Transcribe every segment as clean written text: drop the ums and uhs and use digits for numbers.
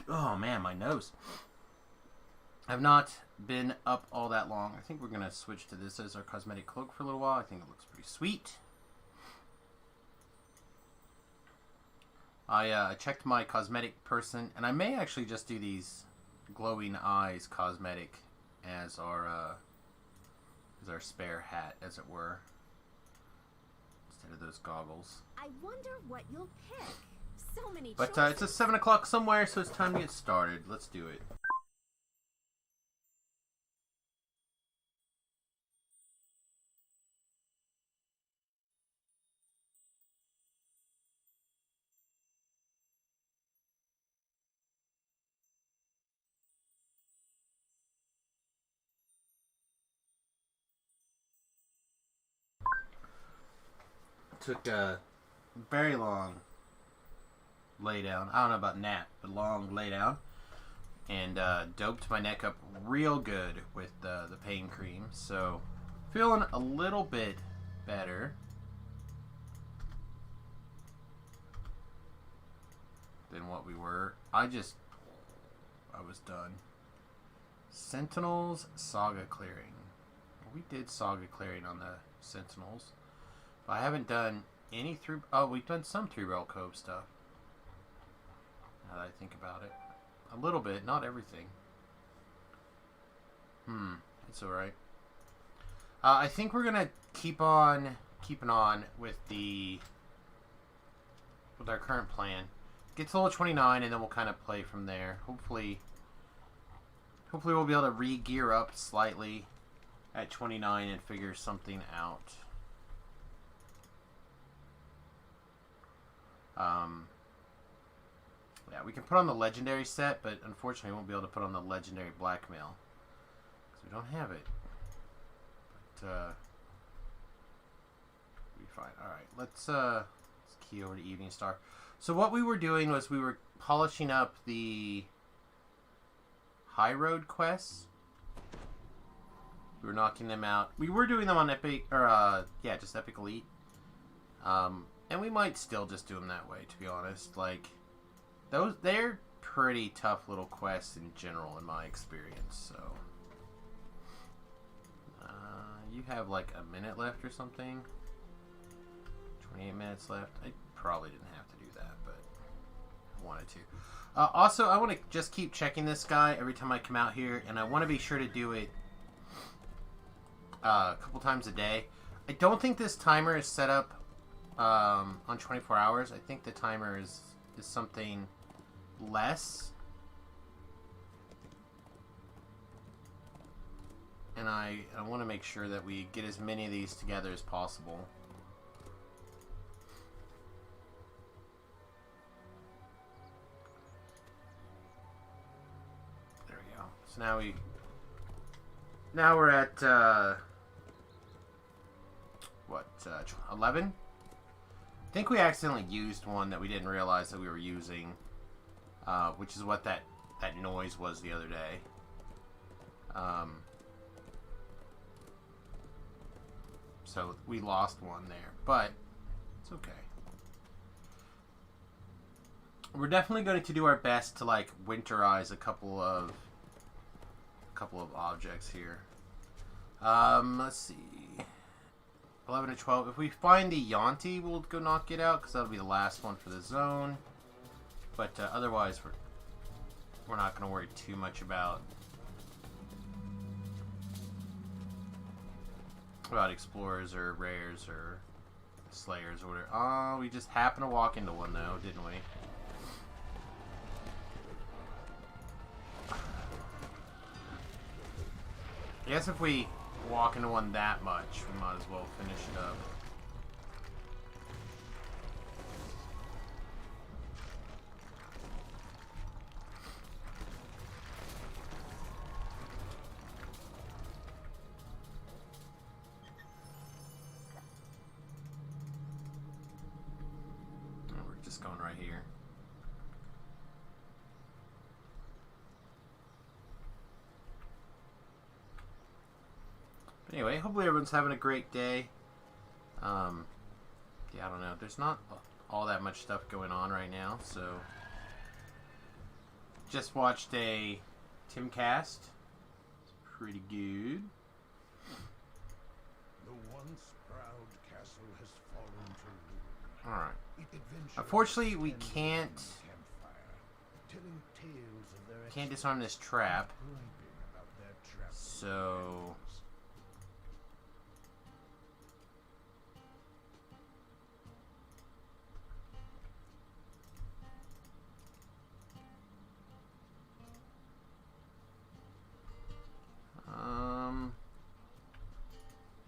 Oh man, my nose. I've not been up all that long. I think we're gonna switch to this as our cosmetic cloak for a little while. I think it looks pretty sweet. I checked my cosmetic person, and I may actually just do these glowing eyes cosmetic as our spare hat, as it were, instead of those goggles. I wonder what you'll pick. So many But choices. it's a 7 o'clock somewhere, so it's time to get started. Let's do it. Took a very long lay down. I don't know about nap, but long lay down. And doped my neck up real good with the pain cream. So, feeling a little bit better than what we were. I was done. Sentinels Saga clearing. We did Saga clearing on the Sentinels. But I haven't done any through... Oh, we've done some Three Rail Cove stuff. Now that I think about it. A little bit, not everything. It's alright. I think we're gonna keep on keeping on with our current plan. Get to level 29 and then we'll kind of play from there. Hopefully we'll be able to re-gear up slightly at 29 and figure something out. Yeah, we can put on the legendary set, but unfortunately we won't be able to put on the legendary blackmail because we don't have it. But we'll be fine. All right, let's key over to Evening Star. So what we were doing was we were polishing up the high road quests. We were knocking them out. We were doing them on Epic, or yeah, just Epic Elite. And we might still just do them that way, to be honest. Like, they're pretty tough little quests in general, in my experience, so. You have like a minute left or something. 28 minutes left. I probably didn't have to do that, but I wanted to. Also, I want to just keep checking this guy every time I come out here, and I want to be sure to do it a couple times a day. I don't think this timer is set up on 24 hours. I think the timer is something less. And I want to make sure that we get as many of these together as possible. There we go. So now we're at what, 11? I think we accidentally used one that we didn't realize that we were using, which is what that noise was the other day. So we lost one there, but it's okay. We're definitely going to do our best to like winterize a couple of objects here. Let's see. 11 to 12. If we find the Yanti, we'll go knock it out because that'll be the last one for the zone. But otherwise, we're not going to worry too much about explorers or rares or slayers or whatever. Oh, we just happened to walk into one though, didn't we? I guess if we walk into one that much, we might as well finish it up. Just going right here. But anyway, hopefully everyone's having a great day. Yeah, I don't know. There's not all that much stuff going on right now, so just watched a Timcast. It's pretty good. The once proud castle has fallen to ruin. All right. It adventurers Unfortunately, we stand can't around the campfire, telling tales of their can't disarm this trap. griping about their traps. So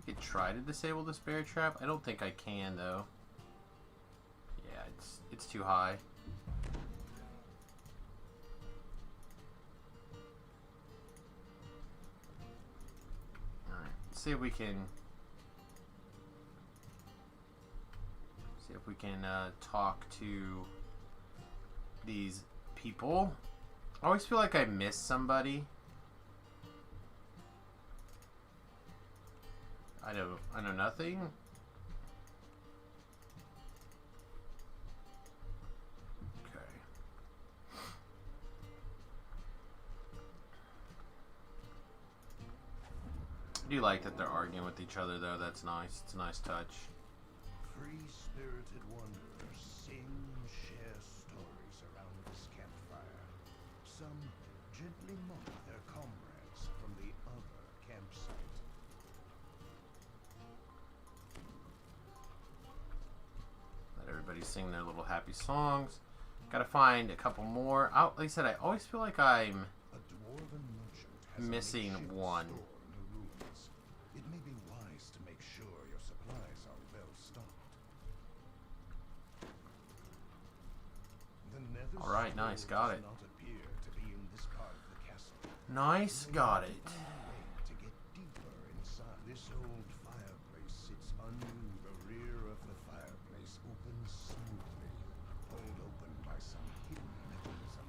I could try to disable this bear trap. I don't think I can though. Yeah, it's too high. Alright, see if we can talk to these people. I always feel like I miss somebody. I know nothing. Okay. I do like that they're arguing with each other though. That's nice. It's a nice touch. Free-spirited wanderers sing and share stories around this campfire. Some gently mock their comrades from the other campsite. Let everybody sing their little happy songs. Gotta find a couple more. Like I said, I always feel like I'm A dwarven merchant has a missing makeshift one. store in the ruins. It may be wise to make sure your supplies are well stocked. The nether Alright, nice, scroll got does it. not appear to be in this part of the castle. Nice, got it. To get deeper inside, this old fireplace sits under the rear of the fireplace, opens smoothly, pulled open by some hidden mechanism.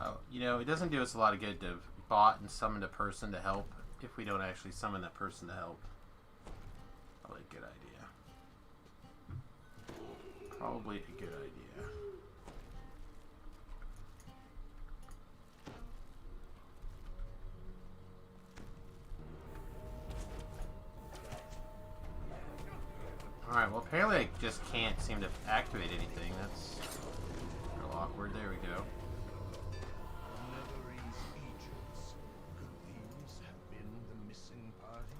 Oh, you know, it doesn't do us a lot of good to bot and summon a person to help if we don't actually summon that person to help. Probably a good idea. Probably a good idea. Alright, well apparently I just can't seem to activate anything. That's real awkward. There we go. Netherese agents. Could these have been the missing party?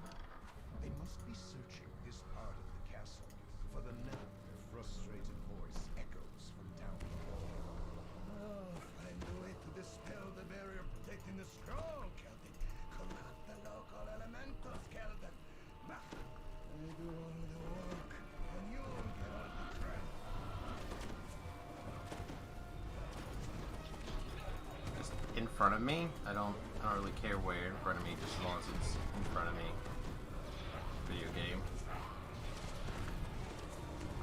They must be searching this part of the castle, for the nether their frustrated voice echoes from down the hall. Oh, find a way to dispel the barrier protecting the scroll, Kelvin. Collect the local elementals, Kelvin. Bah! I do all the work, and you'll get all the credit. Just in front of me. I don't really care where in front of me, just as long as it's in front of me. Video game.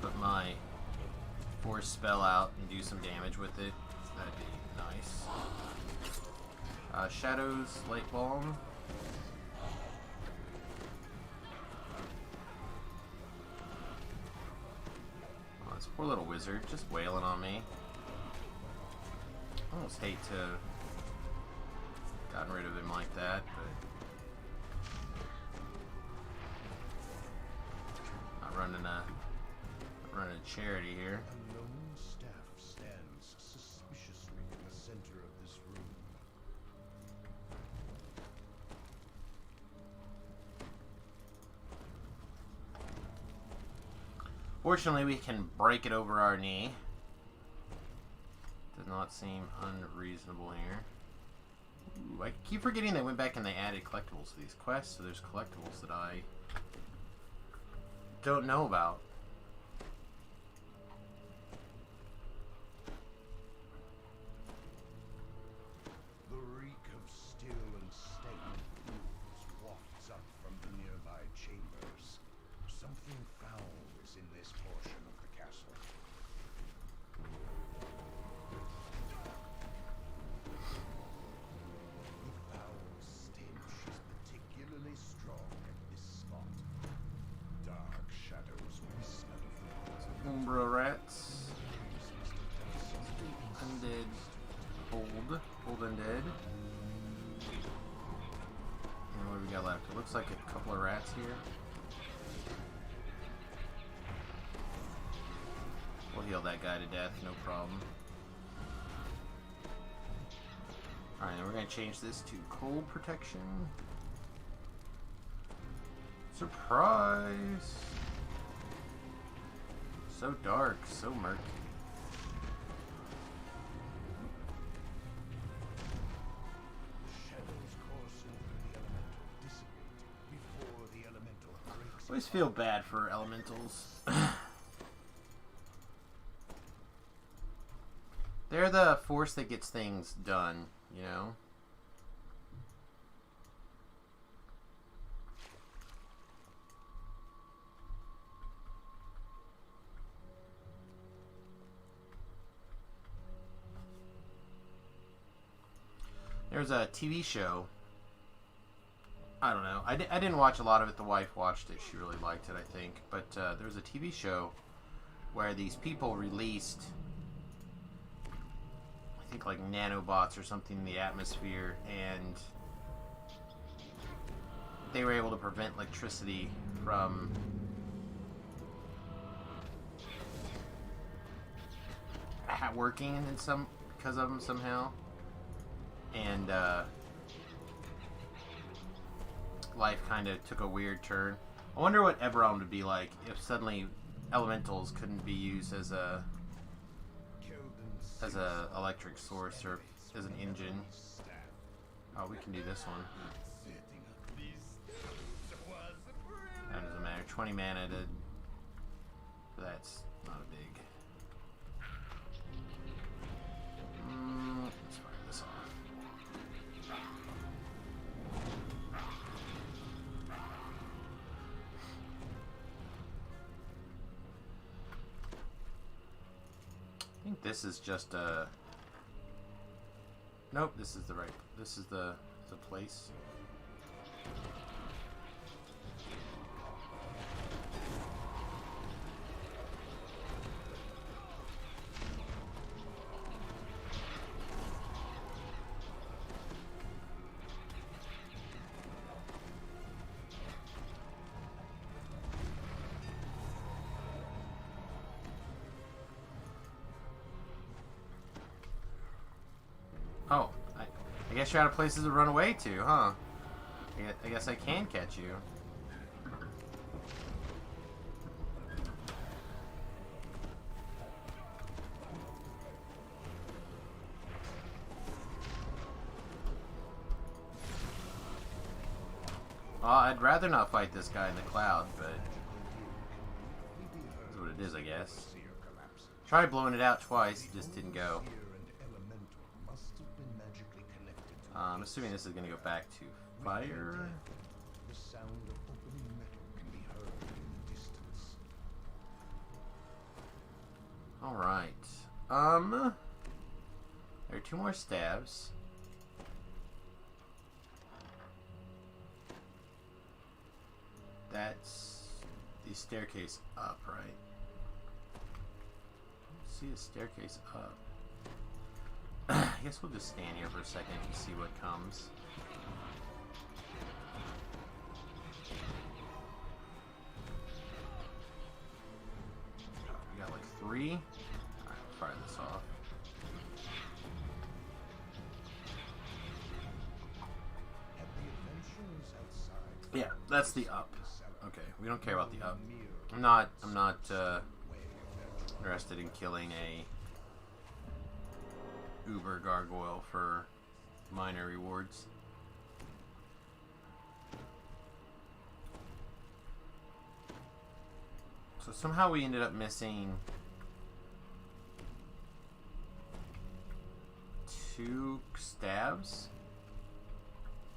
Put my force spell out and do some damage with it. That'd be nice. Shadows, light balm. Oh, this poor little wizard just wailing on me. I almost hate to have gotten rid of him like that, but not running a charity here. A lone staff stands suspiciously in the center of this room. Fortunately, we can break it over our knee. Does not seem unreasonable here. Ooh, I keep forgetting they went back and they added collectibles to these quests, so there's collectibles that I don't know about. The reek of still and stagnant ooze wafts up from the nearby chambers. Something foul is in this portion of the castle. The foul stench is particularly strong goblin dead. And what do we got left? It looks like a couple of rats here. We'll heal that guy to death, no problem. Alright, then we're going to change this to cold protection. Surprise! So dark, so murky. Shadows coursing through the elemental dissipate before the elemental breaks. I always feel bad for elementals. They're the force that gets things done, you know? There's a TV show. I don't know. I didn't watch a lot of it. The wife watched it. She really liked it, I think. But there was a TV show where these people released, I think, like nanobots or something in the atmosphere, and they were able to prevent electricity from working in some because of them somehow. And life kind of took a weird turn. I wonder what Eberron would be like if suddenly elementals couldn't be used as a electric source or as an engine. Oh, we can do this one. That doesn't matter. 20 mana to... That's not a big... Let's fire this off. I think this is just a... Nope, this is the right... This is the place. Oh, I guess you're out of places to run away to, huh? I guess I can catch you. Well, I'd rather not fight this guy in the cloud, but that's what it is, I guess. Tried blowing it out twice, it just didn't go. I'm assuming this is going to go back to fire. The sound of opening metal can be heard in the distance. Alright. There are 2 more stabs. That's the staircase up, right? Let's see the staircase up. I guess we'll just stand here for a second and see what comes. We got like 3. Alright, fire this off. Yeah, that's the up. Okay, we don't care about the up. I'm not interested in killing a Uber gargoyle for minor rewards. So somehow we ended up missing 2 stabs.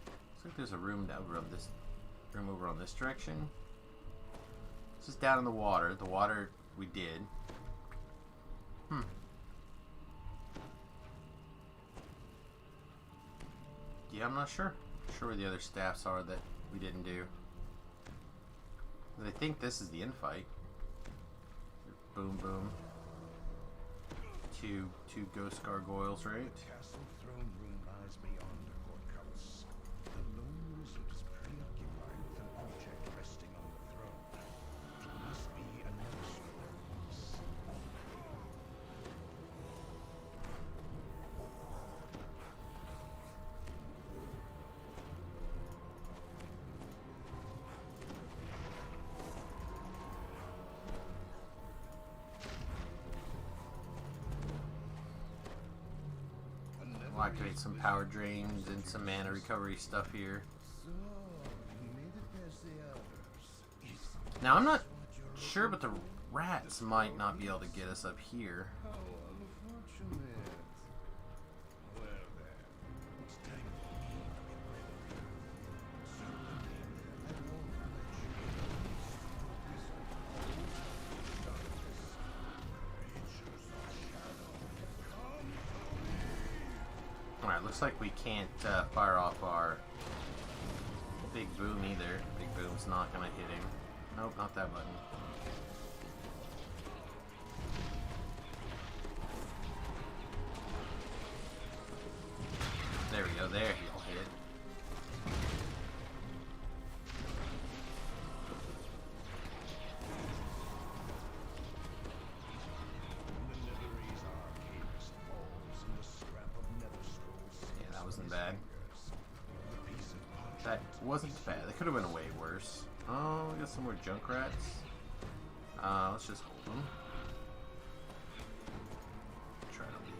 Looks like there's a room over on this over on this direction. This is down in the water. The water we did. Yeah, I'm not sure. Sure where the other staffs are that we didn't do. I think this is the infight. Boom, boom. Two ghost gargoyles, right? Castle throne room activate some power drains and some mana recovery stuff here. So, you made it past the others. Now, I'm not sure, but the rats might not be able to get us up here. How unfortunate. Well then, it's time for me to get ready. Certainly, I won't let you creatures of shadow, come to me. Alright, looks like we can't fire off our big boom either. Big boom's not gonna hit him. Nope, not that button. There we go, there he'll hit. The Netherese arcanist falls in the scrap of nether scrolls. Yeah, that wasn't bad. The piece of That parchment wasn't bad. That could have been way worse. Oh, we got some more junk rats. Let's just hold them. Try to leave.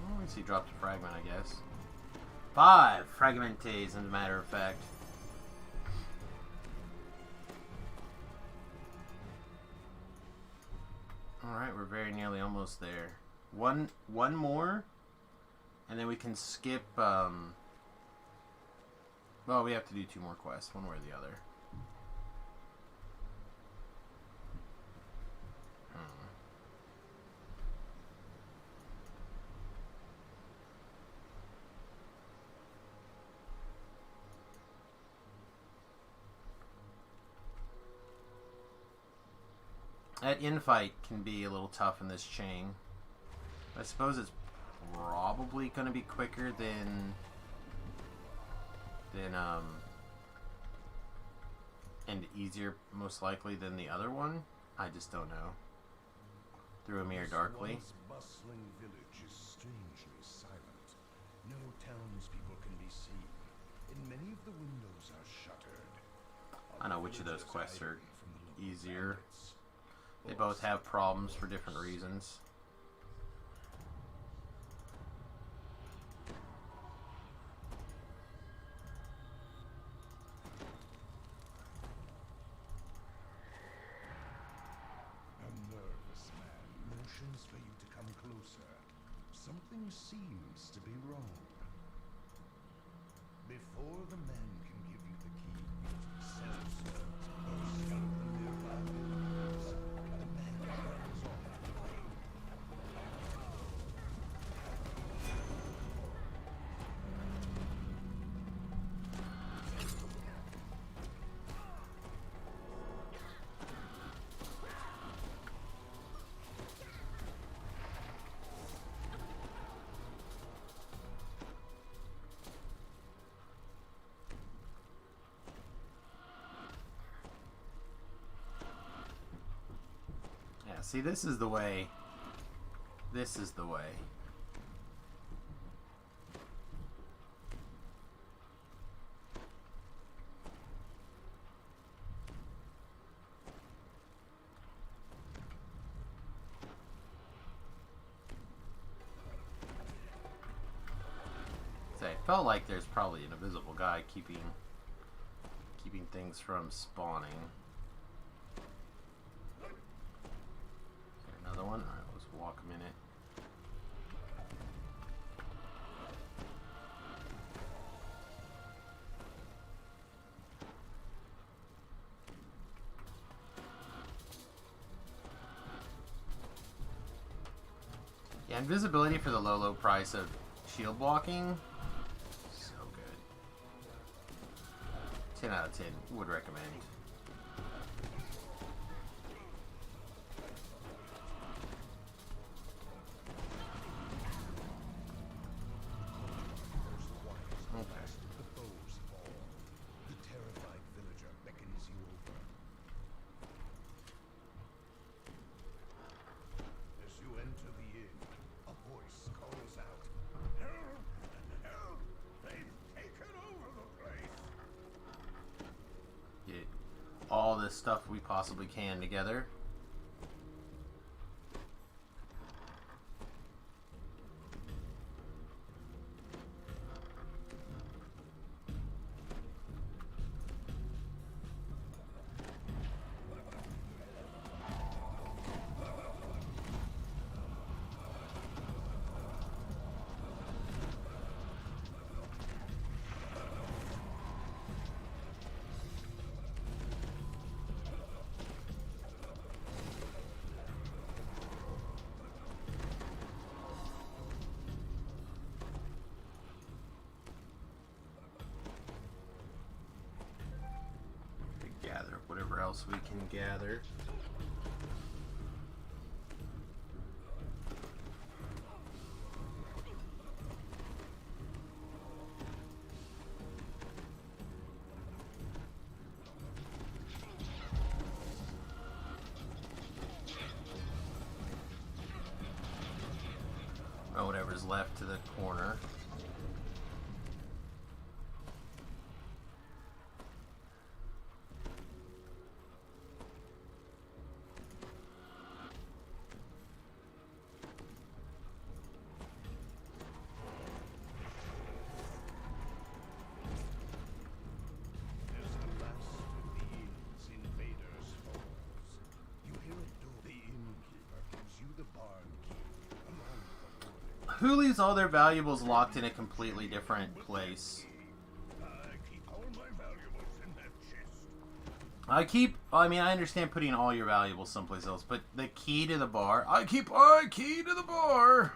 Oh, I see he dropped a fragment, I guess. 5 fragmentes, as a matter of fact. Alright, we're very nearly almost there. One more, and then we can skip, well, we have to do 2 more quests, one way or the other. That infight can be a little tough in this chain. I suppose it's probably going to be quicker than and easier, most likely, than the other one. I just don't know. Through a mirror darkly. This once bustling village is strangely silent. No townspeople can be seen, and many of the windows are shuttered. I know which of those quests are Hiding from the local easier. bandits. They both have problems for different reasons. A nervous man motions for you to come closer. Something seems to be wrong. Before the man can give you the key, sensors burst out of the nearby buildings. The man runs off. Yeah, see, this is the way. This is the way. So I felt like there's probably an invisible guy keeping things from spawning. Is there another one? Alright, let's walk a minute. Yeah, invisibility for the low price of shield blocking. So good. 10 out of 10. Would recommend. Okay. The foes fall. The terrified villager beckons you over. As you enter the inn, a voice calls out, "Help! Help! They've taken over the place!" all this stuff we possibly can together. Gather whatever else we can gather. Or whatever's left to the corner. Who leaves all their valuables locked in a completely different place? I mean, I understand putting all your valuables someplace else, but the key to the bar, I keep my key to the bar.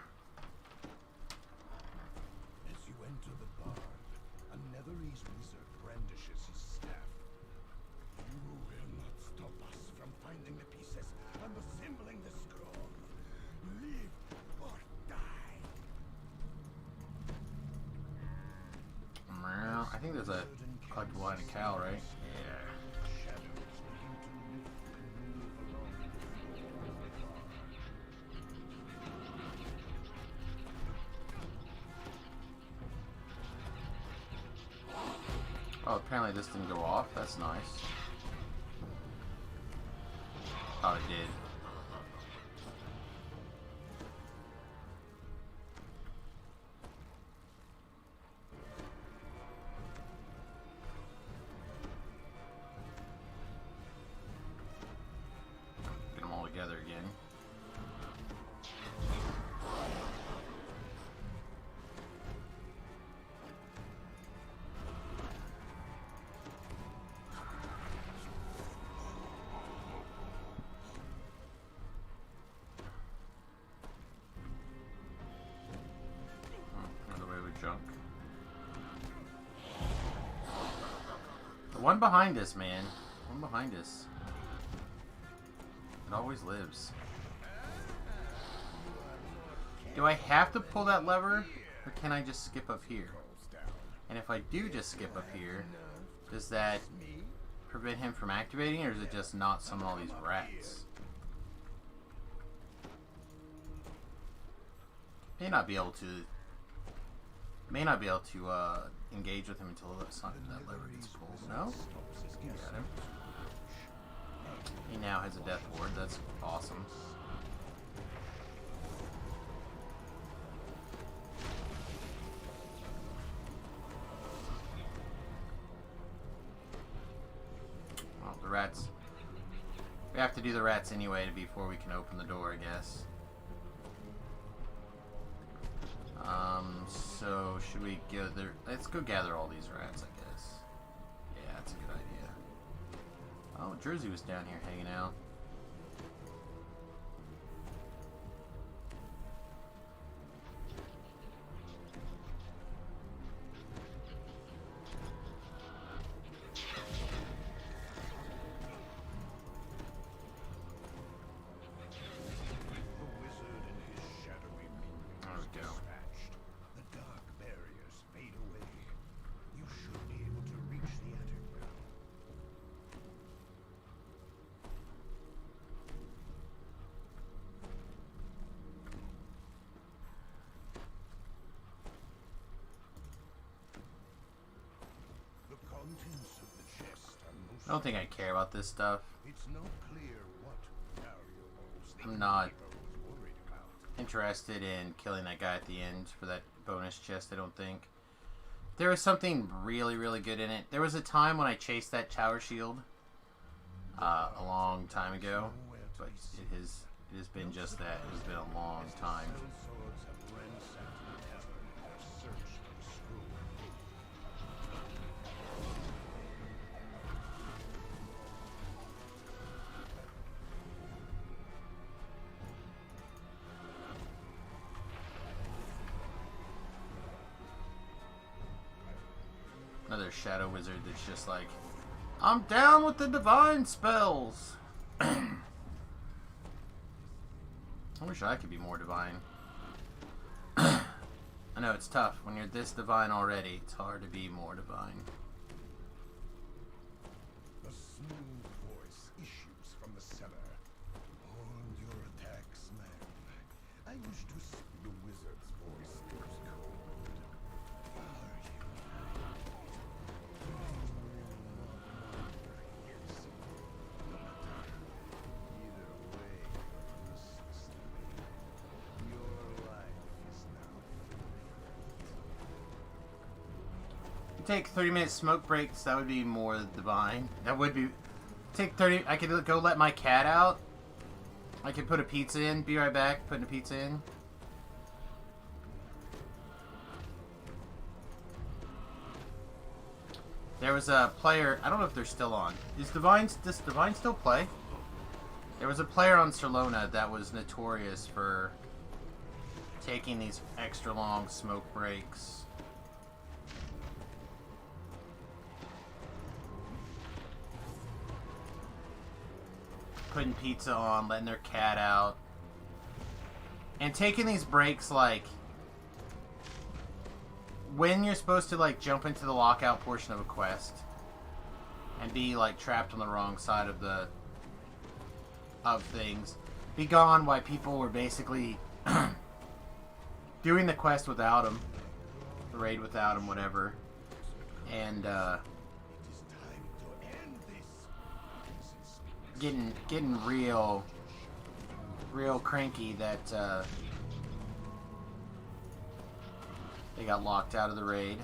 As you enter the barn, a Netherese wizard brandishes his staff. You will not stop us from finding the pieces and assembling the scroll. Live or die. I think there's a collectible and a cow, right? Yeah. Oh, apparently this didn't go off. That's nice. Oh, it did. Get them all together again. Junk. The one behind us, man. One behind us. It always lives. Do I have to pull that lever, or can I just skip up here? And if I do just skip up here, does that prevent him from activating, or is it just not summon all these rats? May not be able to engage with him until that lever gets pulled. No? You got him. He now has a death ward. That's awesome. Well, the rats. We have to do the rats anyway before we can open the door, I guess. So should we gather? Let's go gather all these rats, I guess. Yeah, that's a good idea. Oh, Jersey was down here hanging out. Should be. I don't think I care about this stuff. It's not clear what variables the I'm not Keeper was worried about. interested in killing that guy at the end for that bonus chest, I don't think. There was something really, really good in it. There was a time when I chased that tower shield a long time ago, but it has been just that. It has been a long time. Swords have ransacked the tavern in their search for the scroll. Another shadow wizard that's just like, I'm down with the divine spells. I wish I could be more divine. I know it's tough. When you're this divine already, it's hard to be more divine. A smooth voice issues from the cellar. Hold your attacks, man. I wish to speak. The wizard's voice is cold. Are you? Either way, you're useless to me. Your life is now Take 30-minute smoke breaks. That would be more divine. That would be. Take 30. I could go let my cat out. I could put a pizza in. Be right back. Putting a pizza in. There was a player. I don't know if they're still on. Does Divine still play? There was a player on Serlona that was notorious for taking these extra long smoke breaks. Putting pizza on, letting their cat out. And taking these breaks like when you're supposed to like jump into the lockout portion of a quest and be like trapped on the wrong side of things. Be gone while people were basically doing the quest without him. The raid without him, whatever. And getting real cranky that they got locked out of the raid.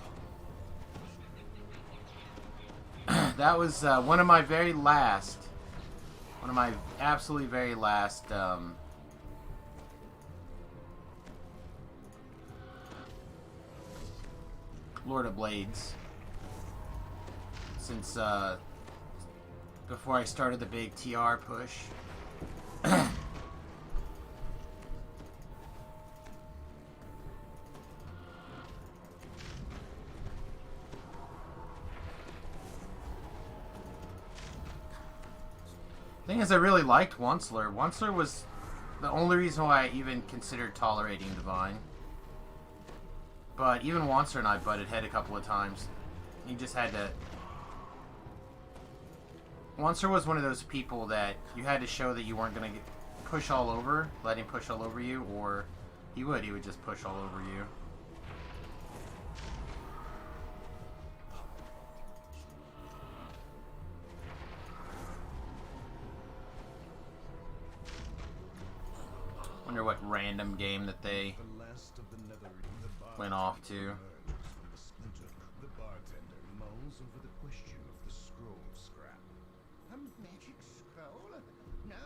That was one of my absolutely very last Lord of Blades since before I started the big TR push. Thing is, I really liked Onceler. Onceler was the only reason why I even considered tolerating Divine. But even Onceler and I butted head a couple of times. He just had to... Onceler was one of those people that you had to show that you weren't going to push all over, let him push all over you, or he would just push all over you. Wonder what random game that they went off to. The bartender mulls over the question of the scroll scrap. A magic scroll? No,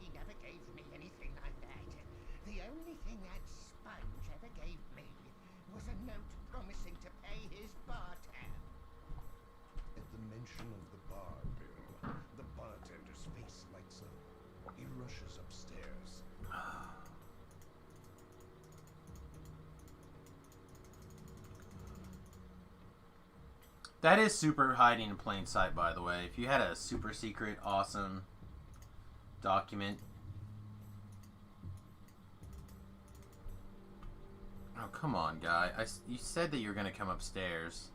he never gave me anything like that. The only thing that sponge ever gave me was a note promising to pay his bar tab. At the mention of the bar bill, the bartender's face lights up. He rushes upstairs. That is super hiding in plain sight, by the way. If you had a super secret, awesome document. Oh, come on, guy. You said that you were going to come upstairs.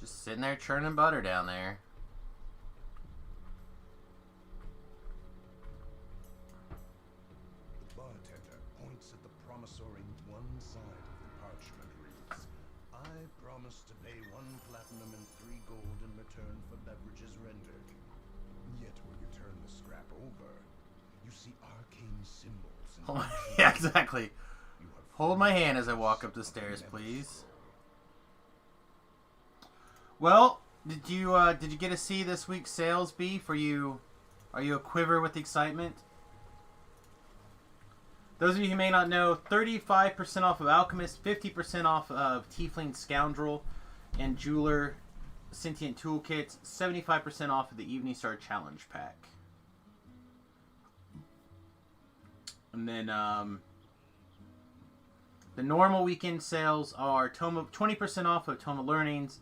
Just sitting there churning butter down there. bartender points at the promissory one side of the parchment reads, I promise to pay 1 platinum and 3 gold in return for beverages rendered. Yet when you turn the scrap over, you see arcane symbols and Oh, yeah, exactly. you have Hold my hand as I walk up the stairs, please. Well, did you get to see this week's sales, Beef? Are you a quiver with excitement? Those of you who may not know, 35% off of Alchemist, 50% off of Tiefling Scoundrel and Jeweler Sentient Toolkits, 75% off of the Evening Star Challenge Pack. And then the normal weekend sales are 20% off of Tome of Learnings,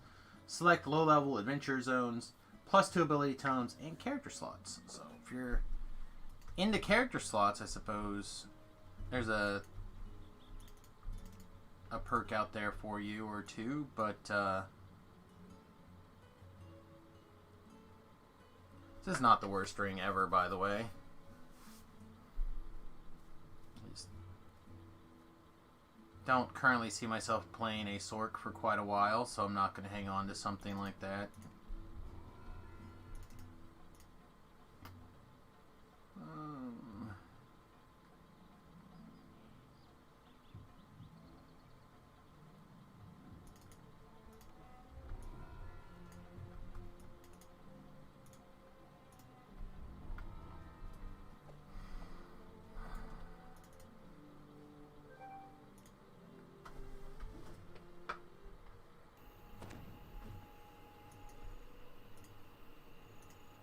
select low-level adventure zones, +2 ability tones, and character slots. So if you're into character slots, I suppose there's a perk out there for you or two, but this is not the worst ring ever, by the way. I just don't currently see myself playing a Sork for quite a while, so I'm not going to hang on to something like that.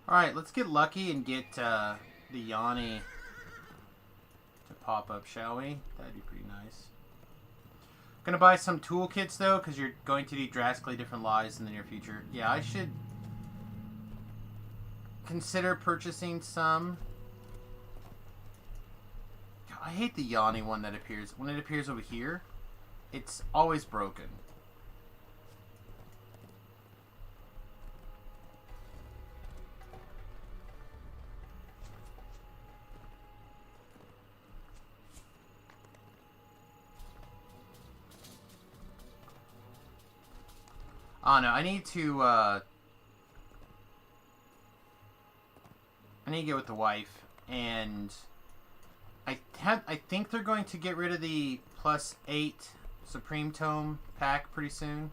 Alright, let's get lucky and get the Yanni to pop up, shall we? That'd be pretty nice. Gonna buy some toolkits, though, because you're going to need drastically different lives in the near future. Yeah, I should consider purchasing some. I hate the Yanni one that appears. When it appears over here, it's always broken. Oh no, I need to get with the wife, and I think they're going to get rid of the +8 Supreme Tome pack pretty soon.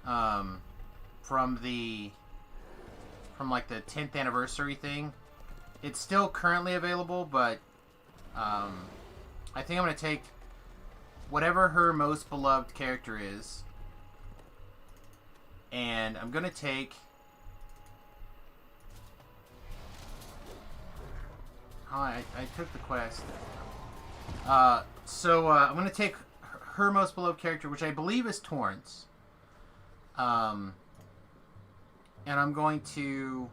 From like the 10th anniversary thing. It's still currently available, but I think I'm gonna take whatever her most beloved character is. And I'm going to take... Oh, I took the quest. So I'm going to take her most beloved character, which I believe is Torrance. And I'm going to...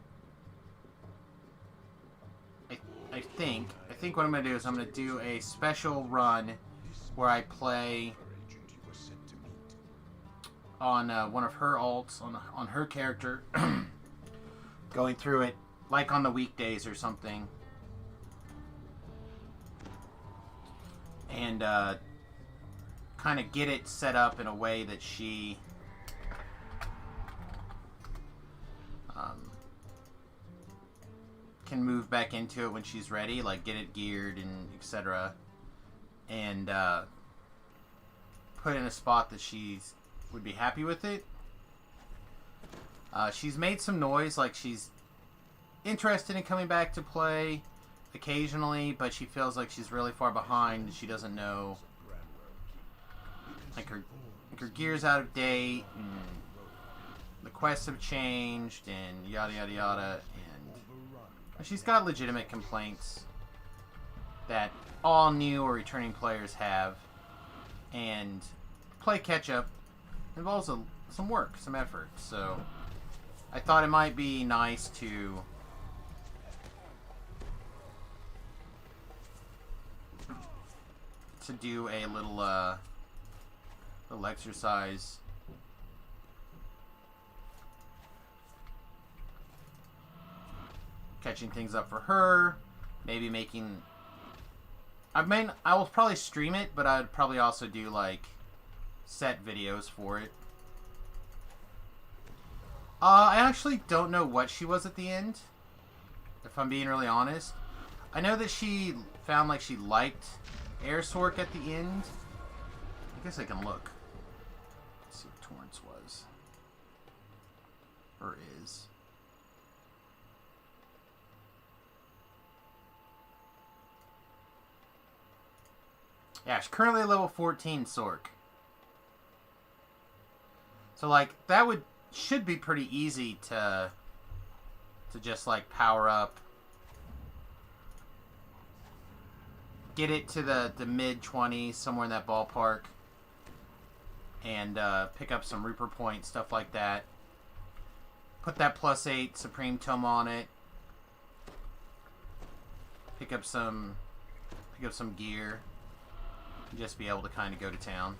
I think what I'm going to do is I'm going to do a special run where I play on one of her alts, on her character, going through it like on the weekdays or something, and kind of get it set up in a way that she can move back into it when she's ready, like get it geared and etc. And put in a spot that she's would be happy with it. She's made some noise, like she's interested in coming back to play occasionally, but she feels like she's really far behind. She doesn't know, like her gear's out of date, and the quests have changed, and yada yada yada, and she's got legitimate complaints that all new or returning players have, and play catch up involves some work, some effort. So I thought it might be nice to do a little exercise. Catching things up for her, maybe making I will probably stream it, but I'd probably also do like set videos for it. I actually don't know what she was at the end, if I'm being really honest. I know that she found like she liked Air Sork at the end. I guess I can look. Let's see what Torrance was. Or is. Yeah, she's currently a level 14 Sork. So like that should be pretty easy to just like power up, get it to the mid 20s, somewhere in that ballpark, and pick up some Reaper points, stuff like that. Put that +8 Supreme Tome on it. Pick up some gear. And just be able to kind of go to town.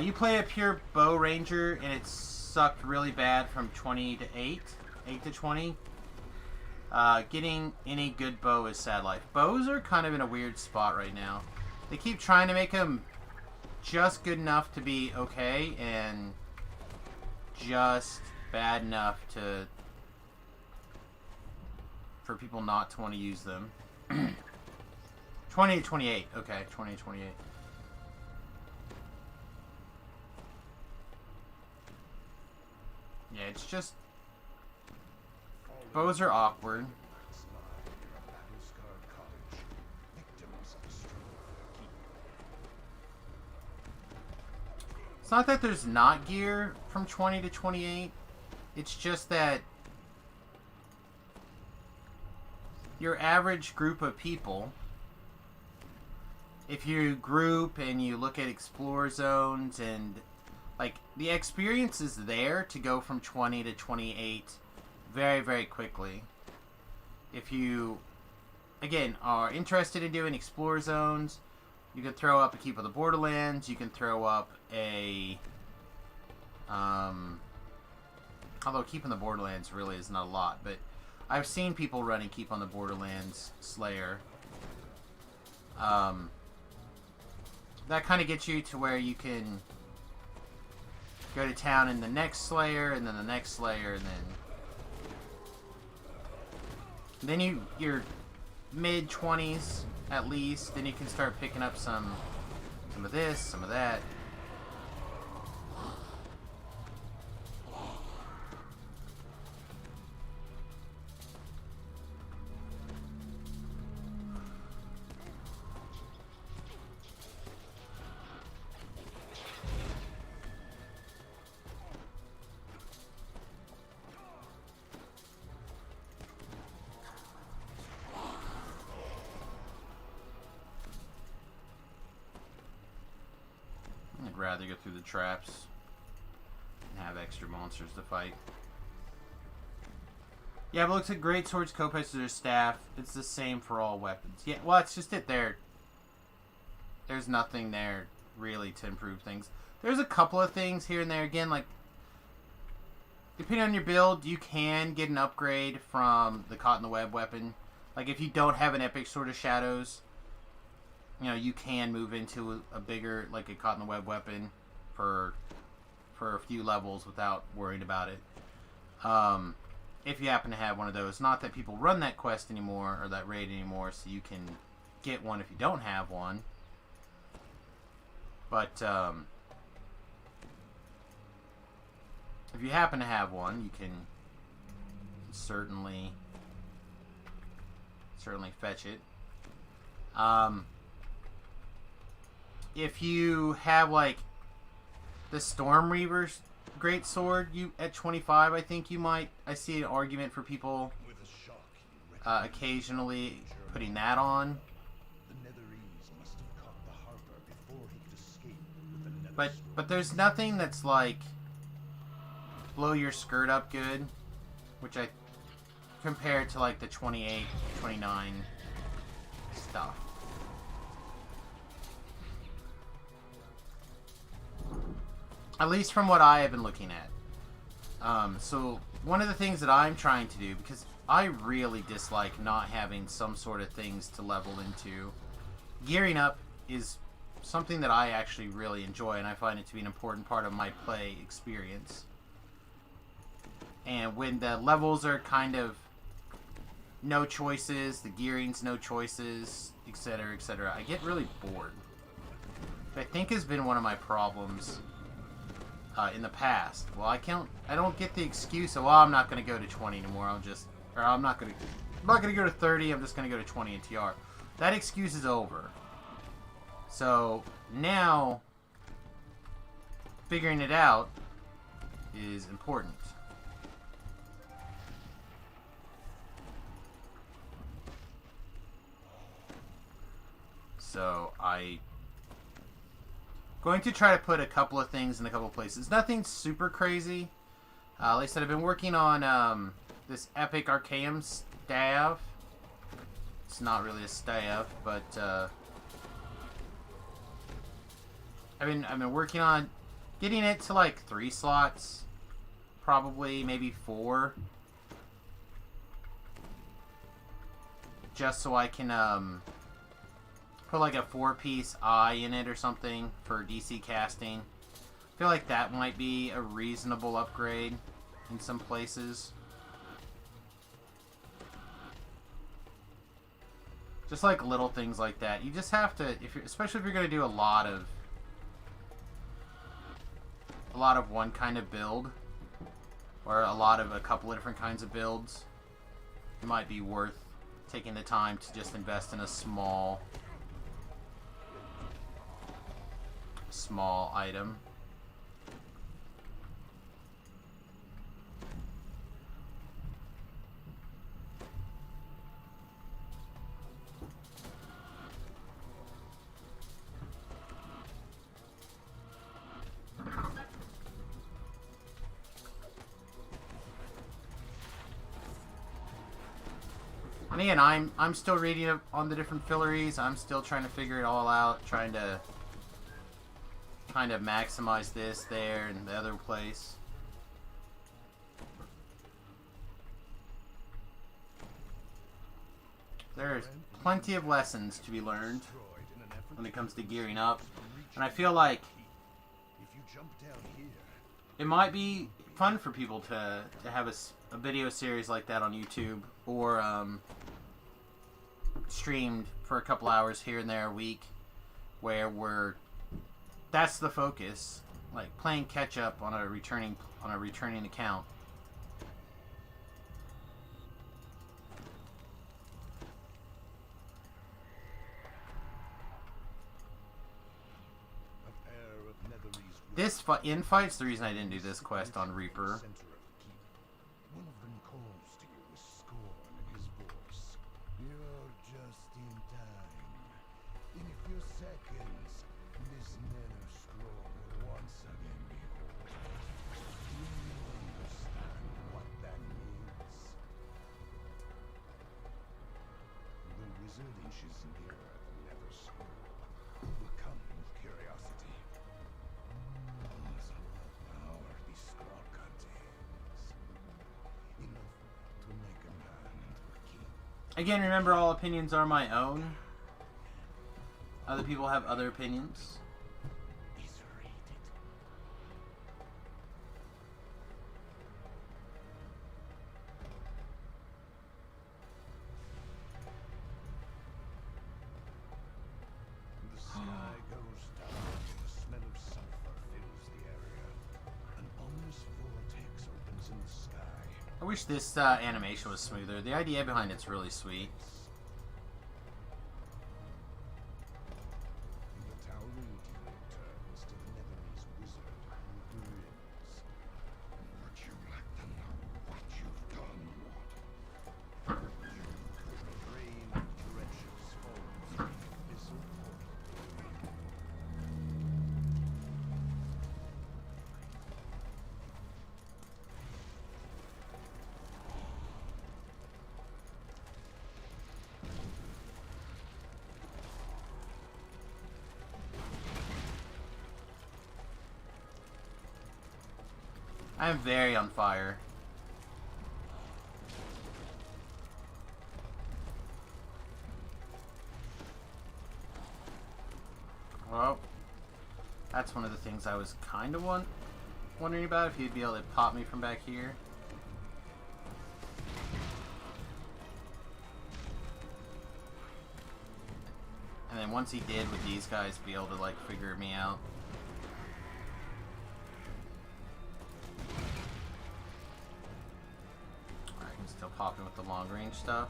You play a pure bow ranger, and it sucked really bad from 20 to 8 to 20. Getting any good bow is sad life. Bows are kind of in a weird spot right now. They keep trying to make them just good enough to be okay, and just bad enough for people not to want to use them. 20 to 28. Okay, 20 to 28. Yeah, it's just... bows are awkward. It's not that there's not gear from 20 to 28. It's just that your average group of people, if you group and you look at explore zones, and like the experience is there to go from 20 to 28 very, very quickly. If you, again, are interested in doing explore zones, you can throw up a Keep of the Borderlands. You can throw up a... although Keep on the Borderlands really is not a lot, but I've seen people running Keep on the Borderlands Slayer. That kind of gets you to where you can go to town in the next Slayer, and then the next Slayer, and then you're mid-20s at least. Then you can start picking up some of this, some of that. I'd rather go through the traps and have extra monsters to fight. Yeah, but it looks like great swords, kopecks, or staff. It's the same for all weapons. Yeah, well, it's just it there. There's nothing there really to improve things. There's a couple of things here and there. Again, like, depending on your build, you can get an upgrade from the Caught in the Web weapon. Like, if you don't have an epic Sword of Shadows, you know, you can move into a bigger, like a Caught in the Web weapon for a few levels without worrying about it. If you happen to have one of those. Not that people run that quest anymore, or that raid anymore, so you can get one if you don't have one. But, if you happen to have one, you can certainly fetch it. If you have, like, the Storm Reaver's great sword, at 25, I think you might. I see an argument for people occasionally putting that on. But there's nothing that's like blow your skirt up good, which I compared to like the 28, 29 stuff. At least from what I have been looking at. So one of the things that I'm trying to do, because I really dislike not having some sort of things to level into. Gearing up is something that I actually really enjoy, and I find it to be an important part of my play experience. And when the levels are kind of no choices, the gearing's no choices, etc., I get really bored. Which I think has been one of my problems in the past. Well, I don't get the excuse of, well, I'm not going to go to 20 anymore. I'm not going to go to 30. I'm just going to go to 20 in TR. That excuse is over. So now, figuring it out is important. So I'm going to try to put a couple of things in a couple of places. Nothing super crazy. Like I said, I've been working on this epic Archaeum staff. It's not really a staff, but I've been working on getting it to like 3 slots, probably maybe 4, just so I can put like a 4-piece eye in it or something for DC casting. I feel like that might be a reasonable upgrade in some places. Just like little things like that. You just have to, especially if you're going to do a lot of one kind of build, or a couple of different kinds of builds, it might be worth taking the time to just invest in a small item. And again, I'm still reading up on the different filleries. I'm still trying to figure it all out, trying to kind of maximize this there and the other place. There's plenty of lessons to be learned when it comes to gearing up, and I feel like it might be fun for people to have a video series like that on YouTube, or streamed for a couple hours here and there a week, where that's the focus, like playing catch up on a returning account. This infight's the reason I didn't do this quest on Reaper. One of them calls to you with scorn in his voice. You're just in time. In a few seconds, this nether scroll will once again be whole. Do you understand what that means? The wizard inches nearer the nether scroll, overcome with curiosity. Power this scroll contains. Enough to make a man into a king. Again, remember, all opinions are my own. Other people have other opinions. The sky goes down and the smell of sulfur fills the area. An ominous vortex opens in the sky. I wish this animation was smoother. The idea behind it's really sweet. The towering demon turns to the Netherese wizard who grins. Would you like to know what you've done, Ward? A rain of drenches falls from the abyssal portal. I am very on fire. Well, that's one of the things I was kind of wondering about, if he'd be able to pop me from back here. And then once he did with these guys, be able to like figure me out. Alright, I can still pop him with the long range stuff.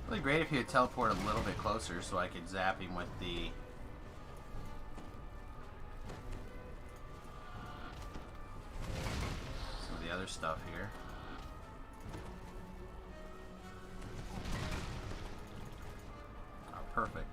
Really great if he would teleport a little bit closer so I could zap him with some of the other stuff here. Oh, perfect.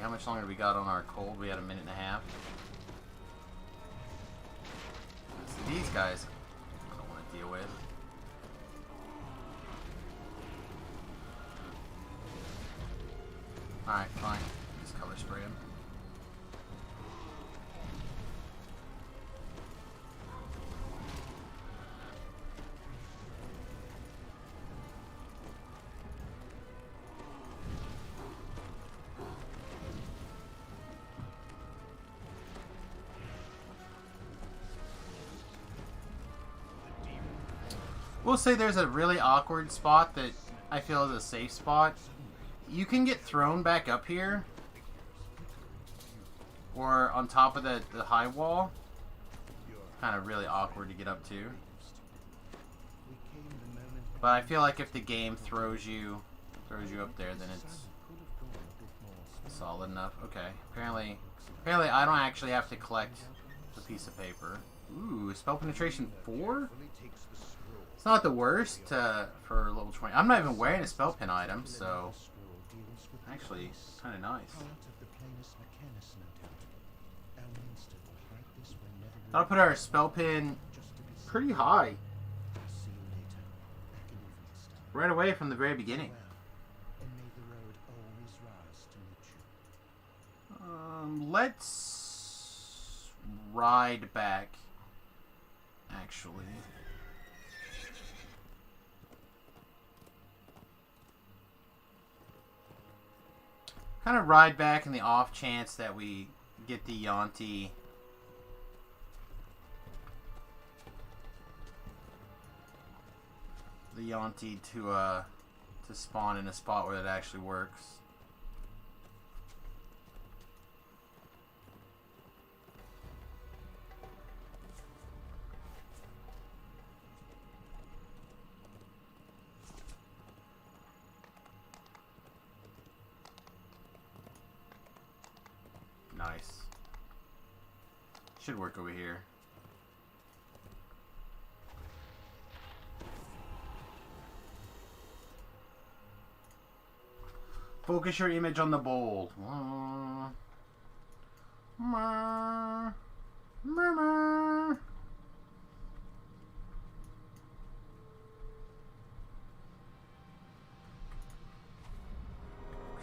How much longer do we got on our cold? We had a minute and a half. So these guys I don't want to deal with. Alright, fine. Just color spray him. We'll say there's a really awkward spot that I feel is a safe spot. You can get thrown back up here, or on top of the high wall. Kind of really awkward to get up to. But I feel like if the game throws you up there, then it's solid enough. Okay, apparently I don't actually have to collect the piece of paper. Ooh, spell penetration 4? It's not the worst for level 20. I'm not even wearing a spell pin item, so actually kind of nice. That'll put our spell pin pretty high right away from the very beginning. Let's ride back, actually. Kind of ride back in the off chance that we get the Yuanti to spawn in a spot where it actually works. Nice. Should work over here. Focus your image on the bowl.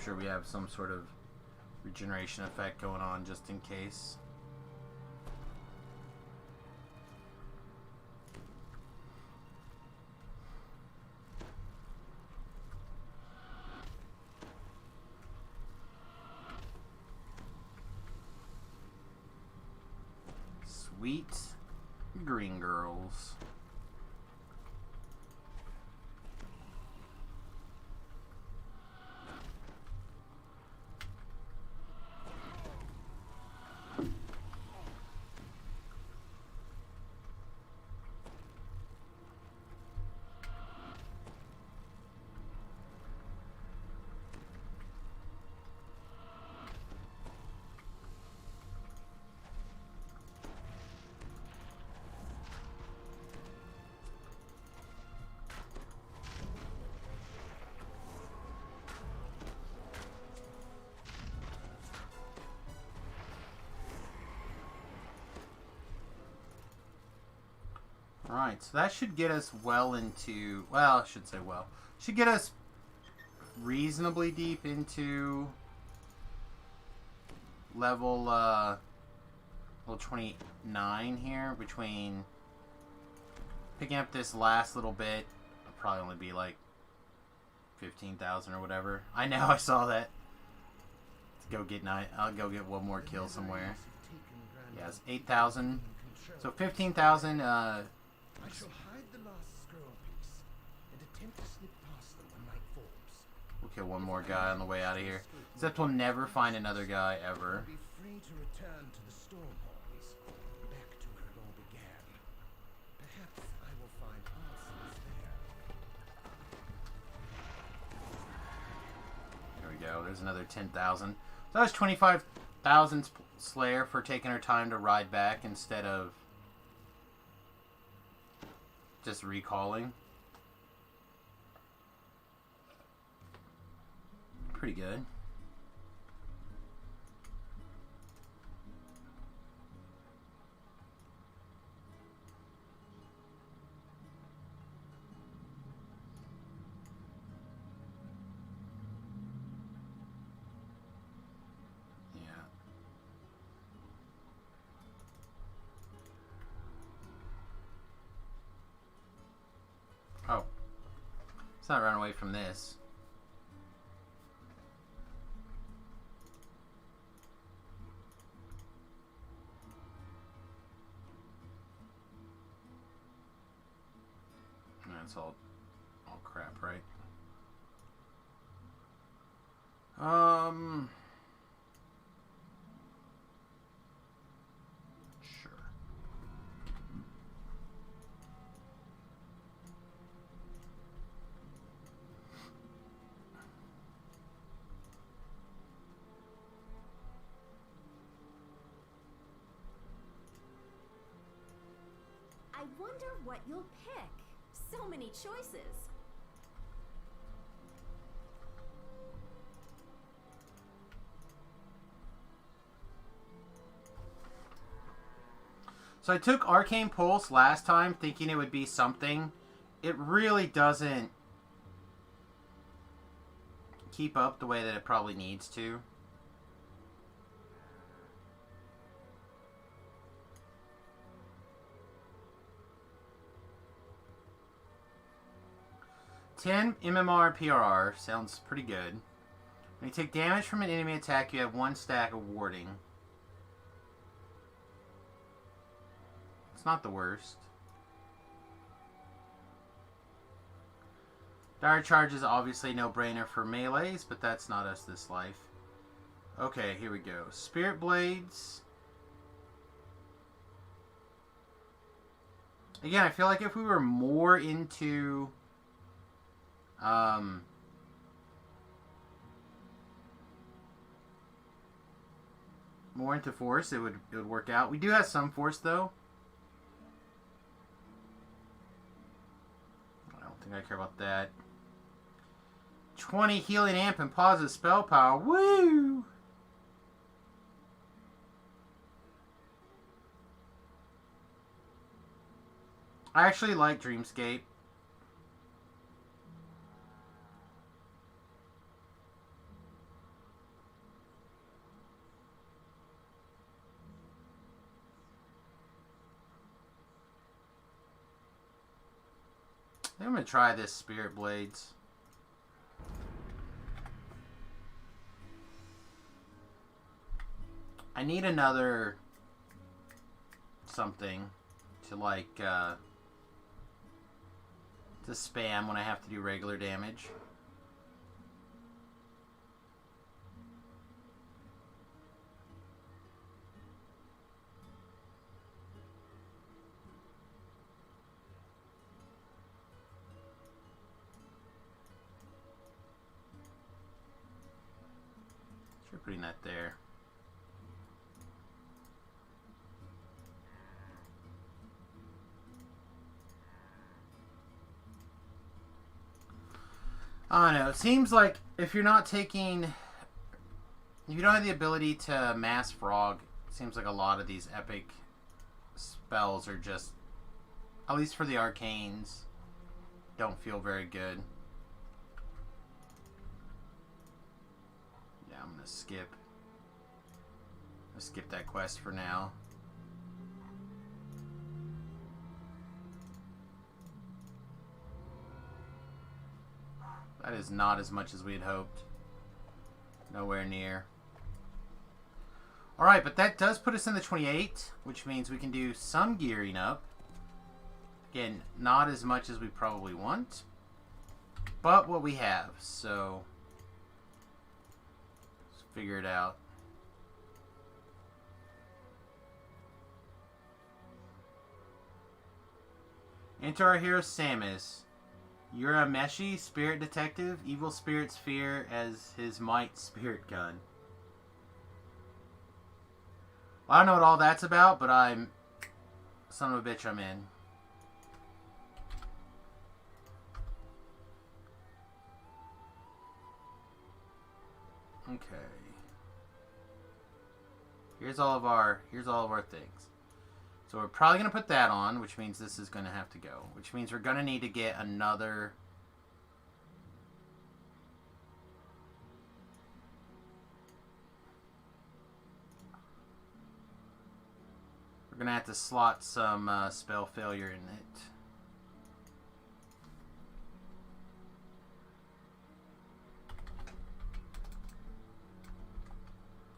Sure we have some sort of regeneration effect going on just in case. Sweet green girls. Alright, so that should get us well into... Well, I should say well. Should get us reasonably deep into level 29 here. Between picking up this last little bit, it'll probably only be like 15,000 or whatever. I know, I saw that. Let's go get I'll go get one more kill somewhere. Yes, 8,000. So 15,000. I shall hide the last scroll piece and attempt to slip past them when night falls. We'll kill one more guy on the way out of here. Except we'll never find another guy ever. Be free to return to the storm halls, back to where it all began. Perhaps I will find answers there. There we go. There's another 10,000. So that was 25,000 Slayer for taking her time to ride back instead of just recalling. Pretty good. Oh. Let's not run away from this. That's all crap, right? Sure. I wonder what you'll pick. So many choices. So I took Arcane Pulse last time thinking it would be something. It really doesn't keep up the way that it probably needs to. $10 MMR and PRR sounds pretty good. When you take damage from an enemy attack, you have 1 stack of warding. It's not the worst. Dire Charge is obviously no-brainer for melees, but that's not us this life. Okay, here we go. Spirit Blades. Again, I feel like if we were more into... more into force, it would work out. We do have some force though. I don't think I care about that. 20 healing amp and positive spell power. Woo! I actually like Dreamscape. I think I'm going to try this Spirit Blades. I need another something to like to spam when I have to do regular damage. Sure, putting that there. I don't know. It seems like if you're not taking... If you don't have the ability to mass frog, it seems like a lot of these epic spells are just at least for the arcanes, don't feel very good. Yeah, I'm gonna skip. Let's skip that quest for now. That is not as much as we had hoped. Nowhere near. Alright, but that does put us in the 28, which means we can do some gearing up. Again, not as much as we probably want, but what we have, so let's figure it out. Enter our hero Samus. You're a Meshi spirit detective. Evil spirits fear as his might spirit gun. Well, I don't know what all that's about, but I'm... Son of a bitch, I'm in. Okay. Here's all of our things. So we're probably going to put that on, which means this is going to have to go. Which means we're going to need to get another... We're going to have to slot some spell failure in it.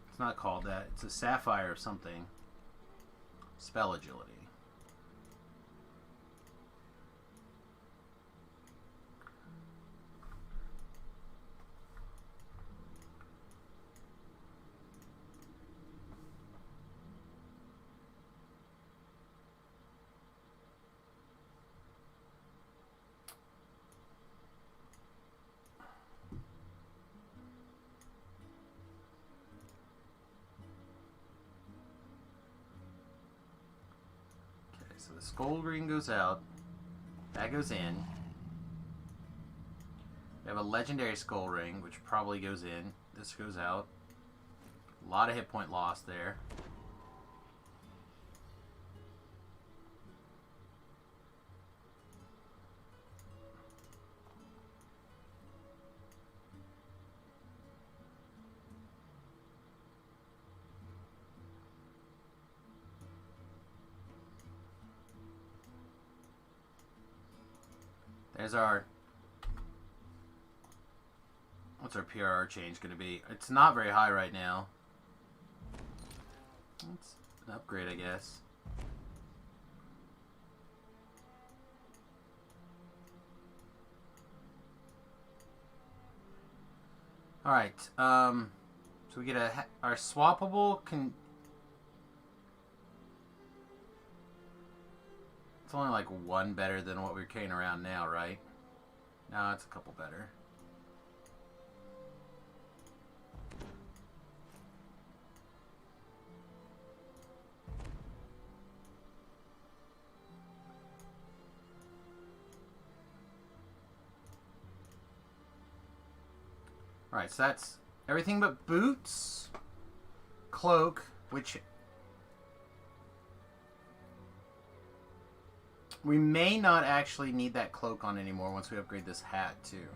It's not called that. It's a sapphire or something. Spell agility. So the skull ring goes out. That goes in. We have a legendary skull ring, which probably goes in. This goes out. A lot of hit point loss there. There's our... What's our PRR change going to be? It's not very high right now. It's an upgrade, I guess. Alright, so we get our swappable can... It's only like one better than what we're carrying around now, right? No, it's a couple better. Alright, so that's everything but boots, cloak, which... We may not actually need that cloak on anymore once we upgrade this hat, too.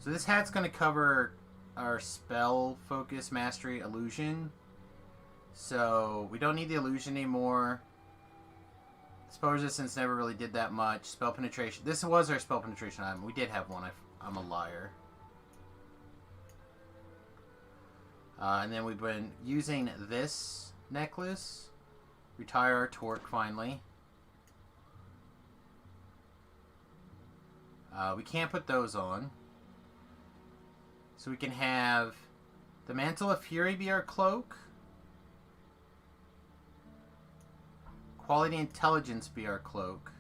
So this hat's going to cover our spell, focus, mastery, illusion. So we don't need the illusion anymore. Spell resistance never really did that much. Spell penetration. This was our spell penetration item. We did have one. I'm a liar. And then we've been using this necklace. Retire our torque finally. We can't put those on. So we can have the Mantle of Fury be our cloak. Quality Intelligence be our cloak.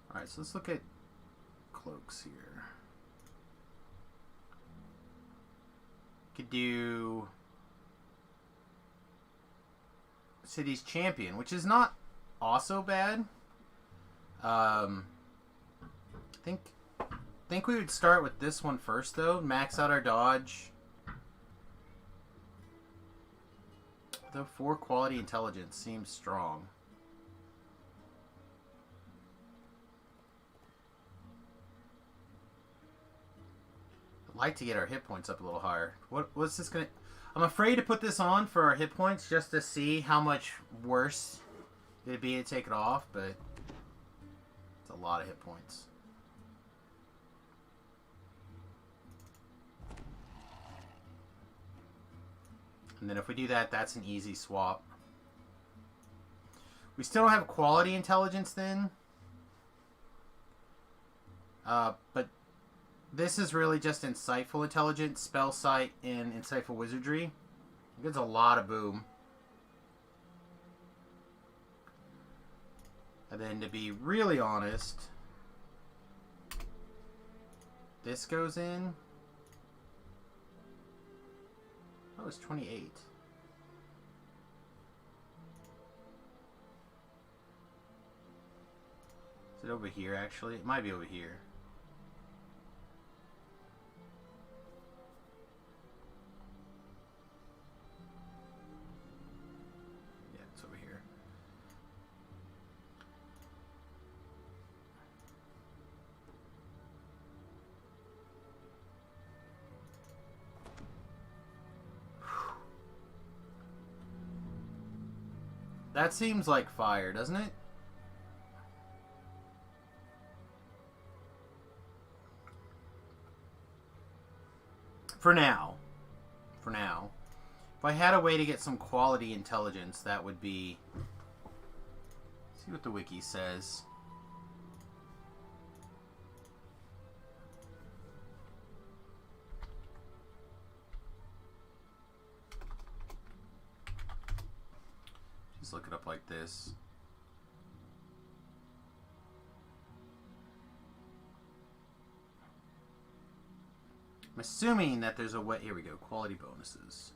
Alright, so let's look at cloaks here. Could do city's champion, which is not also bad. Think we would start with this one first, though. Max out our dodge. Though 4 quality intelligence seems strong. I'd like to get our hit points up a little higher. What's this gonna... I'm afraid to put this on for our hit points just to see how much worse it'd be to take it off, but it's a lot of hit points. And then if we do that, that's an easy swap. We still don't have quality intelligence then. But this is really just insightful intelligence, spell sight, and insightful wizardry. It gets a lot of boom. And then to be really honest, this goes in. Oh, it's 28. Is it over here, actually? It might be over here. Yeah, it's over here. That seems like fire, doesn't it? For now. For now. If I had a way to get some quality intelligence, that would be... Let's see what the wiki says. Just look it up like this. I'm assuming that there's a way... Here we go. Quality bonuses.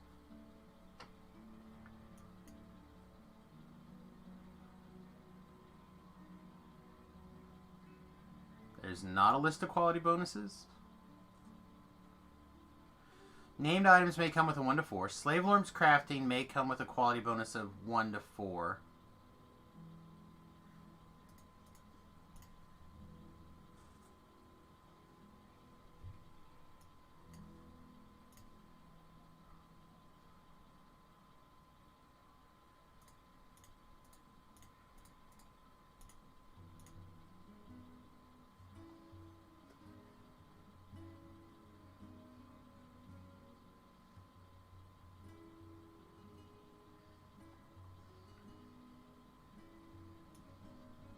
There's not a list of quality bonuses. Named items may come with a 1 to 4. Slave Lord's crafting may come with a quality bonus of 1 to 4.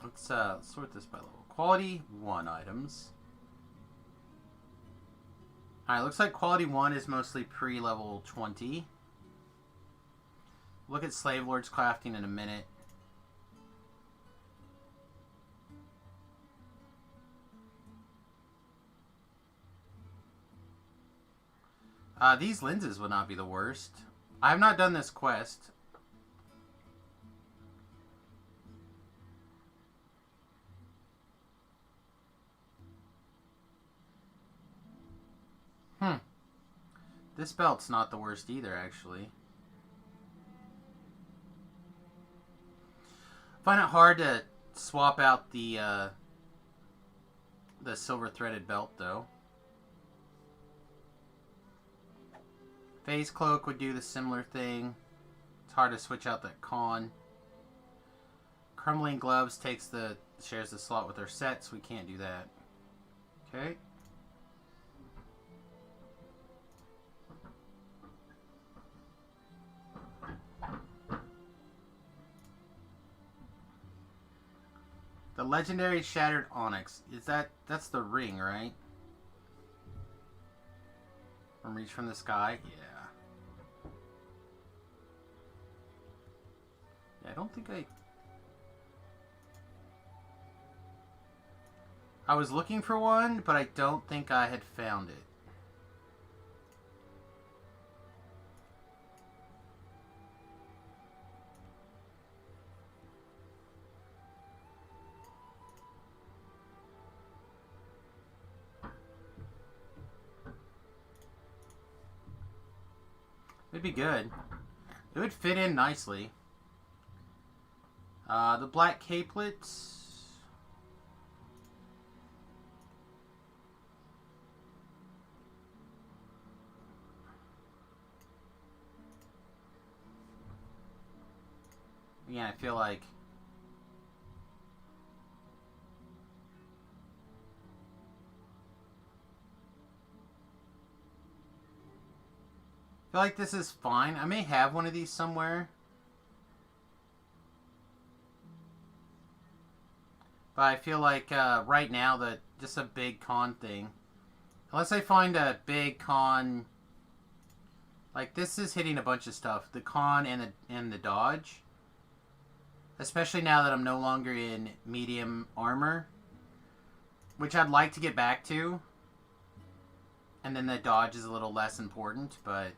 Let's sort this by level. Quality 1 items. Alright, looks like quality 1 is mostly pre-level 20. Look at Slave Lord's crafting in a minute. These lenses would not be the worst. I have not done this quest. This belt's not the worst either, actually. Find it hard to swap out the silver threaded belt, though. Phase Cloak would do the similar thing. It's hard to switch out that con. Crumbling Gloves shares the slot with our sets. We can't do that. Okay. The legendary Shattered Onyx. That's the ring, right? From Reach from the Sky? Yeah. Yeah, I don't think I was looking for one, but I don't think I had found it. It'd be good. It would fit in nicely. The black capelets. Yeah, I feel like this is fine. I may have one of these somewhere. But I feel like right now that just a big con thing. Unless I find a big con, like this is hitting a bunch of stuff. The con and the dodge. Especially now that I'm no longer in medium armor. Which I'd like to get back to. And then the dodge is a little less important, but...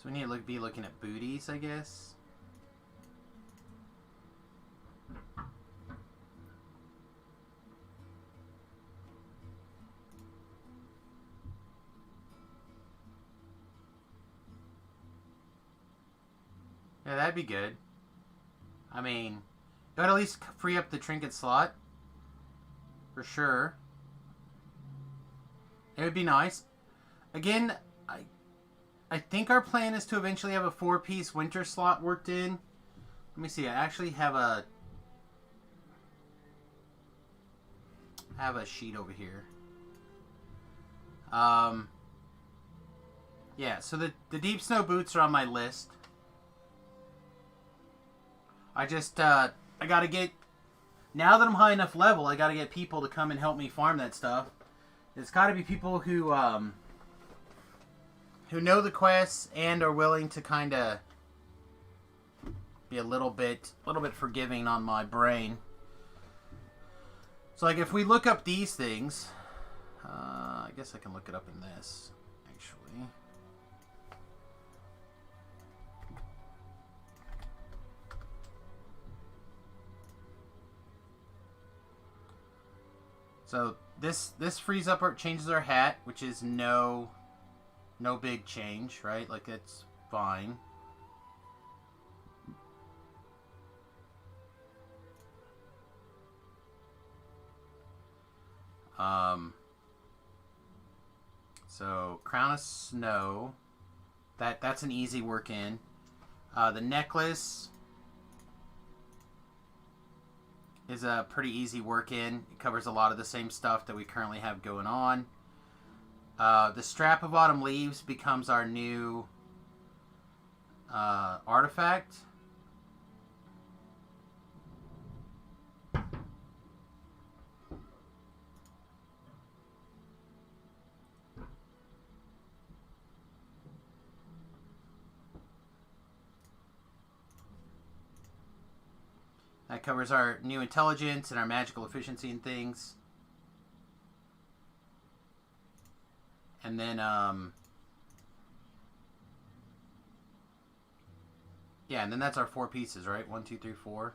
So we need to be looking at booties, I guess. Yeah, that'd be good. I mean, it would at least free up the trinket slot. For sure. It would be nice. Again, I think our plan is to eventually have a 4-piece winter slot worked in. Let me see. I actually have a sheet over here. Yeah, so the deep snow boots are on my list. I just I gotta get, now that I'm high enough level, I gotta get people to come and help me farm that stuff. It's gotta be people who know the quests and are willing to kind of be a little bit forgiving on my brain. So like if we look up these things, I guess I can look it up in this actually. So this frees up or changes our hat, which is no big change, right? Like it's fine. So crown of snow, that's an easy work in. The necklace is a pretty easy work in. It covers a lot of the same stuff that we currently have going on. The strap of autumn leaves becomes our new artifact. That covers our new intelligence and our magical efficiency and things. And then, yeah, and then that's our 4 pieces, right? 1, 2, 3, 4.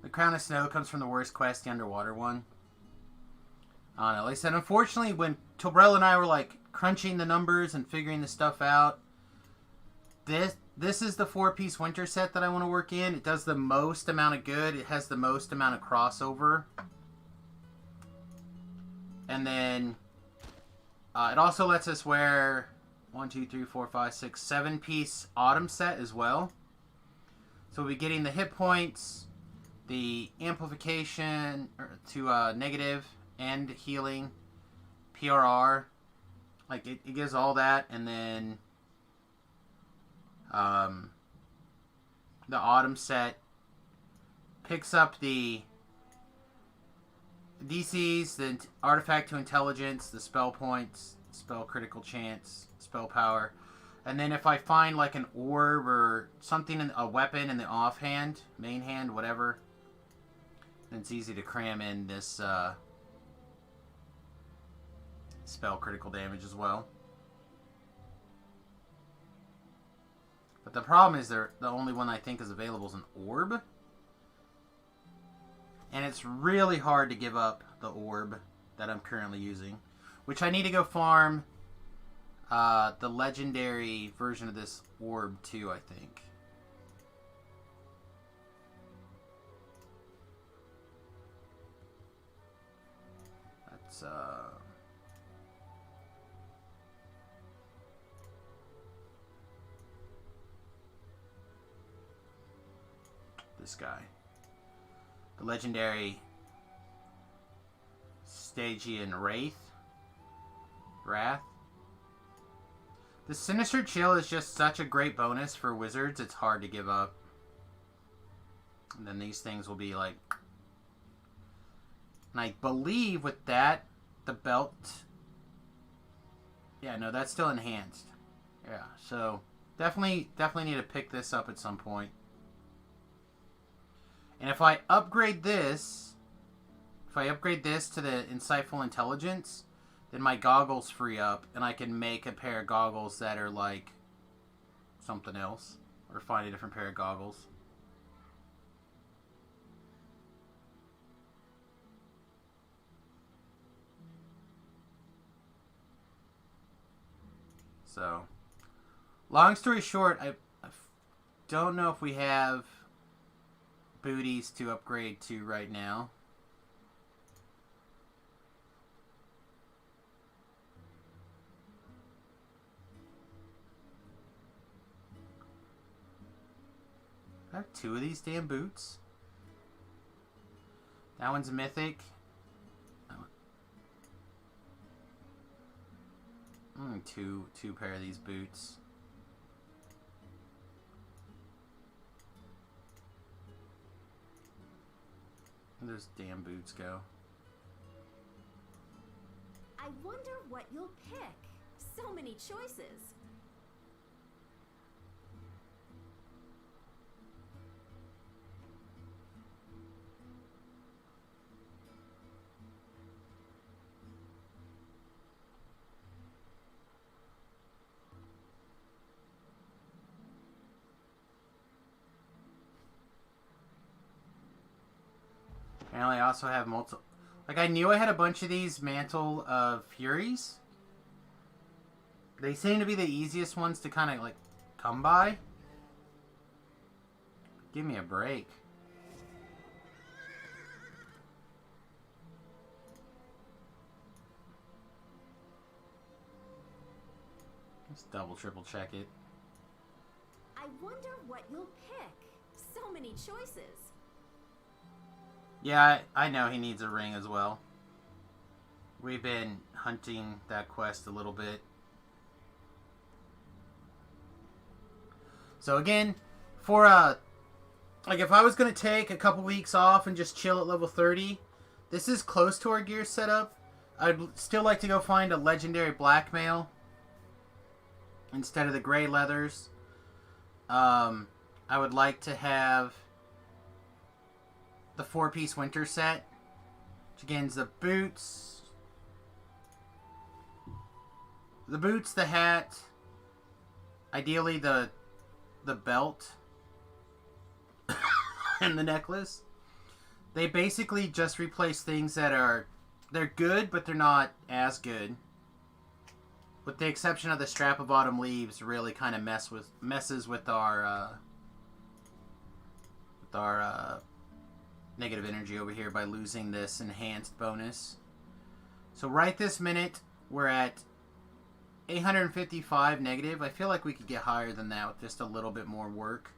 The Crown of Snow comes from the worst quest, the underwater one. I don't know. Like I said, unfortunately, when Tobrell and I were like crunching the numbers and figuring the stuff out, this is the 4-piece winter set that I want to work in. It does the most amount of good. It has the most amount of crossover. And then it also lets us wear 1, 2, 3, 4, 5, 6, 7-piece autumn set as well. So we'll be getting the hit points, the amplification to negative, and healing, PRR. Like it gives all that, and then the autumn set picks up the DCs, the artifact to intelligence, the spell points, spell critical chance, spell power. And then if I find like an orb or something, a weapon in the offhand, main hand, whatever, then it's easy to cram in this spell critical damage as well. But the problem is the only one I think is available is an orb. And it's really hard to give up the orb that I'm currently using. Which I need to go farm the legendary version of this orb too, I think. That's this guy. The legendary Stygian Wrath. The Sinister Chill is just such a great bonus for wizards, it's hard to give up. And then these things will be like... And I believe with that, the belt... Yeah, no, that's still enhanced. Yeah, so definitely need to pick this up at some point. And if I upgrade this... If I upgrade this to the Insightful Intelligence... Then my goggles free up, and I can make a pair of goggles that are like something else, or find a different pair of goggles. So, long story short, I don't know if we have booties to upgrade to right now. I have 2 of these damn boots. That one's mythic. Two pair of these boots. Where'd those damn boots go? I wonder what you'll pick. So many choices. Apparently I also have multiple... Like, I knew I had a bunch of these Mantle of Furies. They seem to be the easiest ones to kind of, like, come by. Give me a break. Let's double, triple check it. I wonder what you'll pick. So many choices. Yeah, I know he needs a ring as well. We've been hunting that quest a little bit. So again, for like if I was going to take a couple weeks off and just chill at level 30, this is close to our gear setup. I'd still like to go find a legendary blackmail instead of the gray leathers. I would like to have the 4-piece winter set, which again is the boots, the hat, ideally the belt, and the necklace. They basically just replace things that they're good, but they're not as good. With the exception of the Strap of Autumn Leaves, really kind of messes with our negative energy over here by losing this enhanced bonus. So right this minute, we're at 855 negative. I feel like we could get higher than that with just a little bit more work.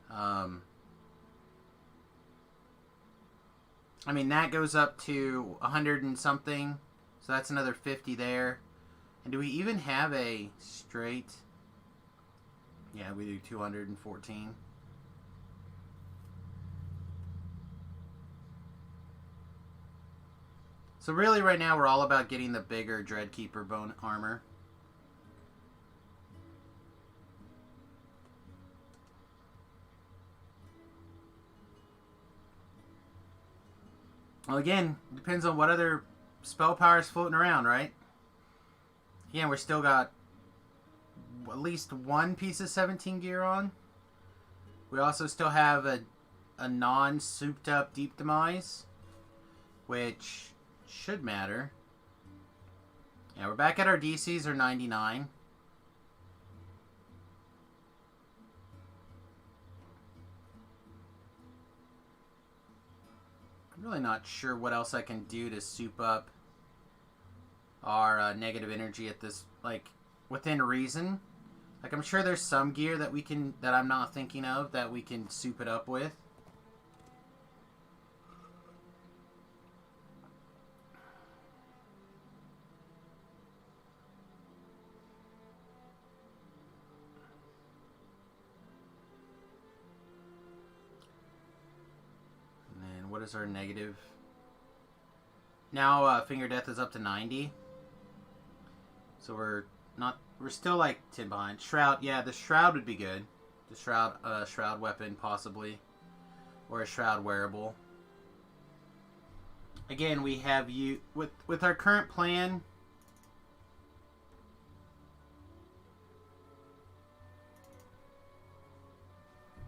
I mean, that goes up to 100 and something. So that's another 50 there. And do we even have a straight... Yeah, we do 214. So really right now we're all about getting the bigger Dreadkeeper bone armor. Well, again, depends on what other spell power is floating around, right? Again, we're still got at least one piece of 17 gear on. We also still have a non-souped up Deep Demise, which should matter. Yeah, we're back at our DCs are 99. I'm really not sure what else I can do to soup up our negative energy at this, like, within reason. Like, I'm sure there's some gear that we can, that I'm not thinking of, that we can soup it up with. And then, what is our negative? Now, Finger Death is up to 90. So we're still like 10 behind. Shroud, yeah, the Shroud would be good. The Shroud weapon, possibly. Or a Shroud wearable. Again, we have you, with our current plan.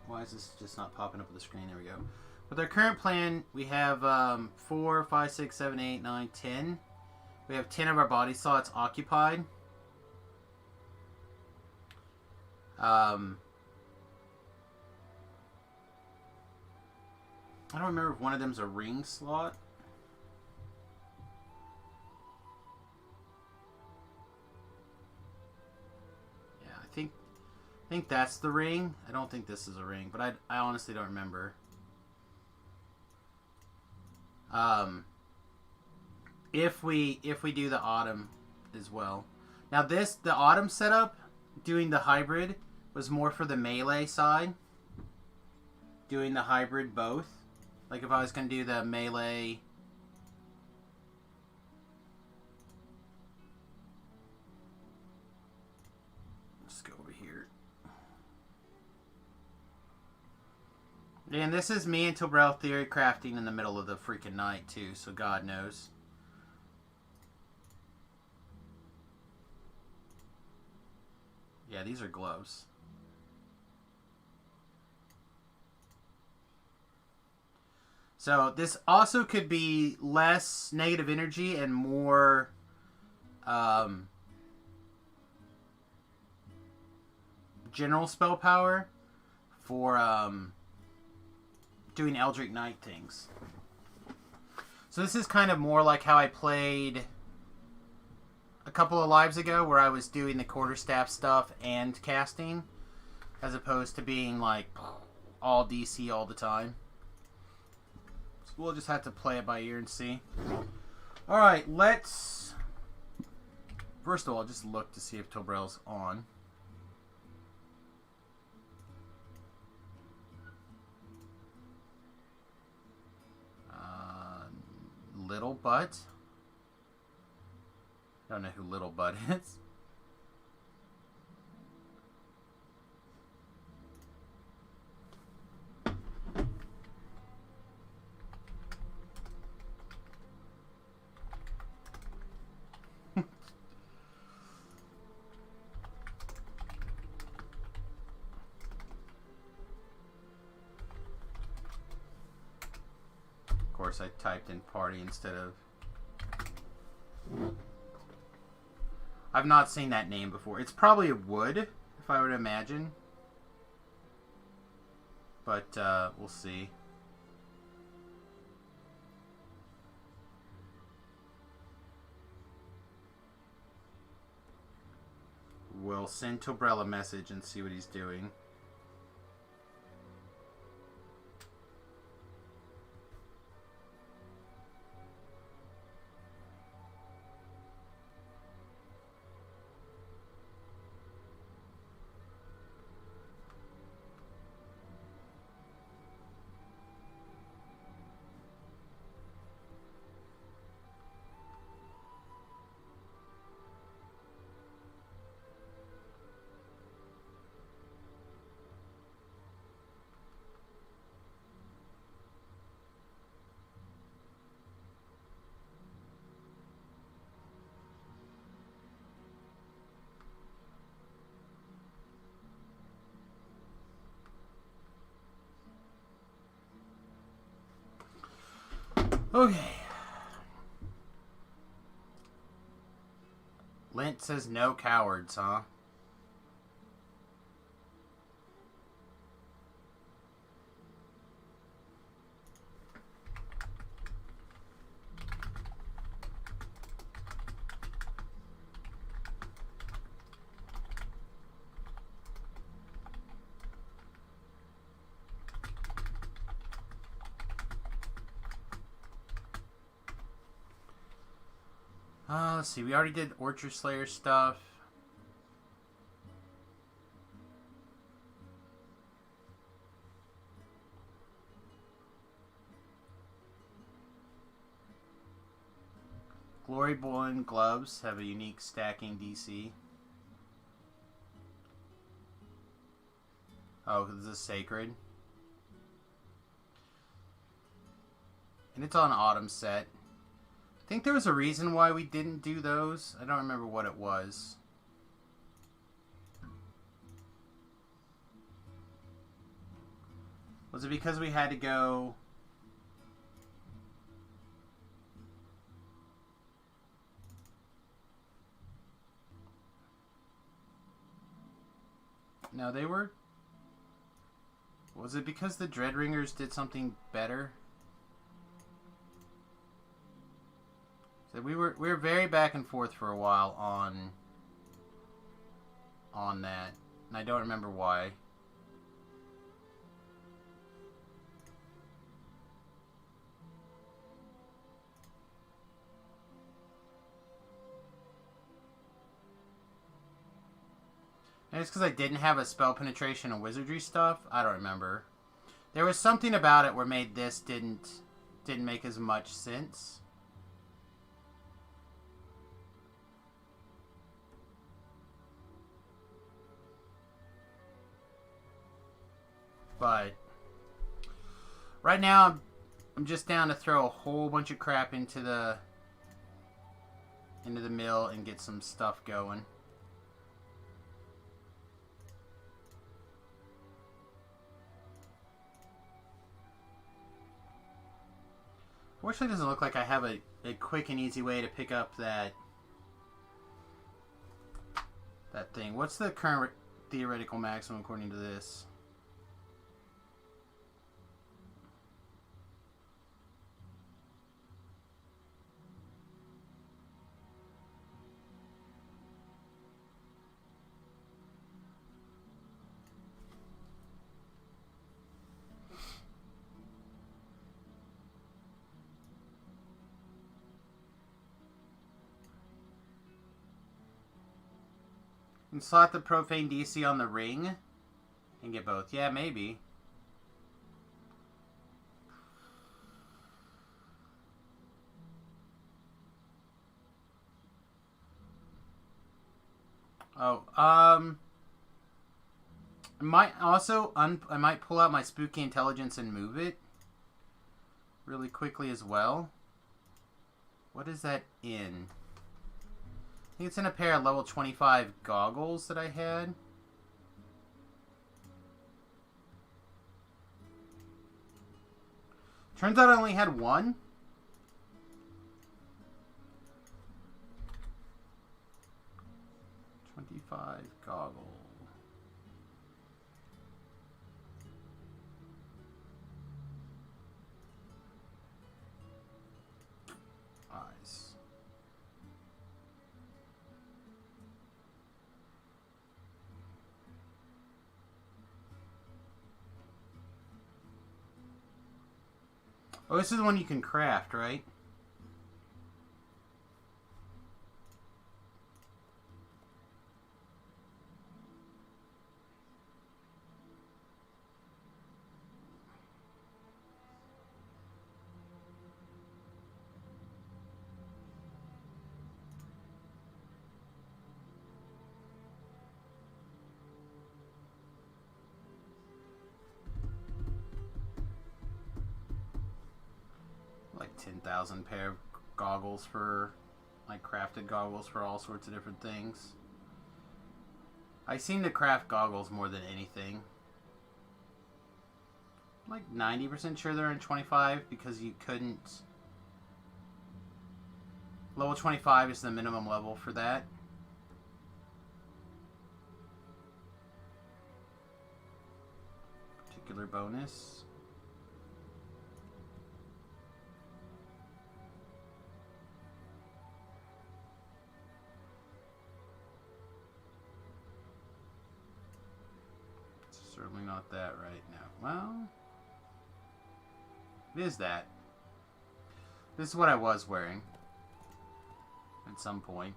Why is this just not popping up on the screen? There we go. With our current plan, we have 4, 5, 6, 7, 8, 9, 10. We have 10 of our body slots occupied. I don't remember if one of them's a ring slot. Yeah, I think that's the ring. I don't think this is a ring, but I honestly don't remember. If we do the autumn as well. Now the autumn setup, doing the hybrid, was more for the melee side. Doing the hybrid both. Like if I was going to do the melee... Let's go over here. And this is me and Tilbrell theory crafting in the middle of the freaking night too, so God knows. Yeah, these are gloves. So this also could be less negative energy and more general spell power for doing Eldritch Knight things. So this is kind of more like how I played a couple of lives ago, where I was doing the quarterstaff stuff and casting, as opposed to being like all DC all the time. So we'll just have to play it by ear and see. Alright, let's... First of all, just look to see if Tilbrell's on. Little Butt. I don't know who Little Butt is. Of course, I typed in party instead of... I've not seen that name before. It's probably a wood, if I would imagine. But, we'll see. We'll send Tilbrell a message and see what he's doing. Okay. Lint says no cowards, huh? Let's see. We already did Orchard Slayer stuff. Glory Bowling gloves have a unique stacking DC. Oh, this is sacred. And it's on autumn set. I think there was a reason why we didn't do those. I don't remember what it was. Was it because we had to go... No, they were... Was it because the Dreadringers did something better? So we were very back and forth for a while on that, and I don't remember why. And it's because I didn't have a spell penetration and wizardry stuff. I don't remember. There was something about it where made this didn't make as much sense. But right now I'm just down to throw a whole bunch of crap into the mill and get some stuff going. Fortunately, it doesn't look like I have a quick and easy way to pick up that thing. What's the current theoretical maximum according to this? And slot the profane DC on the ring and get both. Yeah, maybe. Oh, I might also I might pull out my spooky intelligence and move it really quickly as well. What is that in? I think it's in a pair of level 25 goggles that I had. Turns out I only had one. Goggle. Eyes. Oh, this is the one you can craft, right? Like 10,000 pair of goggles for, like, crafted goggles for all sorts of different things. I seem to craft goggles more than anything. I'm like 90% sure they're in 25 because you couldn't Level 25 is the minimum level for that. Particular bonus. It's certainly not that right now. Well, it is that. This is what I was wearing at some point.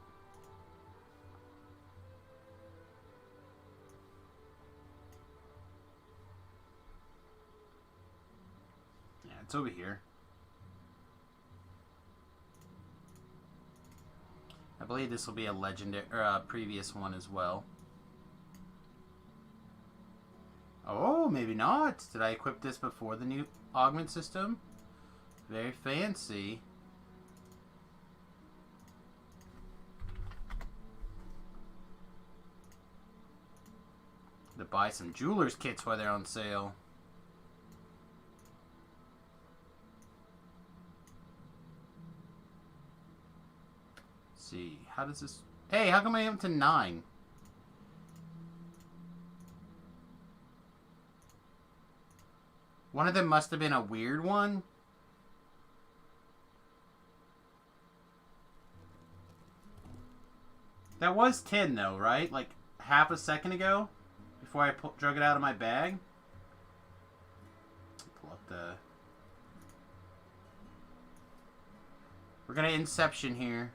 Yeah, it's over here. I believe this will be a legendary or a previous one as well. Oh, maybe not. Did I equip this before the new augment system? Very fancy. To buy some jeweler's kits while they're on sale. Let's see, how does this... Hey, how come I am to 9? One of them must have been a weird one. That was 10 though, right? Like half a second ago? Before I drug it out of my bag? Pull up the... We're gonna Inception here.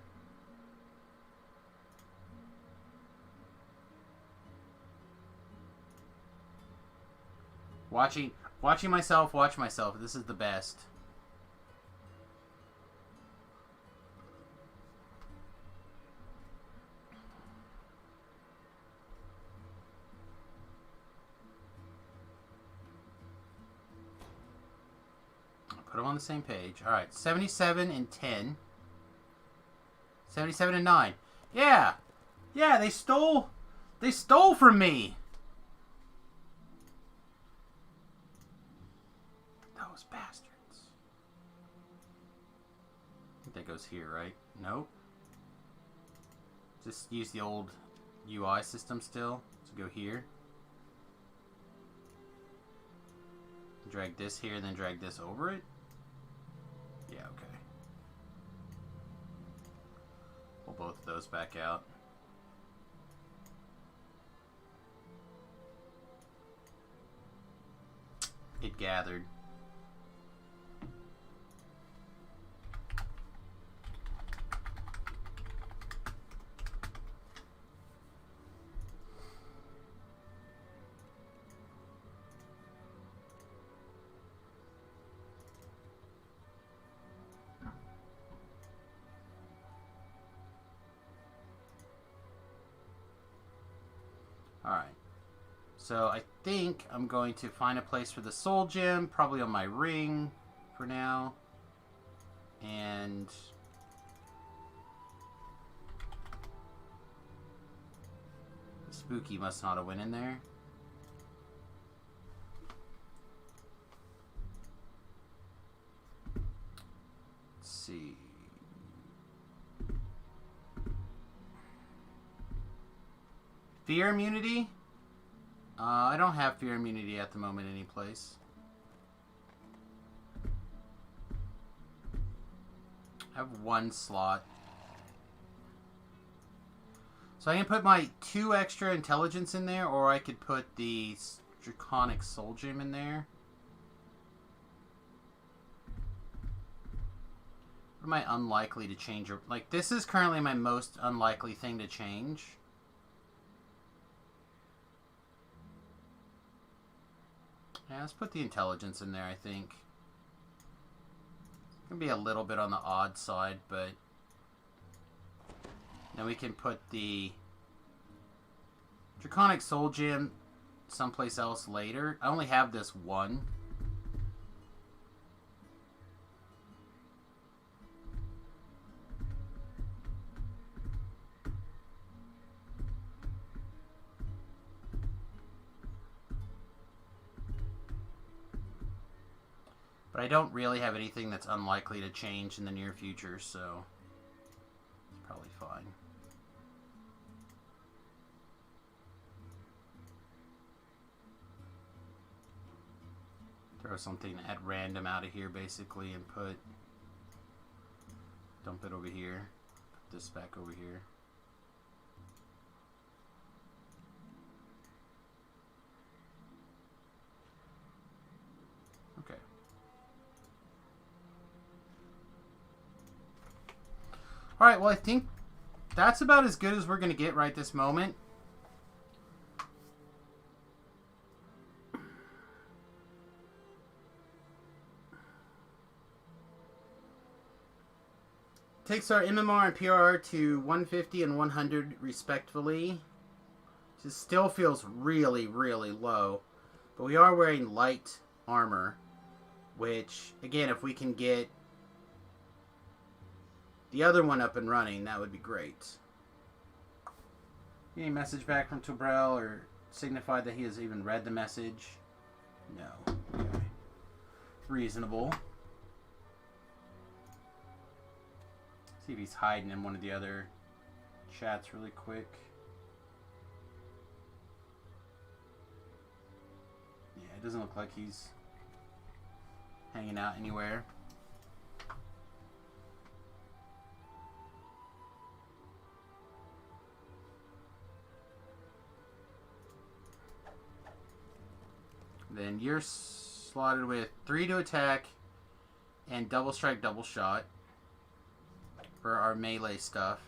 Watching myself watch myself. This is the best. Put them on the same page. All right, 77 and 10. 77 and 9. Yeah. Yeah, they stole from me. Those bastards. I think that goes here, right? Nope. Just use the old UI system still. So go here. Drag this here and then drag this over it. Yeah, okay. Pull both of those back out. It gathered. Alright, so I think I'm going to find a place for the soul gem, probably on my ring for now, and the spooky must not have went in there. Let's see. Fear immunity? I don't have fear immunity at the moment anyplace. I have one slot. So I can put my 2 extra intelligence in there, or I could put the draconic soul gem in there. What am I unlikely to change? Like, this is currently my most unlikely thing to change. Yeah, let's put the intelligence in there, I think. It's going to be a little bit on the odd side, but... Then we can put the Draconic Soul Gem someplace else later. I only have this one. But I don't really have anything that's unlikely to change in the near future, so... probably fine. Throw something at random out of here, basically, and dump it over here. Put this back over here. Okay. Alright, well, I think that's about as good as we're going to get right this moment. Takes our MMR and PRR to 150 and 100 respectively. This still feels really, really low. But we are wearing light armor. Which, again, if we can get the other one up and running, that would be great. Any message back from Tobrel or signified that he has even read the message? No. Okay. Reasonable. See if he's hiding in one of the other chats really quick. Yeah, it doesn't look like he's hanging out anywhere. Then you're slotted with 3 to attack and double strike, double shot for our melee stuff.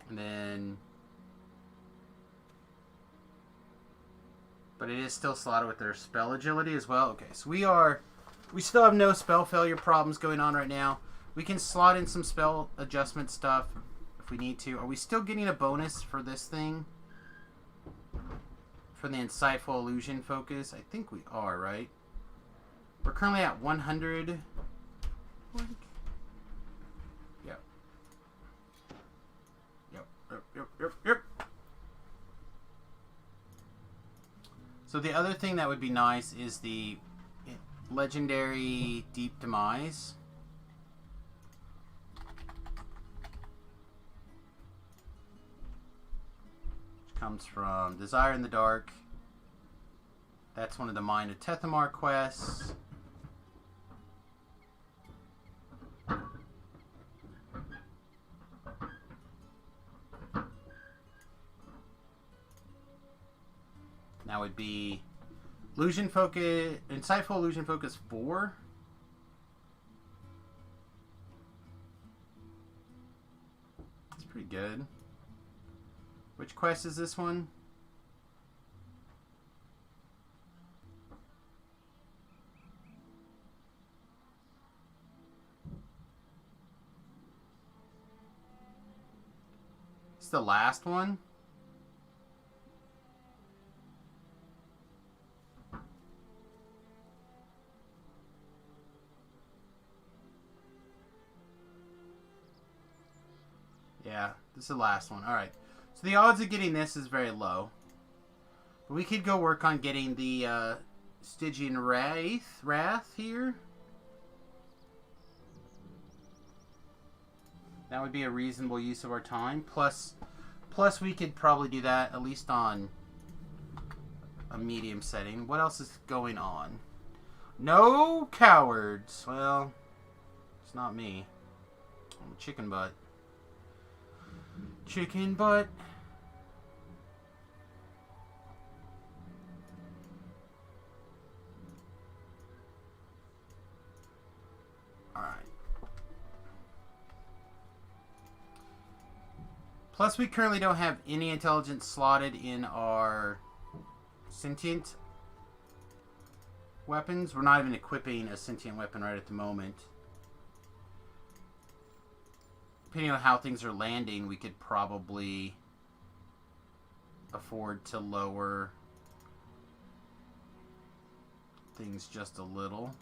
And then, but it is still slotted with their spell agility as well. Okay, so we still have no spell failure problems going on right now. We can slot in some spell adjustment stuff if we need to. Are we still getting a bonus for this thing? For the insightful illusion focus? I think we are, right? We're currently at 100. Yep. Yep. So the other thing that would be nice is the legendary Deep Demise. Comes from Desire in the Dark. That's one of the Mind of Tethamar quests. That would be Illusion Focus, Insightful Illusion Focus 4. That's pretty good. Which quest is this one? It's the last one. Yeah, this is the last one. Alright. So the odds of getting this is very low. But we could go work on getting the Stygian Wrath here. That would be a reasonable use of our time. Plus we could probably do that at least on a medium setting. What else is going on? No cowards. Well, it's not me. I'm a chicken butt. Chicken butt. Alright. Plus, we currently don't have any intelligence slotted in our sentient weapons. We're not even equipping a sentient weapon right at the moment. Depending on how things are landing, we could probably afford to lower things just a little.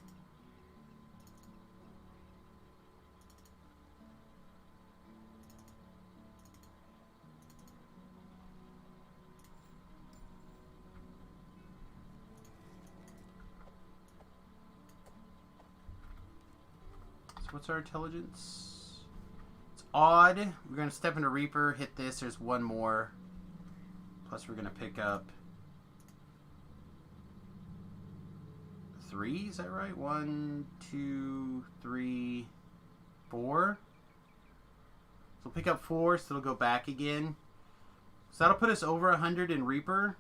What's our intelligence? It's odd. We're going to step into Reaper, hit this. There's one more. Plus we're going to pick up 3. Is that right? 1, 2, 3, 4. So we'll pick up 4, so it'll go back again. So that'll put us over 100 in Reaper.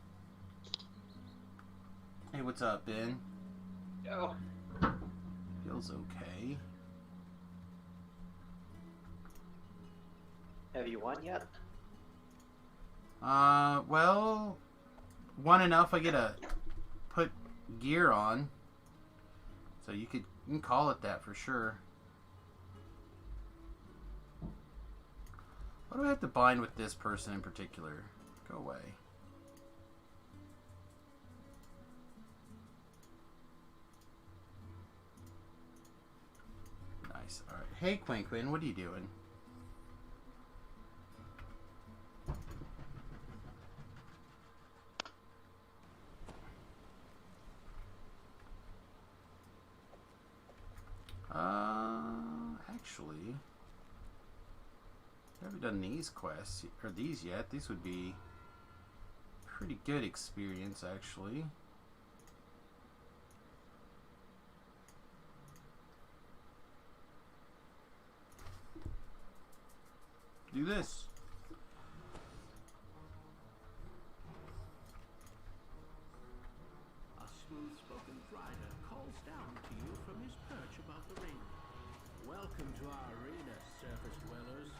Hey, what's up, Ben? Yo. Feels okay. Have you won yet? Well, won enough. I get to put gear on. So you can call it that for sure. What do I have to bind with this person in particular? Go away. Nice. Alright. Hey, Quinquin, what are you doing? Actually, I haven't done these quests, or these yet. These would be pretty good experience, actually. Do this. A smooth-spoken rider calls down to you from his perch above the ring. Welcome to our arena, surface dwellers.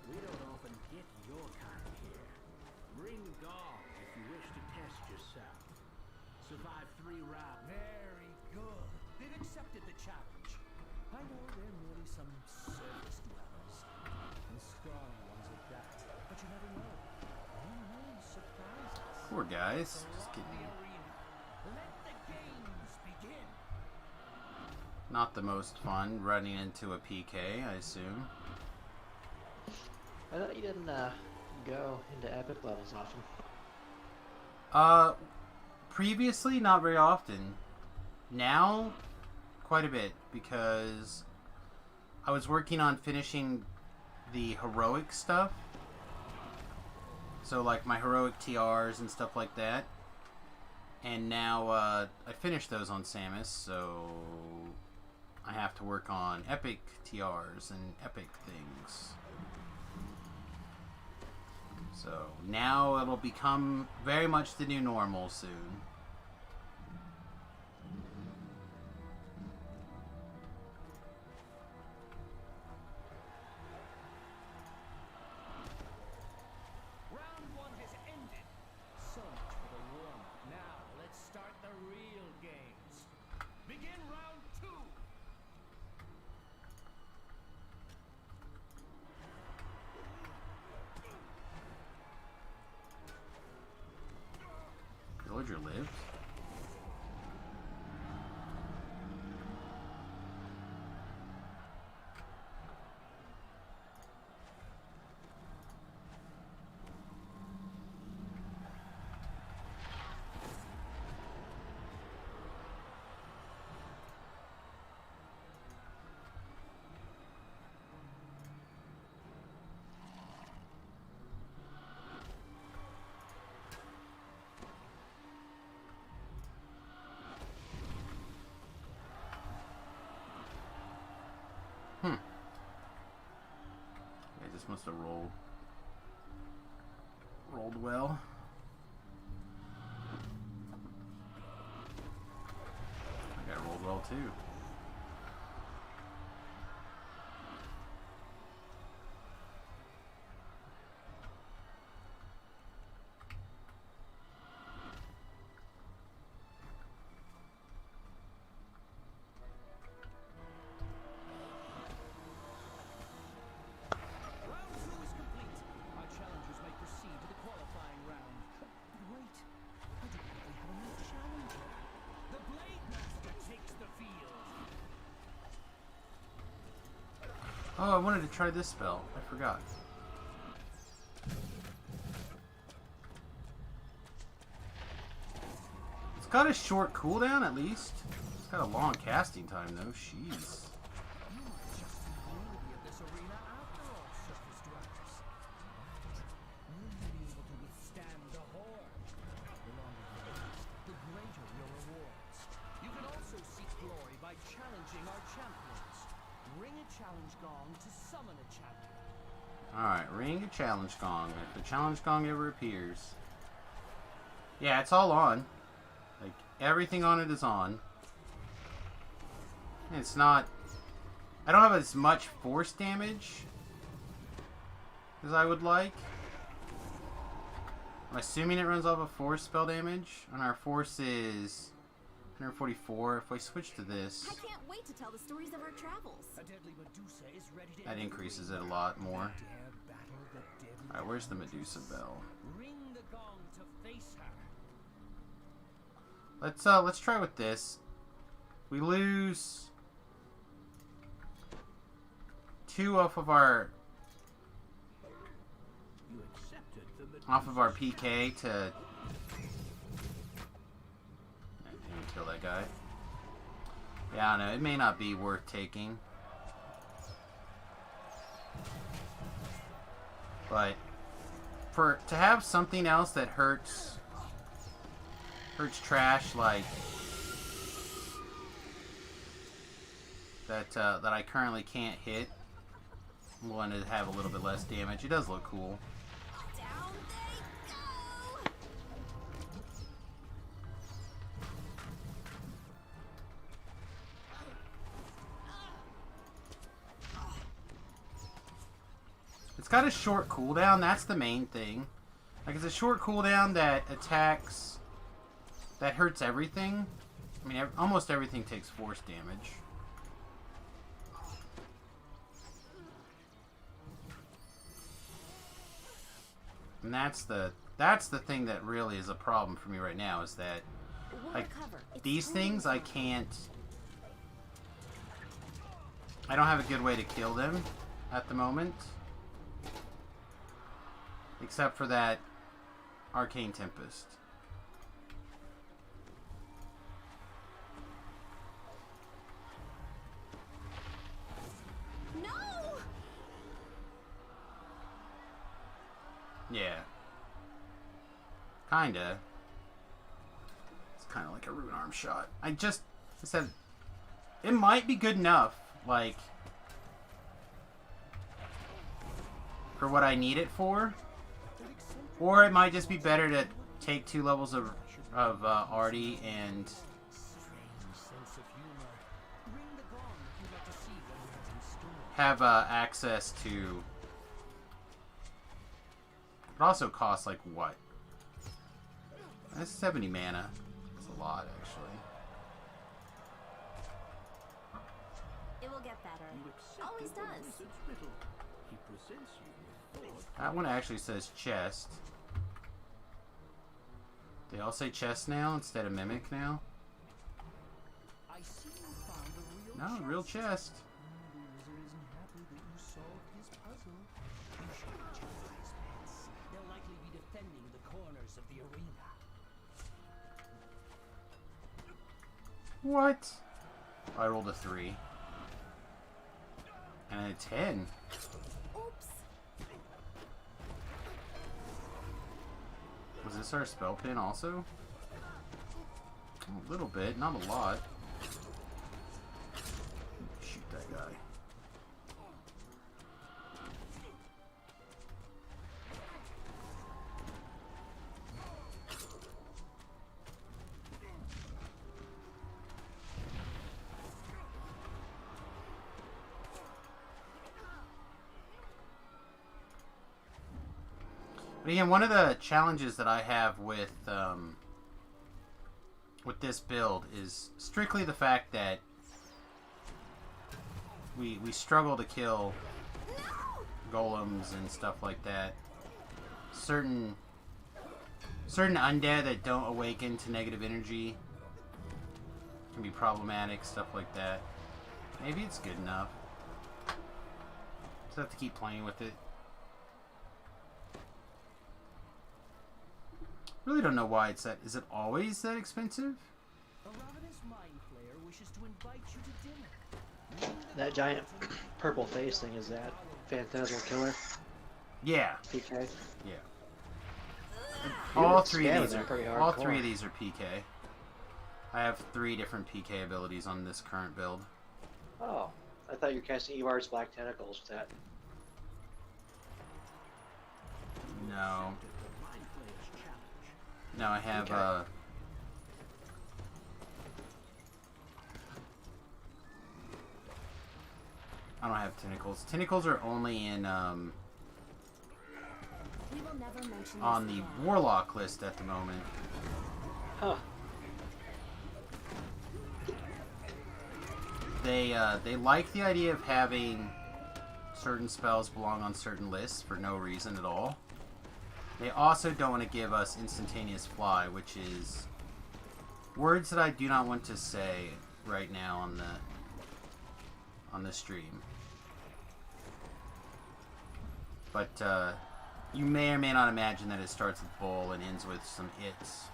We don't often get your kind here. Ring gong if you wish to test yourself. Survive 3 rounds. Very good. They've accepted the challenge. I know they're merely some surface dwellers. And strong ones at that. But you never know. They may surprise us. Poor guys. Just kidding. Let the games begin. Not the most fun running into a PK, I assume. I thought you didn't go into epic levels often. Previously, not very often. Now, quite a bit, because I was working on finishing the heroic stuff. So, like, my heroic TRs and stuff like that. And now, I finished those on Samus, so I have to work on epic TRs and epic things. So now it'll become very much the new normal soon. Round 1 has ended. So much for the warm-up. Now, let's start the real games. Begin round 2. Villager lives. I just must have rolled well. I got rolled well too. Round 2 is complete. Our challengers may proceed to the qualifying round. But wait, I don't think we have a new challenger. The Blade Master takes the field. Oh, I wanted to try this spell. I forgot. It's got a short cooldown at least. It's got a long casting time though. Jeez. You are just summon a champion. Alright, ring a challenge gong. If the challenge gong ever appears. Yeah, it's all on. Like, everything on it is on. It's not... I don't have as much force damage as I would like. I'm assuming it runs off of force spell damage. And our force is 144. If I switch to this, I can't wait to tell the stories of our travels. A deadly Medusa is ready to that enter increases the it a arena. lot more. Dare battle the deadly Alright, where's the Medusa bell? Ring the gong to face her. Let's try with this. We lose 2 off of our You accepted the PK to I didn't kill that guy. Yeah, I don't know. It may not be worth taking, but to have something else that hurts trash like that that I currently can't hit. I'm willing to have a little bit less damage. It does look cool. Down they go! It's got a short cooldown. That's the main thing. Like, it's a short cooldown that attacks, that hurts everything. I mean, almost everything takes force damage. And that's the thing that really is a problem for me right now, is that like these things I don't have a good way to kill them at the moment, except for that Arcane Tempest. No! Yeah. Kinda. It's kinda like a rune arm shot. I said, it might be good enough, like, for what I need it for. Or it might just be better to take 2 levels of Artie and have access to... It also costs, like, what? That's 70 mana. That's a lot, actually. It will get better. You accepted Always the does. wizard's riddle. He presents you with thought. That one actually says chest. They all say chest now instead of mimic now? I see you found a real No, real chest. The wizard isn't happy that you solved his puzzle. You should watch your eyes, Pets. They'll likely be defending the corners of the arena. What? I rolled a 3. And a 10. Oops. Was this our spell pin also? A little bit, not a lot. Shoot that guy. But again, one of the challenges that I have with this build is strictly the fact that we struggle to kill golems and stuff like that. Certain undead that don't awaken to negative energy can be problematic, stuff like that. Maybe it's good enough. Just have to keep playing with it. Really don't know why it's that. Is it always that expensive? A ravenous mind flayer wishes to invite you to dinner. That giant purple face thing, is that Phantasmal Killer? Yeah. PK? Yeah. You All would 3 of spam these it are pretty all hardcore. 3 of these are PK. I have 3 different PK abilities on this current build. Oh, I thought you were casting Evar's Black Tentacles with that. No. The Mind Flayer's challenge. No, I have, Okay. I don't have tentacles. Tentacles are only in, We will never mention on this the again. Warlock list at the moment. Huh. They like the idea of having certain spells belong on certain lists for no reason at all. They also don't want to give us instantaneous fly, which is words that I do not want to say right now on the stream. But you may or may not imagine that it starts with bull and ends with some its.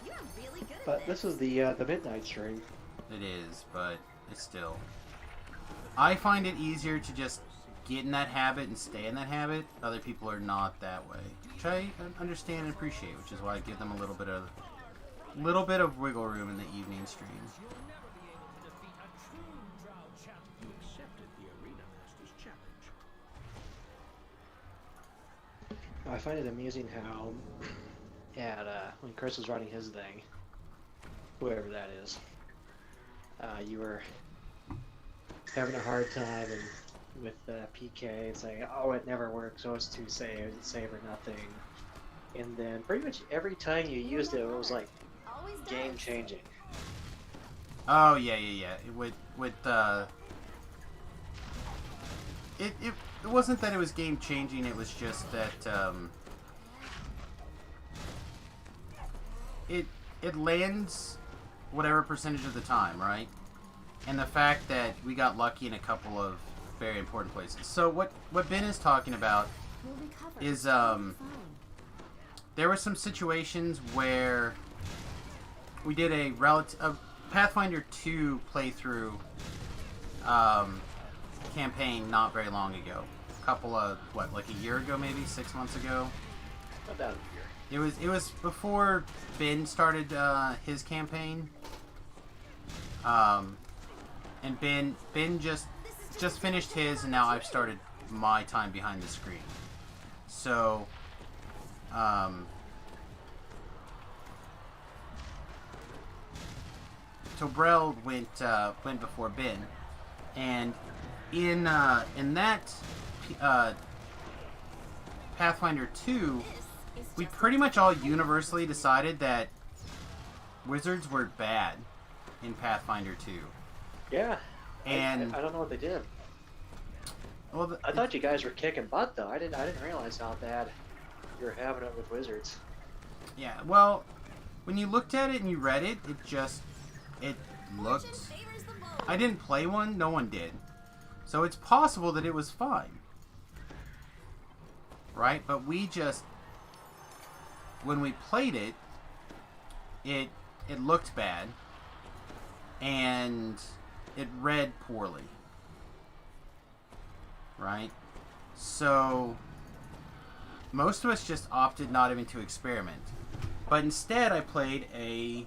You're really good at But this is the midnight stream. It is, but it's still. I find it easier to just get in that habit and stay in that habit. Other people are not that way, which I understand and appreciate, which is why I give them a little bit of wiggle room in the evening streams. You'll never be able to defeat a true Drow champion. You accepted the Arena Master's challenge. I find it amusing how, when Chris was running his thing, whoever that is, you were having a hard time with PK and saying, "Oh, it never works. Oh, it's too safe. It's save or nothing." And then pretty much every time you used it, it was like Always does. game changing. Oh yeah. It wasn't that it was game changing. It was just that it lands whatever percentage of the time, right? And the fact that we got lucky in a couple of very important places. So what Ben is talking about We'll recover. is Fine. there were some situations where we did a Pathfinder 2 playthrough campaign not very long ago. A couple of like a year ago, maybe 6 months ago. About a year. It was before Ben started his campaign. And Ben just finished his, and now I've started my time behind the screen. So, Brel went before Ben, and in that Pathfinder 2, This is we just pretty much all universally decided that wizards were bad in Pathfinder 2. Yeah. And I don't know what they did. well, I thought you guys were kicking butt though. I didn't realize how bad you were having it with wizards. yeah. Well, when you looked at it and you read it, it fortune looked. favors the bold. I didn't play one. No one did. So it's possible that it was fine, right? But when we played it, it looked bad, and it read poorly, right? So most of us just opted not even to experiment, but instead I played a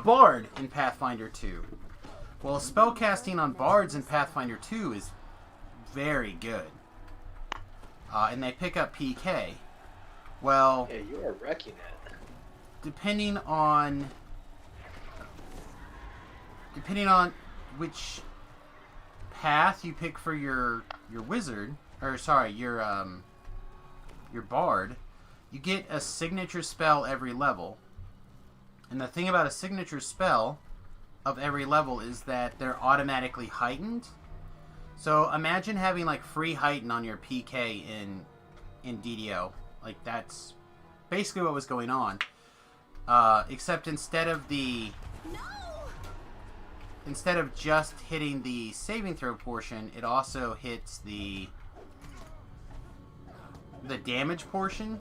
bard in Pathfinder 2. Well, spellcasting on bards in Pathfinder 2 is very good, and they pick up PK. Well, Yeah, you are wrecking it. depending on which path you pick for your wizard, or sorry, your bard, you get a signature spell every level. And the thing about a signature spell of every level is that they're automatically heightened. So imagine having like free heighten on your PK in DDO. Like that's basically what was going on. Except instead of just hitting the saving throw portion, it also hits the damage portion.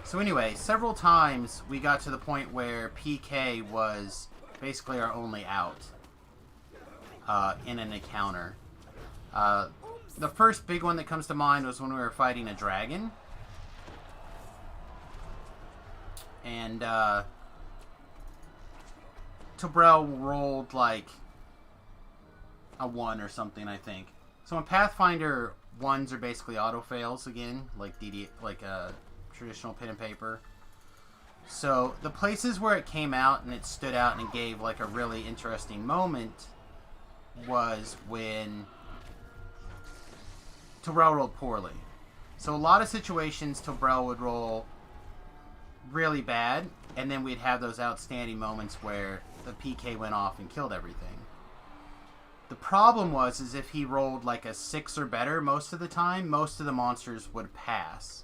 So anyway, several times we got to the point where PK was basically our only out in an encounter. The first big one that comes to mind was when we were fighting a dragon. And Tobrel rolled like a 1 or something, I think. So in Pathfinder, 1s are basically auto fails again, like like a traditional pen and paper. So the places where it came out and it stood out and it gave like a really interesting moment was when Tobrel rolled poorly. So a lot of situations Tobrel would roll really bad, and then we'd have those outstanding moments where the PK went off and killed everything. The problem is if he rolled like a 6 or better most of the time, most of the monsters would pass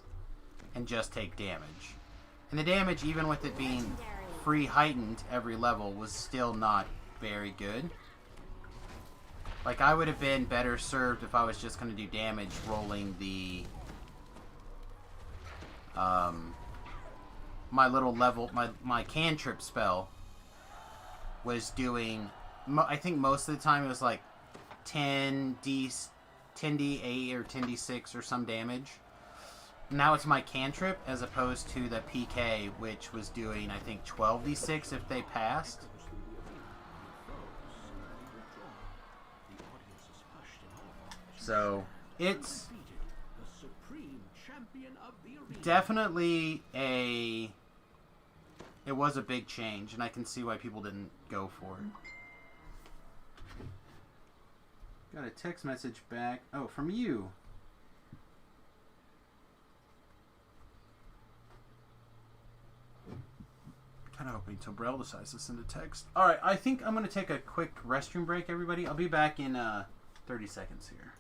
and just take damage. And the damage, even with it being free heightened every level, was still not very good. Like, I would have been better served if I was just going to do damage rolling the my little level, my cantrip spell was doing, I think most of the time it was like 10d8 or 10d6 or some damage. Now it's my cantrip as opposed to the PK, which was doing, I think, 12d6 if they passed. So it's definitely it was a big change, and I can see why people didn't go for it. Got a text message back. Oh, from you. Kind of hoping Tobrel decides to send a text. Alright, I think I'm going to take a quick restroom break, everybody. I'll be back in 30 seconds here.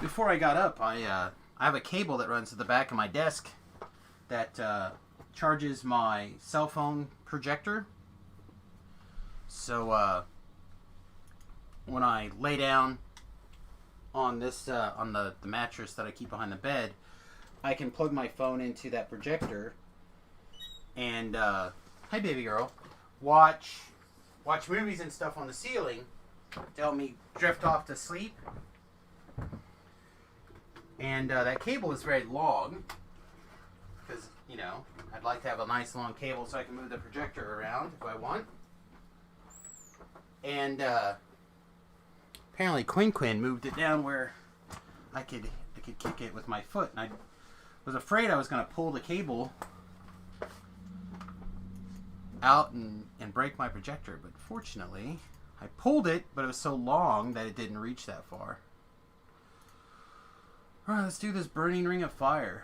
Before I got up, I have a cable that runs to the back of my desk that charges my cell phone projector. So when I lay down on this on the mattress that I keep behind the bed, I can plug my phone into that projector and hi baby girl, watch movies and stuff on the ceiling to help me drift off to sleep. And that cable is very long because, you know, I'd like to have a nice long cable so I can move the projector around if I want. And apparently Quinn moved it down where I could kick it with my foot. And I was afraid I was going to pull the cable out and break my projector. But fortunately, I pulled it, but it was so long that it didn't reach that far. Alright, let's do this burning ring of fire.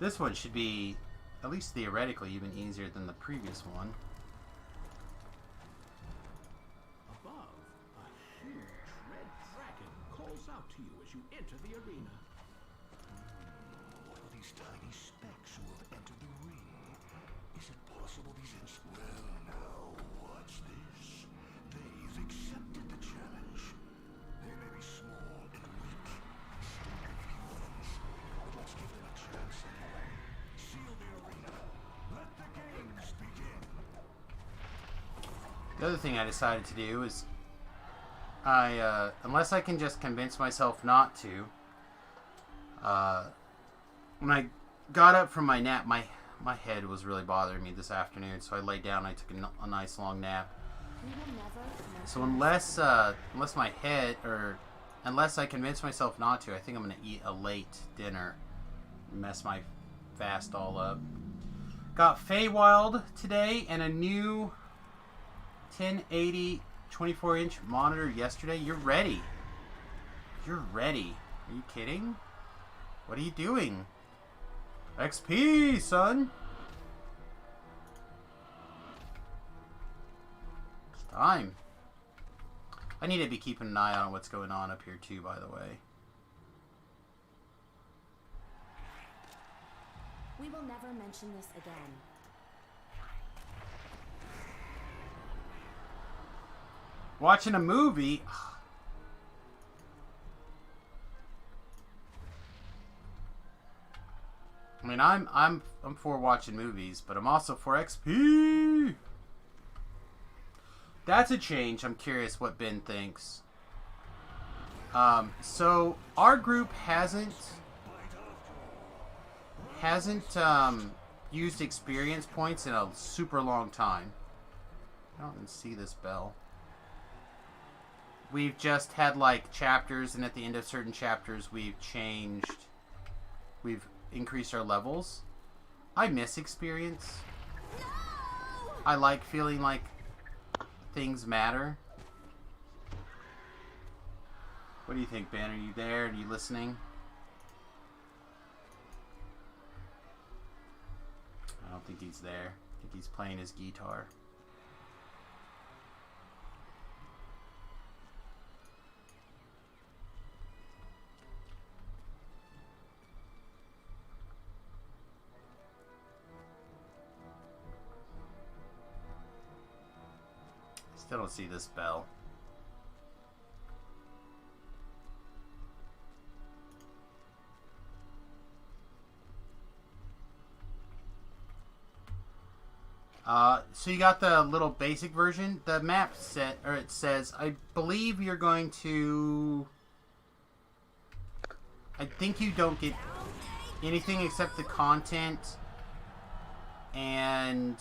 This one should be, at least theoretically, even easier than the previous one. Above, a huge red dragon calls out to you as you enter the arena. What are these tiny specks who have entered the ring? Is it possible these well, now, what's this? They've accepted the challenge. They may be small and weak, stupid humans, but let's give them a chance anyway. Seal the arena. The other thing I decided to do is, unless I can just convince myself not to, when I got up from my nap, my head was really bothering me this afternoon, so I laid down and I took a nice long nap. So unless I convince myself not to, I think I'm going to eat a late dinner. Mess my fast all up. Got Feywild today and a new 1080 24-inch monitor yesterday. You're ready. You're ready. Are you kidding? What are you doing? XP, son. It's time. I need to be keeping an eye on what's going on up here too, by the way. We will never mention this again. Watching a movie. I mean, I'm for watching movies, but I'm also for XP. That's a change. I'm curious what Ben thinks. So our group hasn't used experience points in a super long time. I don't even see this bell. We've just had like chapters, and at the end of certain chapters we've increased our levels. I miss experience. No! I like feeling like things matter. What do you think, Ben? Are you there? Are you listening? I don't think he's there. I think he's playing his guitar. Still don't see this bell. So you got the little basic version. The map set, or it says, I believe you're going to... I think you don't get anything except the content and...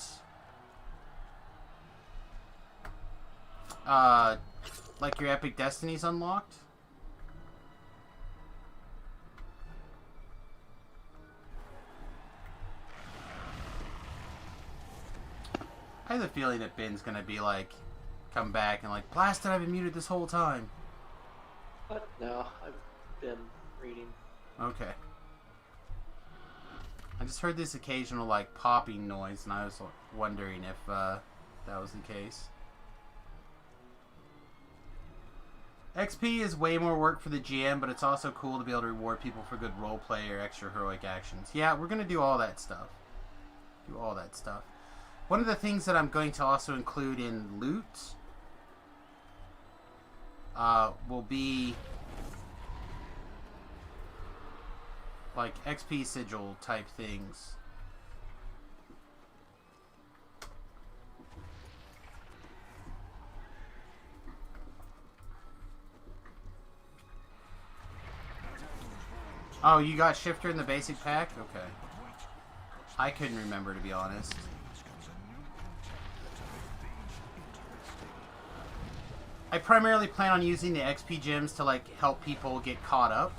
like your Epic Destiny's unlocked. I have the feeling that Ben's gonna be like, come back and like, blasted, I've been muted this whole time. What? No, I've been reading. Okay. I just heard this occasional like popping noise, and I was wondering if that was the case. XP is way more work for the GM, but it's also cool to be able to reward people for good roleplay or extra heroic actions. Yeah, we're going to do all that stuff. Do all that stuff. One of the things that I'm going to also include in loot will be like XP sigil type things. Oh, you got Shifter in the basic pack? Okay. I couldn't remember, to be honest. I primarily plan on using the XP gems to like help people get caught up.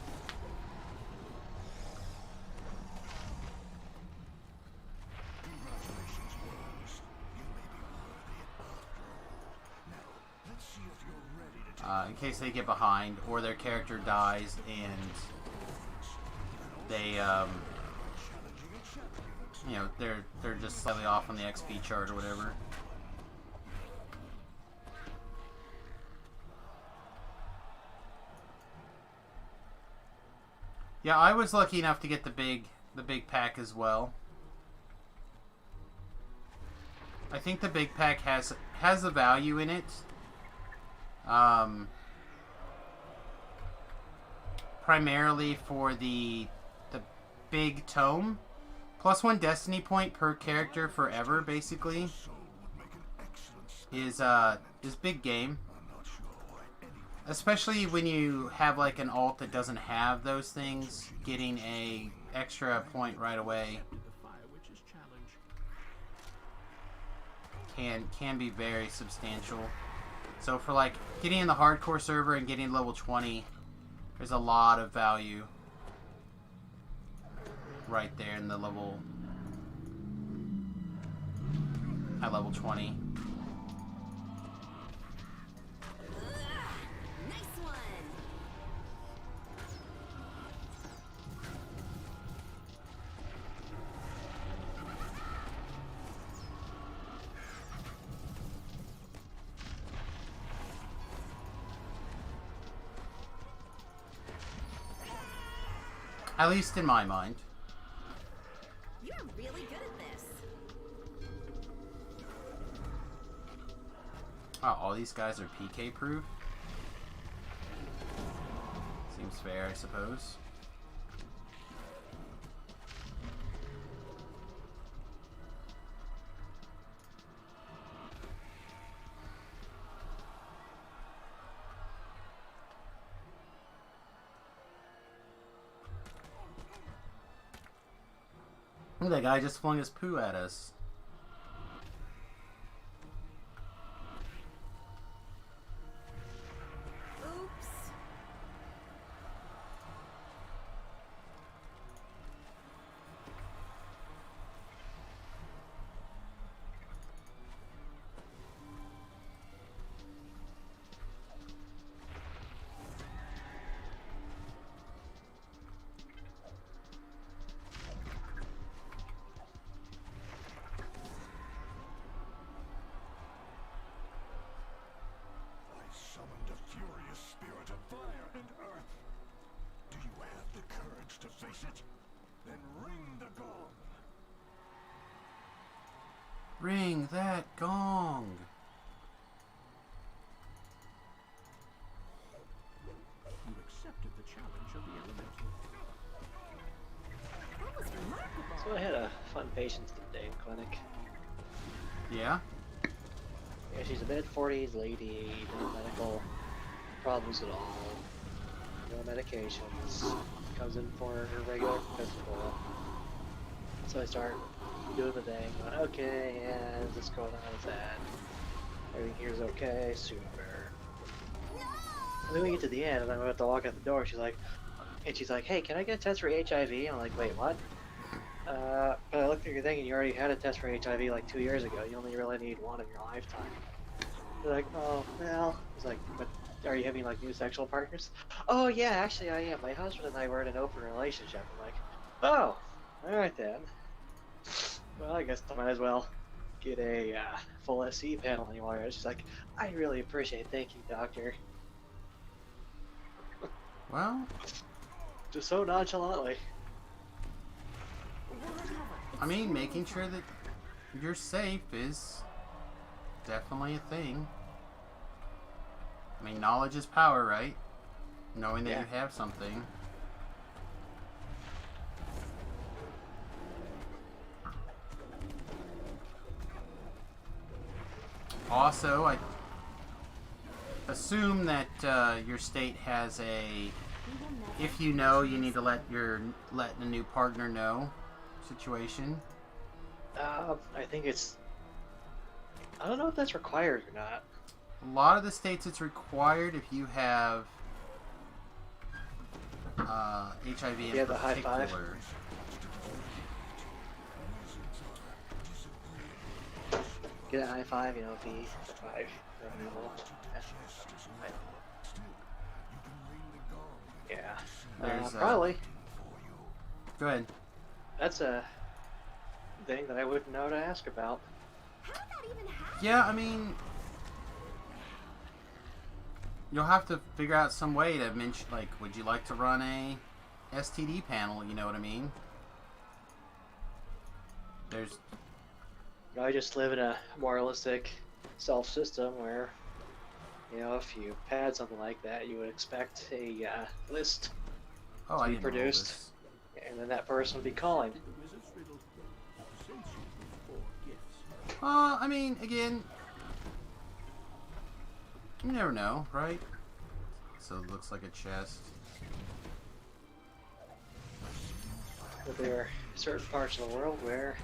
In case they get behind or their character dies and they you know, they're just slightly off on the XP chart or whatever. Yeah, I was lucky enough to get the big pack as well. I think the big pack has a value in it. Primarily for the big tome. +1 destiny point per character forever, basically. is big game. Especially when you have like an alt that doesn't have those things, getting a extra point right away can be very substantial. So for like getting in the hardcore server and getting level 20, there's a lot of value right there in the level at level 20. Nice one. At least in my mind. You're really good at this. Oh, all these guys are PK proof? Seems fair, I suppose. Look, that guy just flung his poo at us. Oops. I summoned a furious spirit of fire and earth. Do you have the courage to face it? Then ring the gong. Ring that gong! You accepted the challenge of the elemental. That was remarkable. So I had a fun patient today in clinic. Yeah? Yeah, she's a mid-40s lady, no medical problems at all, no medications, comes in for her regular physical. So I start doing the thing, going, okay, yeah, is this going on, is that? Everything here's okay, super. And then we get to the end, and I'm about to walk out the door, she's like, hey, can I get a test for HIV? I'm like, wait, what? But I looked at your thing and you already had a test for HIV like 2 years ago. You only really need one in your lifetime. They're like, oh, well. I was like, but are you having like new sexual partners? Oh, yeah, actually I am. My husband and I were in an open relationship. I'm like, oh, alright then. Well, I guess I might as well get a full SC panel anymore. She's like, I really appreciate it. Thank you, doctor. Well, Just so nonchalantly. I mean, making sure that you're safe is definitely a thing. I mean, knowledge is power, right? Knowing that Yeah. you have something. Also, I assume that your state has a, if you know, you need to let the new partner know situation. I think it's... I don't know if that's required or not. A lot of the states it's required if you have HIV in Yeah, the high five. particular. Get a high five, you know, be the five. Yeah. There's, probably. Go ahead. That's a thing that I wouldn't know to ask about. How did that even happen? Yeah, I mean, you'll have to figure out some way to mention, like, would you like to run a STD panel? You know what I mean? There's, I just live in a moralistic self-system where, you know, if you had something like that, you would expect a list oh, to I be didn't know produced, this. and then that person would be calling. The wizard's riddle sends you with 4 gifts. I mean, again, You never know, right? So it looks like a chest. But there are certain parts of the world where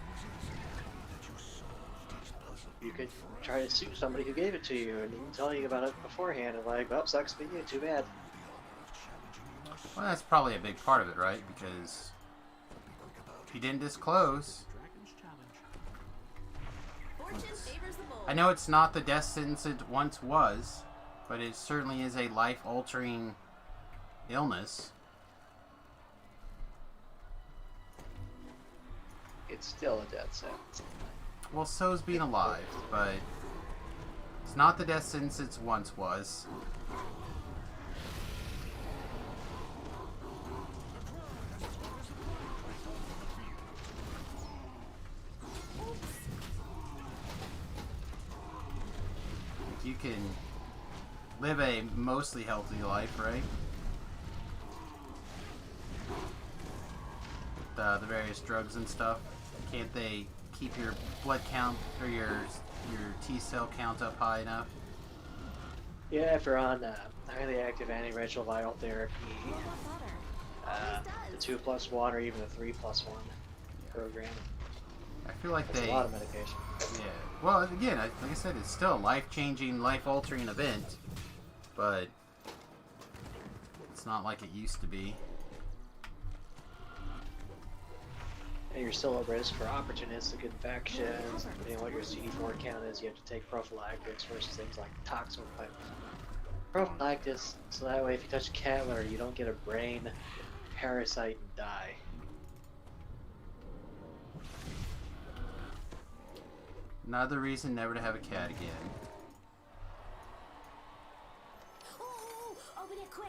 you could try to sue somebody who gave it to you and didn't tell you about it beforehand, and like, well, sucks for you, too bad. Well, that's probably a big part of it, right? Because if you didn't disclose... Fortune favors the bold. I know it's not the death sentence it once was, but it certainly is a life-altering illness. It's still a death sentence. Well, so's being alive, but it's not the death sentence it once was. You can live a mostly healthy life, right? The various drugs and stuff. Can't they keep your blood count or your T cell count up high enough? Yeah, if you're on highly active antiretroviral therapy, the 2+1 or even the 3+1 program. I feel like That's they... a lot of medication. Yeah. Well, again, like I said, it's still a life-changing, life-altering event, but it's not like it used to be. And you're still at risk for opportunistic infections. Depending on what your CD4 count is, you have to take prophylactics versus things like toxin prophylaxis, so that way if you touch a cat litter, you don't get a brain parasite and die. Another reason never to have a cat again. Oh, open it quick.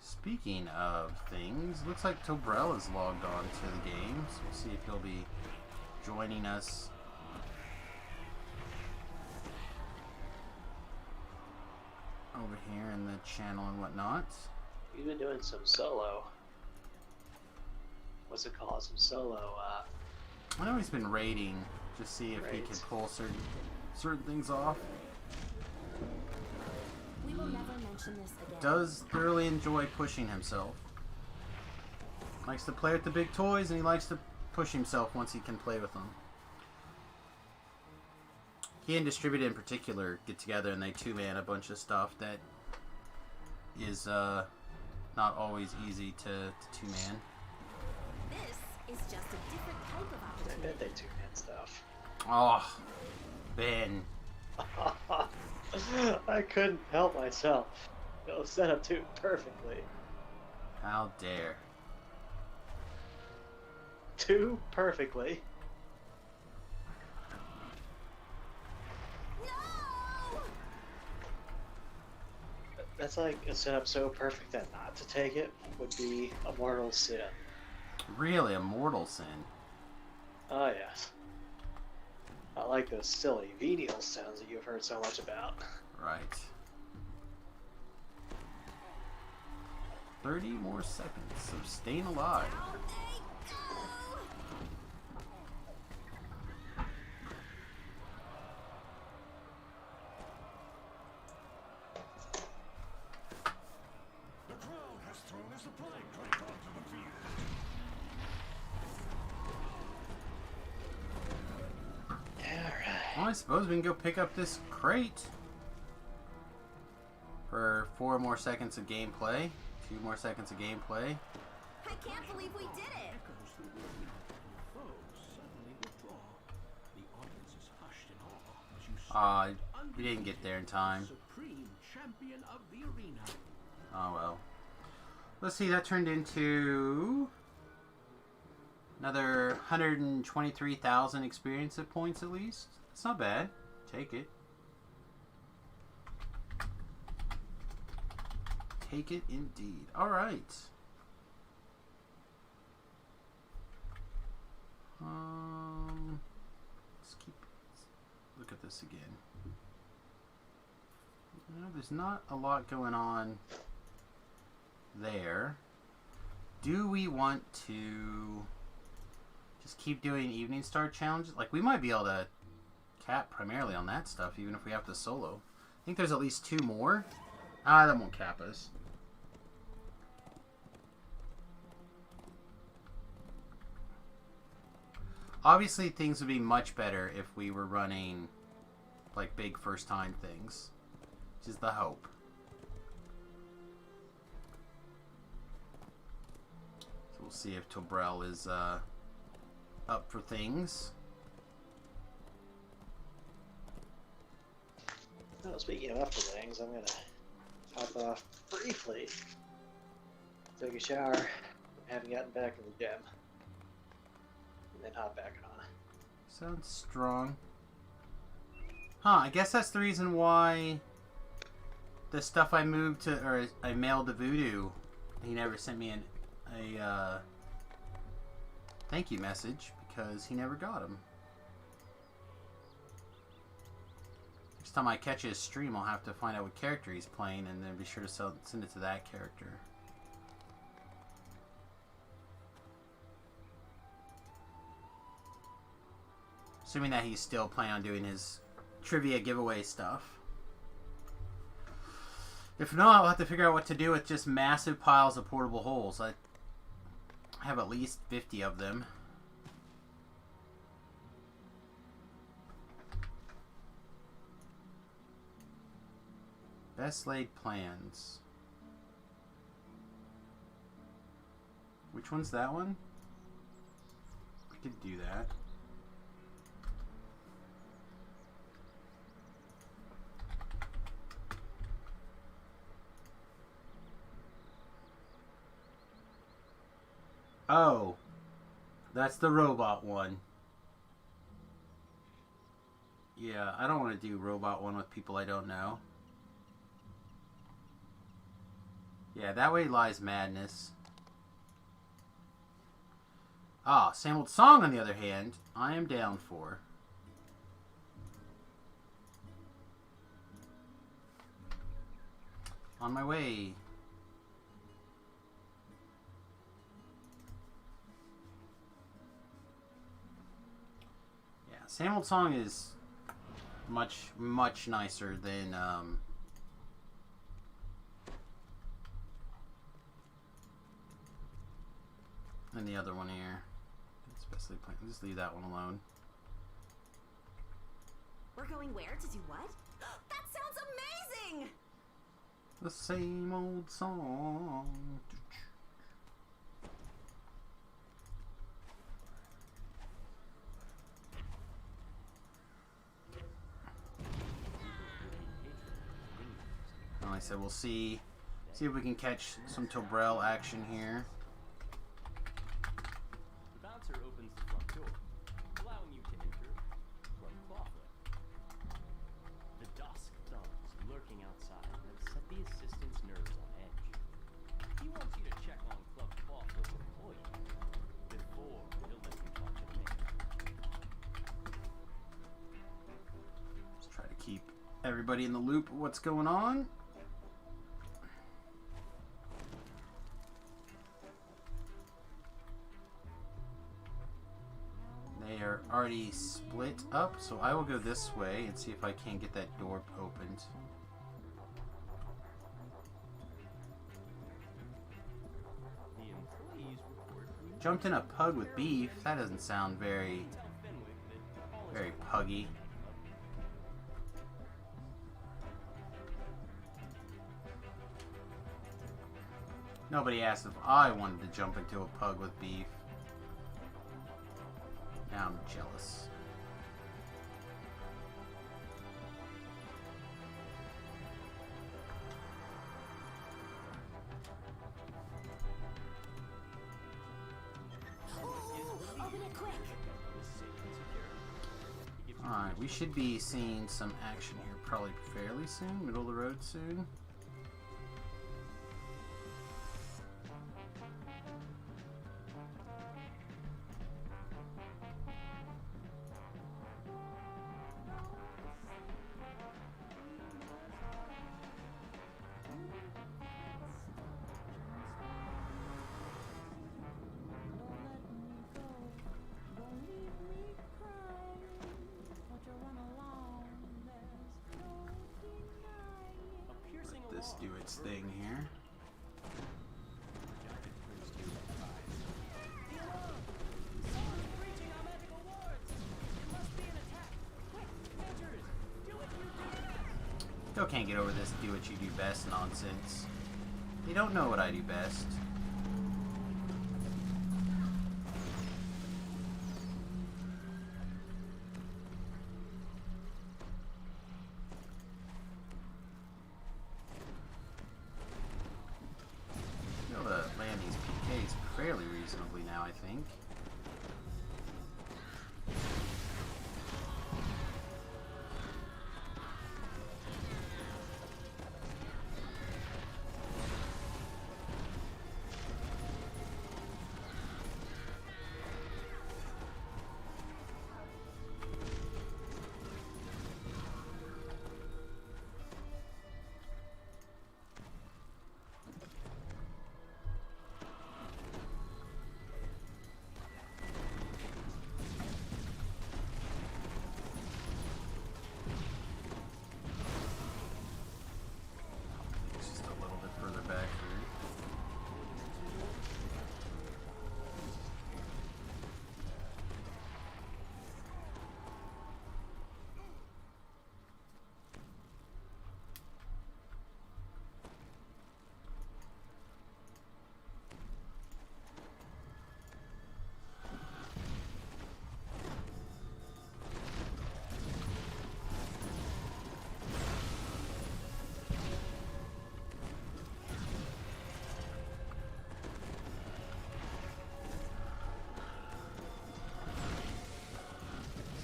Speaking of things, looks like Tobrell is logged on to the game, so we'll see if he'll be joining us. Over here in the channel and whatnot. You've been doing some solo. What's it called? Some solo. I know he's been raiding, just see if he can pull certain things off. We will never mention this again. Does thoroughly enjoy pushing himself. Likes to play with the big toys, and he likes to push himself once he can play with them. He and Distributed in particular get together and they two-man a bunch of stuff that is not always easy to two-man. This is just a different type of I opportunity. bet they two-man stuff. Oh, Ben. I couldn't help myself. It was set up too perfectly. How dare. Too perfectly. No! That's like a setup so perfect that not to take it would be a mortal sin. Really a mortal sin. Oh yes. I like those silly venial sounds that you've heard so much about. Right. 30 more seconds of staying alive. Down they go! The crowd has thrown a supply crate onto the field. Alright. Well, I suppose we can go pick up this crate. For 4 more seconds of gameplay. 2 more seconds of gameplay. I can't believe we did it! Echoes the word. Your foes suddenly withdraw. The audience is hushed in awe as you We didn't get there in time. supreme champion of the arena. Oh well. Let's see, that turned into another 123,000 experience points at least. It's not bad. Take it. Take it indeed. Alright. Look at this again. You know, there's not a lot going on there. Do we want to Just keep doing Evening Star challenges. Like, we might be able to cap primarily on that stuff, even if we have to solo. I think there's at least 2 more. Ah, that won't cap us. Obviously, things would be much better if we were running, like, big first-time things. Which is the hope. So we'll see if Tobrel is, up for things. Well, speaking of up for things, I'm gonna hop off briefly, take a shower, haven't gotten back to the gym, and then hop back on. Sounds strong. Huh, I guess that's the reason why the stuff I moved to, or I mailed to Voodoo, he never sent me a thank you message, because he never got them. Next time I catch his stream, I'll have to find out what character he's playing, and then be sure to send it to that character. Assuming that he's still planning on doing his trivia giveaway stuff. If not, I'll have to figure out what to do with just massive piles of portable holes. I have at least 50 of them. Best laid plans. Which one's that one? I could do that. Oh, that's the robot one. Yeah, I don't want to do robot one with people I don't know. Yeah, that way lies madness. Ah, same old song on the other hand, I am down for. On my way. Yeah, same old song is much, much nicer than, and the other one here. Especially plain. Just leave that one alone. We're going where to do what? That sounds amazing! The same old song. Like I said, we'll see if we can catch some Tobrel action here. Bouncer opens the front door, allowing you to enter from Clawfoot. The dusk thugs lurking outside have set the assistant's nerves on edge. He wants you to check on Club Clawfoot's employee before he'll let you talk to the man. Just try to keep everybody in the loop of what's going on. Already split up, so I will go this way and see if I can get that door opened. The employees report Jumped in a pug with beef. That doesn't sound very puggy. Nobody asked if I wanted to jump into a pug with beef. Now I'm jealous. Open it quick! Alright, we should be seeing some action here probably fairly soon. Middle of the road soon. this do its thing here. Someone's breaching our magical wards! It must be an attack! Quick, Majors! Do what you do best! Still can't get over this do what you do best nonsense. They don't know what I do best. Be able to land these PKs fairly reasonably now, I think. Just a little bit further back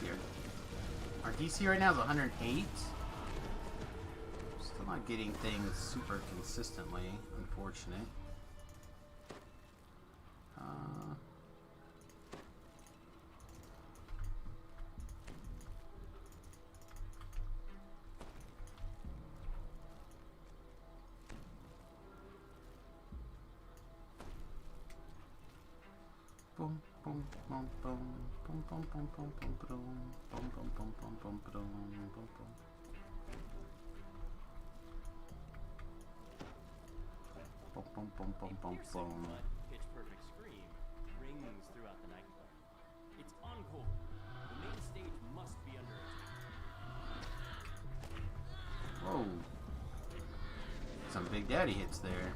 here. Our DC right now is 108. Still not getting things super consistently, unfortunate. Boom, boom, boom, boom, boom, boom, boom, boom, boom, boom, boom, boom, boom, boom, boom, boom, boom, boom. Boom, boom, boom, boom, boom, Piercing boom. but pitch-perfect scream rings throughout the nightclub. It's encore. The main stage must be under attack. Whoa. Some Big Daddy hits there.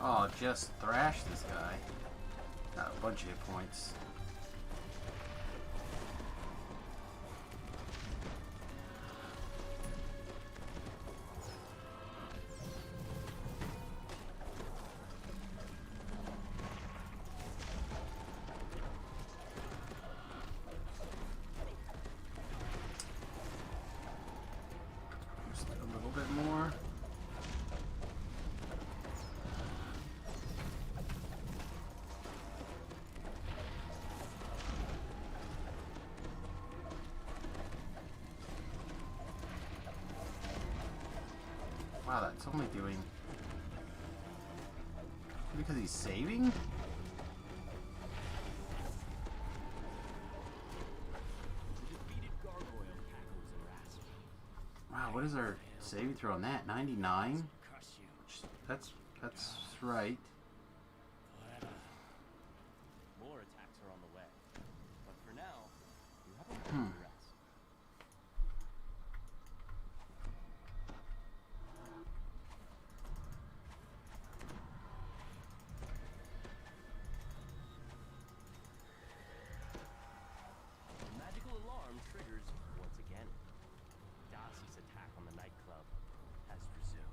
Oh, just thrash this guy. Got a bunch of hit points. Just a little bit more. Wow, that's only doing... Because he's saving? Wow, what is our saving throw on that? 99? That's right. rest. The magical alarm triggers once again. Darcy's attack on the nightclub has resumed.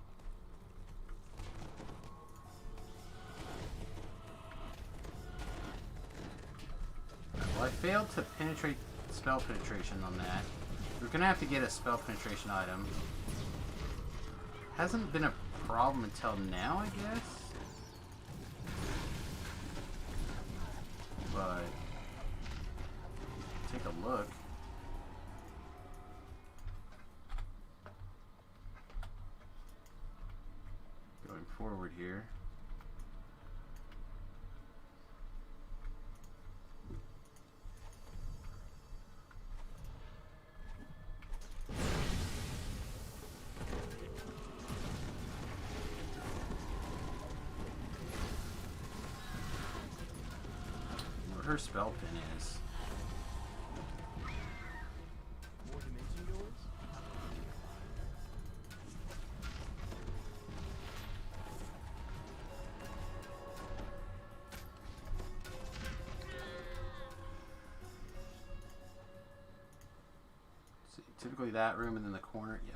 Well, I failed to penetrate spell penetration on that. We're gonna have to get a spell penetration item. Hasn't been a problem until now, I guess. But take a look. Going forward here. Her spell pin is. More dimension doors? See, typically that room and then the corner, yeah.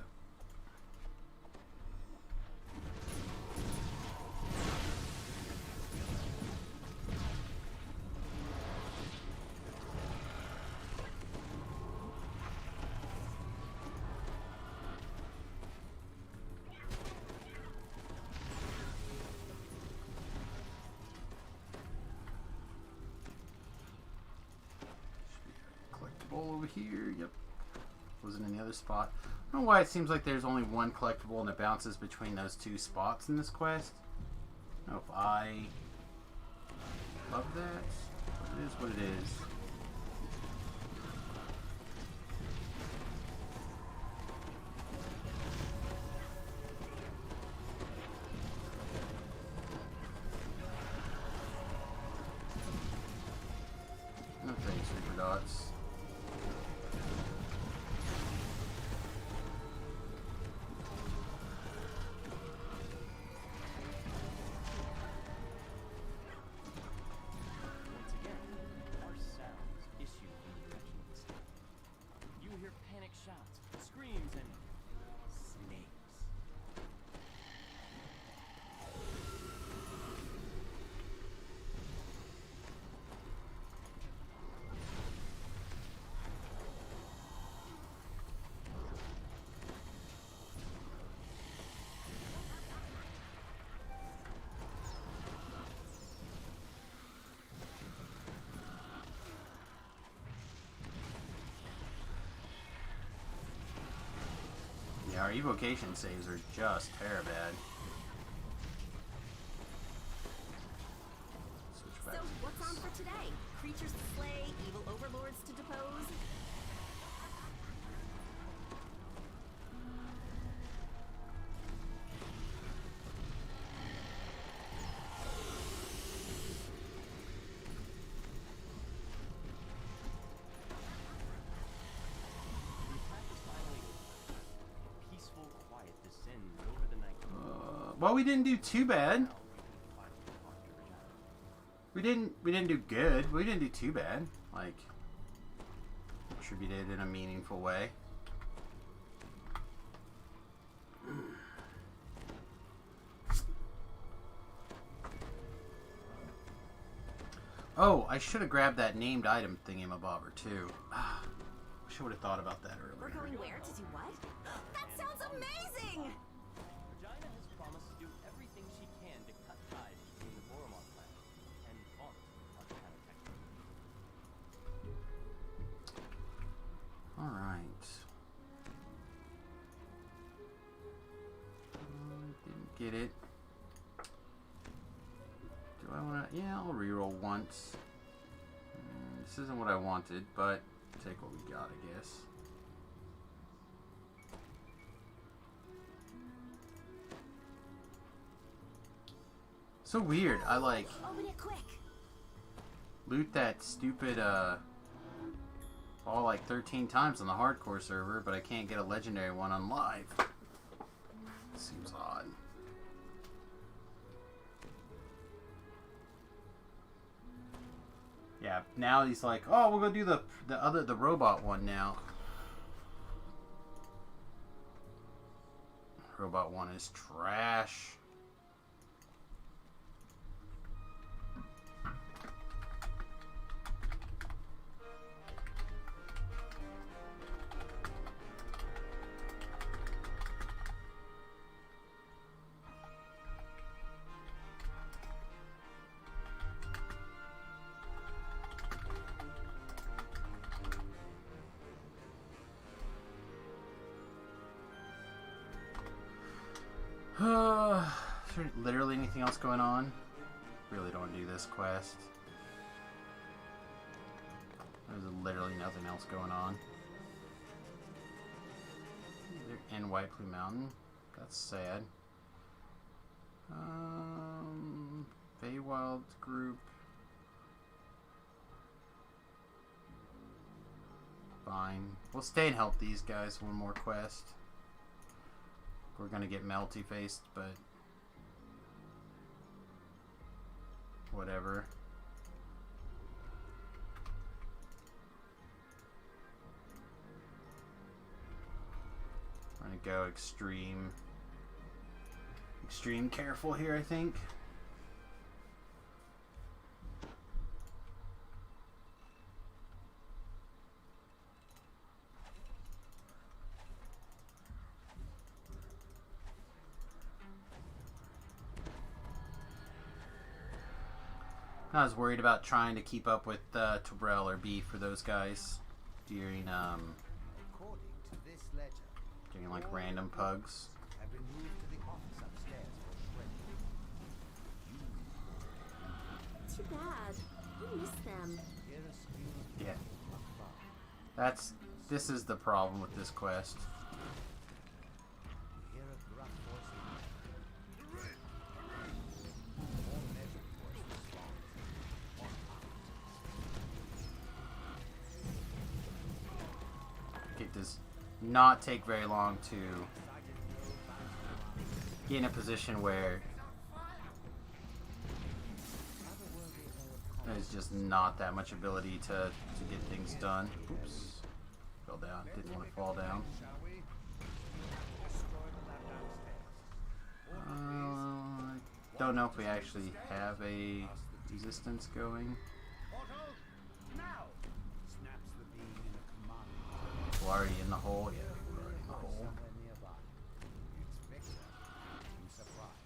Over here, yep. Wasn't in the other spot. I don't know why it seems like there's only one collectible and it bounces between those two spots in this quest. I don't know if I love that. But it is what it is. No thanks, Super Dots. Once again, harsh sounds issue from the direction of the stage. You hear panic shouts, screams, and snakes. Yeah, our evocation saves are just terribad. Switch back So, to what's this. on for today? Creatures to slay, evil overlords to depose? The attack is finally over. A peaceful quiet descends over the night. Well, we didn't do too bad. Now we can finally talk to Regina. We didn't do good. We didn't do too bad. Like, contributed in a meaningful way. Oh, I should have grabbed that named item thingamabobber too. Wish I would have thought about that We're earlier. going where to do what? That sounds amazing! Regina has promised to do everything she can to cut ties between the Boromon clan and Vaunt, our Canotech. Alright. Didn't get it. Do I want to? Yeah, I'll reroll once. This isn't what I wanted, but take what we got, I guess. So weird. I like Open it quick! loot that stupid fall like 13 times on the hardcore server, but I can't get a legendary one on live. Seems odd. Yeah, now he's like, oh, we'll go do the robot one now. Robot one is trash. Is there literally anything else going on? Really don't do this quest. There's literally nothing else going on. They're in White Plume Mountain. That's sad. Feywild group. Fine. We'll stay and help these guys one more quest. We're gonna get melty faced, but whatever. I'm gonna go extreme careful here, I think. I was worried about trying to keep up with Terrell or B for those guys during According to this ledger, doing like random pugs. have been moved to the office upstairs for shredding. Too bad. I miss them. Hear a skew Yeah. This is the problem with this quest. hear a gruff voice in there. More measured voice responds. It does not take very long to get in a position where there's just not that much ability to get things done. Oops. Fell down. Didn't want to fall down. Shall we? Destroy the lab downstairs. Don't know if we actually have a resistance going. Otto, now! Snaps the beam in a command. We're already in the hole. Yeah, we're already in the hole. Somewhere nearby. It's Victor. You surprised.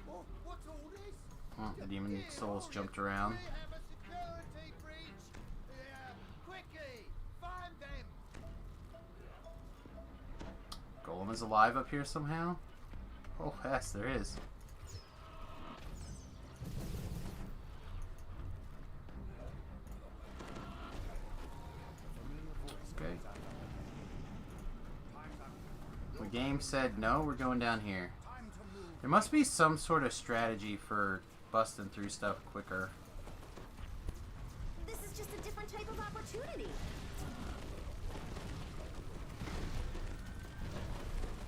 Oh, what's all this? Oh, the demon souls jumped around. We have a security breach. Quickly, find them. Golem is alive up here somehow? Oh, yes, there is. Okay. The game said, no, we're going down here. There must be some sort of strategy for busting through stuff quicker. This is just a different type of opportunity.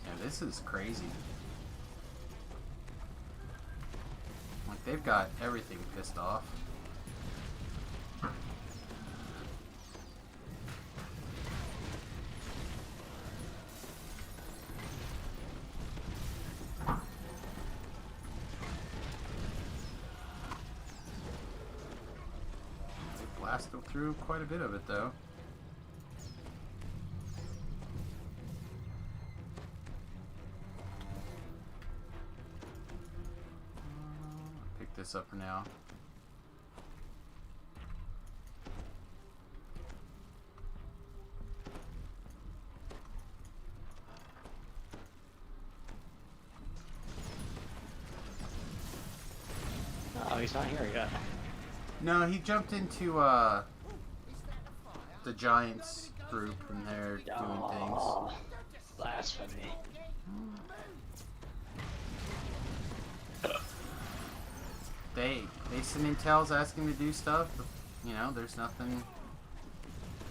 Yeah, this is crazy. Like, they've got everything pissed off. They blasted through quite a bit of it, though. Pick this up for now. Oh, he's not here yet. No, he jumped into the Giants group and they're doing things. Oh, blasphemy. They send intels asking to do stuff, but, you know, there's nothing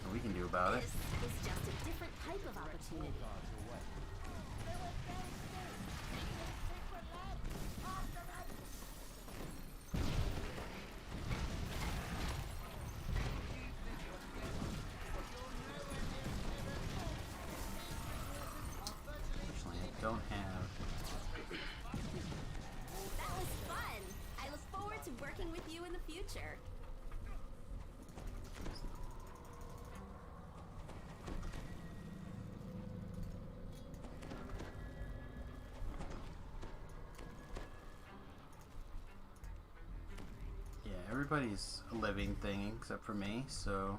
what we can do about it. This is just a different type of opportunity. Unfortunately, I don't have. That was fun. I look forward to working with you in the future. Yeah, everybody's a living thing except for me, so.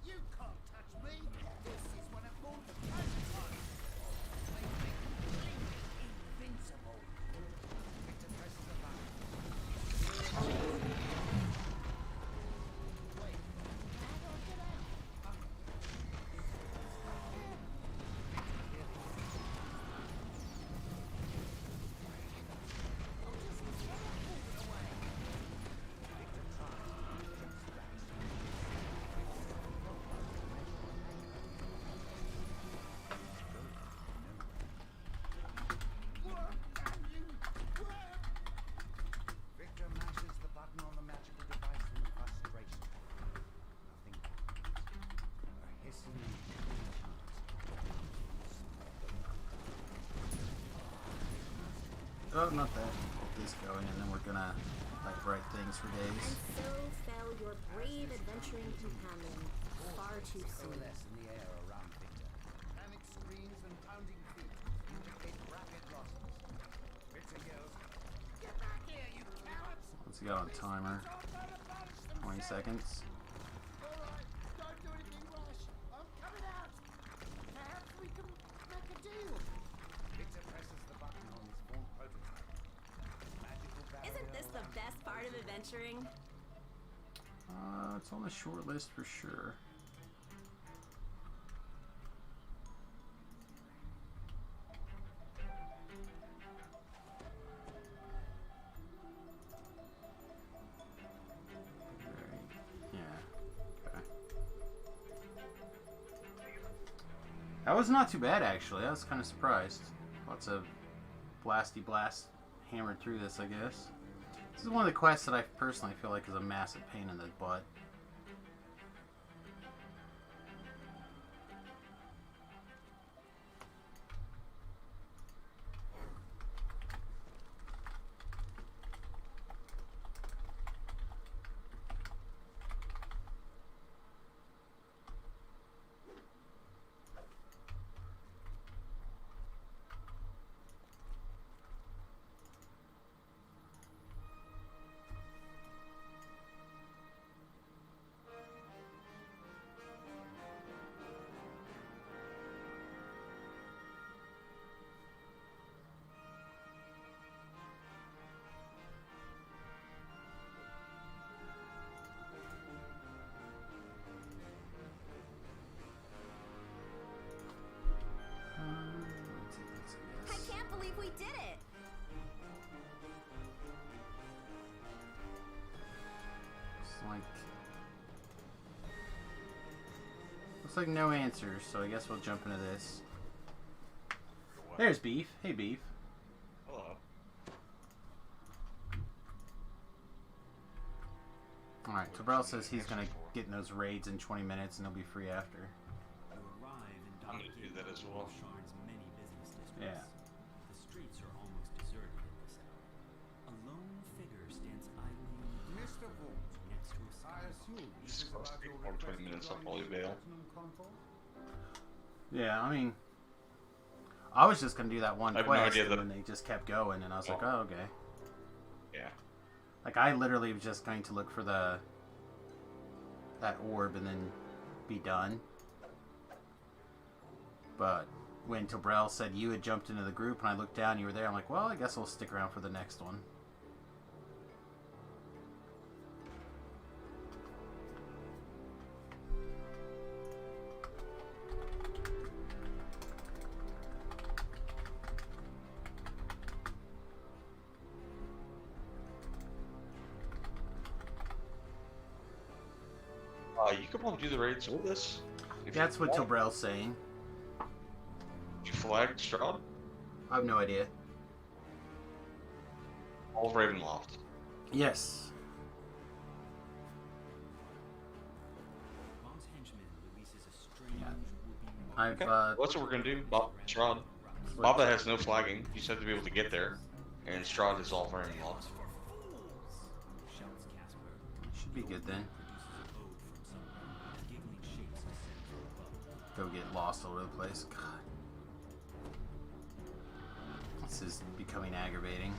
You can't touch me. This is one of all the prototypes. Make me completely invincible. Victor presses the button. Wait, how do I get out? Victor mashes the button on the magical device in frustration. Nothing happens. A hissing Oh, not that. Get this going, and then we're gonna like write things for And days. so fell your brave adventuring companion far too soon. coalesce in the air around Victor. Panic screams and pounding feet indicate rapid losses. Victor yells, "Get back here, you cowards!" What's he got on timer? 20 seconds. Alright, don't do anything rash. I'm coming out. Perhaps we can make a deal. Victor presses the button on his form prototype. Magical barrier. Isn't this the best part of adventuring? It's on the short list for sure. Yeah. Okay. That was not too bad, actually. I was kind of surprised. Lots of blasty blast hammered through this, I guess. This is one of the quests that I personally feel like is a massive pain in the butt. I can't believe we did it! Looks like no answers, so I guess we'll jump into this. There's Beef. Hey, Beef. Hello. Alright, Tabrell says he's gonna get in those raids in 20 minutes and he'll be free after. You arrive in I'm gonna do that as well. Sharn's many business districts. Yeah. The streets are almost deserted at this hour. A lone figure stands idly Mr. Vault, next to a I skybox. assume this is Supposed about to be your more than 20 request minutes to off join Holy the Veil. Platinum Concourse? Yeah, I mean, I was just gonna do that one I have no quest idea and that- then they just kept going and I was like, Oh. oh, okay. Yeah. Like, I literally was just going to look for that orb and then be done. But when Tabrell said you had jumped into the group and I looked down, you were there, I'm like, well, I guess I'll stick around for the next one. You could probably do the raids with us. If That's you what want. Tobrel's saying. You flagged Strahd? I have no idea. All of Ravenloft. Yes. Vaughn's henchman releases a strange Yeah. whooping I've Okay. Well, that's what we're gonna do. Strahd. Baba has no flagging. You just have to be able to get there. And Strahd is all Ravenloft. shouts Casper, should be good then. produces a ode from somewhere. Giggling shapes descend from above. Go get lost all over the place. God. This is becoming aggravating.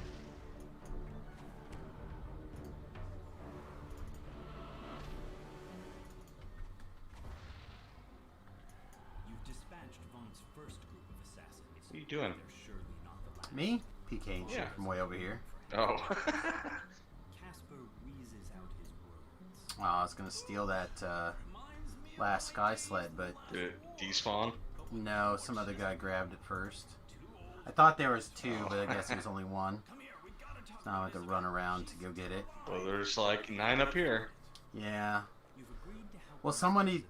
You've dispatched Vaughn's first group of assassins. What are you doing? They're surely not the last. Me? PK and shit Yeah. from way over here. Oh. Casper wheezes out his words. Oh, I was gonna steal that last sky sled, but Did it despawn? no, some other guy grabbed it first. I thought there was two, but I guess there was only one. So now I have to run around to go get it. Well, there's like 9 up here. Yeah. You've agreed to help. Well, somebody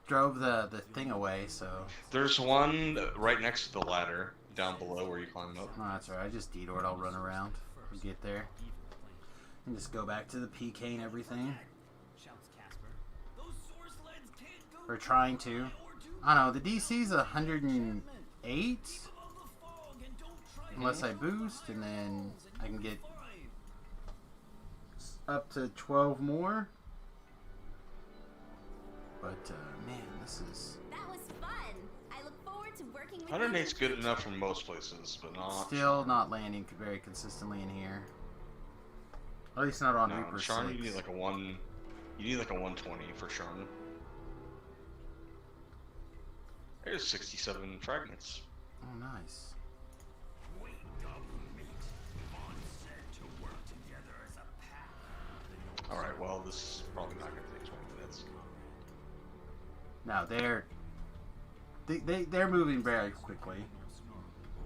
drove the thing away, so... There's one right next to the ladder down below where you climb up. No, that's alright. I just detoured. I'll run around. We'll get there. And just go back to the PK and everything. Shouts Casper. Those source sleds can't go. We're trying to. I don't know. The DC's 108? Unless I boost, and then I can get up to 12 more. But, man, this is That was fun. I look forward to working with you. 108's good enough for most places, but not. still not landing very consistently in here. At least not on No, Reaper Sharn, 6. you need like a 1. You need like a 120 for Sharn. There's 67 fragments. Oh, nice. Alright, well, this is probably not going to take 20 minutes. No, they're moving very quickly.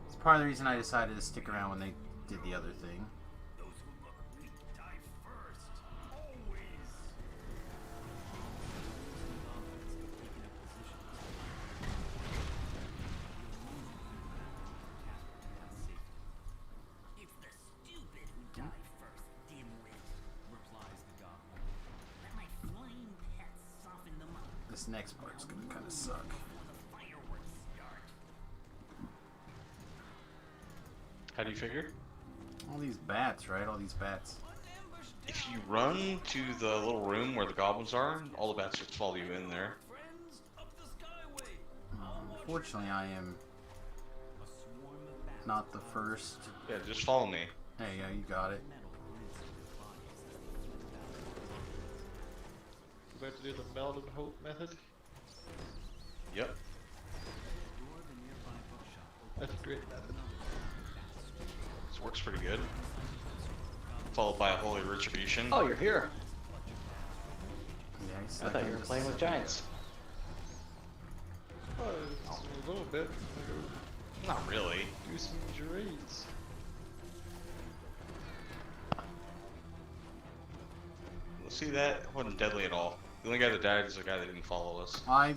It's part of the reason I decided to stick around when they did the other thing. Those who look weak die first. Always. It's the stupid who die first, dimwit, replies the goblin. Let my flying pets soften them up This next part's gonna kind of suck. before the fireworks start. How do you figure? All these bats, right? All these bats. If you run to the little room where the goblins are, all the bats just follow you in there. Friends, up the skyway. Unfortunately, I am A swarm of bats not the first. Yeah, just follow me. There you go, you got it. metal glints in their bodies as they flip out. We have to do the meld and hope method. Yep. Door of the nearby bookshop opens. That's a great method. This works pretty good. Followed by a holy retribution. Oh, you're here. Yeah, he's I thought you were playing with giants. Oh, it's a little bit. Not really. Do some charades. See, that wasn't deadly at all. The only guy that died is the guy that didn't follow us. I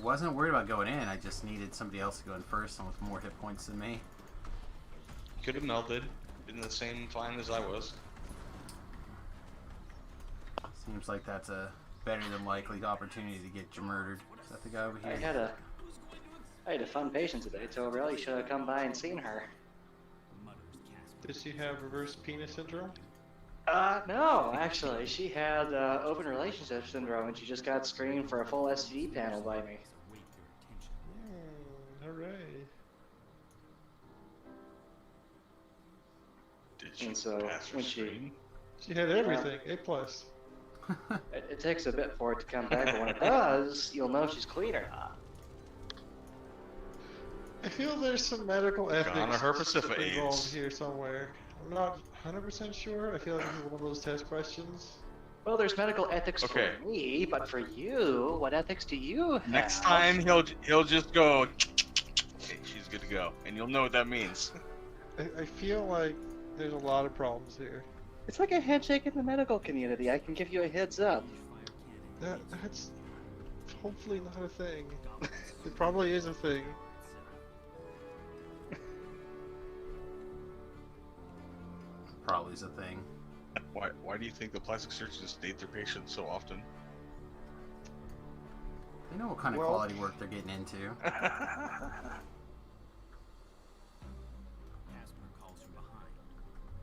wasn't worried about going in. I just needed somebody else to go in first and with more hit points than me. Could have melded. Been the same fine as I was. Seems like that's a better than likely opportunity to get you murdered. Is that the guy over I here? had a fun patient today, so I really should have come by and seen her. Mutters Casper. Does she have reverse penis syndrome? No, actually, she had open relationship syndrome, and she just got screened for a full STD panel by me. Await your attention. Hooray. Did you And so, pass her when she- screen? She had everything. A plus. It takes a bit for it to come back, but when it does, you'll know if she's clean or not. I feel there's some medical ethics Gonna her Pacific involved AIDS. here somewhere. I'm not 100% sure. I feel like this is one of those test questions. Well, there's medical ethics Okay. for me, but for you, what ethics do you have? Next time he'll just go. Hey, she's good to go, and you'll know what that means. I feel like there's a lot of problems here. It's like a handshake in the medical community. I can give you a heads up. Fire cannon That's hopefully not a thing. It probably is a thing. Probably is a thing. Why do you think the plastic surgeons date their patients so often? They know what kind of Well- quality work they're getting into. Casper calls from behind.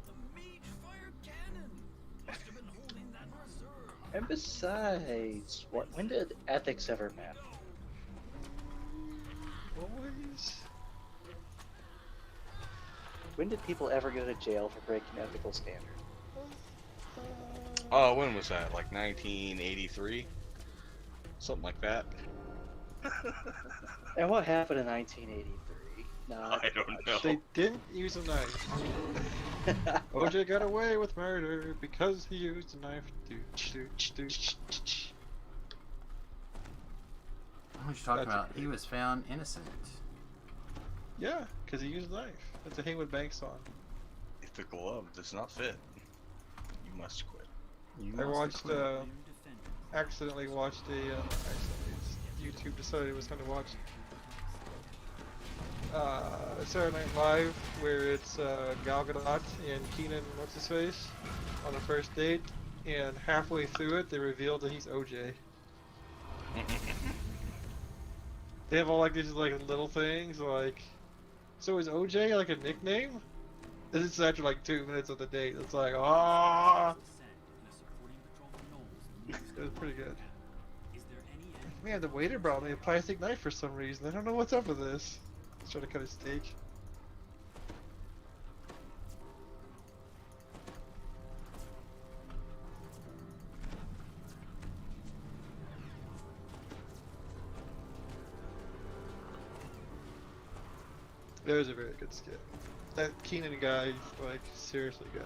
The mage fire cannon! Must have been holding that reserve. And besides, when did ethics ever matter? Always. When did people ever go to jail for breaking ethical standards? Oh, when was that? Like 1983? Something like that. And what happened in 1983? No, I don't know. They didn't use a knife. OJ got away with murder because he used a knife. What you talking That's about? okay. He was found innocent. Yeah, because he used a knife. That's a Haywood Banks song. If the glove does not fit, you must quit. You I must watched, quit. accidentally watched a, YouTube decided it was going to watch Saturday Night Live, where it's Gal Gadot and Keenan, what's his face, on a first date, and halfway through it, they revealed that he's OJ. They have all like these like little things, like, so is OJ like a nickname? This is after like 2 minutes of the date. It's like, ah, it was pretty good. Man, the waiter brought me a plastic knife for some reason. I don't know what's up with this. Let's try to cut a steak. It was a very good skit. That Keenan guy, like, seriously good.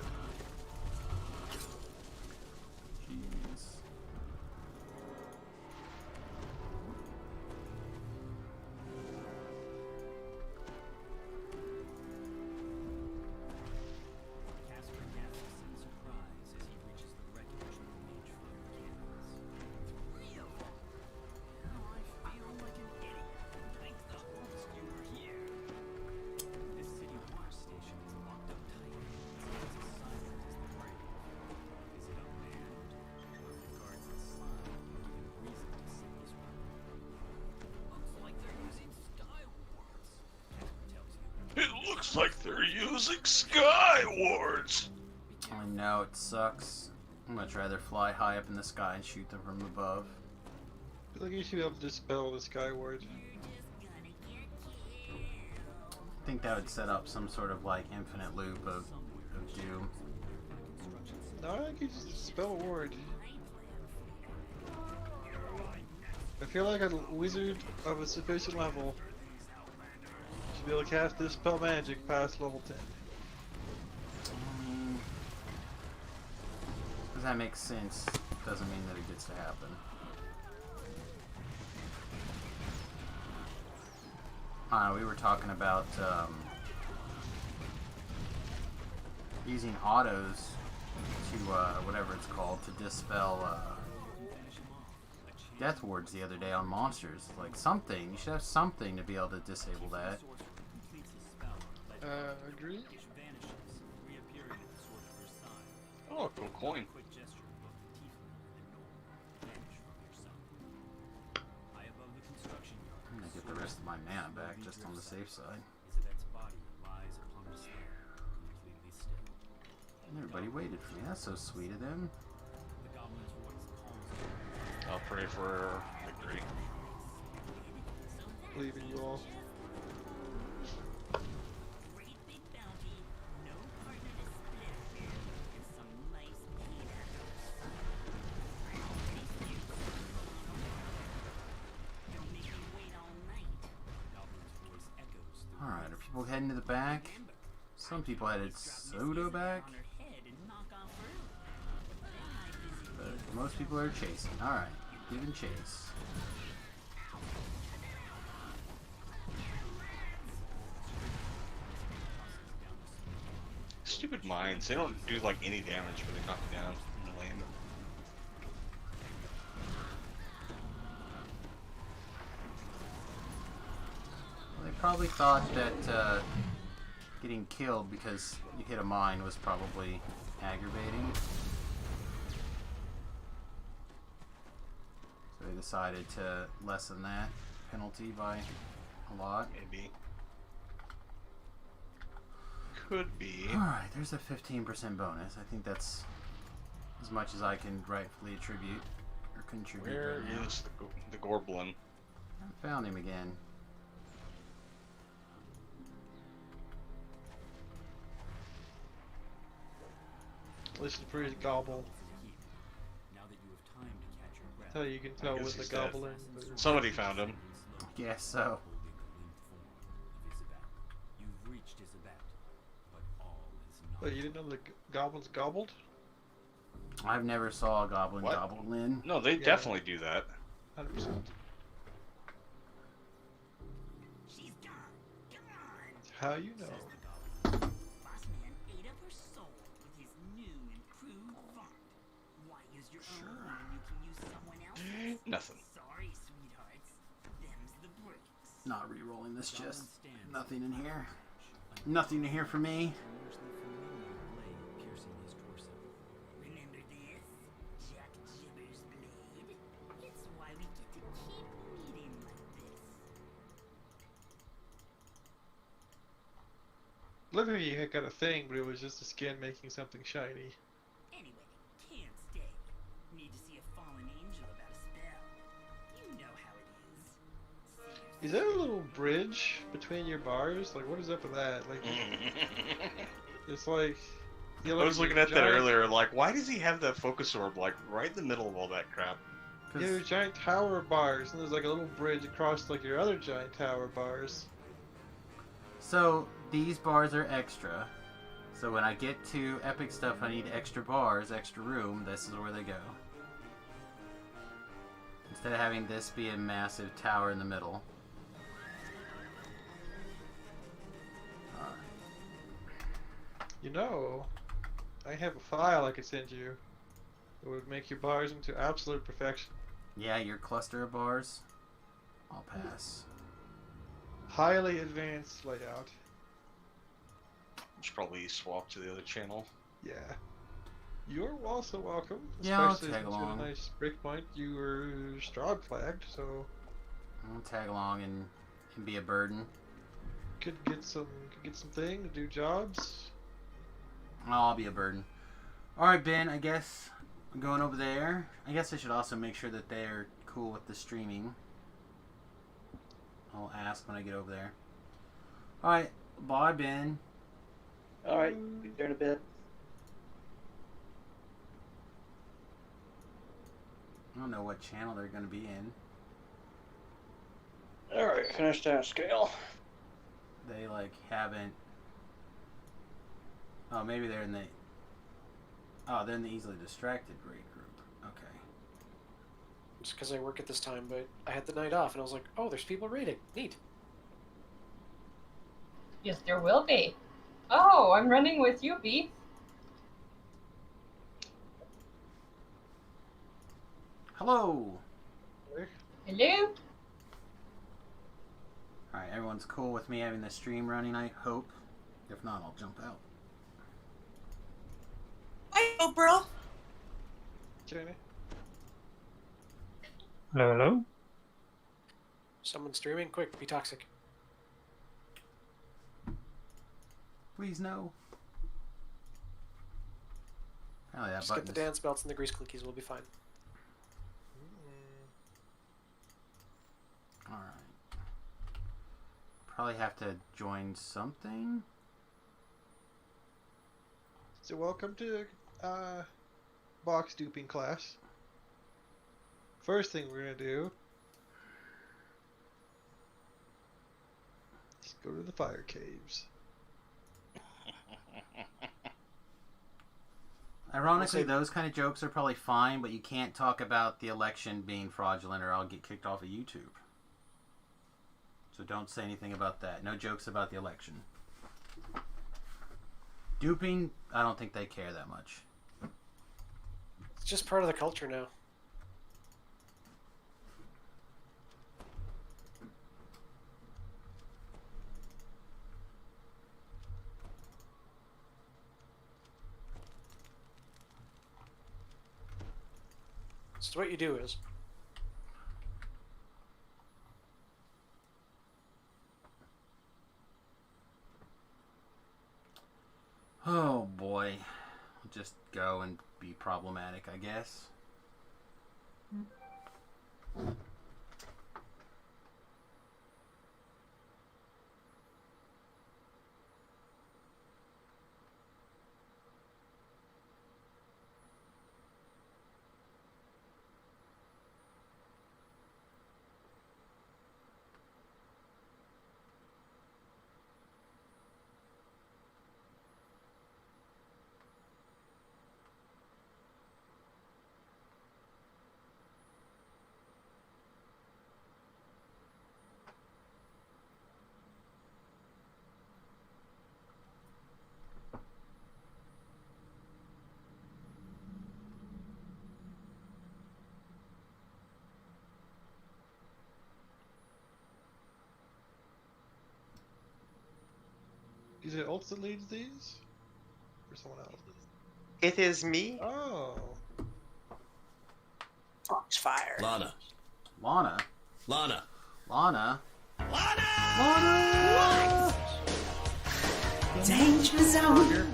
Jeez. Casper gasps in surprise as he reaches the wreckage of the mage fire cannons. 3 of them! Now I feel like an idiot. Thank the host you were here. This city water station is locked up tight. It's as silent as the grave. Is it unmanned? Or the guards inside given reason to set this one? Looks like they're using Skywards, Casper tells you. It looks like they're using Skywards! I know it sucks. I'd much rather fly high up in the sky and shoot them from above. I feel like you should be able to dispel the Skyward. I think that would set up some sort of like infinite loop of doom. No, I think you just dispel a ward. I feel like a wizard of a sufficient level should be able to cast Dispel Magic past level 10. Does that make sense? Doesn't mean that it gets to happen. We were talking about using autos to whatever it's called to dispel death wards the other day on monsters. Like something, you should have something to be able to disable that. Agree? Oh, cool coin. I'm gonna get the rest of my mana back just on the safe side. Isabet's body lies upon the snow, completely still. And everybody waited for me. That's so sweet of them. The goblin's voice calms I'll pray for victory. Believe in you all. Great big bounty. No partner to split. And some nice peanuts. Don't make me wait all night. the goblin's voice echoes through Alright, are people heading to the back? Some people headed Soda back, On her head and knock off her. but most people are chasing. Alright, giving chase. Stupid mines. They don't do like any damage when they knock you down in the land. probably thought that getting killed because you hit a mine was probably aggravating. So they decided to lessen that penalty by a lot. Maybe. Could be. Alright, there's a 15% bonus. I think that's as much as I can rightfully attribute or contribute. Where right now. is the Gorblin? I found him again. Listen for his gobble. Now that you have time to catch your breath, That's how you can tell guess when the he's dead. goblin. Somebody found him. Guess so. you've reached Isabet, but all is not. But you didn't know the goblin's gobbled? I've never saw a goblin What? goblin. No, they definitely do that. 100%. She's gone. Come on. How you know? Boss man ate up her soul with his new improved font. Why use your own when you can use someone else's? Nothing. Sorry, sweethearts. Them's the breaks. Not re-rolling this just. Nothing in here. Nothing to hear from me. Remember this? Jack Jibber's blade? It's why we get to keep meeting like this. Look at you got a thing, but it was just a skin making something shiny. Anyway, can't stay. Need to see a fallen angel about a spell. You know how it is. Is that a little bridge between your bars? Like, what is up with that? Like, it's like. I was looking at that earlier, like, why does he have that focus orb, like, right in the middle of all that crap? Yeah, there's giant tower bars, and there's like a little bridge across like your other giant tower bars. So these bars are extra. So when I get to epic stuff, I need extra bars, extra room. This is where they go. Instead of having this be a massive tower in the middle. You know, I have a file I could send you. It would make your bars into absolute perfection. Yeah, your cluster of bars. I'll pass. Highly advanced layout. Should probably swap to the other channel. Yeah. You're also welcome. Yeah, I'll Especially tag since you had along. a nice breakpoint. You were Strahd flagged, so I'll tag along and be a burden. could get some thing, do jobs. I'll be a burden. Alright, Ben, I guess I'm going over there. I guess I should also make sure that they're cool with the streaming. I'll ask when I get over there. Alright, bye, Ben. Alright, be there in a bit. I don't know what channel they're going to be in. Alright, finished that scale. They, like, haven't... Oh, maybe they're in the... Oh, they're in the easily distracted rate group. Okay. It's because I work at this time, but I had the night off, and I was like, oh, there's people reading. Neat. Yes, there will be. Oh, I'm running with you, Beef. Hello! Hello? Alright, everyone's cool with me having the stream running, I hope. If not, I'll jump out. Hi, Oprah. Jenny? Hello, hello. Someone streaming? Quick, be toxic. Please, no. Apparently that Just get button the is... dance belts and the grease cookies, we'll be fine. Alright. Probably have to join something? So welcome to box duping class. First thing we're gonna do is go to the fire caves. Ironically, those kind of jokes are probably fine, but you can't talk about the election being fraudulent or I'll get kicked off of YouTube. So don't say anything about that. No jokes about the election. Duping, I don't think they care that much. It's just part of the culture now. So what you do is, Oh boy. Just go and be problematic, I guess. Is it Ult that leads these? Or someone else? It is me. Oh. Foxfire. Lana. Lana. Lana. Lana. Danger zone.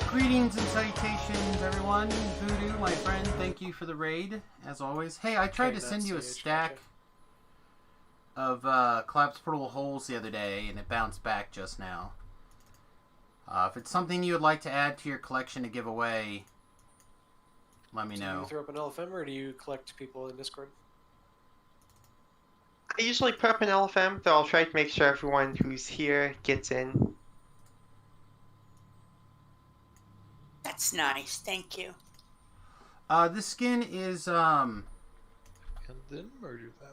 Greetings and salutations, everyone. Voodoo, my friend, thank you for the raid, as always. Hey, I tried to send you a stack of collapsed portable holes the other day, and it bounced back just now. If it's something you would like to add to your collection to give away, let me know. do you throw up an LFM or do you collect people in Discord? I usually put up an LFM, though I'll try to make sure everyone who's here gets in. That's nice. Thank you. This skin is, And then murder them.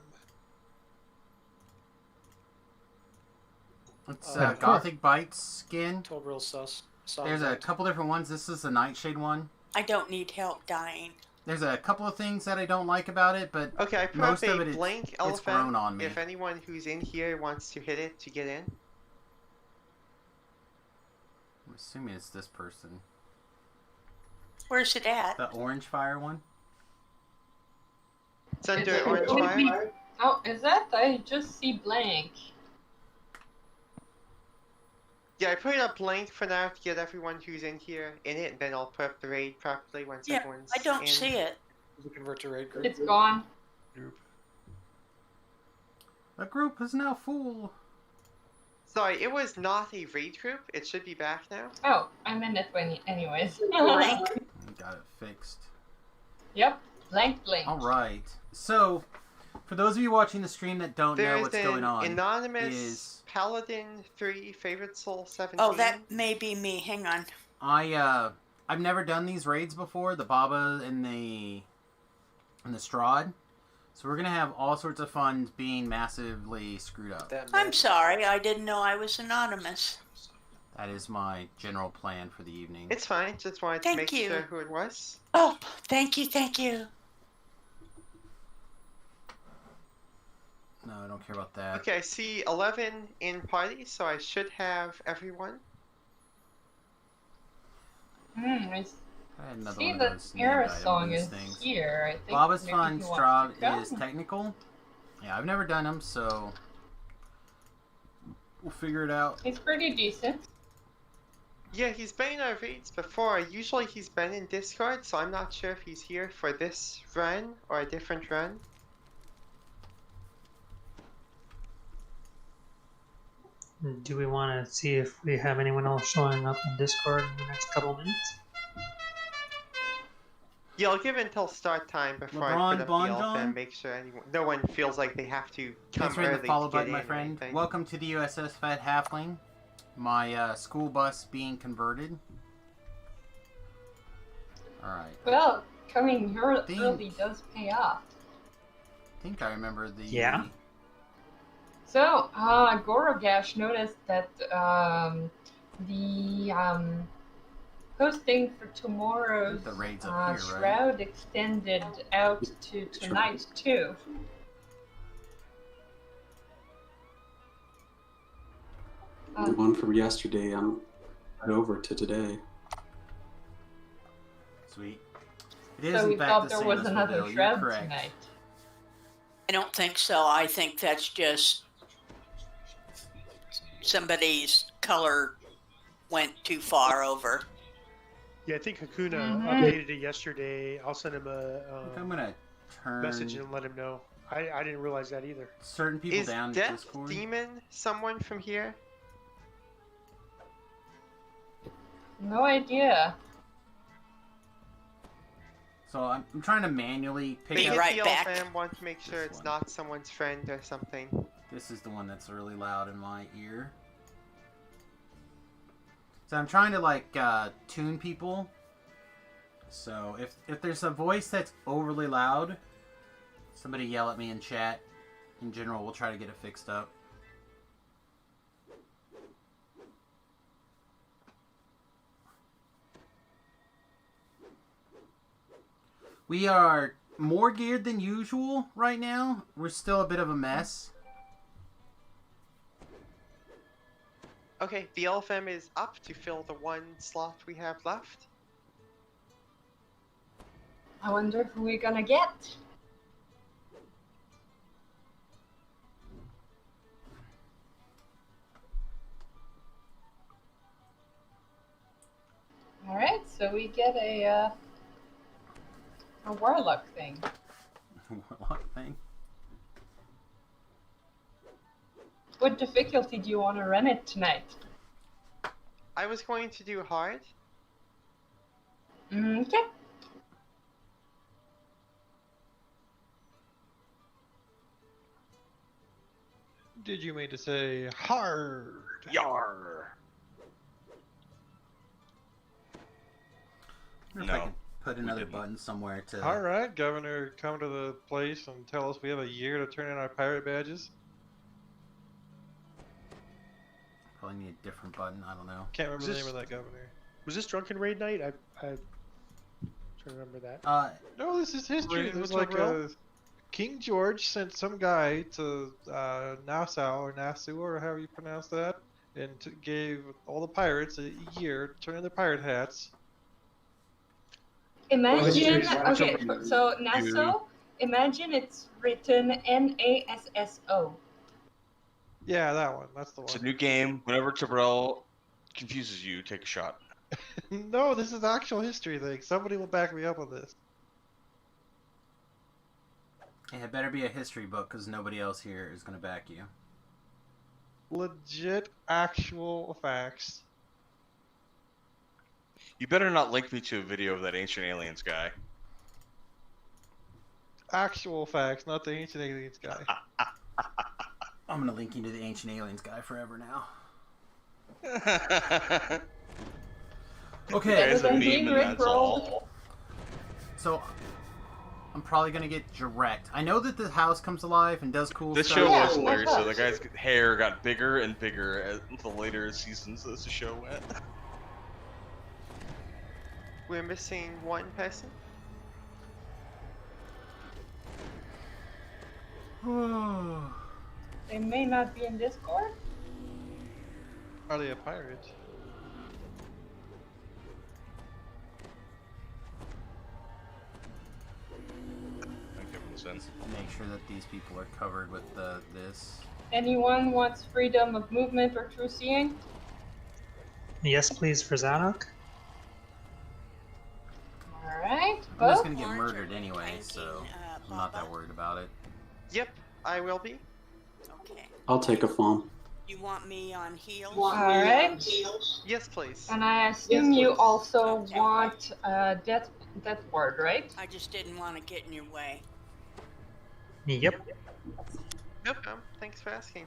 it's Gothic Bites skin. Told real sus. There's a couple different ones. This is the Nightshade one. I don't need help dying. There's a couple of things that I don't like about it, but Okay, I put most up of a it, blank it's grown on LFM me. if anyone who's in here wants to hit it to get in. I'm assuming it's this person. Where's it at? The Orange Fire one? It's under Is it Orange really- Fire. Oh, is that? I just see blank. Yeah, I put it up blank for now to get everyone who's in here in it, and then I'll put up the raid properly once Yeah, everyone's I don't in. see it. You convert to raid group. It's gone. The group is now full. Sorry, it was not a raid group. It should be back now. Oh, I'm in it when, anyways. Blank. Got it fixed. Yep, blank. Alright. So, for those of you watching the stream that don't know There's what's an going on, anonymous is Paladin 3 favorite soul 17. Oh, that may be me. Hang on. I've never done these raids before, the Baba and the Strahd. So we're gonna have all sorts of fun being massively screwed up. I'm sorry. I didn't know I was anonymous. That is my general plan for the evening. It's fine. Just wanted to Thank make you. sure who it was. Oh, thank you. Thank you. No, I don't care about that. Okay, I see 11 in party, so I should have everyone. I I had another see one of that those named Era item song boost is things. here. I think Baba's maybe Fun he wants Strahd to go. is technical. Yeah, I've never done them, so we'll figure it out. He's pretty decent. Yeah, he's been in our raids before. Usually he's been in Discord, so I'm not sure if he's here for this run or a different run. Do we want to see if we have anyone else showing up in Discord in the next couple minutes? Yeah, I'll give it until start time before I LeBron put up the Bonjon? LFM, make sure no one feels like they have to come Thanks for hitting early the follow to get button, in my or friend. anything. Welcome to the USS Fed Halfling. My school bus being converted. Alright. Well, coming early does pay off. I think I remember the... Yeah. So, Gorogash noticed that the posting for tomorrow's The raid's up here, right? Shroud extended out to tonight too. The one from yesterday, I'm right over to today. Sweet. It is So in we fact thought the there same was as another Mobile. You're shroud correct. tonight. I don't think so. I think that's just somebody's color went too far over. Yeah, I think Hakuna Mhm. updated it yesterday. I'll send him I a think I'm gonna turn message and let him know. I didn't realize that either. certain people Is down in Death Discord. Demon someone from here? No idea. So I'm trying to manually pick Maybe up. right the back. LFM want to make sure This it's one. not someone's friend or something. This is the one that's really loud in my ear. So I'm trying to like tune people. So if there's a voice that's overly loud, somebody yell at me in chat. In general, we'll try to get it fixed up. We are more geared than usual right now. We're still a bit of a mess. Okay, the LFM is up to fill the one slot we have left. I wonder who we're gonna get. Alright, so we get a warlock thing. Warlock thing. What difficulty do you want to run it tonight? I was going to do hard. Okay. Did you mean to say hard? Yar. I wonder if I No, could put another didn't. button somewhere to. All right, Governor, come to the place and tell us we have a year to turn in our pirate badges. Probably need a different button. I don't know. Can't remember Was the this- name of that governor. Was this Drunken Raid night? I'm trying to remember that. No, this is history. Raid There's with like Tyrell? King George sent some guy to Nassau or Nassau or however you pronounce that, and gave all the pirates a year to turn in their pirate hats. Imagine, Well, okay, it's- so Nassau, imagine it's written Nasso. Yeah, that one. That's the It's a one. new game. Whenever Tabrell confuses you, take a shot. No, this is actual history thing. Somebody will back me up on this. Yeah, it better be a history book because nobody else here is going to back you. Legit, actual facts. You better not link me to a video of that Ancient Aliens guy. Actual facts, not the ancient aliens guy. I'm going to link you to the Ancient Aliens guy forever now. Okay. It's a than meme being and that's all. rickrolled. So, I'm probably going to get direct. I know that the house comes alive and does cool This stuff. show Yeah, was hilarious. of So the course. guy's hair got bigger and bigger as the later seasons as the show went. We're missing one person. They may not be in Discord. Are they a pirate? Make sure that these people are covered with this. Anyone wants freedom of movement or true seeing? Yes, please, for Zanok. Alright, I'm just both. going to get murdered anyway, so I'm not that worried about it. Yep, I will be. Okay. I'll take a farm. You want me on heels? Alright. Yes, please. And I assume you also want death ward, right? I just didn't want to get in your way. Yep. Nope. Thanks for asking.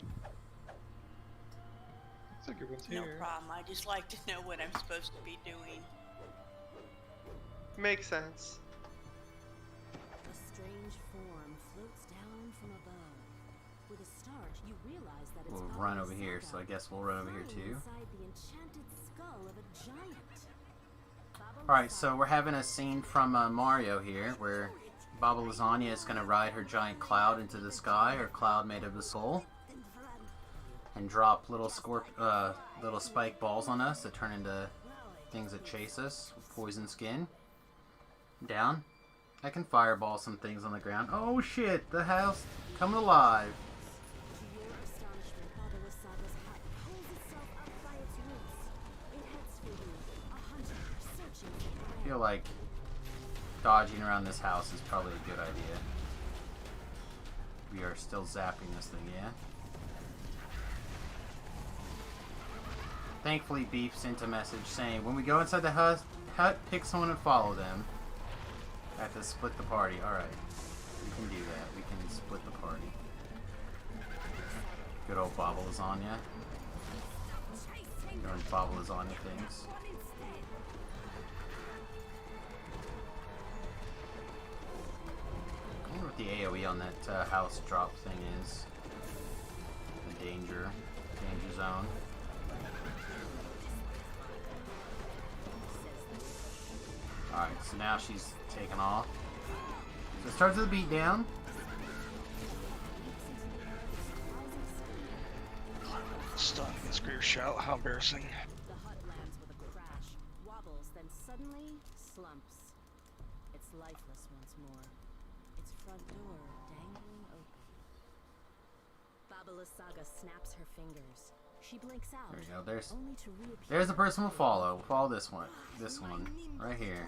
Looks like everyone's No here. problem. I just like to know what I'm supposed to be doing. Makes sense. A strange form floats down from above. With a start, you realize that it's We'll run over here, so I guess we'll run over here too. inside the enchanted skull of a giant. Alright, so we're having a scene from Mario here, where Baba Lasagna is going to ride her giant cloud into the sky, or cloud made of the soul, and drop little little spike balls on us that turn into things that chase us with poison skin. Down. I can fireball some things on the ground. Oh shit, the house coming alive. To your astonishment, Babala Saga's hut pulls itself up by its roots. It heads for you, a hunter searching for I prey. feel like dodging around this house is probably a good idea. We are still zapping this thing, yeah? Thankfully, Beef sent a message saying, when we go inside the hut, pick someone and follow them. I have to split the party. Alright. We can do that. We can split the party. Good old Bobble Lasagna. Doing Bobble Lasagna things. I wonder what the AoE on that house drop thing is. The danger zone. Alright, so now she's taken off. So it starts with a beatdown. Stun this greater shout. How embarrassing. The hut lands with a crash, wobbles, then suddenly slumps. It's lifeless once more. Its front door dangling open. Babala Saga snaps her fingers. She blinks out. There you go. There's only to reappear. there's the person we'll follow. We'll follow this one. This one. Right here.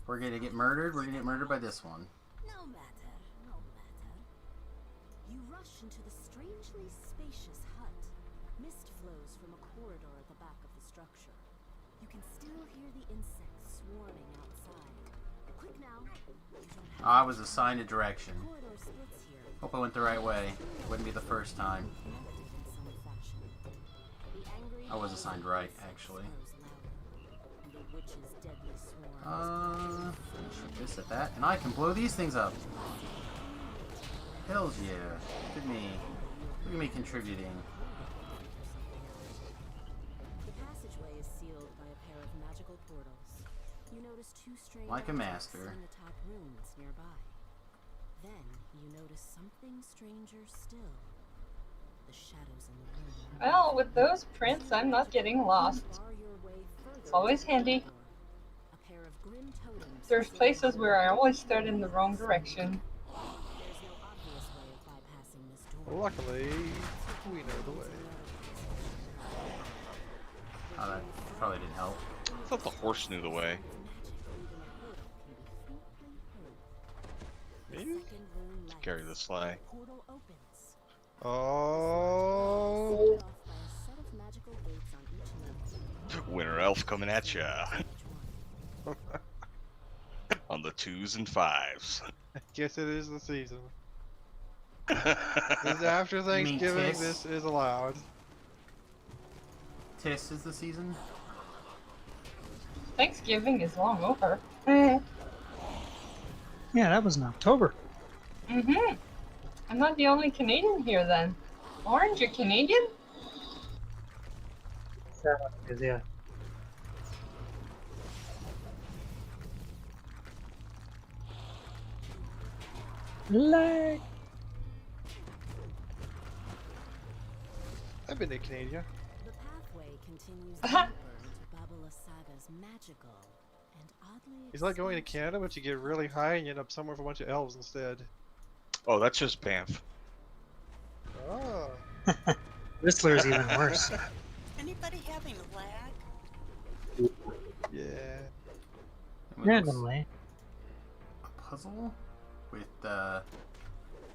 We're gonna get murdered. We're gonna get murdered by this one. No matter, no matter. You rush into the strangely spacious hut. Mist flows from a corridor at the back of the structure. You can still hear the insects swarming outside. Quick now. You don't have I was assigned a direction. the corridor splits here. Hope I went the right way. Wouldn't be the first time. Connected in some fashion. The angry I was assigned right, actually. grows louder, and the witch's deadly swarm Shoot this at that, and I can blow these things up. Hells yeah! Look at me. Look at me contributing. The passageway is sealed by a pair of magical portals. You notice two strange Like a objects master. in the top rooms nearby. Then you notice something stranger still. The shadows in the room. Well, with those prints, I'm not getting lost. Bar your way further It's always into the handy. corridor. A pair of grim totems There's sit places behind where I the always start in the wrong direction. There's no obvious way of bypassing this door. Luckily, we know the way. Oh, that probably didn't help. I thought the horse knew the way. Maybe? Carry the sleigh. Portal opens. Oh. Off by a set of magical gates on each level. Winter elf coming at ya. On the 2s and 5s. Guess it is the season. This after Thanksgiving, Tis? this is allowed. Tis is the season. Thanksgiving is long over. Yeah, that was in October. Mm-hmm. I'm not the only Canadian here then. Orange, you're Canadian? Yeah. Lag. I've been to Canada. The pathway continues deeper into Babala Saga's magical and oddly It's like going to Canada, but you get really high and you end up somewhere with a bunch of elves instead. Oh, that's just Banff. Oh. Whistler's even worse. Anybody having lag? Yeah. Randomly. A puzzle with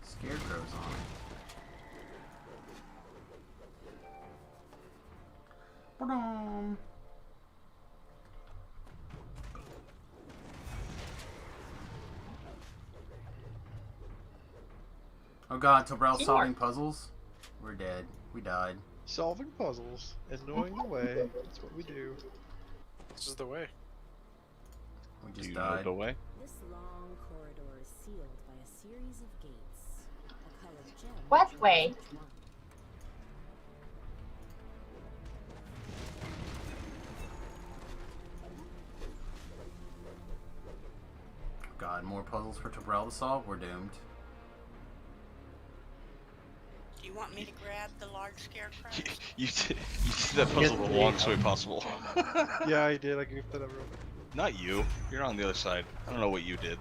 scarecrows on it. Ba-dum. Oh god, Tobrel's solving puzzles? We're dead. We died. Solving puzzles and knowing the way. That's what we do. This is the way. We Do just you know died. the way? This long corridor is sealed by a series of gates. A colored gem. What joins way? each one. God, more puzzles for Tobrel to solve? We're doomed. Do you want me to grab the large scarecrow? You did that puzzle the longest way possible. Yeah, I did. I goofed it up real quick. Not you. You're on the other side. I don't know what you did.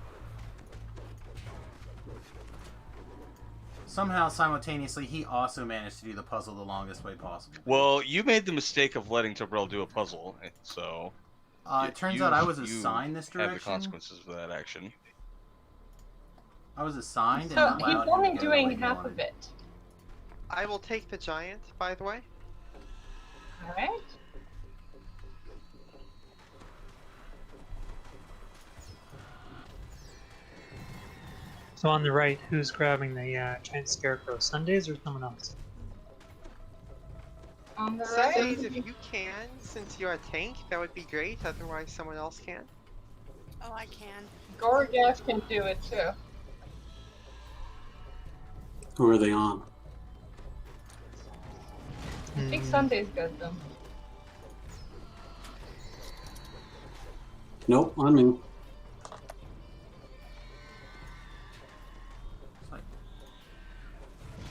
somehow simultaneously he also managed to do the puzzle the longest way possible. Well, you made the mistake of letting Tobrel do a puzzle, so It turns out I was assigned this have the direction. consequences for that action. I was assigned and So allowed he's him to only go the doing way he half wanted. of it. I will take the giant, by the way. Alright. So on the right, who's grabbing the giant scarecrow? Sundays or someone else? On the Sundays, right. if you can, since you're a tank, that would be great. Otherwise, someone else can. Oh, I can. Gorgash can do it too. Who are they on? I think Sunday's good though. Nope, I'm in. It's like,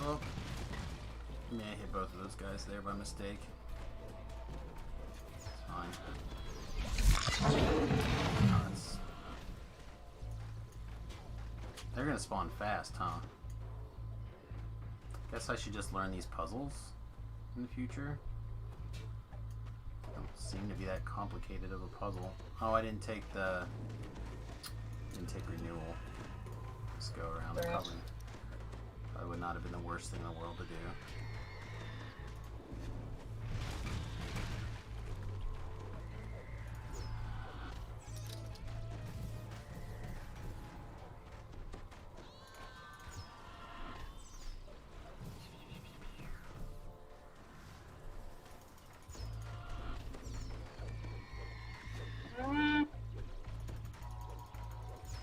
oh, I mean, I hit both of those guys there by mistake. It's fine. No, they're gonna spawn fast, huh? Guess I should just learn these puzzles in the future. Don't seem to be that complicated of a puzzle. Oh, I didn't take renewal. Let's go around. Right. Probably would not have been the worst thing in the world to do.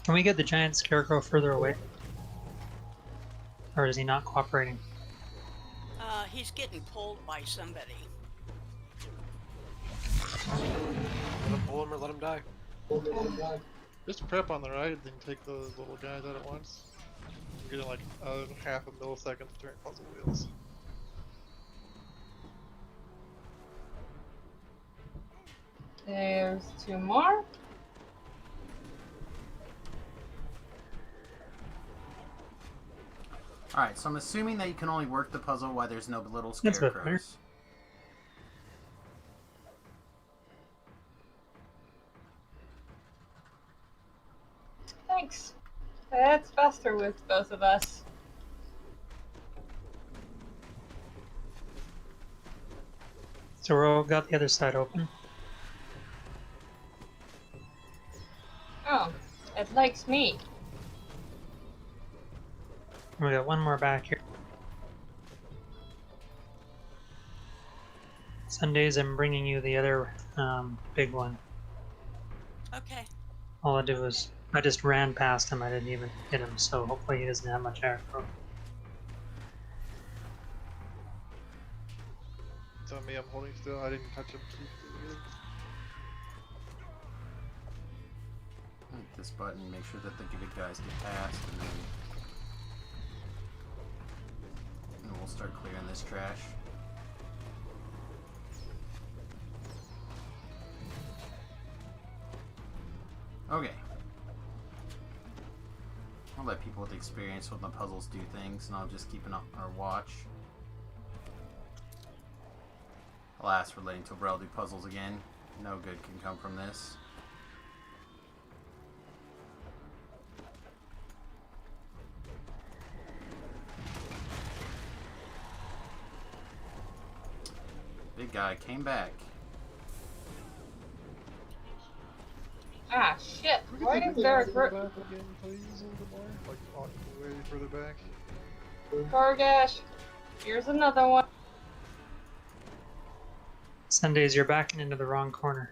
Can we get the giant scarecrow further away? Or is he not cooperating? He's getting pulled by somebody. Let him pull him or let him die. Just prep on the right, then take those little guys out at once. You're getting like half a millisecond to turn puzzle wheels. There's two more. Alright, so I'm assuming that you can only work the puzzle while there's no little That's a bit better. scarecrows. Thanks. That's faster with both of us. So we're all got the other side open. Oh, it likes me. We got one more back here. Sundays, I'm bringing you the other big one. Okay. All I did was I just ran past him. I didn't even hit him, so hopefully he doesn't have much aggro. It's on me, I'm holding still. I didn't touch him. Hit this button, make sure that the big guys get past, and then we'll start clearing this trash. Okay. I'll let people with experience with the puzzles do things, and I'll just keep our watch. Alas, we're letting Tobrel do puzzles again. No good can come from this. Big guy came back. Ah, shit. We can Why take is the there a guys group? back again, please, a little bit more? Like, way further back. Gorgash. Here's another one. Sundays, you're backing into the wrong corner.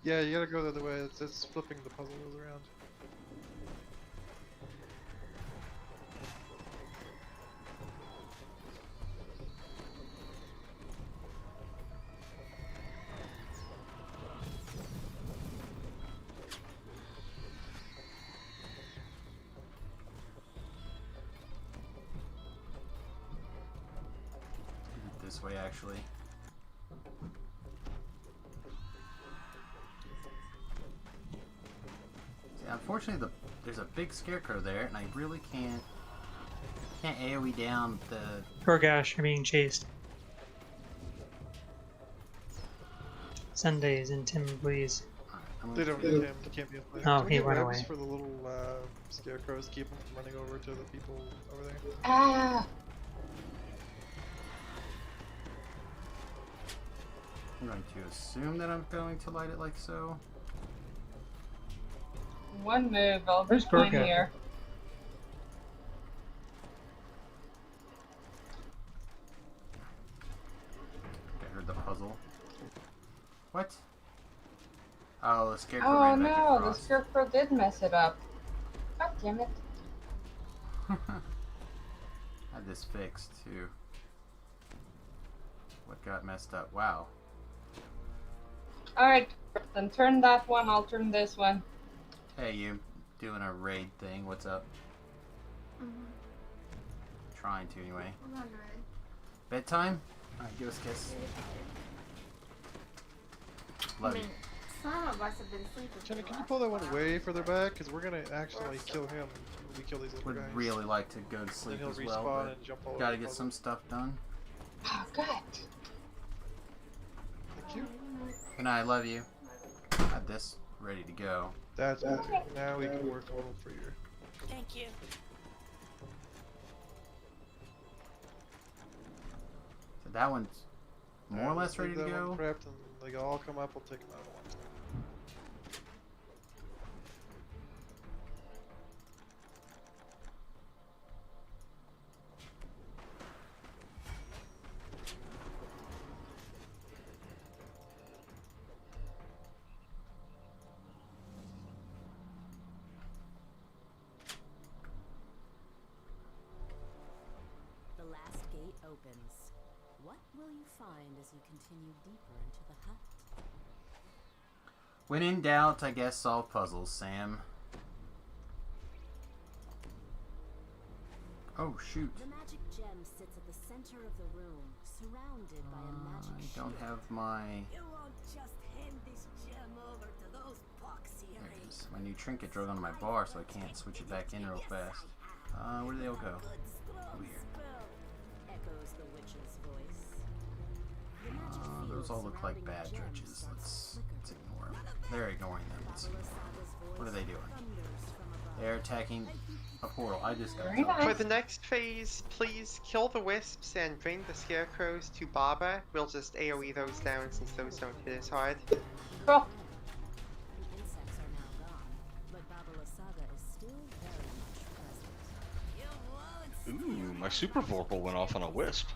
Yeah, you gotta go the other way. It's flipping the puzzle wheels around. This way, actually. See, unfortunately, there's a big scarecrow there, and I really can't can't AoE down the... Oh gosh, you're being chased. Sundays and Tim, please. They don't need him. He can't be a player. Oh, Can we he get went webs away. for the little scarecrows to keep them from running over to the people over there? Ah! I'm going to assume that I'm going to light it like so. One move, I'll Where's just find Gorka? here. I heard the puzzle. What? Oh, the scarecrow Oh ran back no, the across. scarecrow did mess it up. God damn it. Had this fixed too. What got messed up? Wow. Alright, then turn that one, I'll turn this one. Hey, you doing a raid thing? What's up? Trying to anyway. I'm on red. Bedtime? Alright, give us a kiss. Love you. Some of us have been sleeping. Jenna, can you pull that one way further back? Because we're gonna accidentally kill him when we kill these little Would guys. really like to go to sleep he'll as respawn well, and jump all but gotta over the get some stuff done. Oh god. Thank you. Good night, love you. Got this ready to go. That's good. Now we can work a little freer. Thank you. So that one's more or less ready to That go. one prepped and they all come up. We'll take them out at once. The last gate opens. What will you find as you continue deeper into the hut? When in doubt, I guess solve puzzles, Sam. Oh, shoot. The magic gem sits at the center of the room, surrounded by a magic I shield. don't have my... You won't just hand this gem over to those poxy There it is. My new trinket drug onto my bar, so I can't switch it back in real fast. Where do they all go? Over here. Echoes the witch's voice. The magic Those all field look like surrounding bad the gem judges. starts to Let's ignore them. They're ignoring them. Let's ignore them. What are they doing? They're attacking a portal. I just got teleported. For the next phase, please kill the wisps and bring the scarecrows to Baba. We'll just AoE those down since those don't hit as hard. Cool. The insects are now gone, but Babala Saga is still very much present. Ooh, my super vorpal went off on a wisp.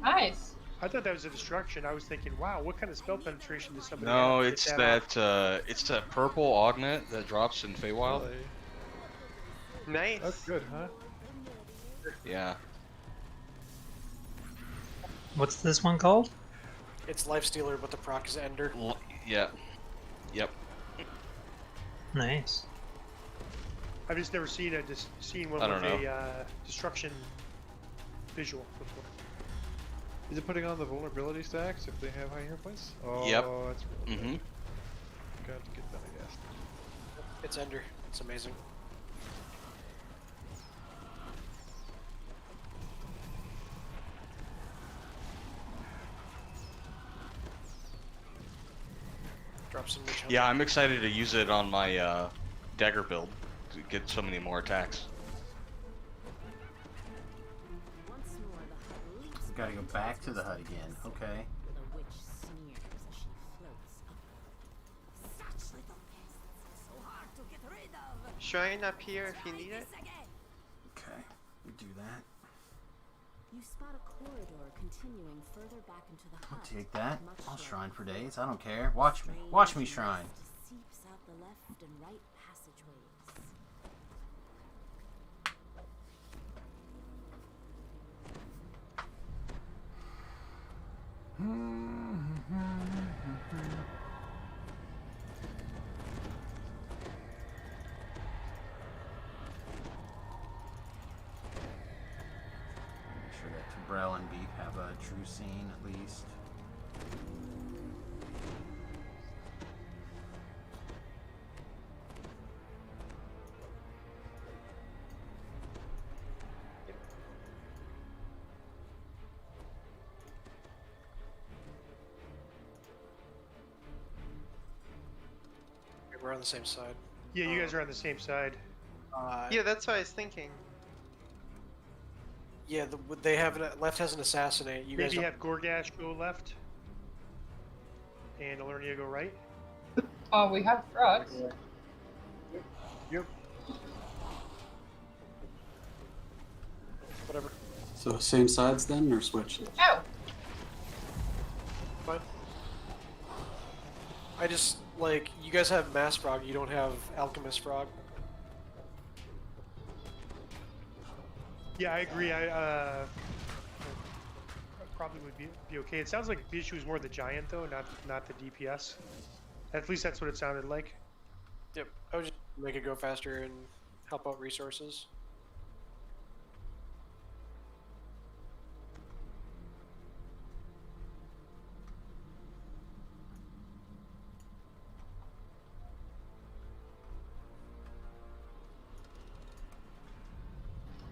Nice. I thought that was a destruction. I was thinking, wow, what kind of spell penetration does somebody No, have to it's get it's that purple augment that drops in Feywild. Really? Nice. That's good, huh? Yeah. What's this one called? It's Lifestealer, but the proc is Ender. Yeah. Yep. Nice. I've just never seen one I with don't a destruction visual before. Is it putting on the vulnerability stacks if they have high hero points? Oh, Yep. that's really Mm-hmm. good. Got to get that, I guess. It's Ender. It's amazing. Drop some witch Yeah, I'm excited to use it on my dagger build to get so many more attacks. Gotta go back to the hut again. Okay. The witch sneers as she floats up. Such little pests, so hard to get rid of. Shrine up here if you need it. Okay. We do that. You spot a corridor continuing further back into the I'll hut. take that. much I'll like shrine for days. I don't care. Watch me. Watch me shrine. seeps out the left and right passageways. Make sure that Tabrel and Beef have a true scene at least. We're on the same side. Yeah, you guys are on the same side. Yeah, that's what I was thinking. Yeah, they have left has an assassinate. You Maybe guys have Gorgash go left, and Alernia go right. Oh, we have frogs. Yep. Whatever. So same sides then, or switch? Oh. Fine. I just like you guys have Mass Frog. You don't have Alchemist Frog. Yeah, I agree. I probably would be okay. It sounds like the issue is more the giant though, not the DPS. At least that's what it sounded like. Yep. I would just make it go faster and help out resources.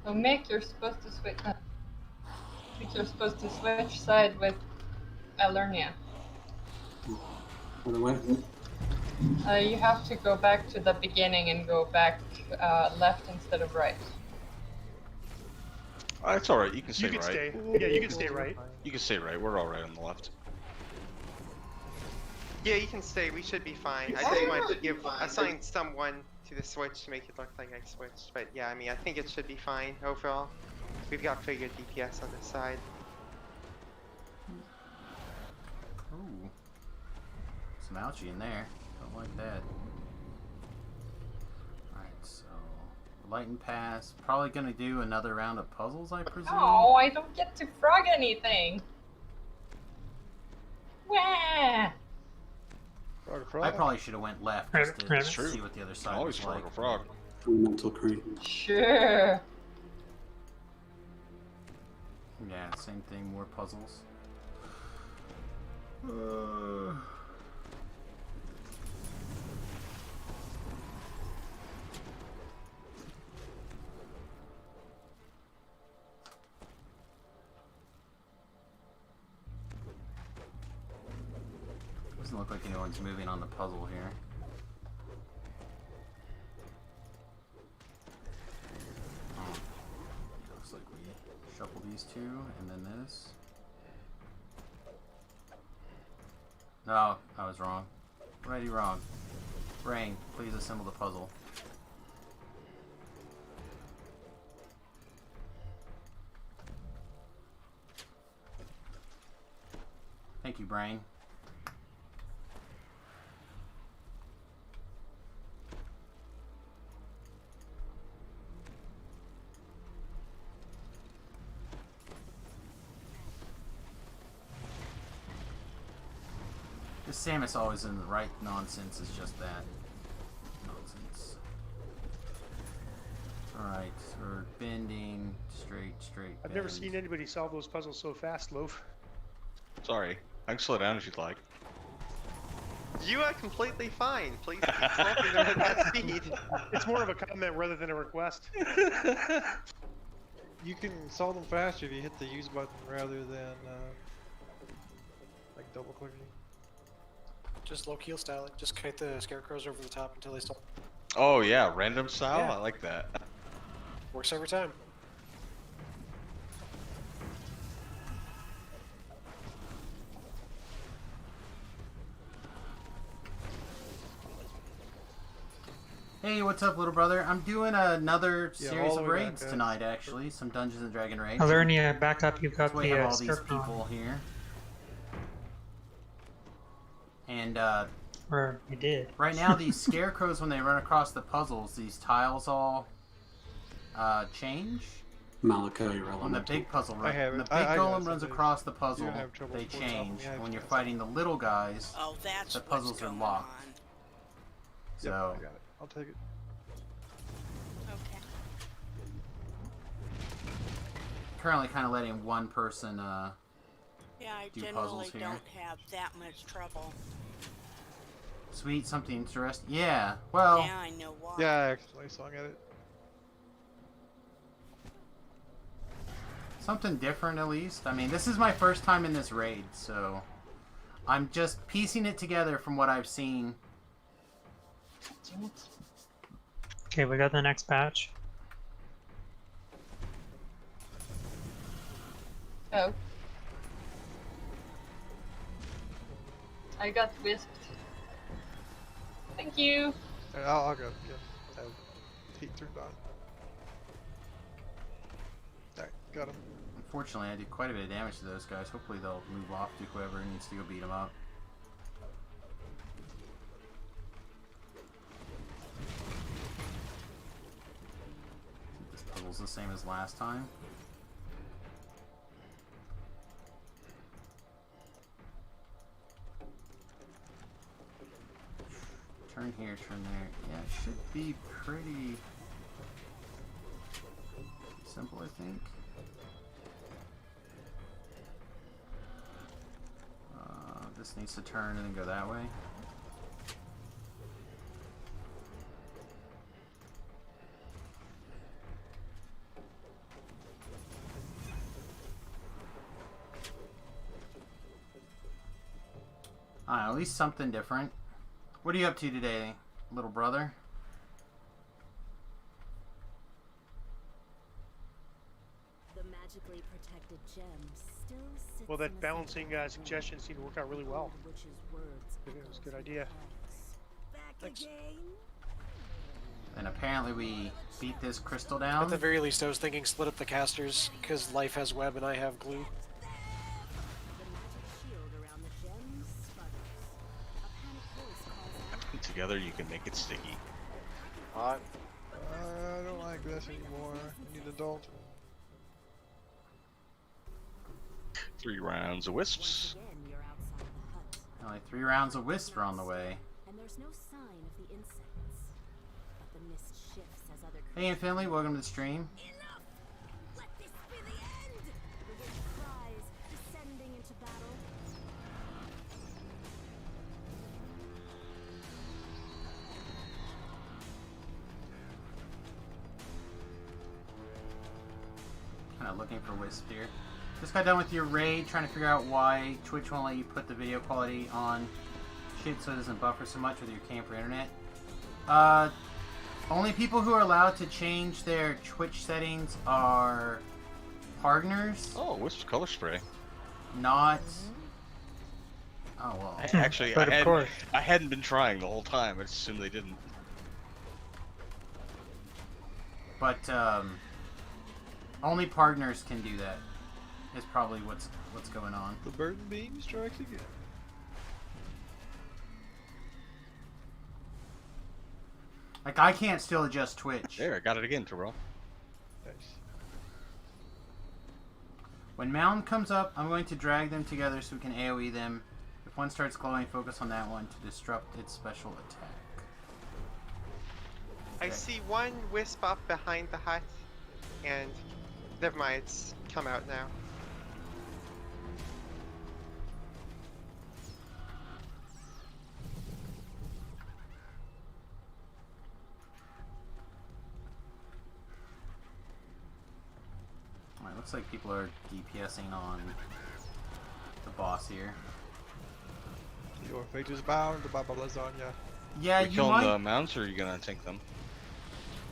So Mick, you're supposed to switch. Mick, you're supposed to switch side with Alernia. By the way, You have to go back to the beginning and go back left instead of right. It's alright, you can stay You can right. stay. Yeah, you can stay right. You can stay right, we're alright on the left. Yeah, you can stay. We should be fine. I just wanted to assign someone to the switch to make it look like I switched. But yeah, I mean, I think it should be fine overall. We've got pretty good DPS on this side. Ooh. Some algae in there. Don't like that. Alright, so Lighten Pass. Probably gonna do another round of puzzles, I presume. Oh, I don't get to frog anything. Wah! I probably should have went left just to see what the other side Always was frog like. a frog. Elemental creep. Sure. Yeah, same thing, more puzzles. Doesn't look like anyone's moving on the puzzle here. Oh. Looks like we shuffle these two and then this. No, I was wrong. Righty wrong. Rain, please assemble the puzzle. Thank you, Brain. This Samus always in the right nonsense is just that. Nonsense. Alright, so we're bending, straight, I've never seen anybody solve those puzzles so fast, Loaf. Sorry, I can slow down if you'd like. You are completely fine. Please keep solving them at that speed. It's more of a comment rather than a request. You can solve them faster if you hit the use button rather than like double clicking. Just low keel style it. Just kite the scarecrows over the top until they stop. Oh yeah, random style? Yeah. I like that. Works every time. Hey, what's up, little brother? I'm doing another Yeah, series all of the way back raids up. tonight, actually. Some Dungeons and Dragon raids. Alernia, back up. You've got So we the have all these scarecrow. people here. And, Or you did. right now, these scarecrows, when they run across the puzzles, these tiles all, change. Malachi or When the elemental. big puzzle I have when it. the big I got golem it, runs somebody. across the puzzle, You have trouble they with something, change. yeah, When you're it's fighting the little guys, Oh, that's the what's puzzles are going locked. on. So, Yep, I got it. I'll take it. Okay. currently kind of letting one person, Yeah, I do generally puzzles here. don't have that much trouble. Sweet, something interesting. Yeah, well, Now I know why. Yeah, I accidentally swung at it. something different at least. I mean, this is my first time in this raid, so I'm just piecing it together from what I've seen. Damn it. Okay, we got the next patch. Oh. I got whisked. Thank you. Alright, I'll go. Yeah. I have heat turned on. Alright, got him. Unfortunately, I did quite a bit of damage to those guys. Hopefully they'll move off to whoever needs to go beat them up. I think this puzzle's the same as last time. Turn here, turn there. Yeah, it should be pretty simple, I think. This needs to turn and then go that way. At least something different. What are you up to today, little brother? The magically protected gem still sits Well, that in a balancing suggestion seemed to work out really well. witch's words It was a good idea. Thanks. And apparently we beat this crystal At down. the very least, I was thinking split up the casters, because Life has web and I have glue. Together you can make it sticky. I don't like this anymore. I need adult. 3 rounds of wisps. Only 3 rounds of wisp are on the way. And there's no sign of the insects. But the mist shifts as other Hey, and Finley, welcome to the stream. Let this be the end! The witch cries, descending into battle. Kind of looking for wisp here. Just got done with your raid, trying to figure out why Twitch won't let you put the video quality on shit so it doesn't buffer so much with your camper internet. Only people who are allowed to change their Twitch settings are partners. Oh, wisp color spray. Not. Oh well. Actually, I hadn't been trying the whole time. I assumed they didn't. But only partners can do that. Is probably what's going on. The burden beam strikes again. Like I can't still adjust Twitch. There, I got it again, Terrell. Nice. When Mountain comes up, I'm going to drag them together so we can AoE them. If one starts glowing, focus on that one to disrupt its special attack. I see one wisp up behind the hut, and never mind, it's come out now. Alright, looks like people are DPSing on the boss here. Your fate is bound, Baba Lasagna. Yeah, you killing the mounts, or are you gonna tank them?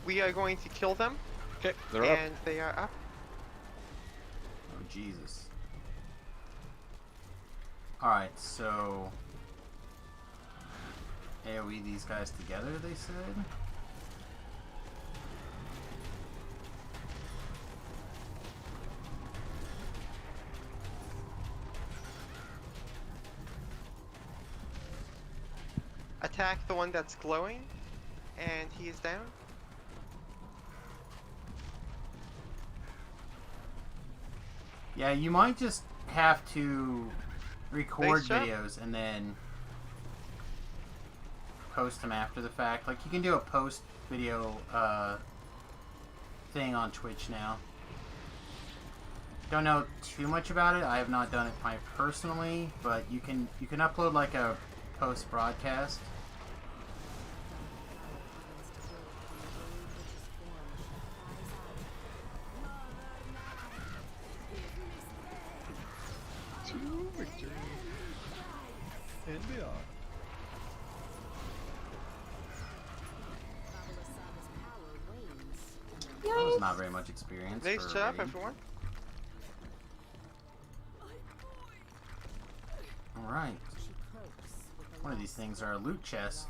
We are going to kill them. Okay, they're up. And they are up. Oh, Jesus. Alright, so... AoE these guys together, they said? Attack the one that's glowing, and he is down. Yeah, you might just have to record Nice job. videos and then post them after the fact. Like, you can do a post video thing on Twitch now. Don't know too much about it. I have not done it personally, but you can upload like a post broadcast. To victory and beyond. not very much experience. Nice for a job, raid. everyone. Alright. One of these things are a loot chest.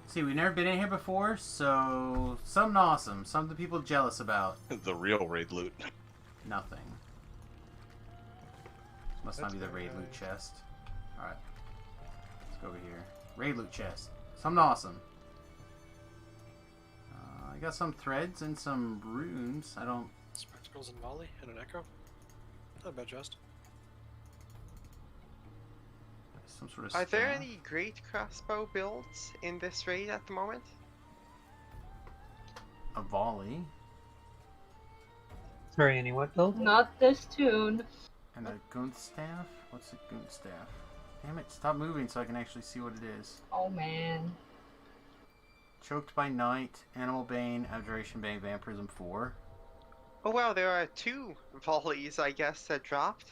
See, we've never been in here before, so something awesome. Something people jealous about. The real raid loot. Nothing. This must not be the raid loot chest. Alright. Let's go over here. Raid loot chest. Something awesome. I got some threads and some runes. I don't... Spectacles and volley and an echo. Not a bad chest. Some sort of Are there staff. any great crossbow builds in this raid at the moment? A volley. Sorry, any what build? Not this tune. And a goon staff? What's a goon staff? Damn it, stop moving so I can actually see what it is. Oh man. Choked by Night, Animal Bane, Abjuration Bane, Vampirism 4. Oh wow, there are 2 volleys, I guess, that dropped.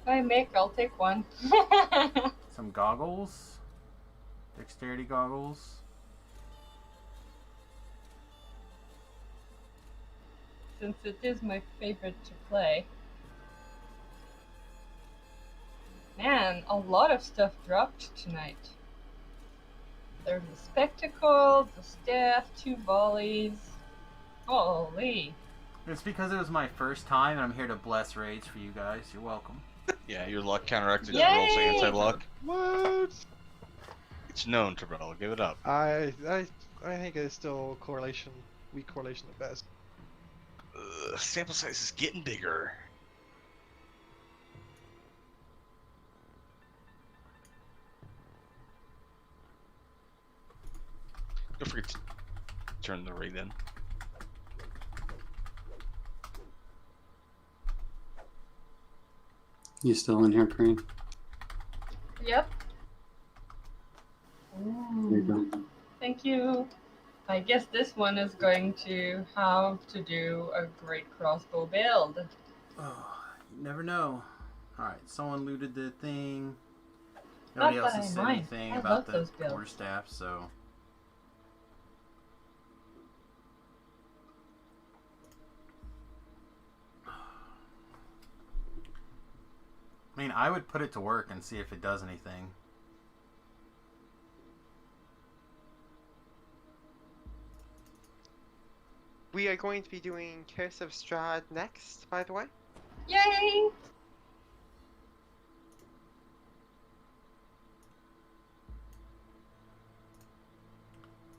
If I make, I'll take one. Some goggles. Dexterity goggles. Since it is my favorite to play. Man, a lot of stuff dropped tonight. There's the spectacle, the staff, 2 volleys. Holy. It's because it was my first time and I'm here to bless raids for you guys. You're welcome. Yeah, your luck counteracted Yay! your rolls anti-luck. What? It's known, Terrell. Give it up. I think it's still correlation, weak correlation at best. Sample size is getting bigger. Don't forget to turn the raid in. You still in here, Crane? Yep. There you go. Thank you. I guess this one is going to have to do a great crossbow build. Oh, you never know. Alright, someone looted the thing. Not Nobody else that has I said mind. anything I about love the those builds. quarterstaff, so... I mean, I would put it to work and see if it does anything. We are going to be doing Curse of Strahd next, by the way. Yay!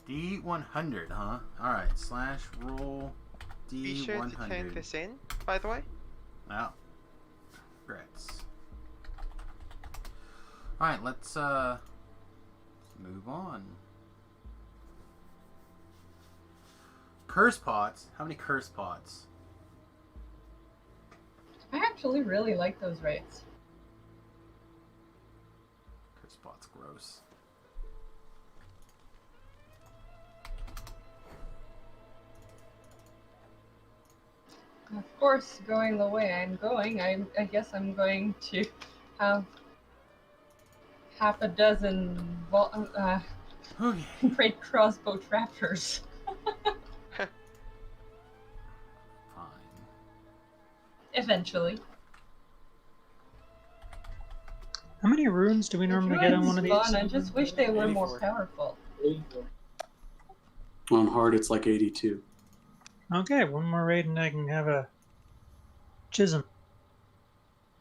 D100, huh? Alright, slash roll D100. Be sure to turn this in, by the way. Well, regrets. Alright, let's move on. Curse pots? How many curse pots? I actually really like those rates. Curse pots, gross. Of course, going the way I'm going, I guess I'm going to have half a dozen great crossbow trappers. Fine. Eventually. How many runes do we normally get on one of these? Fun. I just wish they were more powerful. On hard, it's like 82. Okay, one more raid and I can have a Chisholm.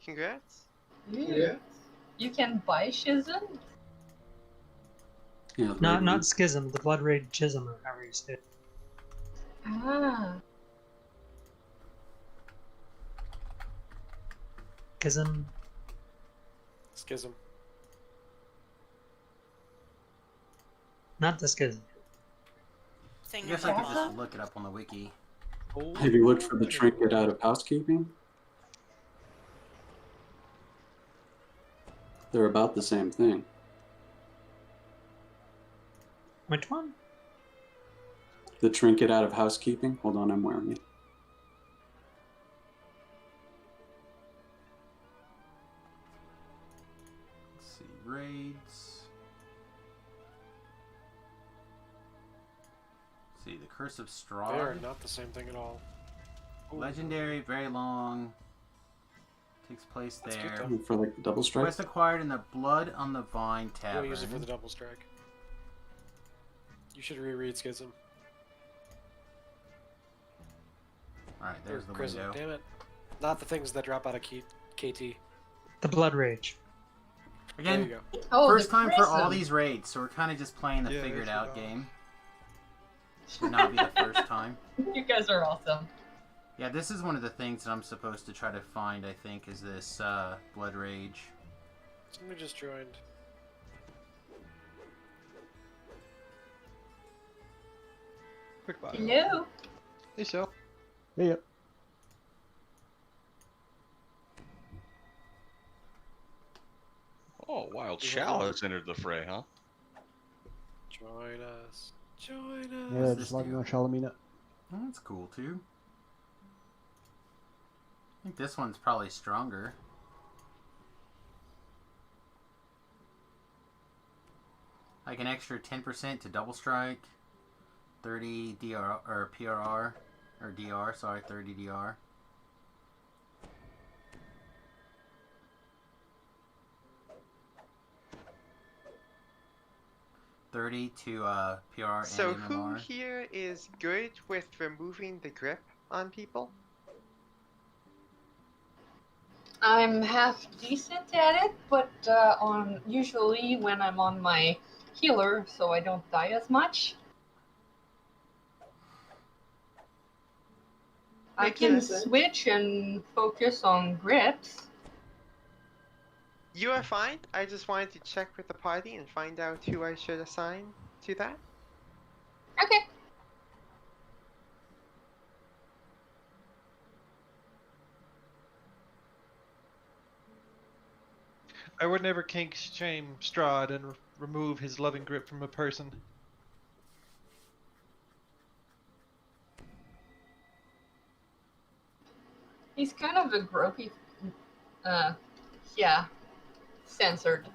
Congrats. Yeah. You can buy Shizm? Yeah, Not Schism, the Blood Raid Chisholm, or however you say it. Ah. Schism. Schism. Not the Schism. I guess I could just look it up on the wiki. Have you looked for the trinket out of housekeeping? They're about the same thing. Which one? The trinket out of housekeeping? Hold on, I'm wearing it. Let's see, raids. see, the Curse of They are Strahd. not the same thing at all. Ooh. Legendary, very long. Takes place That's there. good, though. For like the double strike. Quest acquired in the Blood on the Vine You'll Tavern. use it for the double strike. You should reread Schism. Alright, there's the Chrism, window. damn it. Not the things that drop out of KT. The Blood Rage. Again, There you go. Oh, first the time for all prism. these raids, so we're kind of just playing the Yeah, figured it's out rough. game. Should not be the first time. You guys are awesome. Yeah, this is one of the things that I'm supposed to try to find, I think, is this Blood Rage. Somebody just joined. Quick bio. Hello. Hey, Shell. Yeah. Oh, Wild Shall has entered the fray, huh? Join us. Join us. Yeah, just logging on Shalamina. Oh, that's cool, too. I think this one's probably stronger. Like an extra 10% to double strike, 30 DR or PRR or DR, sorry, 30 DR. $30 to PRR So and who MMR. here is good with removing the grip on people? I'm half decent at it, but usually when I'm on my healer, so I don't die as much. I can switch and focus on grips. You are fine. I just wanted to check with the party and find out who I should assign to that. Okay. I would never kink shame Strahd and remove his loving grip from a person. He's kind of a gropey, yeah, censored.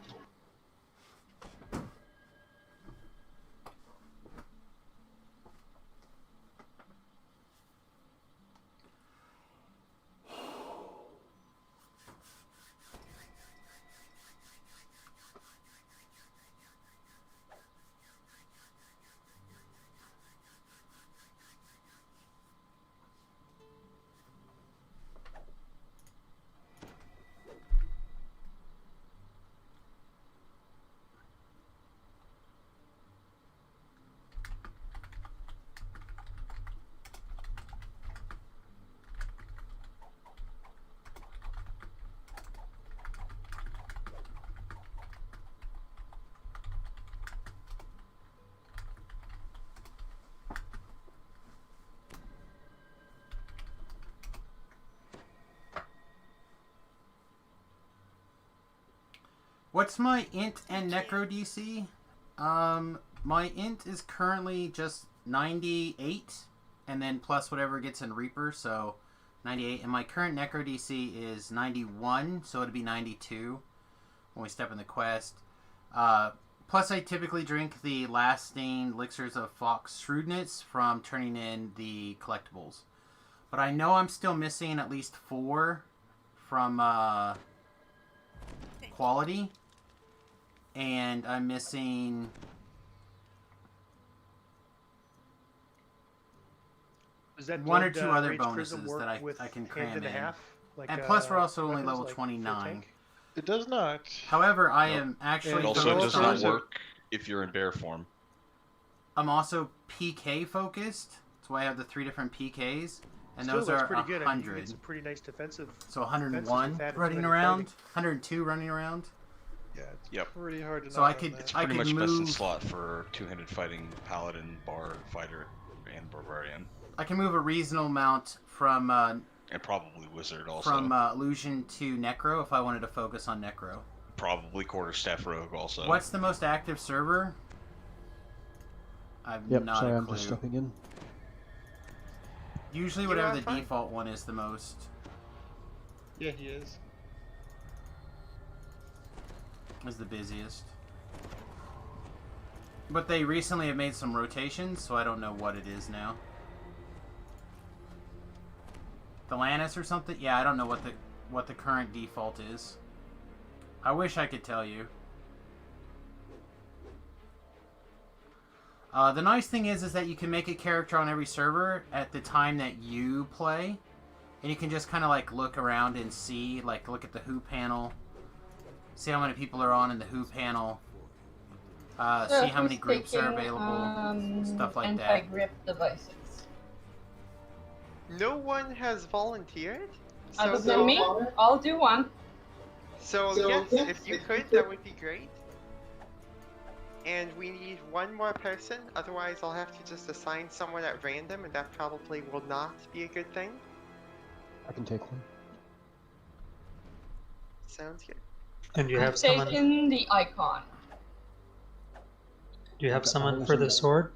What's my int and necro DC? My int is currently just 98, and then plus whatever gets in Reaper, so 98. And my current necro DC is 91, so it'd be 92 when we step in the quest. Plus, I typically drink the lasting elixirs of Fox Shrewdness from turning in the collectibles. But I know I'm still missing at least 4 from quality. And I'm missing... Does that one or blood, two other rage prism bonuses work that with I can hand cram and a in. half, like, And plus, we're also only weapons level like full 29. tank? It does not. However, I am actually It also focused does not on... work if you're in bear form. I'm also PK focused. That's why I have the 3 different PKs. And Still, those that's are pretty good. I mean, you 100. get some pretty nice defensive. So defenses 101 with that and running two-handed around, fighting. 102 running around. Yeah, it's Yep. pretty hard to So knock I on could- that. It's I pretty could much best in move- slot for two-handed fighting, paladin, bard, fighter, and barbarian, I can move a reasonable amount from and probably wizard also. from illusion to necro if I wanted to focus on necro. Probably quarterstaff rogue also. What's the most active server? I've Yep, not sorry, a I'm clue. just stepping in. Usually, You whatever are the fine. default one is, the most Yeah, he is. is the busiest. But they recently have made some rotations, so I don't know what it is now. Atlantis or something? Yeah, I don't know what the current default is. I wish I could tell you. The nice thing is that you can make a character on every server at the time that you play. And you can just kind of like look around and see, like look at the Who panel. See how many people are on in the Who panel. See how many groups are available. Stuff like that. Anti-grip devices. No one has volunteered. Other than me, I'll do one. So yes, if you could, that would be great. And we need one more person, otherwise I'll have to just assign someone at random, and that probably will not be a good thing. I can take one. Sounds good. And you have I've someone. taken the icon. Do you have someone for the sword?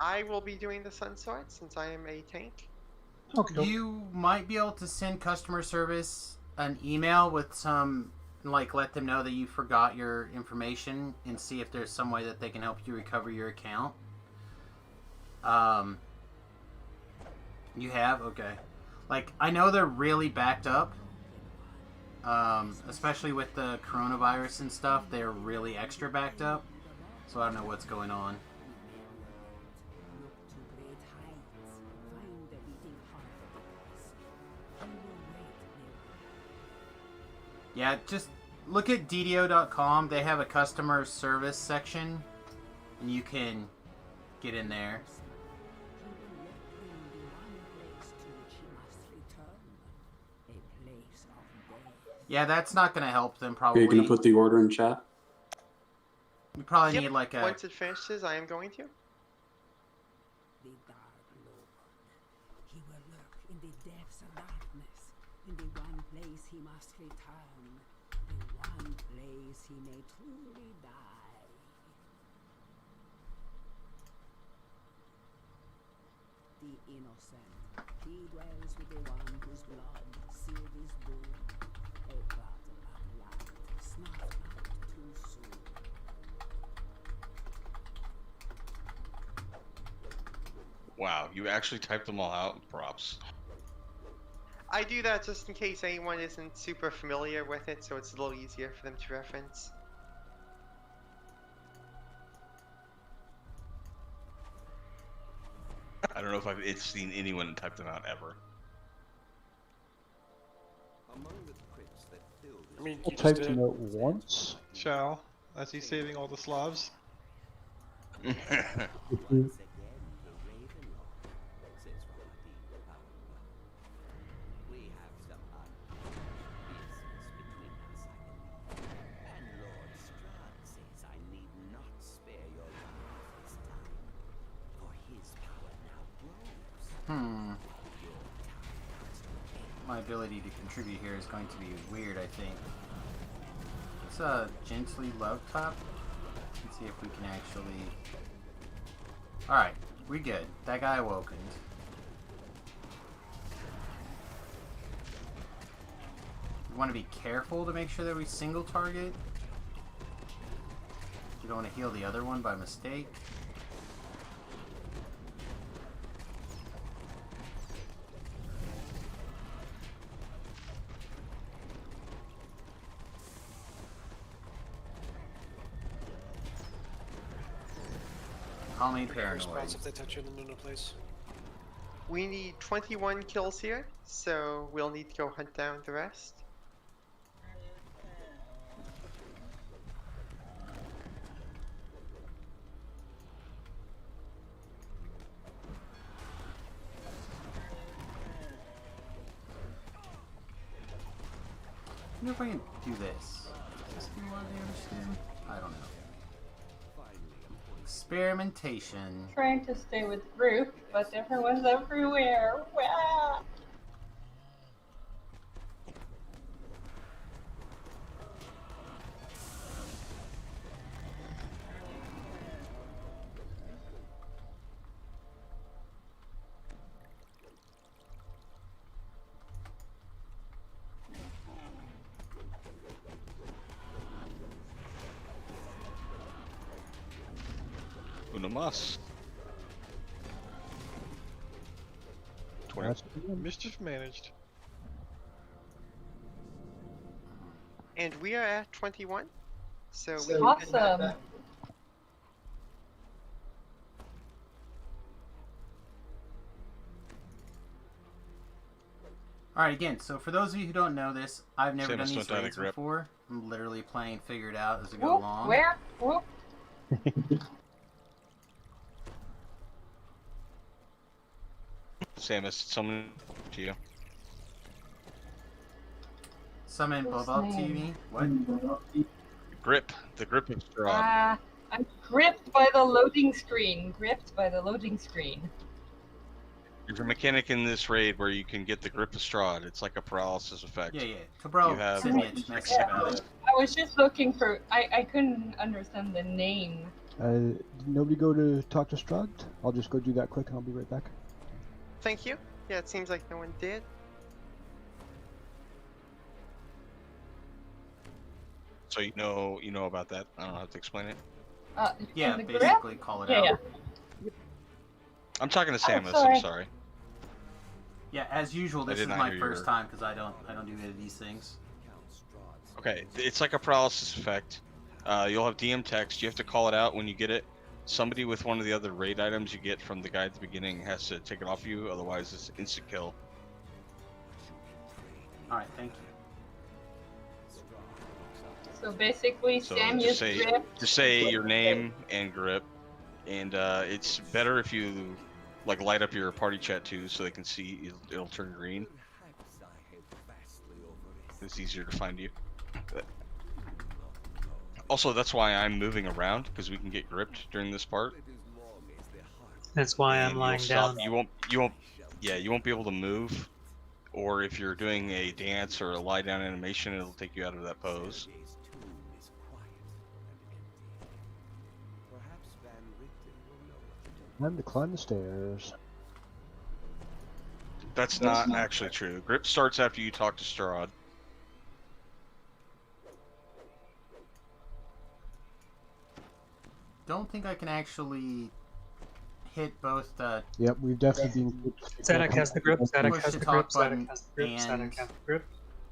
I will be doing the Sun Sword since I am a tank. Okay. You might be able to send customer service an email with some, like, let them know that you forgot your information and see if there's some way that they can help you recover your account. You have? Okay. Like, I know they're really backed up. Especially with the coronavirus and stuff, they're really extra backed up. So I don't know what's going on. Yeah, just look at DDO.com. They have a customer service section, and you can get in there. Yeah, that's not going to help them, probably. Are you going to put the order in chat? We probably need like a... Once it finishes, I am going to. The Dark Lord. He will lurk in the depths of darkness. In the one place he must return. The one place he may truly die. The innocent. He dwells with the one whose blood sealed his doom. A bottle of light snuffed out too soon. Wow, you actually typed them all out? Props. I do that just in case anyone isn't super familiar with it, so it's a little easier for them to reference. I don't know if I've seen anyone type them out ever. I mean, I you just typed did. him out once. Shall, as he's saving all the Slavs. My ability to contribute here is going to be weird, I think. Let's gently love top and see if we can actually... Alright, we good. That guy awakened. We want to be careful to make sure that we single target. You don't want to heal the other one by mistake. Call me paranoid. Response if they touch you in a place. We need 21 kills here, so we'll need to go hunt down the rest. I wonder if I can do this. Does this do a lot of damage to him? I don't know. Experimentation. Trying to stay with the group, but everyone's everywhere. Wah! Uno mas. 20. That's Mischief managed. And we are at 21. So we Awesome. Alright, again, so for those of you who don't know this, I've never done Samus these went down raids the grip. before. I'm literally playing figured out as I go Whoop, along. where? Whoop. Samus, someone to you. Summon Whose Bob to name? me. What? Grip. The grip of Strahd. I'm gripped by the loading screen. Gripped by the loading screen. There's a mechanic in this raid where you can get the grip of Strahd. It's like a paralysis effect. Yeah. Cabral You have sent me a message about it. I was just looking for. I couldn't understand the name. Did nobody go to talk to Strahd? I'll just go do that quick and I'll be right back. Thank you. Yeah, it seems like no one did. So you know about that. I don't know how to explain it. Yeah, the basically grip? call it Yeah, out. yeah. I'm talking to Samus. sorry. I'm sorry. Yeah, as usual, I this did is not my hear first your- time because I don't do any of these things. Okay, it's like a paralysis effect. You'll have DM text. You have to call it out when you get it. Somebody with one of the other raid items you get from the guy at the beginning has to take it off you. Otherwise, it's instant kill. All right, thank you. So basically, So Sam just is say gripped. your name and grip, and it's better if you like light up your party chat too, so they can see. It'll turn green. It's easier to find you. Also, that's why I'm moving around, because we can get gripped during this part. That's why I'm And lying you'll stop. down. You won't be able to move. Or if you're doing a dance or a lie down animation, it'll take you out of that pose. Time to climb the stairs. That's not actually true. Grip starts after you talk to Strahd. Don't think I can actually hit both the Yep, we've definitely been. Zadok has the grip. Zadok push has to the talk grip. button Zadok has the grip. and Zadok has the grip.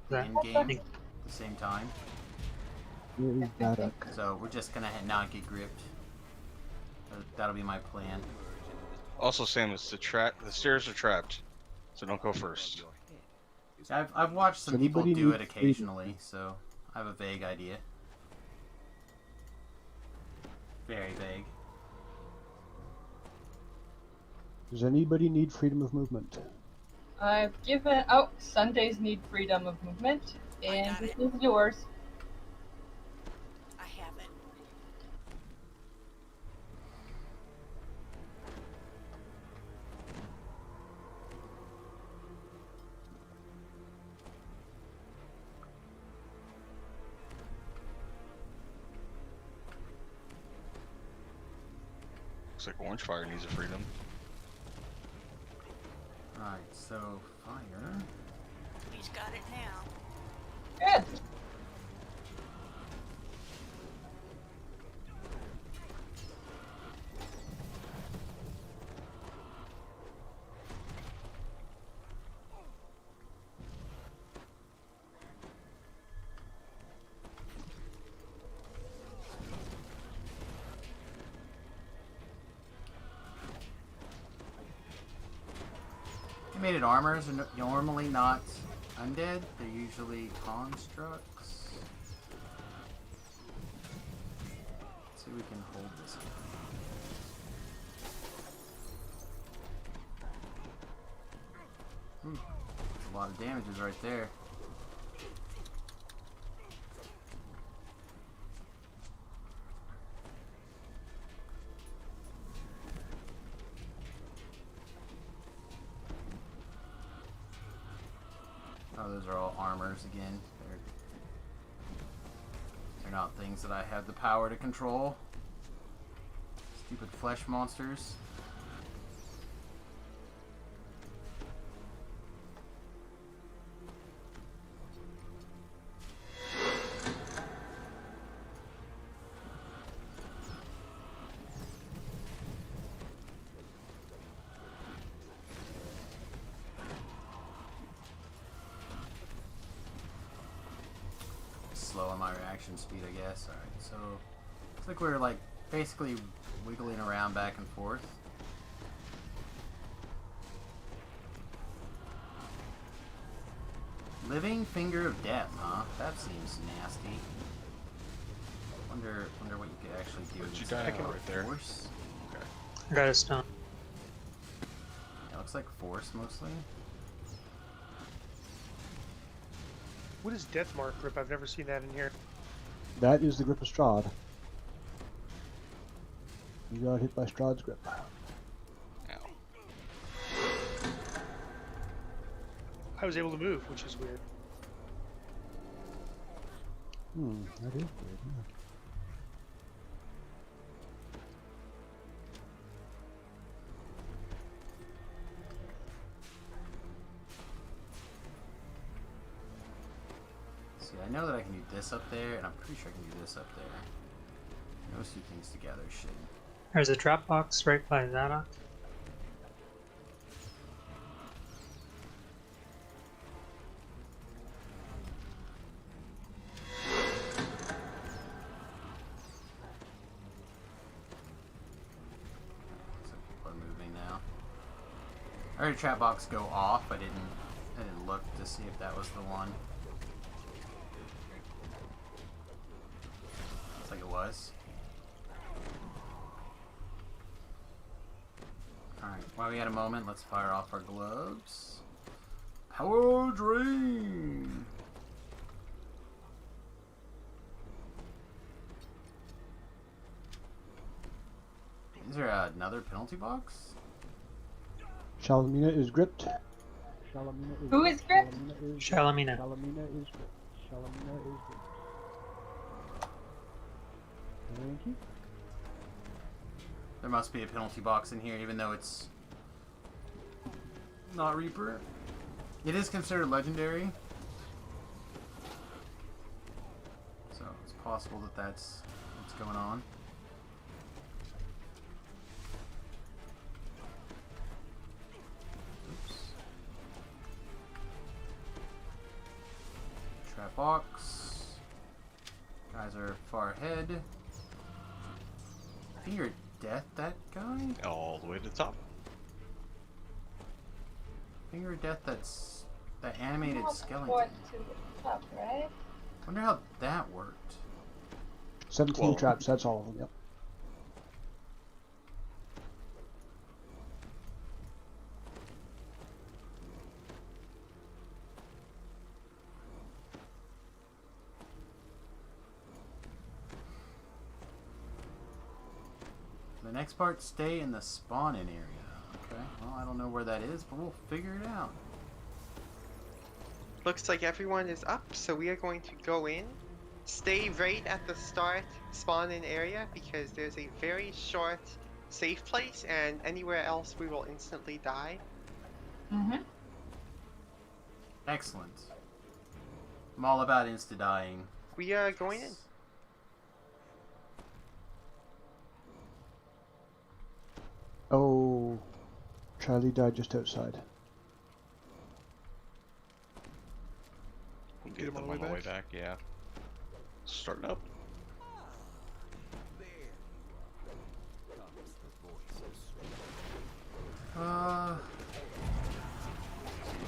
the Zadok- end game at the same time. Where is Zadok? So we're just gonna not get gripped. That'll be my plan. Also, Samus, the stairs are trapped, so don't go first. I've watched some Does people anybody do need it occasionally, so I have a vague idea. Very vague. Does anybody need freedom of movement? I've given. Oh, Sundays need freedom of movement, and this is yours. I have it. Looks like Orange Fire needs a freedom. Alright, so fire. He's got it now. Good. Animated armors are normally not undead, they're usually constructs. Let's see if we can hold this. A lot of damages right there. Oh, those are all armors again. They're not things that I have the power to control. Stupid flesh monsters. slow on my reaction speed, I guess. Alright, so it's like we're like basically wiggling around back and forth. Living Finger of Death, huh? That seems nasty. Wonder what you could actually do. But you die right there. Force? Okay. I got a stone. It looks like force mostly. What is Death Mark grip? I've never seen that in here. That is the grip of Strahd. You got hit by Strahd's grip. I was able to move, which is weird. That is weird, yeah. See, I know that I can do this up there, and I'm pretty sure I can do this up there. Those two things together should. There's a drop box right by Zadok. I heard a trap box go off. I didn't look to see if that was the one. Looks like it was. Alright, while we got a moment, let's fire off our globes. Power drain! Is there another penalty box? Shalamina is gripped. Who is gripped? Shalamina. Shalamina is gripped. Shalamina is gripped. Thank you. There must be a penalty box in here, even though it's not Reaper. It is considered legendary, so it's possible that that's what's going on. Trap box. Guys are far ahead. Finger of Death, that guy? All the way to the top. Finger of Death, that's that animated skeleton. What to the top, right? Wonder how that worked. 17 traps, that's all of them, yep. The next part, stay in the spawn-in area. Okay, well, I don't know where that is, but we'll figure it out. Looks like everyone is up, so we are going to go in. Stay right at the start spawn-in area because there's a very short safe place, and anywhere else we will instantly die. Excellent. I'm all about insta-dying. We are going in. Oh, Charlie died just outside. We'll get them on the way back, yeah. Starting up.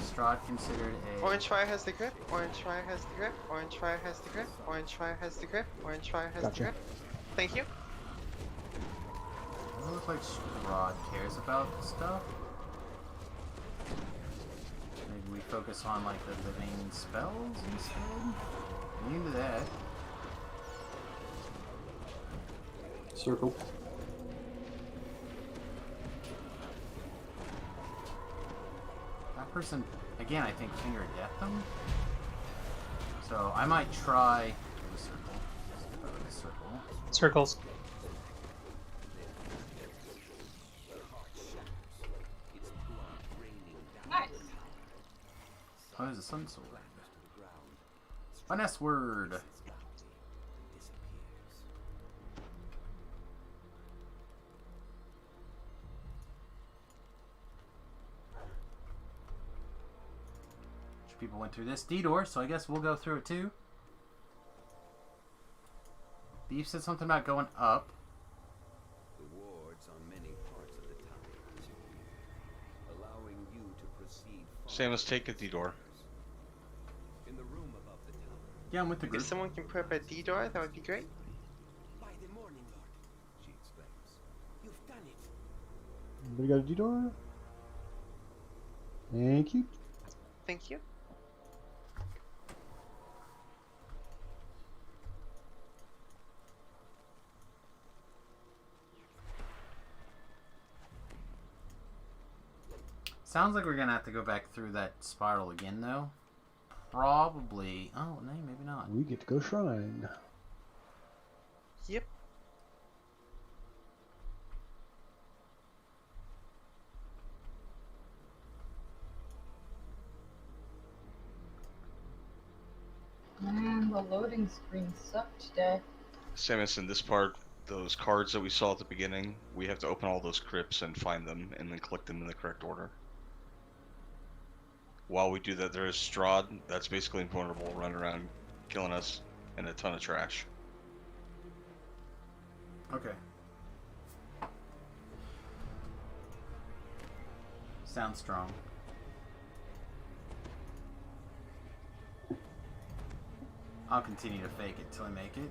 Strahd considered a... Orange Fire has the grip, Orange Fire has the grip, Orange Fire has the grip, Orange Fire has the grip, Orange Fire has the grip. Thank you. Doesn't look like Strahd cares about stuff. Maybe we focus on like the living spells instead? I'm into that. Circle. That person, again, I think Finger of Death them. So I might try the circle. Skip over the circle. Circles. Nice. Oh, there's a sun sword. Finesse word. People went through this D door, so I guess we'll go through it too. Beef said something about going up. The wards on many parts of the tower, allowing you to proceed. Samus, take it, D-door. In the room above the tower. Yeah, I'm with the If group. someone can put up a D-door, that would be great. By the morning, Lord, she exclaims. You've done it. Anybody got a D-door? Thank you. Thank you. Sounds like we're gonna have to go back through that spiral again, though. Probably. Oh, no, maybe not. We get to go shrine. Yep. Man, the loading screen sucked today. Samus, in this part, those cards that we saw at the beginning, we have to open all those crypts and find them, and then collect them in the correct order. While we do that, there is Strahd, that's basically invulnerable, running around killing us, and a ton of trash. Okay. Sounds strong. I'll continue to fake it till I make it.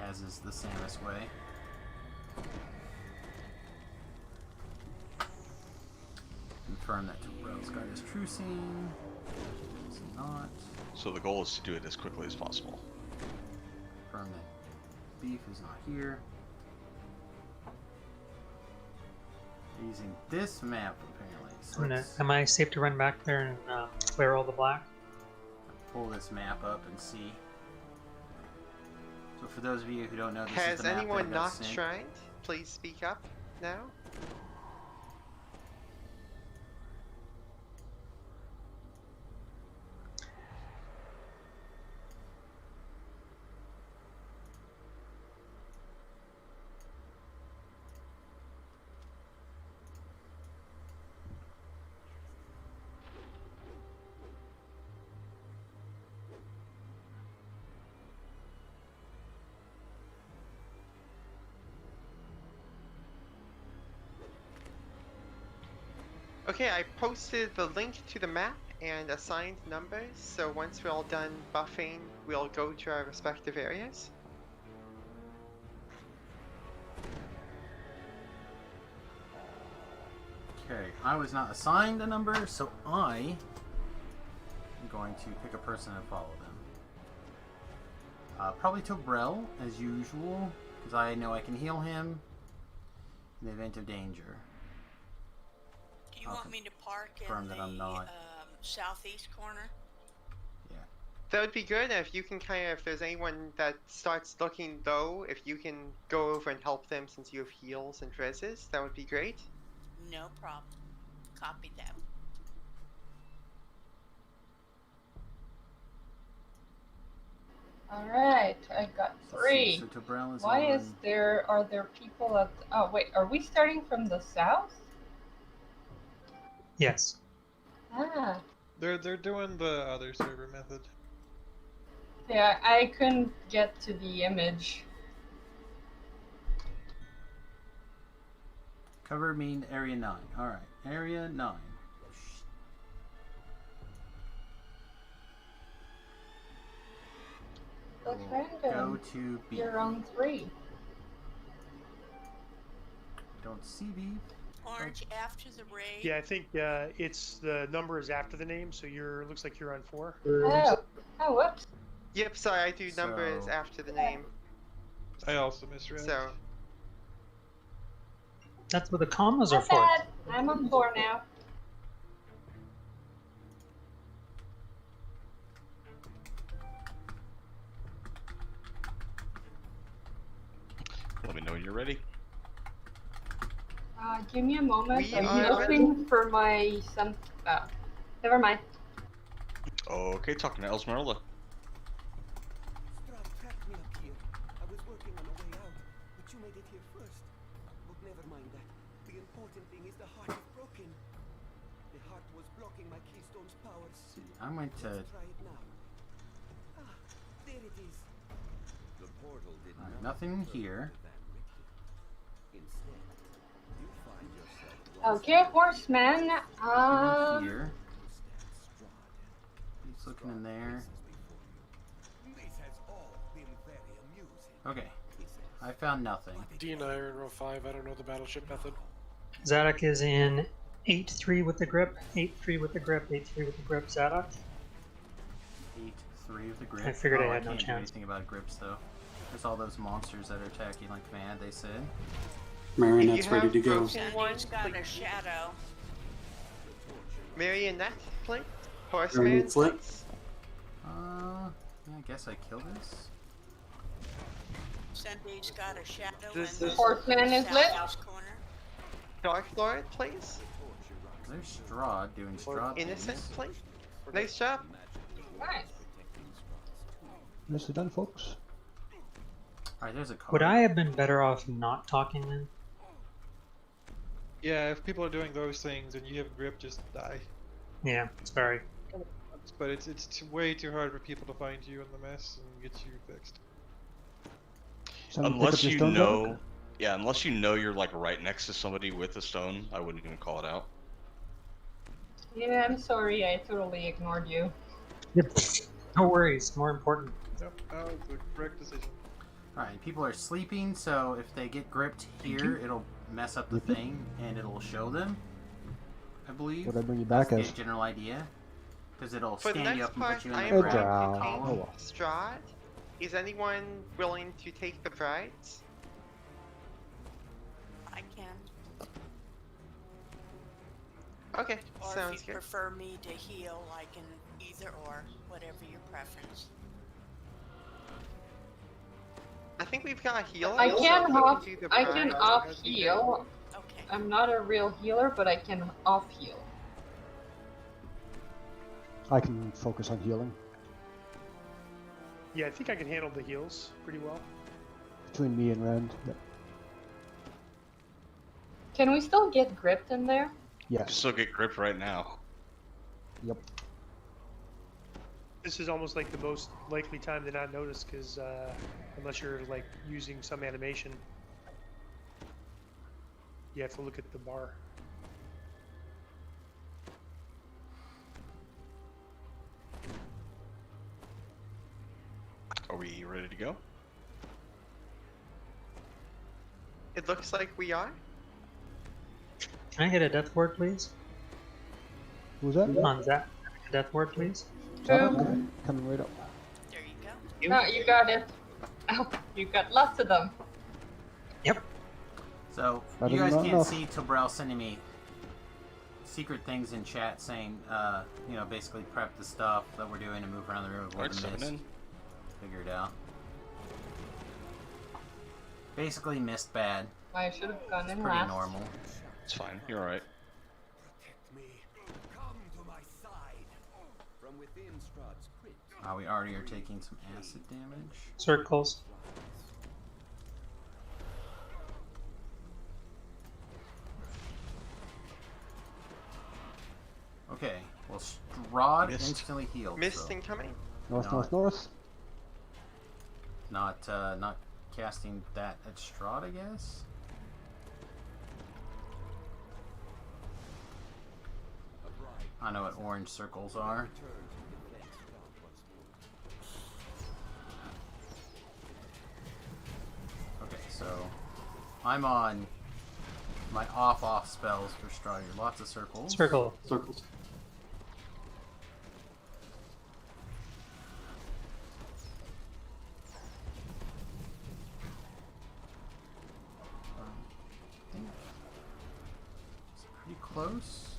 As is the Samus way. Confirm that Terrell's got his true scene. It's not. So the goal is to do it as quickly as possible. Confirm that Beef is not here. Using this map apparently. So Am I safe to run back there and clear all the black? Pull this map up and see. So for those of you who don't know, this is Has the map anyone that got not sent. shrined? Please speak up now. Okay, I posted the link to the map and assigned numbers, so once we're all done buffing, we'll go to our respective areas. Okay, I was not assigned a number, so I am going to pick a person and follow them. Probably Tobrel, as usual, because I know I can heal him in the event of danger. Do you want me to park in confirm that I'm not. southeast corner? Yeah. That would be good if you can kind of, if there's anyone that starts looking low, if you can go over and help them since you have heals and reses, that would be great. No problem. Copy that. Alright, I got 3. So Tobrel is Why on. is there, are there people at, oh wait, are we starting from the south? Yes. Ah, They're doing the other server method. yeah, I couldn't get to the image. Cover mean area 9. Alright, area 9. That's Go random. to B. You're on 3. Don't see B. Orange after the raid. Yeah, I think it's the number is after the name, so you're looks like you're on 4. Oh, whoops. Yep, sorry, I do numbers So- after the name. I also misread. So, That's what the commas are Not for. bad. I'm on 4 now. Let me know when you're ready. Give me a moment. We I'm are looking for my never mind. Okay, talking to Esmeralda. Strahd tracked me up here. I was working on a way out, but you made it here first. But never mind that. The important thing is the heart is broken. The heart was blocking my keystone's powers. I'm going to. Let's try it now. Ah, there it is. Alright, nothing here. Okay, horseman. Nothing here. He's looking in there. Okay. I found nothing. D and I are in row 5. I don't know the battleship method. Zadok is in 8-3 with the grip, 8-3 with the grip, 8-3 with the grip. Zadok. 8-3 with the grip. I figured I had can't no do chance. anything about grips though. There's all those monsters that are attacking like mad, they said. Marionette's ready to go. Sandy's got a shadow. Marionette, please. Horseman, Marionette's lit. please. Yeah, I guess I kill this. Sandy's got a shadow. This in is- the Horseman is lit. southwest corner. Dark Lord, please. There's Strahd doing Strahd Innocent, things. please. Nice job. Nice. Nicely done, folks. Alright, there's a card. Would I have been better off not talking then? Yeah, if people are doing those things and you have grip, just die. Yeah, sorry. But it's way too hard for people to find you in the mess and get you fixed. Someone pick Unless up your you stone know, dog? yeah, unless you know you're like right next to somebody with a stone, I wouldn't even call it out. Yeah, I'm sorry. I totally ignored you. No worries. More important. Yep, that was the correct decision. Alright, people are sleeping, so if they get gripped here, it'll mess up the thing and it'll show them. I believe. What'd I bring you back That's as? the general idea. Because it'll For the stand you next up and part, put you in I the am Good going ground. to job. take Oh, well. Strahd. Is anyone willing to take the brides? I can. Okay, Or sounds if you good. prefer me to heal, I can either or, whatever your preference. I think we've got a healer. I so can if you off. do the I can brides, off that'd be heal. Okay. I'm not a real healer, but I can off heal. I can focus on healing. Yeah, I think I can handle the heals pretty well. Between me and Rand. Yep. Can we still get gripped in there? You Yes. still get gripped right now. Yep. This is almost like the most likely time to not notice, because unless you're like using some animation, you have to look at the bar. Are we ready to go? It looks like we are. Can I hit a death ward, please? Who was that? On Zach. A death ward, please. Okay. Coming right up. There you go. No, you got it. Oh, you got lots of them. Yep. So, That you is guys not can't enough. see Tobrel sending me secret things in chat saying, you know, basically prep the stuff that we're doing and move around the room. Alright, 7 in. Figure it out. Basically missed bad. I should have gone in Pretty last. normal. It's fine. You're alright. We already are taking some acid damage. Circles. Okay, well, Strahd Missed. instantly healed. Mist so incoming. North, No. north, north. not casting that at Strahd, I guess. I know what orange circles are. Okay, so I'm on my off spells for Strahd here. Lots of circles. Circle. Circles. I think it's pretty close.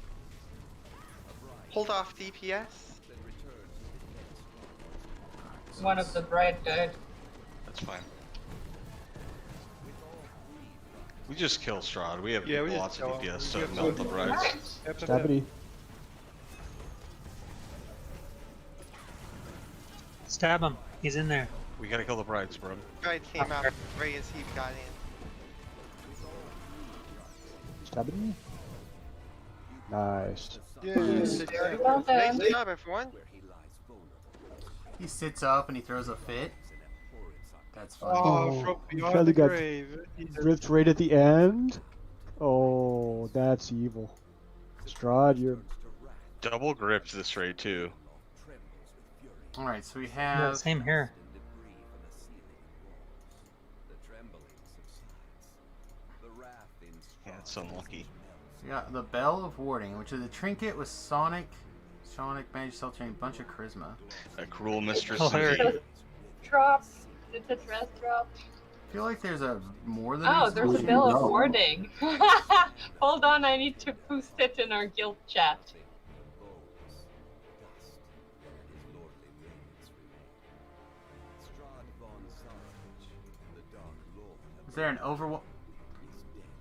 Hold off DPS. One of the bride died. That's fine. We just kill Strahd. We have Yeah, we just lots of kill him. DPS, We so have melt the some- brides. Nice. Yep, yep, Stabity. Stab him. He's in there. We gotta kill the brides, bro. Bride came out right as he got in. Stabity. Nice. Very Well done. nice job, everyone. He sits up and he throws a fit. That's funny. Oh, from You beyond finally the got grave. drift right at the end. Oh, that's evil. Strahd, you're Double gripped this raid too. All right, so we Yeah, have. same here. Yeah, it's unlucky. We got the Bell of Warding, which is a trinket with Sonic, Magic Cell Chain, bunch of charisma. A cruel mistress. Hilarious. Drop. Did the dress drop? I feel like there's a more than. Oh, a there's a solution. bill of warding. Hold on, I need to post it in our guild chat. Is there an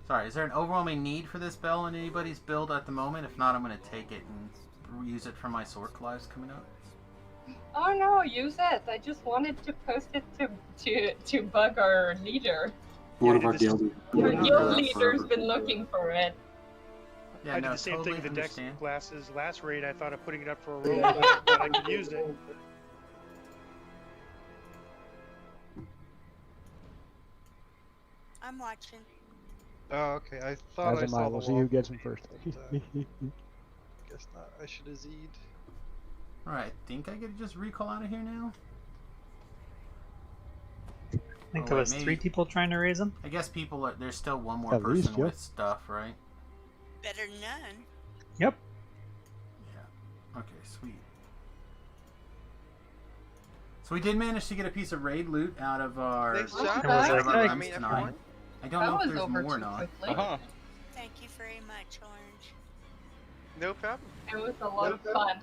Sorry, is there an overwhelming need for this bell in anybody's build at the moment? If not, I'm going to take it and use it for my sword lives coming up. Oh no, use it. I just wanted to post it to bug our leader. One of our guild. Our guild leader's been looking for it. Yeah, I did no, the same totally thing with the understand. deck glasses last raid. I thought of putting it up for a roll, but I could use it. I'm watching. Oh, okay. I thought as I am saw I. the We'll see wall. who gets him first. Guess not. I should have Z'd. Alright, I think I could just recall out of here now. I think there was 3 people trying to raise them. I guess people are. There's still one more At person least, yeah. with stuff, right? Better than none. Yep. Yeah. Okay, sweet. So we did manage to get a piece of raid loot out of our. Nice job. out of was our like, runs I mean, tonight. everyone. I don't That know if was there's over more or too not. quickly. Uh-huh. Thank you very much, Orange. No problem. It was a lot of fun.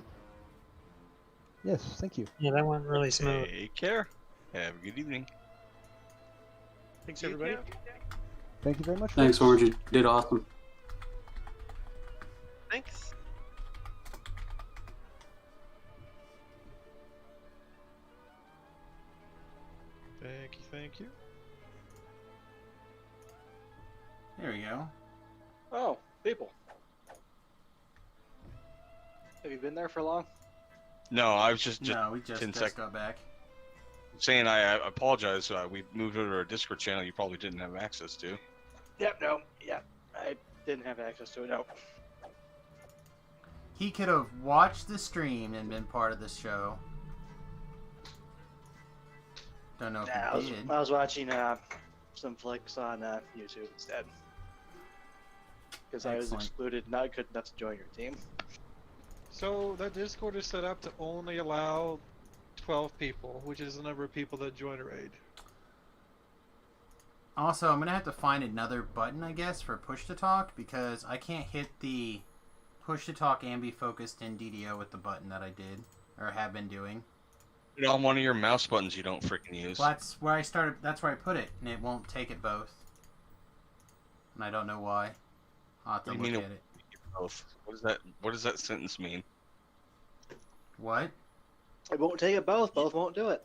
Yes, thank you. Yeah, that went really smooth. Take care. Have a good evening. Thanks, You everybody. too. Thank you very much. Thanks, Orange. You did awesome. Thanks. Thank you, thank you. There we go. Oh, people. Have you been there for long? No, I was just No, we just 10 seconds. got back. Saying I apologize. We moved over to our Discord channel you probably didn't have access to. Yep, no. Yep. I didn't have access to it, no. He could have watched the stream and been part of the show. Don't know if Nah, he did. I was watching some flicks on YouTube instead. Because I was Excellent. excluded, not good enough to join your team. So that Discord is set up to only allow 12 people, which is the number of people that join a raid. Also, I'm going to have to find another button, I guess, for push to talk because I can't hit the push to talk and be focused in DDO with the button that I did or have been doing. Put it on one of your mouse buttons you don't freaking use. Well, that's where I started. That's where I put it, and it won't take it both. And I don't know why. I'll have to What do look you at mean it. Both. What does that sentence mean? What? It won't take it both. Both won't do it.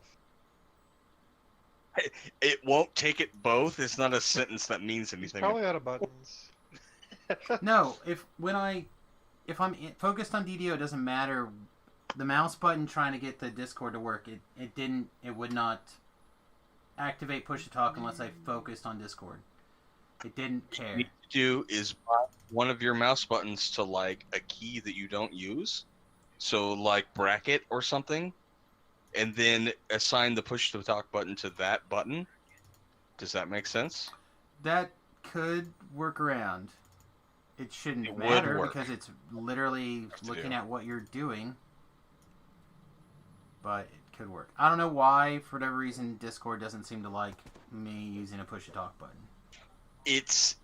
It won't take it both. It's not a sentence that means anything. Probably out of buttons. No, if I'm focused on DDO, it doesn't matter. The mouse button trying to get the Discord to work, it would not activate push to talk unless I focused on Discord. It didn't care. What you need to do is buy one of your mouse buttons to like a key that you don't use, so like bracket or something, and then assign the push to talk button to that button. Does that make sense? That could work around. It shouldn't It would matter work. because it's literally to looking do. at what you're doing. But it could work. I don't know why, for whatever reason, Discord doesn't seem to like me using a push to talk button. It's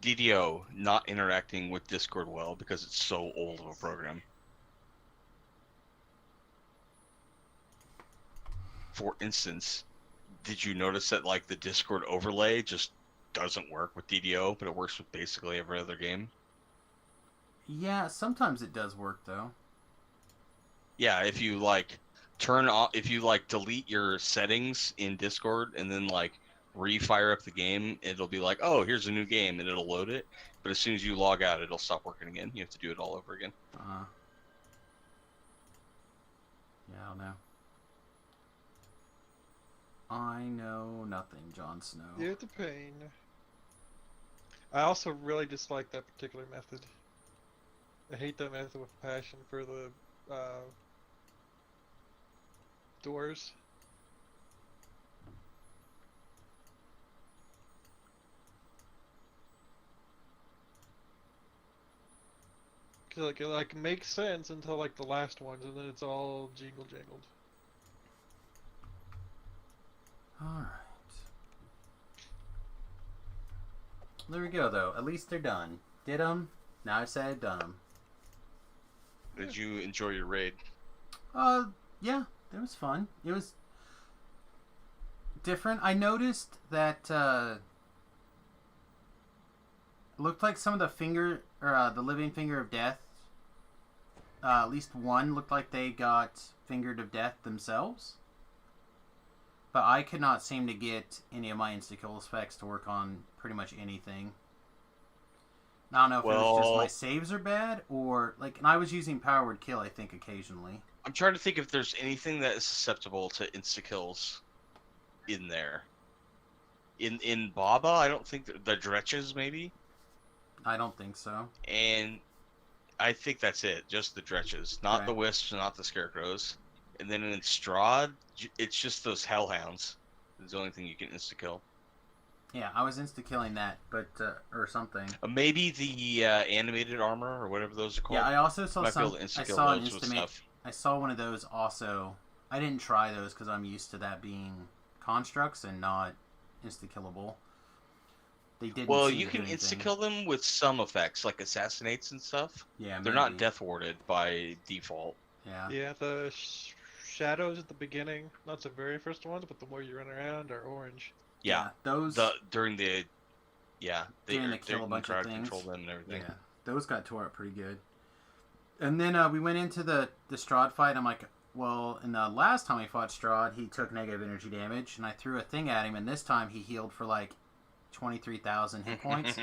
DDO not interacting with Discord well because it's so old of a program. For instance, did you notice that like the Discord overlay just doesn't work with DDO, but it works with basically every other game? Yeah, sometimes it does work though. Yeah, if you like turn off, if you like delete your settings in Discord and then like refire up the game, it'll be like, oh, here's a new game, and it'll load it. But as soon as you log out, it'll stop working again. You have to do it all over again. Yeah, I don't know. I know nothing, Jon Snow. You're the pain. I also really dislike that particular method. I hate that method with passion for the doors. Cause like, it makes sense until like the last ones, and then it's all jingled. Alright. There we go, though. At least they're done. Did them. Now I said I've done them. Did you enjoy your raid? Yeah. It was fun. It was different. I noticed that, it looked like some of the the living finger of death, at least one looked like they got fingered of death themselves. But I could not seem to get any of my insta-kill effects to work on pretty much anything. I don't know if it was just my saves are bad, or, like, and I was using power word kill, I think, occasionally. I'm trying to think if there's anything that is susceptible to insta-kills in there. In Baba, I don't think the dretches, maybe? I don't think so. And I think that's it, just the dretches. Not the wisps, not the scarecrows. And then in Strahd, it's just those hellhounds. It's the only thing you can insta-kill. Yeah, I was insta-killing that, but, or something. Maybe the animated armor, or whatever those are called. Yeah, I also saw I some. I saw an I saw one of those also. I didn't try those because I'm used to that being constructs and not insta-killable. They didn't. Well, you can insta-kill them with some effects, like assassinates and stuff. Yeah, they're not death warded by default. Yeah. Yeah, the shadows at the beginning, not the very first ones, but the more you run around, are orange. Yeah, those during the during the kill a bunch of things. Control them and everything. Yeah, those got tore up pretty good. And then we went into the Strahd fight. I'm like, well, in the last time we fought Strahd, he took negative energy damage, and I threw a thing at him, and this time he healed for like 23,000 hit points.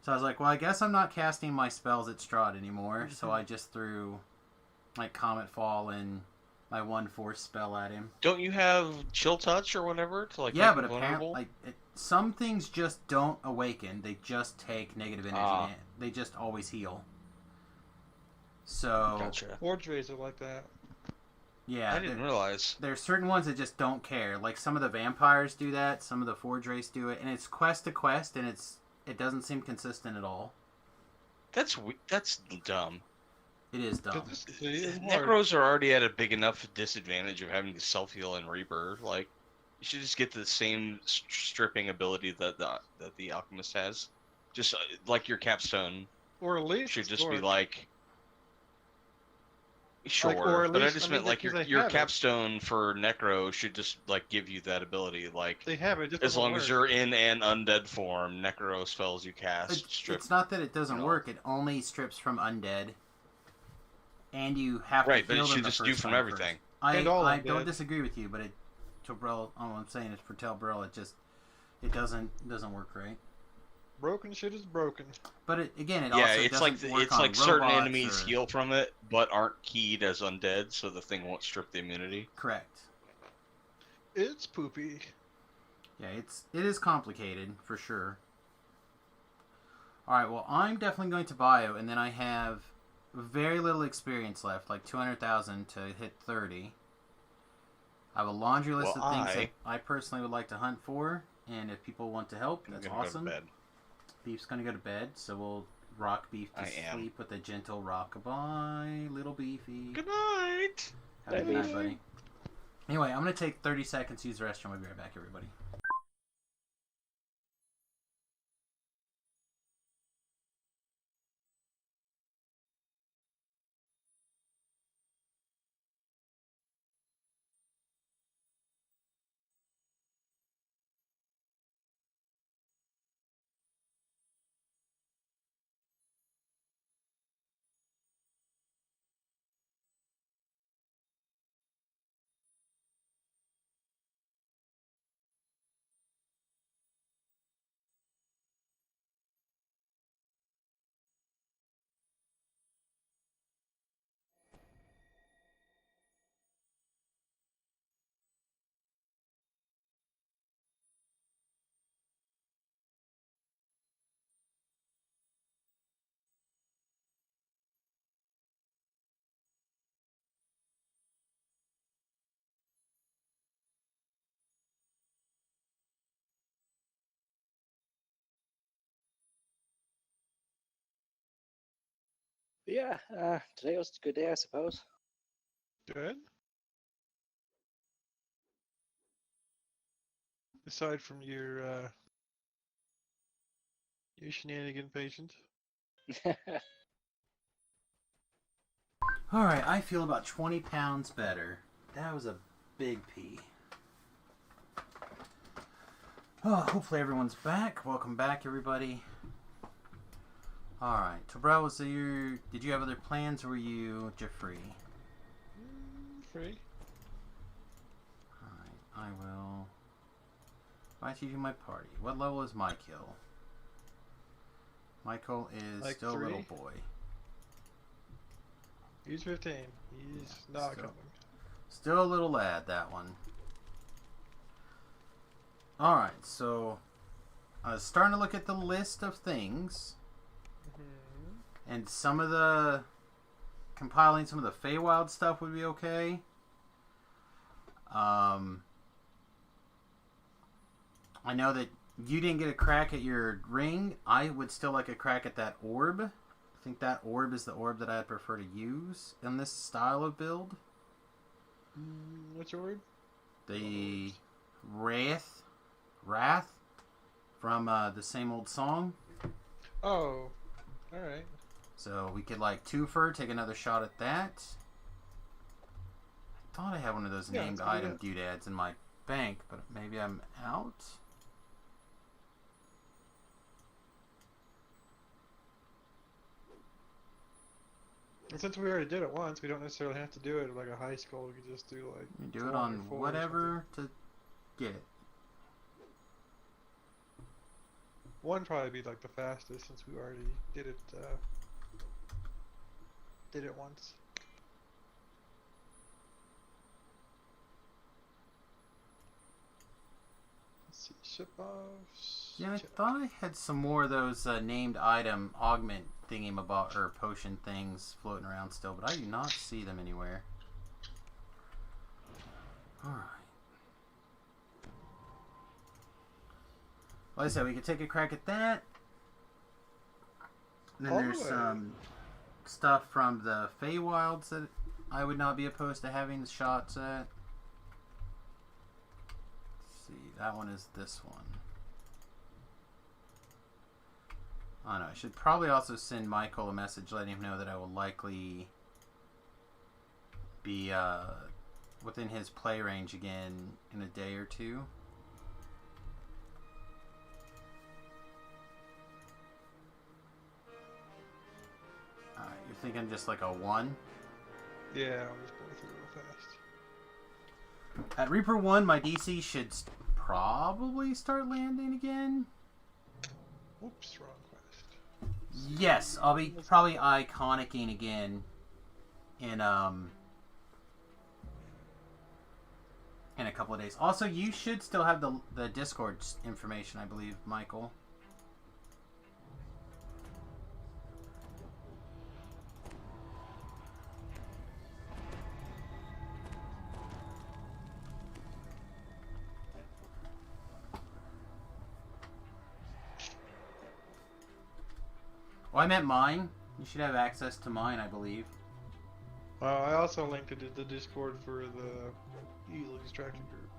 So I was like, well, I guess I'm not casting my spells at Strahd anymore. So I just threw like Comet Fall and my 1/4 spell at him. Don't you have Chill Touch or whatever to like? Yeah, make but him vulnerable? apparently, some things just don't awaken. They just take negative energy. They just always heal. So Gotcha. Forge Rays are like that. Yeah, I didn't realize. There's certain ones that just don't care. Like some of the vampires do that, some of the Forge Race do it, and it's quest to quest, and it doesn't seem consistent at all. That's dumb. It is dumb. Necros are already at a big enough disadvantage of having to self heal and rebirth. Like, you should just get the same stripping ability that the alchemist has. Just like your capstone, or at least should just be like. Sure, or at but least, I just meant like your capstone for Necro should just like give you that ability. Like they have it, just as long work. as you're in an undead form, Necro spells you cast strip. It's not that it doesn't work; it only strips from undead, and you have to but heal it them should the just first do from time everything. First. I don't disagree with you, but all I'm saying is for Telbril, it doesn't work right. Broken shit is broken. But it also it's like doesn't work it's on like certain robots enemies heal from it, but aren't keyed as undead, so the thing won't strip the immunity. Correct. It's poopy. Yeah, it is complicated for sure. All right, well, I'm definitely going to bio, and then I have very little experience left, like 200,000 to hit 30. I have a laundry list of things that I personally would like to hunt for, and if people want to help, that's awesome. Go to bed. Beef's gonna go to bed, so we'll rock Beef to sleep with a gentle rockabye, little Beefy. Good night. Have a good night, buddy. Anyway, I'm gonna take 30 seconds to use the restroom. I'll be right back, everybody. But yeah, today was a good day, I suppose. Good. Aside from your shenanigan patient. Alright, I feel about 20 pounds better. That was a big pee. Oh, hopefully everyone's back. Welcome back, everybody. Alright, so bro, did you have other plans, or were you just free? Free. Alright, I will invite you to my party. What level is Michael? Michael is Like still 3? a little boy. He's 15. He's not coming. Still a little lad, that one. Alright, so I was starting to look at the list of things. And some of the compiling some of the Feywild stuff would be okay. I know that you didn't get a crack at your ring. I would still like a crack at that orb. I think that orb is the orb that I'd prefer to use in this style of build. Which orb? The Wrath from the same old song. Oh, alright. So we could like twofer, take another shot at that. I thought I had one of those named item doodads in my bank, but maybe I'm out. And since we already did it once, we don't necessarily have to do it like a high school. We could just do like. You do it on whatever to get. One probably be like the fastest since we already did it. Did it once. Let's see, ship offs. Yeah, I thought I had some more of those named item augment thingy-mabob or potion things floating around still, but I do not see them anywhere. Alright. Like I said, we could take a crack at that. And then there's some stuff from the Feywilds that I would not be opposed to having the shots at. Let's see, that one is this one. I don't know, I should probably also send Michael a message letting him know that I will likely be within his play range again in a day or two. Alright, you're thinking just like a 1? Yeah, I'm just going through real fast. At Reaper 1, my DC should probably start landing again. Oops, wrong quest. Yes, I'll be probably iconicing again in a couple of days. Also, you should still have the Discord information, I believe, Michael. Well, I meant mine. You should have access to mine, I believe. I also linked it to the Discord for the Easily Distracted group.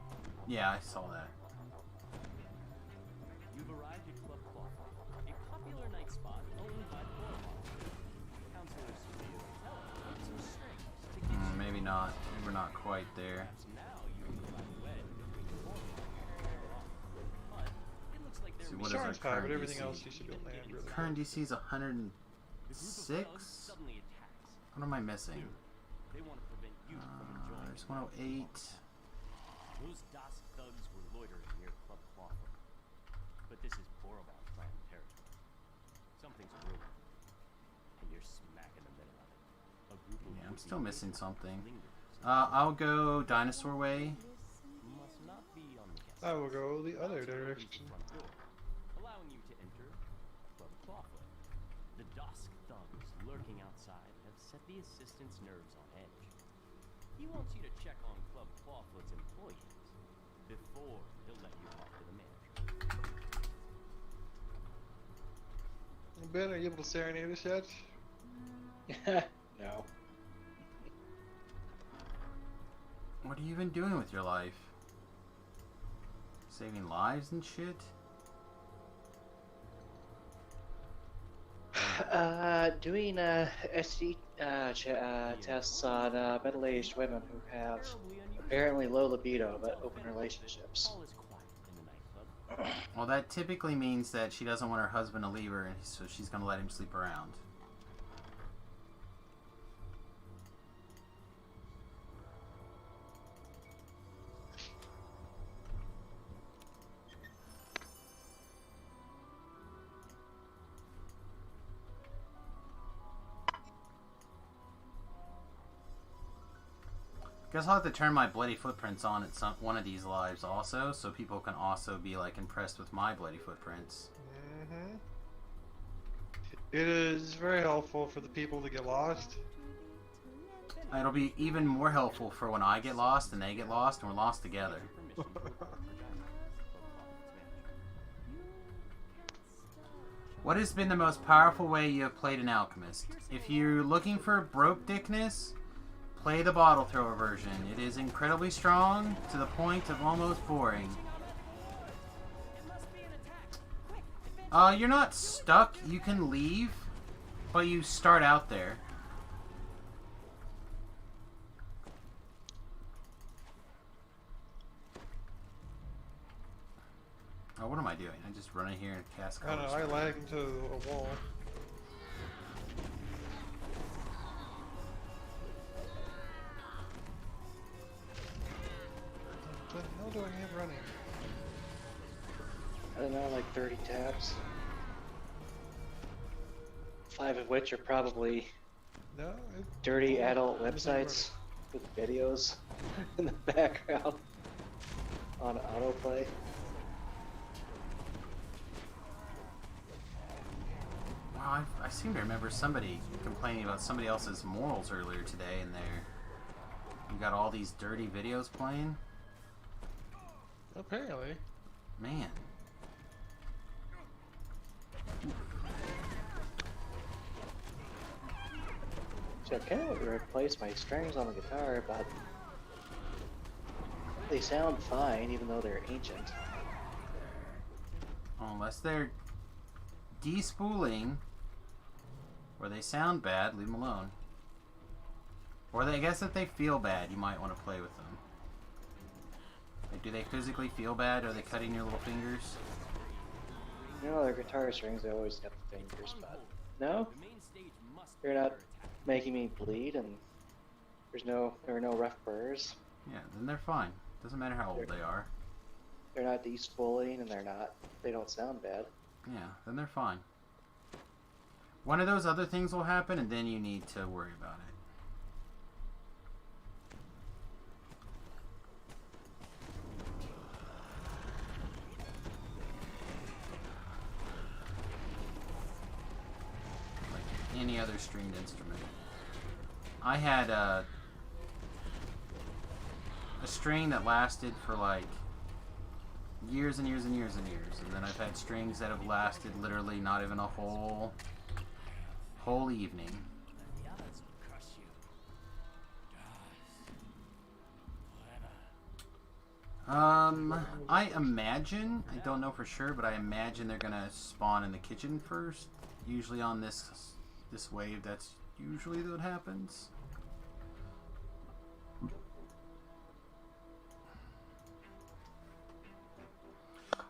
Yeah, I saw that. You've arrived at Club Cloth, a popular night spot owned by the Warlock. Counselors feel compelled some strings to get you. Maybe not. Maybe we're not quite there. Now you can find a way between the Warlock and their own. But it looks like they're See, what is our high, current but everything DC? else you should be able to land really. Current DC is 106? suddenly attacks. What am I missing? They want to prevent you from enjoying. There's 108. Those Dusk thugs were loitering near Club Clawfoot. But this is Boroval clan territory. Something's brewing. And you're smack in the middle of it. A group of Yeah, I'm still missing something. I'll go dinosaur way. Must not be on the guest I will go the other direction. front door, allowing you to enter Club Clawfoot. The Dusk thugs lurking outside have set the assistant's nerves on edge. He wants you to check on Club Clawfoot's employees before he'll let you talk to the manager. Ben, are you able to serenade us yet? No. What are you even doing with your life? Saving lives and shit? Doing SD tests on middle-aged women who have apparently low libido but open relationships. Well, that typically means that she doesn't want her husband to leave her, so she's going to let him sleep around. Guess I'll have to turn my bloody footprints on at one of these lives also, so people can also be like impressed with my bloody footprints. Mm-hmm. It is very helpful for the people to get lost. It'll be even more helpful for when I get lost and they get lost and we're lost together. What has been the most powerful way you have played an alchemist? If you're looking for broke dickness, play the bottle thrower version. It is incredibly strong to the point of almost boring. You're not stuck. You can leave, but you start out there. Oh, what am I doing? I just run in here and cast I don't colors. know, I lag into a wall. What the hell do I have running? I don't know, like 30 tabs. 5 of which are probably dirty adult websites with videos in the background on autoplay. Wow, I seem to remember somebody complaining about somebody else's morals earlier today, and you got all these dirty videos playing. Apparently. Man. So I kind of want to replace my strings on the guitar, but they sound fine even though they're ancient. Unless they're de-spooling, or they sound bad, leave them alone. Or I guess if they feel bad, you might want to play with them. Like, do they physically feel bad? Are they cutting your little fingers? You know, their guitar strings, they always got the fingers, but no, they're not making me bleed, and there are no rough burrs. Yeah, then they're fine. Doesn't matter how old they are. They're not de-spooling, and they don't sound bad. Yeah, then they're fine. One of those other things will happen, and then you need to worry about it. Like any other stringed instrument. I had a string that lasted for like years and years and years and years, and then I've had strings that have lasted literally not even a whole evening. I imagine, I don't know for sure, but I imagine they're gonna spawn in the kitchen first. Usually on this wave, that's usually what happens.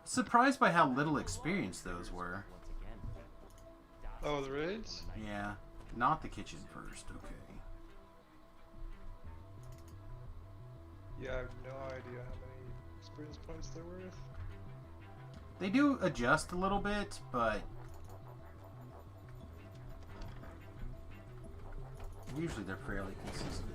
Surprised by how little experience those were. Oh, the raids? Yeah, not the kitchen first, okay. Yeah, I have no idea how many experience points they're worth. They do adjust a little bit, but usually they're fairly consistent.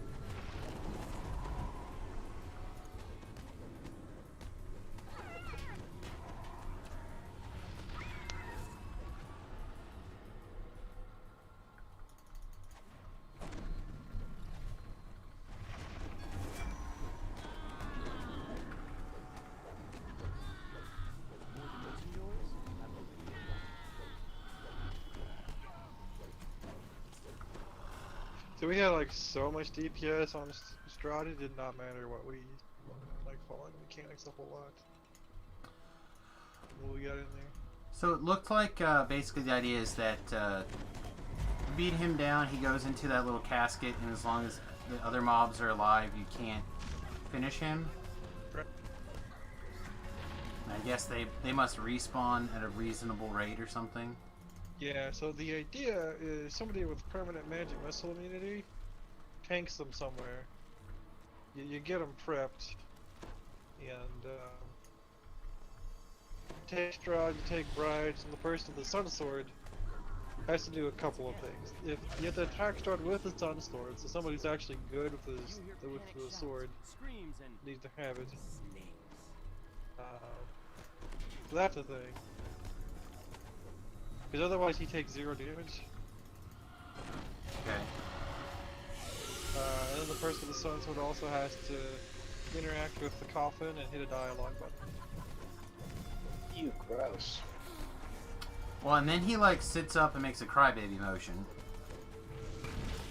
So we had like so much DPS on Strahd, it did not matter what we like falling mechanics a whole lot. What we got in there? So it looked like basically the idea is that beat him down, he goes into that little casket, and as long as the other mobs are alive, you can't finish him. Right. I guess they must respawn at a reasonable rate or something. Yeah, so the idea is somebody with permanent magic missile immunity tanks them somewhere. You get them prepped, and you take Strahd, you take Brides, and the person with the Sun Sword has to do a couple of things. If you have to attack Strahd with the Sun Sword, so somebody's actually good with the sword needs to have it. So that's a thing. Because otherwise he takes 0 damage. Okay. And then the person with the Sun Sword also has to interact with the coffin and hit a dialogue button. You gross. Well, and then he like sits up and makes a crybaby motion.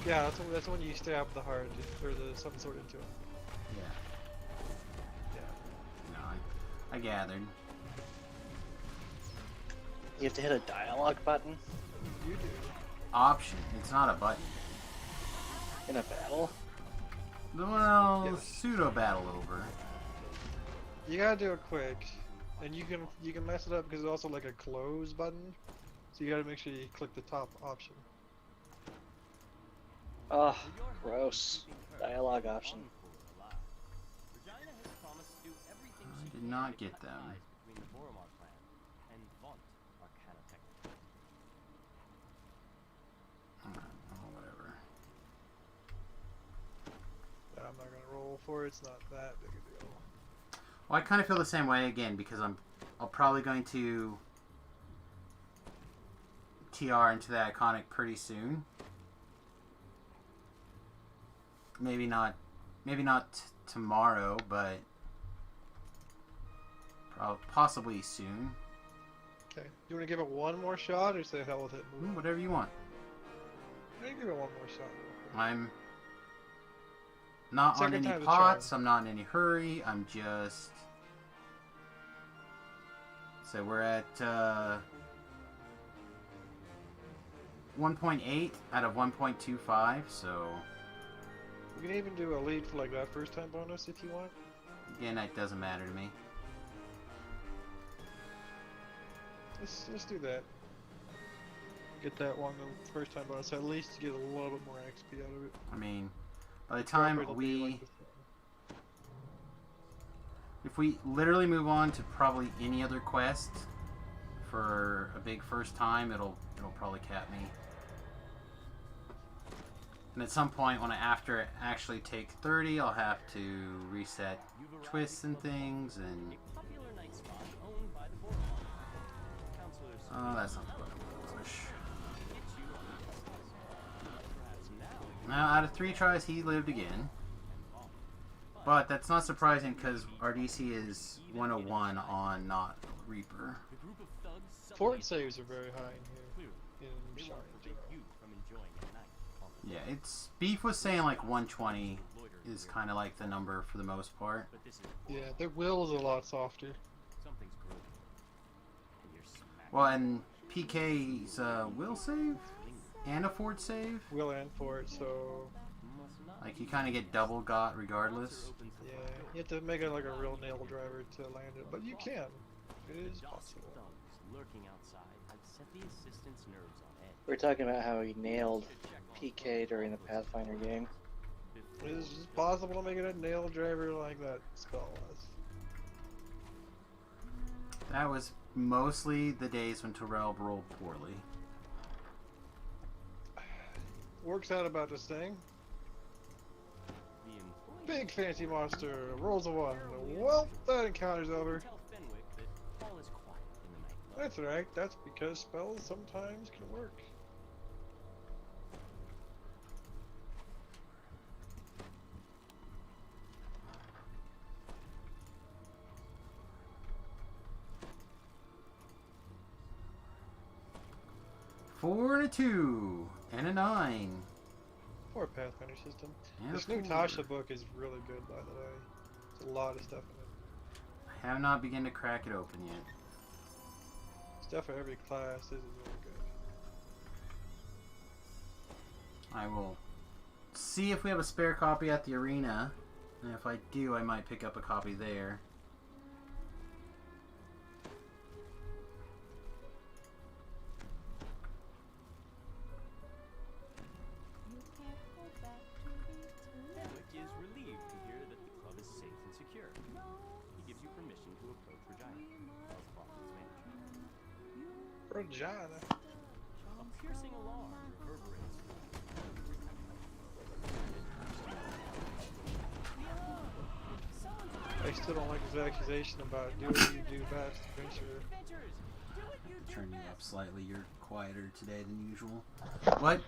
Yeah, that's when you stab the heart or the Sun Sword into him. Yeah. Yeah. No, I gathered. You have to hit a dialogue button? You do. Option. It's not a button. In a battle? Well, Yes. pseudo battle over. You gotta do it quick. And you can mess it up because it's also like a close button. So you gotta make sure you click the top option. Ugh, gross. Dialogue option. I did not get them. Whatever. I'm not gonna roll for it. It's not that big a deal. Well, I kind of feel the same way again because I'm probably going to TR into the iconic pretty soon. Maybe not tomorrow, but possibly soon. Okay. You want to give it one more shot or say hell with it? Move on? Whatever you want. Maybe give it one more shot. I'm not Second on any time's a pots. charm. I'm not in any hurry. I'm just. So we're at 1.8 out of 1.25. So You can even do a lead for like that first time bonus if you want. again, that doesn't matter to me. Let's do that. Get that one the first time bonus. At least get a little bit more XP out of it. I mean, by the time It'll be we. like this. If we literally move on to probably any other quest for a big first time, it'll probably cap me. And at some point, when I after actually take 30, I'll have to reset twists and things, and oh, that's not the button I push. Now, out of 3 tries, he lived again. But that's not surprising because our DC is 101 on not Reaper. Fort saves are very high in here. In Shard in general. Yeah, it's Beef was saying like 120 is kind of like the number for the most part. Yeah, their will is a lot softer. Well, and PK's will save and a fort save. Will and Fort, so Like you kind of get double got regardless. yeah, you have to make it like a real nail driver to land it, but you can. It is possible. We were talking about how he nailed PK during the Pathfinder game. It is possible to make it a nail driver like that spell was. That was mostly the days when Terrell rolled poorly. Works out about this thing. Big fancy monster rolls a 1. Well, that encounter's over. That's alright, that's because spells sometimes can work. Four and a 2 and a 9. Poor Pathfinder system. Yeah, This new poor. Tasha book is really good, by the way. There's a lot of stuff in it. I have not begun to crack it open yet. Stuff for every class. This is really good. I will see if we have a spare copy at the arena, and if I do, I might pick up a copy there. Fenwick is relieved to hear that the club is safe and secure. He gives you permission to approach Regina, while Cloflin's management. Regina. A piercing alarm reverberates. I still don't like his accusation about do what you do best, adventure. Turn you up slightly. You're quieter today than usual. What?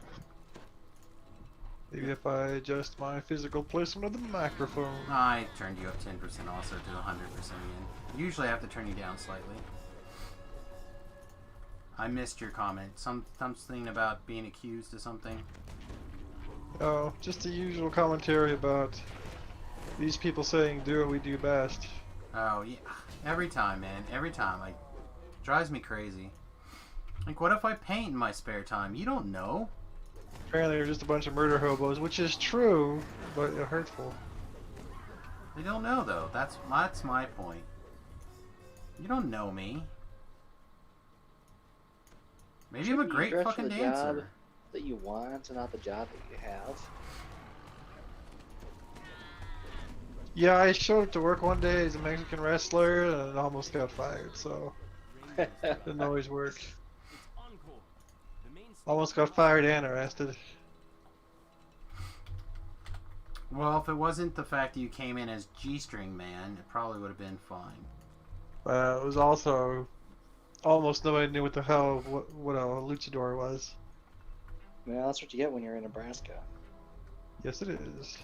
Maybe if I adjust my physical placement of the microphone. I turned you up 10% also to 100% again. Usually I have to turn you down slightly. I missed your comment. Something about being accused of something. Oh, just the usual commentary about these people saying do what we do best. Oh yeah, every time, man. Every time. Like, drives me crazy. Like, what if I paint in my spare time? You don't know. Apparently they're just a bunch of murder hobos, which is true, but hurtful. They don't know though. That's my point. You don't know me. Maybe I'm a great Dress fucking for the dancer. job that you want, and not the job that you have. Yeah, I showed up to work one day as a Mexican wrestler and almost got fired, so didn't always work. Almost got fired and arrested. Well, if it wasn't the fact that you came in as G-string man, it probably would have been fine. It was also almost nobody knew what the hell what a luchador was. Well, that's what you get when you're in Nebraska. Yes, it is.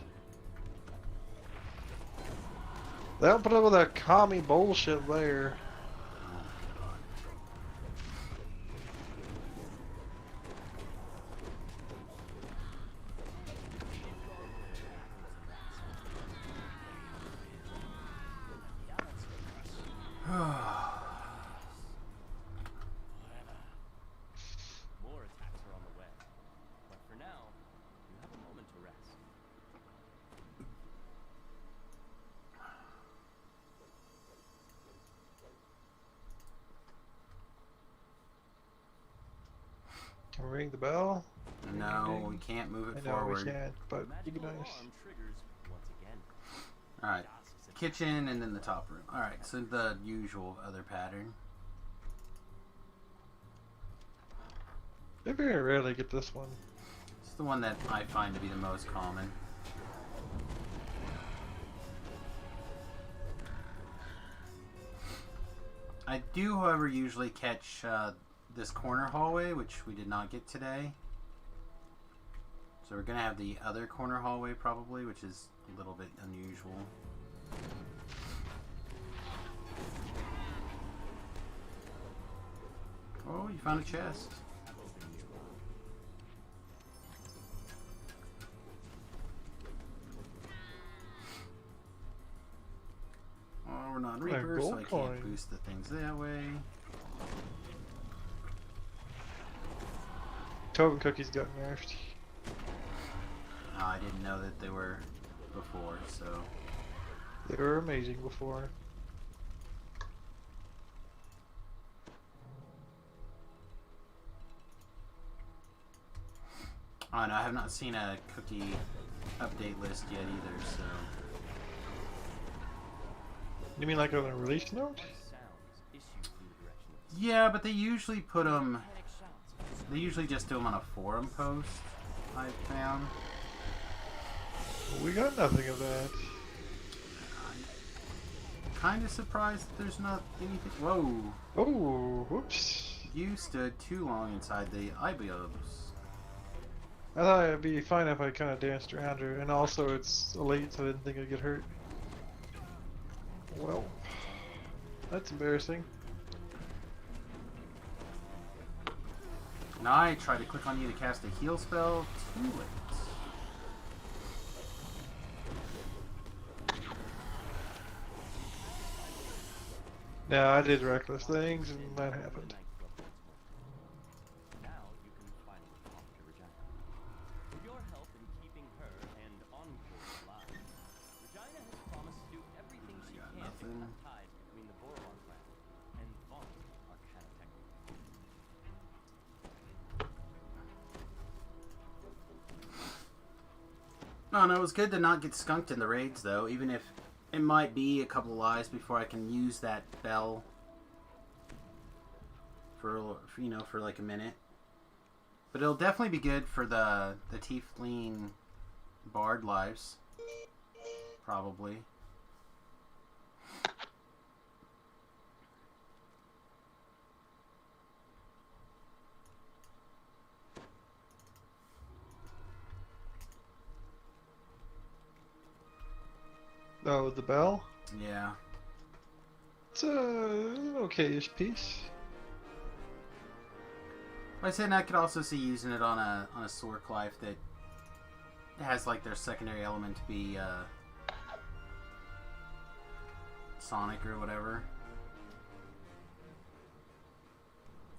They don't put up with that commie bullshit there. More attacks are on the way. But for now, you have a moment to rest. Can we ring the bell? No, we can't move it I know forward. we can't, but The be magical nice. alarm triggers once again. Alright. Kitchen and then the top room. Alright, so the usual other pattern. I very rarely get this one. It's the one that I find to be the most common. I do, however, usually catch this corner hallway, which we did not get today. So we're going to have the other corner hallway probably, which is a little bit unusual. Oh, you found a chest. Oh, we're not Reapers, so I can't boost the things that way. Token cookies got nerfed. I didn't know that they were before, so... They were amazing before. Oh no, I have not seen a cookie update list yet either, so... You mean like on a release note? Yeah, but they usually put them... They usually just do them on a forum post, I've found. We got nothing of that. I'm kind of surprised that there's not anything... Whoa! Oh, whoops. You stood too long inside the IBOs. I thought it'd be fine if I kind of danced around her, and also it's late, so I didn't think I'd get hurt. Well, that's embarrassing. Now I tried to click on you to cast a heal spell, too late. No, I did reckless things, and that happened. Now you can finally talk to Regina. With your help in keeping her and Encore alive, Regina has promised to do everything she can to cut ties between the Borlon clan and Vaughn Arcana Technical. No, it was good to not get skunked in the raids, though, even if it might be a couple of lives before I can use that bell for for like a minute. But it'll definitely be good for the Tiefling Bard lives. Probably. Oh, the bell? Yeah. It's a okay-ish piece. I said I could also see using it on a Sork life that has like their secondary element to be Sonic or whatever.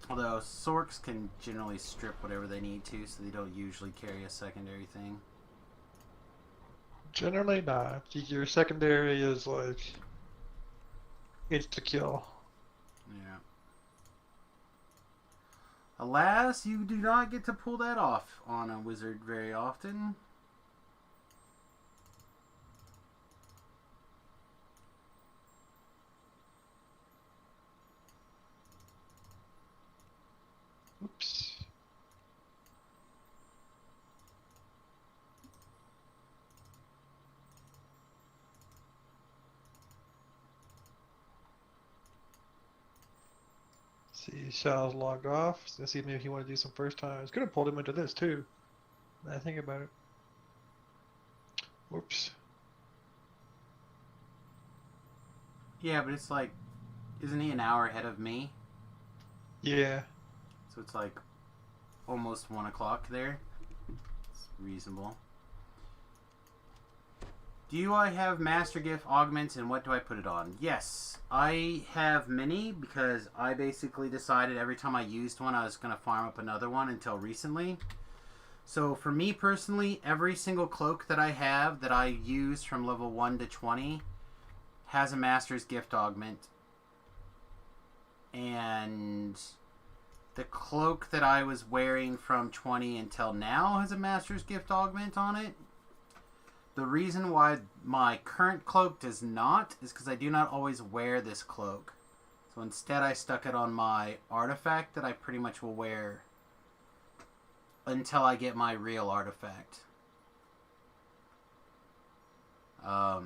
Although Sorks can generally strip whatever they need to, so they don't usually carry a secondary thing. Generally not. Your secondary is like insta-kill. Yeah. Alas, you do not get to pull that off on a wizard very often. Oops. See, Shaw's logged off. Let's see maybe he want to do some first times. Could have pulled him into this too. Now I think about it. Whoops. Yeah, but it's like, isn't he an hour ahead of me? Yeah. So it's like almost 1 o'clock there. It's reasonable. Do I have Master Gift augments, and what do I put it on? Yes, I have many because I basically decided every time I used one I was going to farm up another one until recently. So for me personally, every single cloak that I have that I use from level 1 to 20 has a Master's Gift augment. And the cloak that I was wearing from 20 until now has a Master's Gift augment on it. The reason why my current cloak does not is because I do not always wear this cloak. So instead I stuck it on my artifact that I pretty much will wear until I get my real artifact. Because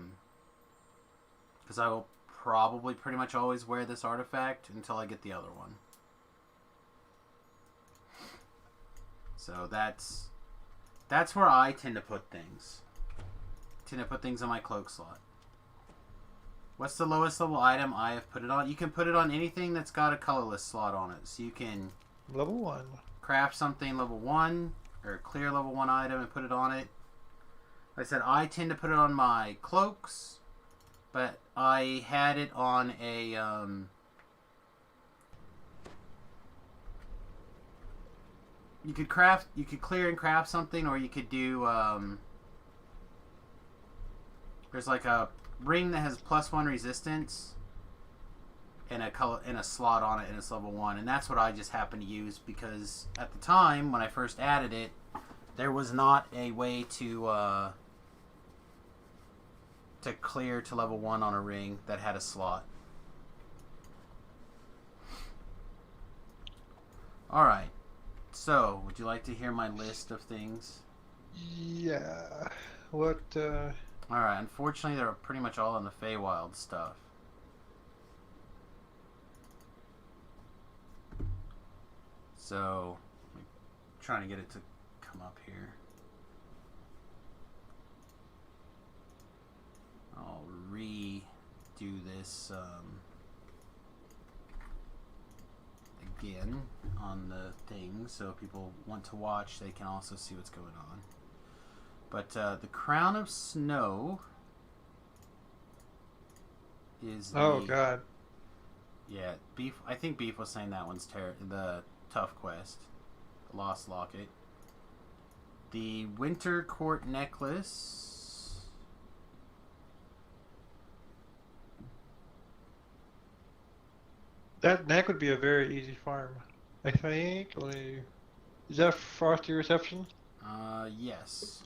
I will probably pretty much always wear this artifact until I get the other one. So that's where I tend to put things. I put things on my cloak slot. What's the lowest level item I have put it on? You can put it on anything that's got a colorless slot on it. So you can level 1 craft something level 1 or clear level 1 item and put it on it. Like I said, I tend to put it on my cloaks, but I had it on a you could clear and craft something, or you could do there's like a ring that has +1 resistance and a slot on it, and it's level 1, and that's what I just happened to use because at the time when I first added it, there was not a way to clear to level 1 on a ring that had a slot. All right. So, would you like to hear my list of things? Yeah. What? Alright, unfortunately they're pretty much all in the Feywild stuff. So, I'm trying to get it to come up here. I'll redo this again on the thing, so if people want to watch, they can also see what's going on. But the Crown of Snow is oh god. Yeah, Beef. I think Beef was saying that one's the tough quest. The Lost Locket. The Winter Court Necklace. That neck would be a very easy farm. I think. Is that Frosty Reception? Yes.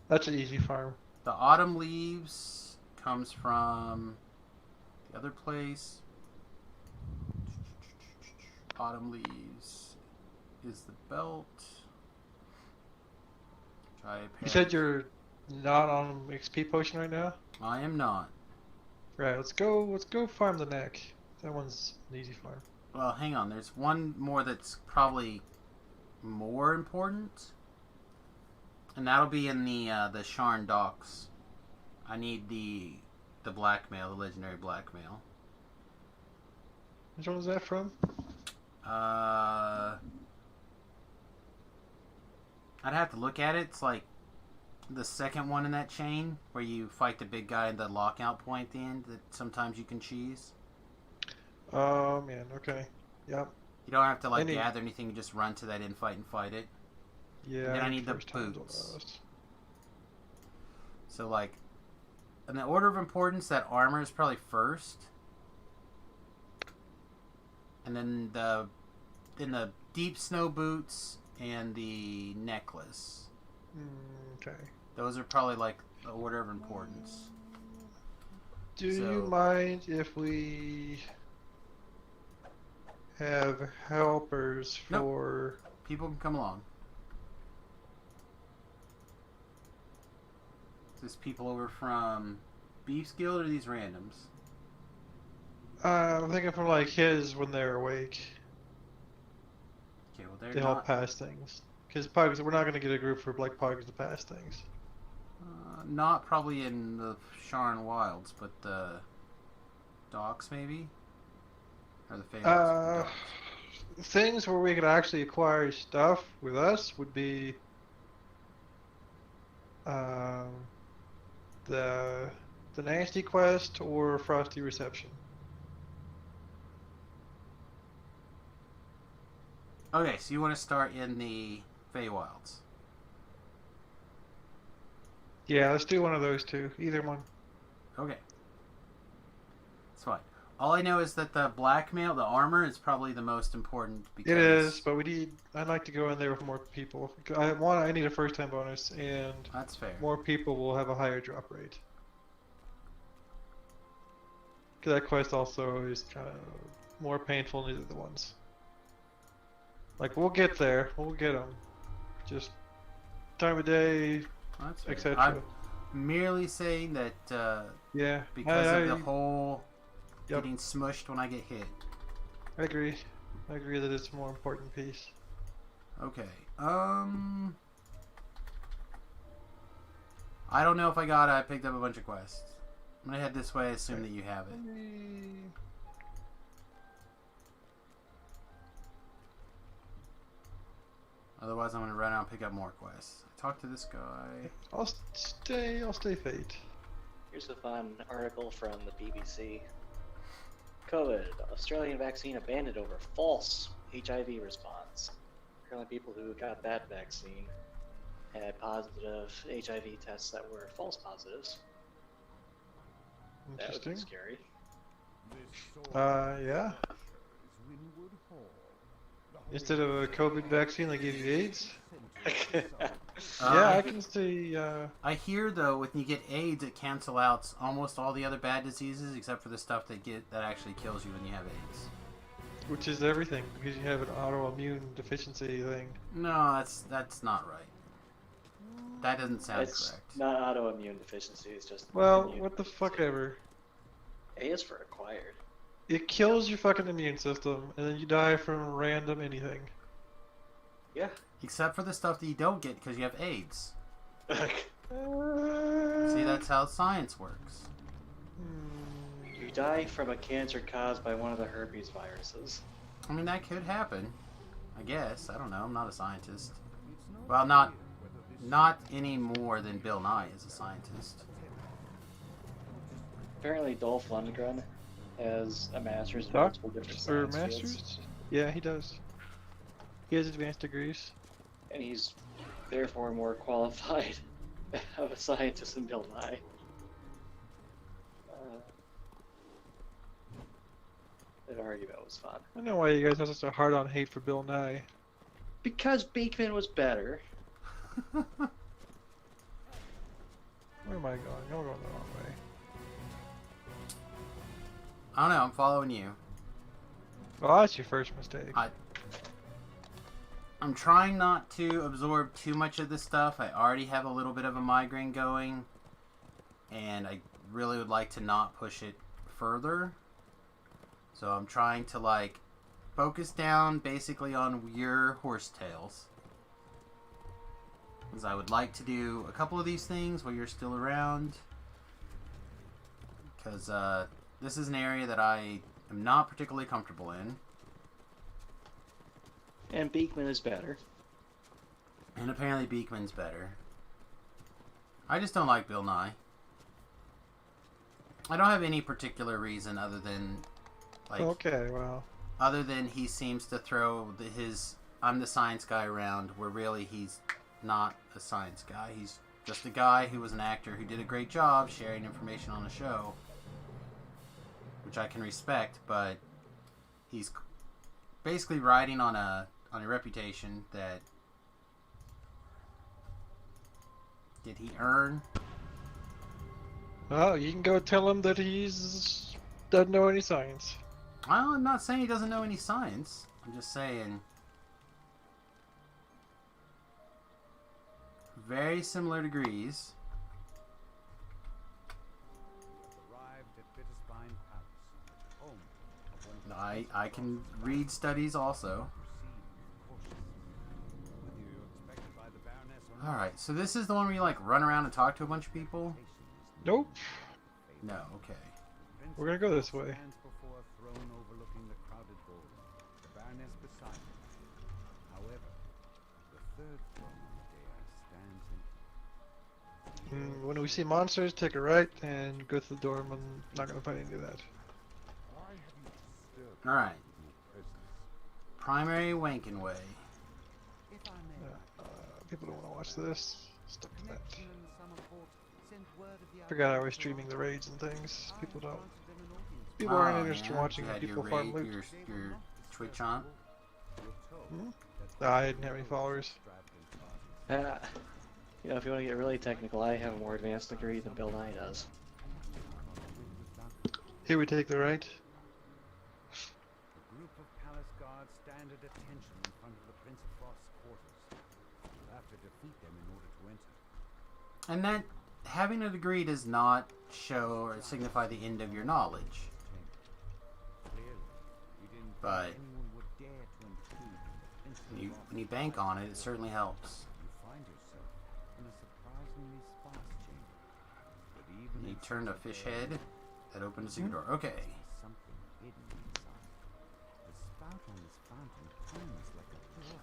That's an easy farm. The Autumn Leaves comes from the other place. Autumn Leaves is the belt. You said you're not on XP potion right now? I am not. Right, let's go farm the neck. That one's an easy farm. Well, hang on. There's one more that's probably more important. And that'll be in the Sharn docks. I need the blackmail, the legendary blackmail. Which one is that from? I'd have to look at it. It's like the second one in that chain where you fight the big guy at the lockout point at the end that sometimes you can cheese. Oh man, okay. Yep. You don't have to like gather anything, you just run to that infight and fight it. Yeah. And then I need the boots. So like in the order of importance, that armor is probably first. And then in the deep snow boots and the necklace. Okay. Those are probably like the order of importance. Do you mind if we have helpers for... Nope. People can come along. Is this people over from Beef's Guild or these randoms? I'm thinking from like his when they're awake. Okay, well they're to help pass things. Because Pugs, we're not going to get a group for like Pugs to pass things. Not probably in the Sharn Wilds, but the docks maybe? Or the Feywild docks? Things where we could actually acquire stuff with us would be the Nasty Quest or Frosty Reception. Okay, so you want to start in the Feywilds. Yeah, let's do one of those two. Either one. Okay. It's fine. All I know is that the blackmail, the armor, is probably the most important. Because... It is, but I'd like to go in there with more people. I need a first time bonus, and that's fair. More people will have a higher drop rate. Because that quest also is kind of more painful than the other ones. Like, we'll get there. We'll get them. Just time of day, etc. I'm merely saying that yeah, because of the whole getting smushed when I get hit. I agree. I agree that it's a more important piece. Okay. I don't know if I picked up a bunch of quests. I'm gonna head this way, assume that you have it. Otherwise, I'm gonna run out and pick up more quests. Talk to this guy. I'll stay fate. Here's a fun article from the BBC. COVID, Australian vaccine abandoned over false HIV response. Apparently people who got that vaccine had positive HIV tests that were false positives. Interesting. That would be scary. Yeah. Instead of a COVID vaccine, they give you AIDS? Yeah, I can see. I hear though, when you get AIDS, it cancels out almost all the other bad diseases, except for the stuff that actually kills you when you have AIDS. Which is everything, because you have an autoimmune deficiency thing. No, that's not right. That doesn't sound correct. Not autoimmune deficiency. It's just. Well, what the fuck ever. A is for acquired. It kills your fucking immune system, and then you die from random anything. Yeah. Except for the stuff that you don't get because you have AIDS. See, that's how science works. You die from a cancer caused by one of the herpes viruses. I mean, that could happen. I guess. I don't know. I'm not a scientist. Well, not any more than Bill Nye is a scientist. Apparently Dolph Lundgren has a master's in Doc multiple different or science fields, masters? Yeah, he does. He has advanced degrees. and he's therefore more qualified of a scientist than Bill Nye. That argument was fun. I don't know why you guys have such a hard-on hate for Bill Nye. Because Beekman was better. Where am I going? I'm going the wrong way. I don't know. I'm following you. Well, that's your first mistake. I'm trying not to absorb too much of this stuff. I already have a little bit of a migraine going, and I really would like to not push it further. So I'm trying to like focus down basically on your horsetails. Because I would like to do a couple of these things while you're still around. Because this is an area that I am not particularly comfortable in. And Beekman is better. And apparently Beekman's better. I just don't like Bill Nye. I don't have any particular reason other than, like... Okay, well... Other than he seems to throw his I'm the science guy around, where really he's not a science guy. He's just a guy who was an actor who did a great job sharing information on a show. Which I can respect, but he's basically riding on a reputation that did he earn? Well, you can go tell him that he's doesn't know any science. Well, I'm not saying he doesn't know any science. I'm just saying very similar degrees. I can read studies also. Alright, so this is the one where you like run around and talk to a bunch of people? Nope. No, okay. We're gonna go this way. When we see monsters, take a right and go through the door. I'm not gonna find any of that. Alright. Primary Wankin Way. People don't want to watch this. Stop that. Forgot I was streaming the raids and things. People don't. People aren't interested in watching people farm loot. Your Twitch on? I didn't have any followers. You know, if you want to get really technical, I have a more advanced degree than Bill Nye does. Here we take the right. A group of palace guards stand at attention in front of the Prince of Frost's quarters. You'll have to defeat them in order to enter. And that having a degree does not show or signify the end of your knowledge. But when you bank on it, it certainly helps. You turned a fish head that opened a secret door. Okay.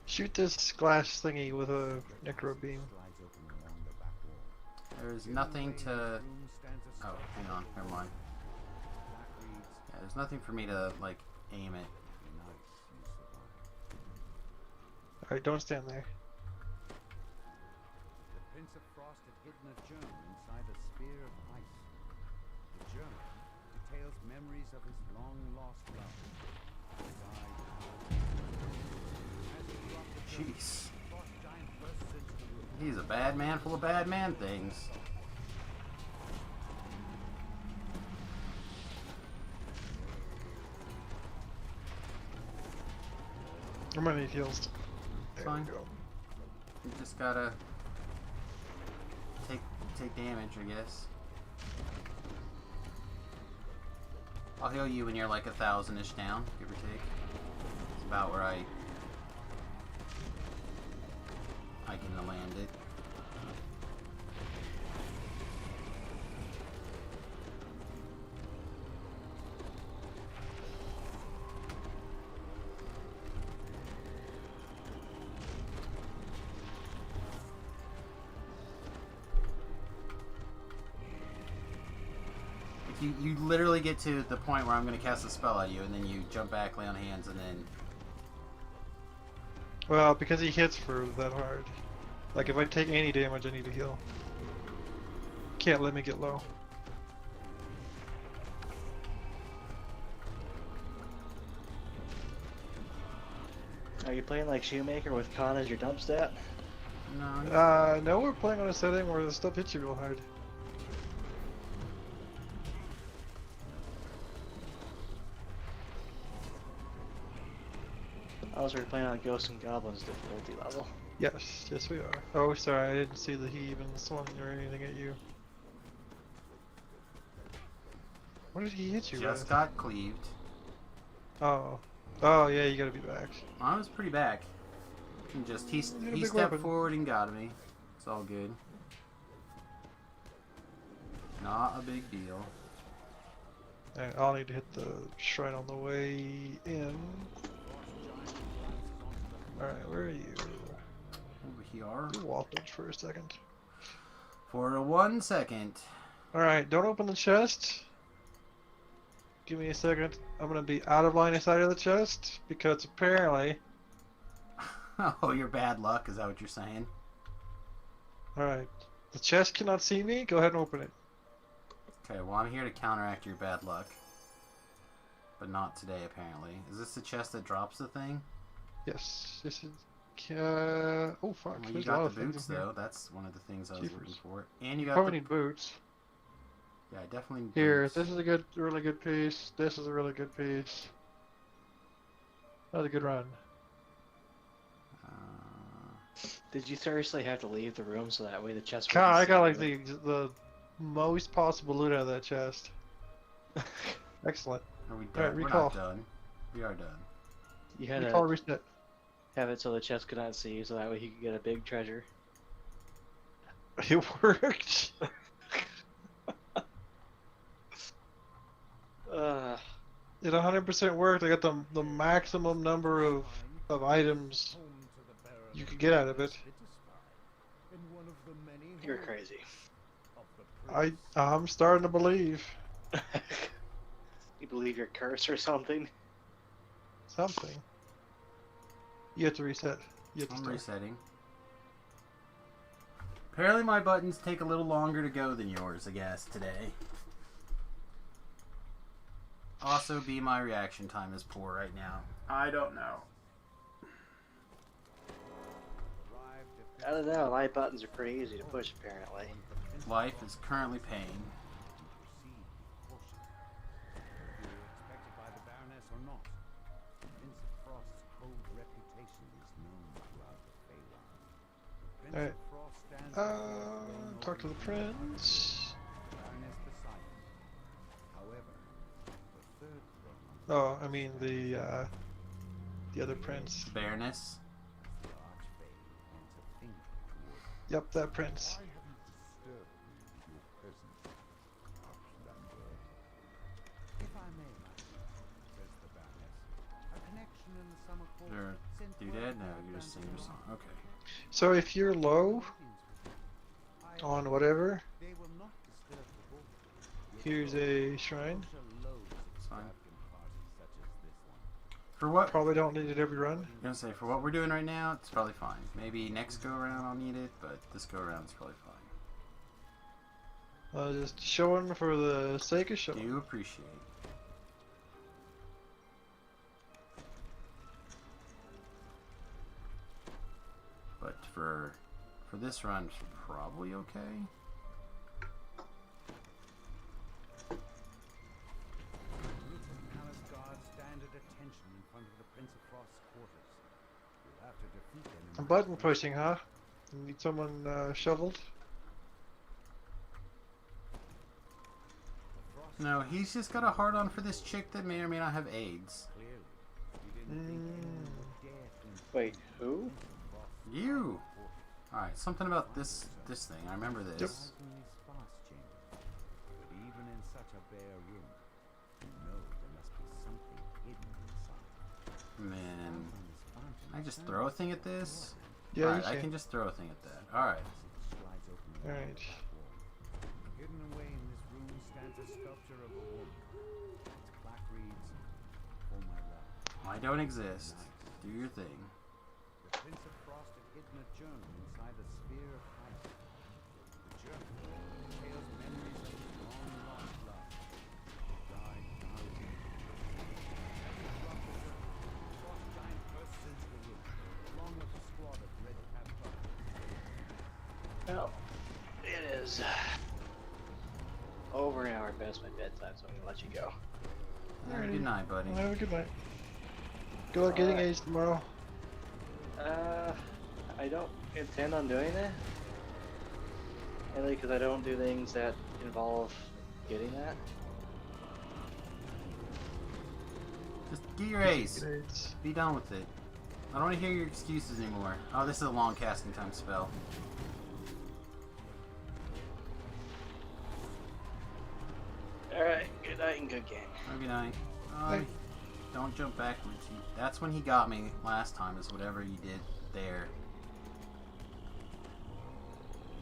Shoot this glass thingy with a necro beam. There's nothing to... Oh, hang on. Never mind. Yeah, there's nothing for me to, like, aim it. Alright, don't stand there. The Prince of Frost had hidden a journal inside a sphere of ice. The journal details memories of his long-lost love. Jeez. He's a bad man full of bad man things. I'm gonna need heals. Fine. You just gotta take damage, I guess. I'll heal you when you're like 1,000-ish down, give or take. It's about where I can land it. you literally get to the point where I'm going to cast a spell at you, and then you jump back, lay on hands, and then... Well, because he hits for that hard. Like, if I take any damage, I need to heal. Can't let me get low. Are you playing like Shoemaker with Con as your dump stat? No. No, we're playing on a setting where the stuff hits you real hard. I was playing on Ghosts and Goblins difficulty level. Yes, we are. Oh, sorry, I didn't see that he even swung or anything at you. What did he hit you Just with? got cleaved. Oh. Oh, yeah, you gotta be back. I was pretty back. And just he stepped forward and got me. It's all good. Not a big deal. Alright, I'll need to hit the shrine on the way in. Alright, where are you? Over here. You waffled for a second. For 1 second. Alright, don't open the chest. Give me a second. I'm gonna be out of line of sight of the chest because apparently. Oh, you're bad luck, is that what you're saying? Alright. The chest cannot see me? Go ahead and open it. Okay, well, I'm here to counteract your bad luck. But not today, apparently. Is this the chest that drops the thing? Yes, this is. Oh fuck! Well, you There's a got lot the of things boots, in here. though. That's one of the things I was looking for. And you You got probably the... need boots. Yeah, I definitely need Here, boots. this is a really good piece. This is a really good piece. That was a good run. Did you seriously have to leave the room so that way the chest? God, I got like you? the most possible loot out of that chest. Excellent. Are we done? Alright, We're recall. not done. We are done. You had Recall to reset. have it so the chest could not see you, so that way he could get a big treasure. It worked. It 100% worked. I got the maximum number of items you could get out of it. You're crazy. I'm starting to believe. You believe you're cursed or something? Something. You have to reset. You have to I'm start. resetting. Apparently my buttons take a little longer to go than yours, I guess, today. Also, my reaction time is poor right now. I don't know. I don't know. My buttons are pretty easy to push, apparently. Life is currently pain. Alright. Talk to the prince. Oh, I mean the other prince. Baroness. Yep, that prince. You're doodad? No, you're just singing your song. Okay. So if you're low on whatever, here's a shrine. It's fine. For what? Probably don't need it every run. I'm gonna say, for what we're doing right now, it's probably fine. Maybe next go around I'll need it, but this go around is probably fine. Just showing for the sake of showing. Do appreciate. But for this run, it's probably okay. I'm button pushing, huh? You need someone shoveled? No, he's just got a hard on for this chick that may or may not have AIDS. Wait, who? You. All right, something about this thing. I remember this. Man, can I just throw a thing at this? Yeah, Alright, you I can. can just throw a thing at that. Alright. Alright. I don't exist. Do your thing. The Prince of Frost had hidden a journal inside the sphere of ice. The journal contains memories of his long lost love. Died now. As he dropped the journal, the Frost Giant burst into the room, along with a squad of red cap guards. Well, it is over an hour past my bedtime, so I'm gonna let you go. Alright, good night, buddy. Have a good night. Good luck getting A's tomorrow. I don't intend on doing that. Mainly because I don't do things that involve getting that. Just get your ace. Be done with it. I don't want to hear your excuses anymore. Oh, this is a long casting time spell. Alright, good night and good game. Oh, good night. Don't jump backwards. That's when he got me last time, is whatever you did there.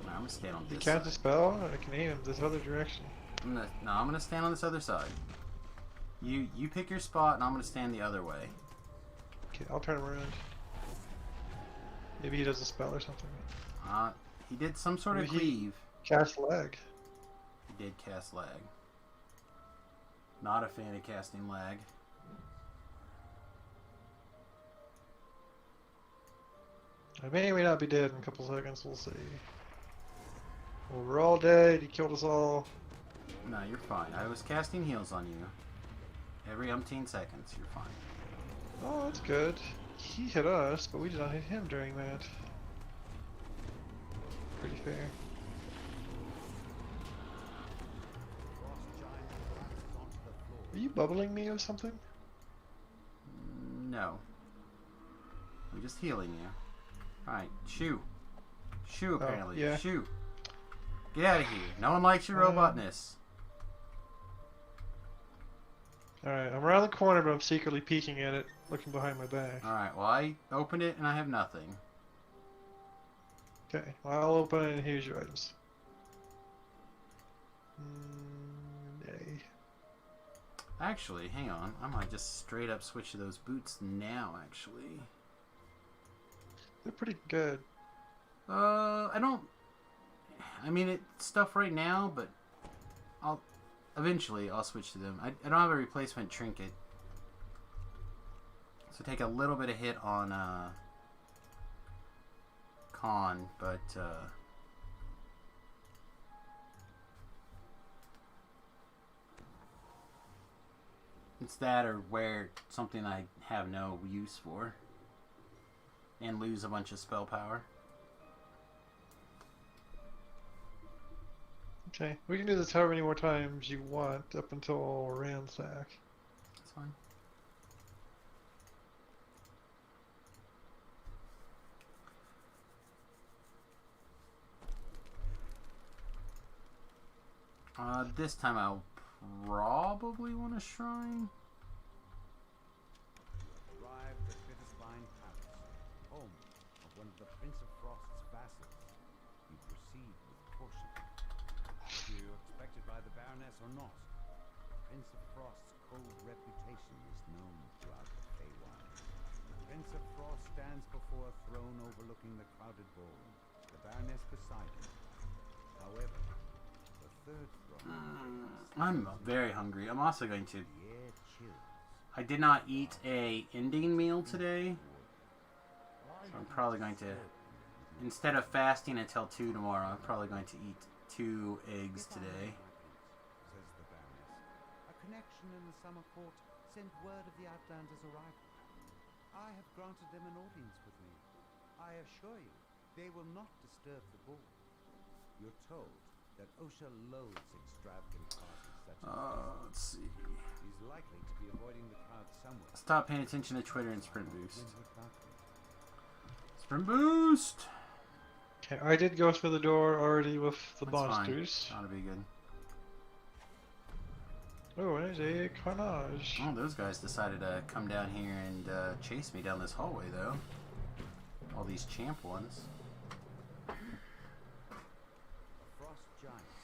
No, I'm gonna stand on You this cast side. a spell? I can aim him this other direction. I'm gonna stand on this other side. You pick your spot, and I'm gonna stand the other way. Okay, I'll turn him around. Maybe he does a spell or something. He did some sort of Maybe he cleave. Cast lag. He did cast lag. Not a fan of casting lag. I may or may not be dead in a couple seconds, we'll see. Well, we're all dead, he killed us all. No, you're fine. I was casting heals on you. Every umpteen seconds, you're fine. Oh, that's good. He hit us, but we did not hit him during that. Pretty fair. Are you bubbling me or something? No. I'm just healing you. Alright, shoo. Shoo, apparently. yeah. Shoo. Get out of here. No one likes your robotness. Alright, I'm around the corner, but I'm secretly peeking at it, looking behind my back. Alright, well, I opened it and I have nothing. Okay, well, I'll open it and here's your items. Yay. Actually, hang on. I might just straight up switch to those boots now, actually. They're pretty good. I don't... I mean, it's stuff right now, but eventually I'll switch to them. I don't have a replacement trinket. So take a little bit of hit on con, but it's that or wear something I have no use for and lose a bunch of spell power. Okay, we can do this however many more times you want up until ransack. That's fine. This time I'll probably want a shrine. Arrived at Bittersvine Palace, home of one of the Prince of Frost's vassals. You proceed with caution. Whether you're expected by the Baroness or not, Prince of Frost's cold reputation is known throughout the Feywild. The Prince of Frost stands before a throne overlooking the crowded ballroom, the Baroness beside him. However, the third throne... I'm very hungry. I'm also going to... I did not eat a ending meal today. So I'm probably going to... Instead of fasting until 2 tomorrow, I'm probably going to eat 2 eggs today. Says the Baroness. A connection in the summer court sent word of the Outlander's arrival. I have granted them an audience with me. I assure you, they will not disturb the ball. You're told that Osha loathes extravagant parties such as Let's see. He's likely to be avoiding the crowd somewhere. Stop paying attention to Twitter and Sprint Boost. Sprint Boost! Okay, I did go through the door already with the That's monsters. Fine. That'll be good. Oh, there's a carnage. Oh, those guys decided to come down here and chase me down this hallway, though. All these champ ones. The Frost Giants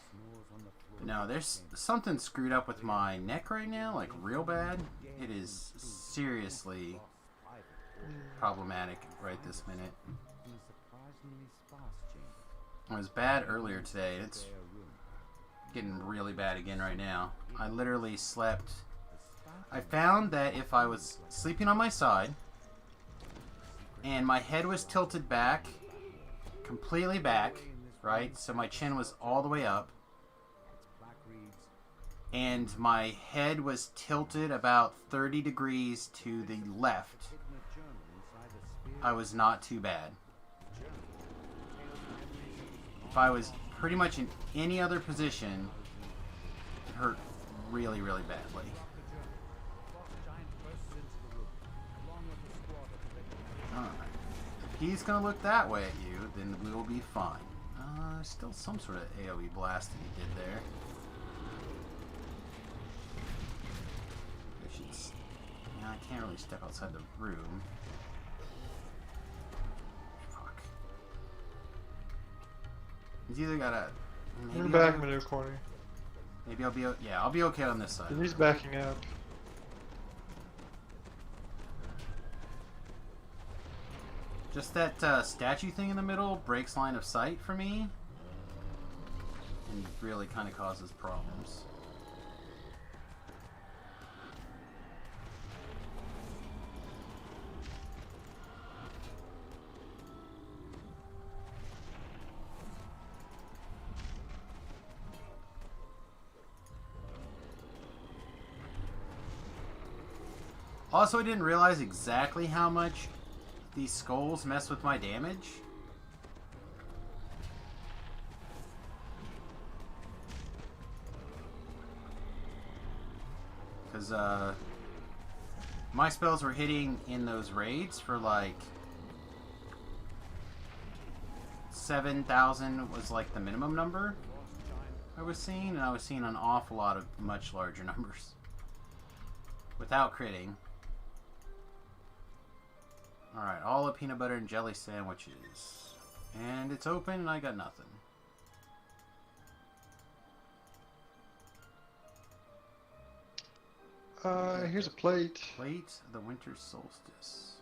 No, there's something screwed up with my neck right now, like real bad. It is seriously problematic right this minute. It was bad earlier today. It's getting really bad again right now. I literally slept. I found that if I was sleeping on my side and my head was tilted back, completely back, right? So my chin was all the way up. And my head was tilted about 30 degrees to the left. I was not too bad. If I was pretty much in any other position, it hurt really, really badly. Alright. If he's going to look that way at you, then we'll be fine. Still some sort of AoE blast that he did there. Yeah, I can't really step outside the room. Fuck. He's either got a... You're back in the corner. Maybe I'll be... Yeah, I'll be okay on this side. He's backing up. Just that statue thing in the middle breaks line of sight for me. And really kind of causes problems. Also, I didn't realize exactly how much these skulls mess with my damage. Because, my spells were hitting in those raids for like 7,000 was like the minimum number I was seeing, and I was seeing an awful lot of much larger numbers without critting. Alright, all the peanut butter and jelly sandwiches. And it's open and I got nothing. Here's a plate. Plate of the winter solstice.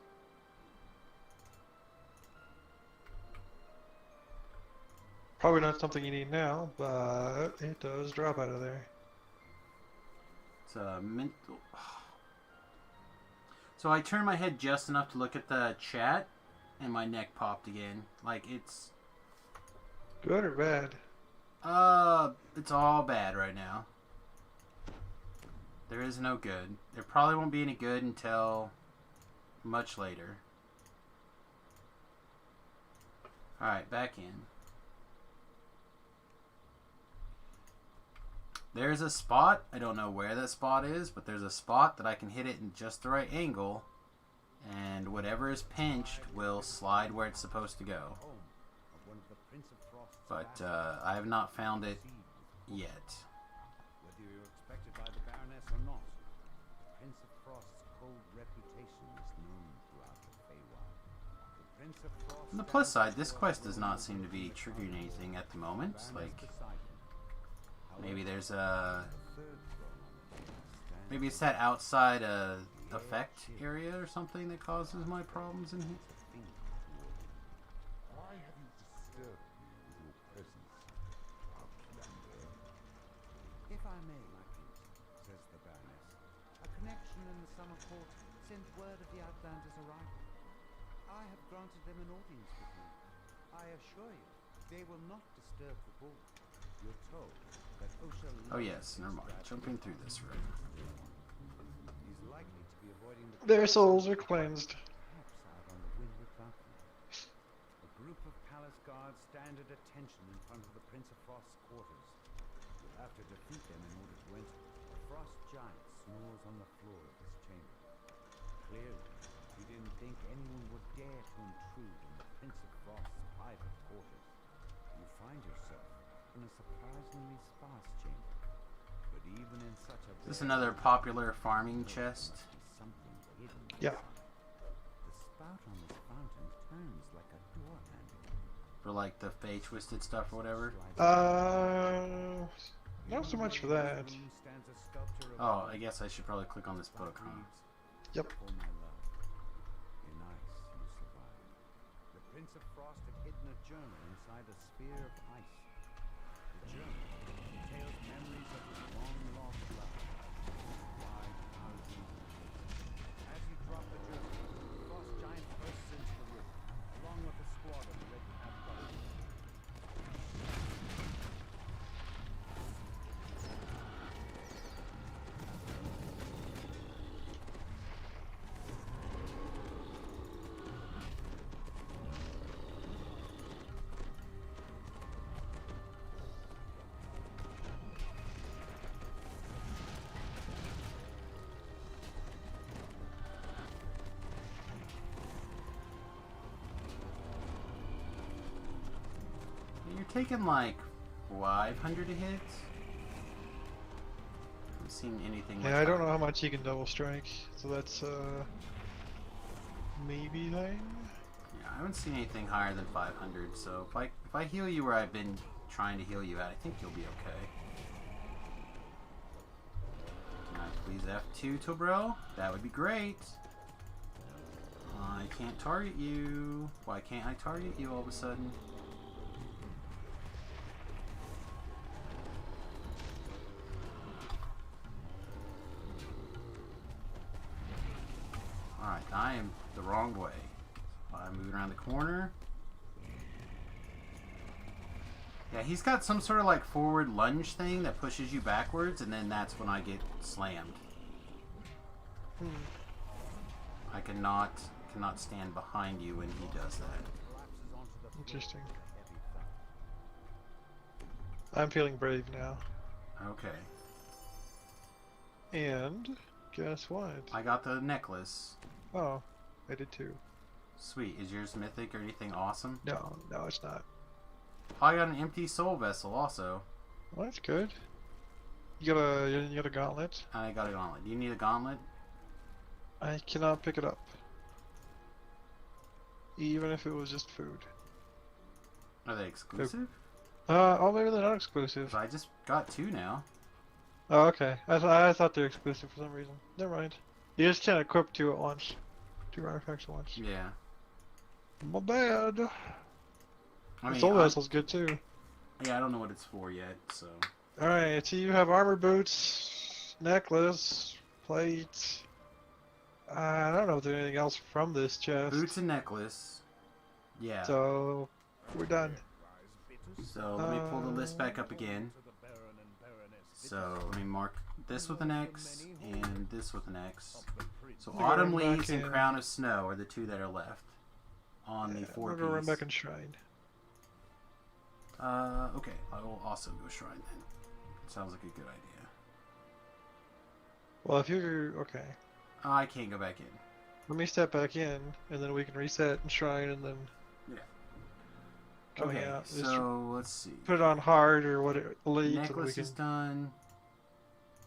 Probably not something you need now, but it does drop out of there. It's a mental... So I turned my head just enough to look at the chat, and my neck popped again. Like, it's... Good or bad? It's all bad right now. There is no good. There probably won't be any good until much later. Alright, back in. There's a spot, I don't know where that spot is, but there's a spot that I can hit it in just the right angle, and whatever is pinched will slide where it's supposed to go. But I have not found it yet. Whether you're expected by the Baroness or not, the Prince of Frost's cold reputation is known throughout the Feywild. The Prince of Frost... On the plus side, this quest does not seem to be triggering anything at the moment. Like, maybe there's a... Maybe it's that outside effect area or something that causes my problems in here. Why have you disturbed me with your presence, Outlander? If I may, my prince, says the Baroness, a connection in the summer court sent word of the Outlander's arrival. I have granted them an audience with you. I assure you, they will not disturb the ball. You're told that Osha... Oh yes, never mind. Jumping through this room. He's likely to be avoiding the... Their souls are cleansed. Perhaps out on the windward balcony. A group of palace guards stand at attention in front of the Prince of Frost's quarters. You'll have to defeat them in order to enter. A frost giant snores on the floor of this chamber. Clearly, you didn't think anyone would dare to intrude in the Prince of Frost's private quarters. You find yourself in a surprisingly sparse chamber. But even in such a... Is this another popular farming chest? Something hidden. Yeah. The spout on this fountain turns like a door handle. For like the Fey Twisted stuff or whatever? Not so much for that. Oh, I guess I should probably click on this book, huh? Yep. In ice, you survived. The Prince of Frost had hidden a journal inside a sphere of ice. The journal contains memories of his long-lost love. Wide thousands of years. As you drop the journal, the frost giant bursts into the river, along with a squad of red half-brothers. You're taking like 500 hits? I haven't seen anything Yeah, I don't know how much he can double strike, so that's maybe 9. Yeah, I haven't seen anything higher than 500, so if I heal you where I've been trying to heal you at, I think you'll be okay. Can I please F2, Tobrel? That would be great. I can't target you. Why can't I target you all of a sudden? Alright, I am the wrong way. I'm moving around the corner. Yeah, he's got some sort of like forward lunge thing that pushes you backwards, and then that's when I get slammed. I cannot stand behind you when he does that. Interesting. I'm feeling brave now. Okay. And guess what? I got the necklace. Oh, I did too. Sweet. Is yours mythic or anything awesome? No, it's not. I got an empty soul vessel also. Well, that's good. You got a gauntlet? I got a gauntlet. Do you need a gauntlet? I cannot pick it up. Even if it was just food. Are they exclusive? Oh, maybe they're not exclusive. I just got 2 now. Oh, okay. I thought they're exclusive for some reason. Never mind. You just can't equip 2 at once. 2 artifacts at once. Yeah. My bad. I mean, the soul vessel's good too. Yeah, I don't know what it's for yet, so. Alright, so you have armor boots, necklace, plate. I don't know if there's anything else from this chest. Boots and necklace. Yeah. So, we're done. So, let me pull the list back up again. So, let me mark this with an X and this with an X. So, Autumn Leaves and Crown of Snow are the 2 that are left on the 4-piece. We're gonna run back in Shrine. Okay, I will also go Shrine then. Sounds like a good idea. Well, if you're okay. I can't go back in. Let me step back in, and then we can reset and Shrine, and then. Yeah. Coming Okay, out. so let's see. Put it on hard or what? Elite. Necklace is done.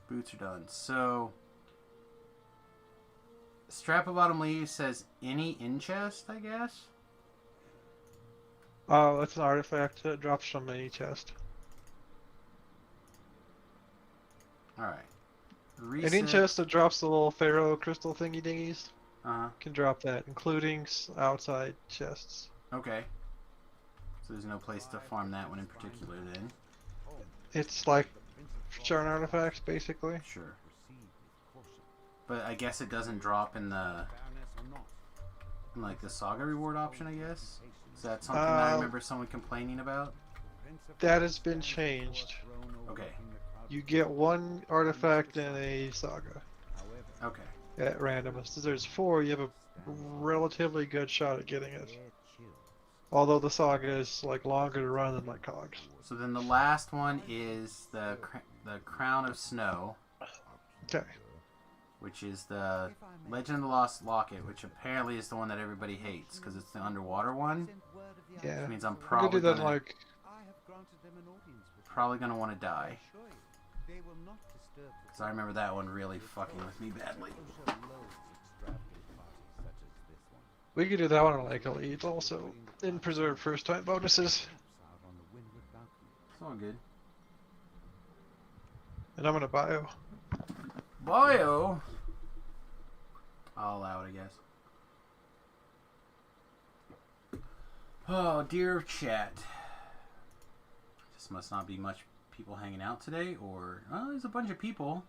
Boots are done. So. Strap of Autumn Leaves says any in chest, I guess. Oh, that's an artifact that drops from any chest. Alright. Any chest that drops the little Pharaoh crystal thingy dingies can drop that, including outside chests. Okay. So there's no place to farm that one in particular then. It's like Sharn artifacts, basically. Sure. But I guess it doesn't drop in the like the saga reward option, I guess? Is that something that I remember someone complaining about? That has been changed. Okay. You get 1 artifact in a saga. Okay. At random. Since there's 4, you have a relatively good shot at getting it. Although the saga is like longer to run than like cogs. So then the last one is the Crown of Snow. Okay. Which is the Legend of the Lost Locket, which apparently is the one that everybody hates because it's the underwater one. Yeah. Which means I'm We probably could do that gonna, like. probably gonna want to die. Because I remember that one really fucking with me badly. We could do that one like elite also. Didn't preserve first time bonuses. It's all good. And I'm in a bio. Bio? I'll allow it, I guess. Oh, dear chat. Just must not be much people hanging out today, or... Oh, there's a bunch of people.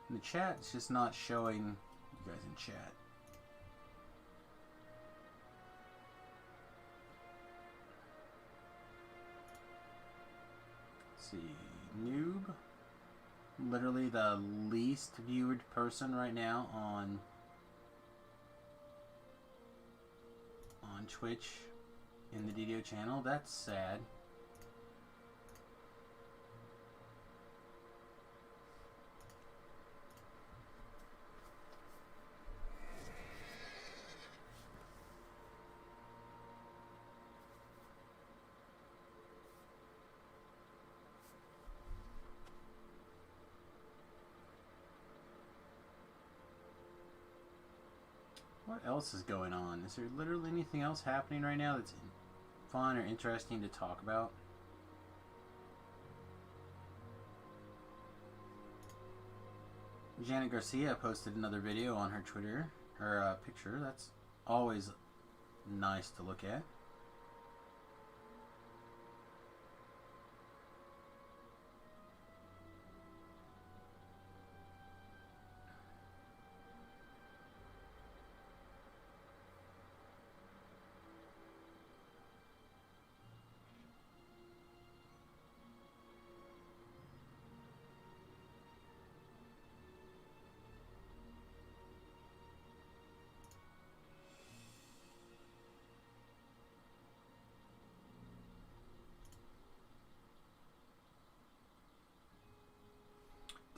In the chat, it's just not showing you guys in chat. Let's see. Noob. Literally the least viewed person right now on Twitch in the DDO channel. That's sad. What else is going on? Is there literally anything else happening right now that's fun or interesting to talk about? Janet Garcia posted another video on her Twitter, her picture. That's always nice to look at.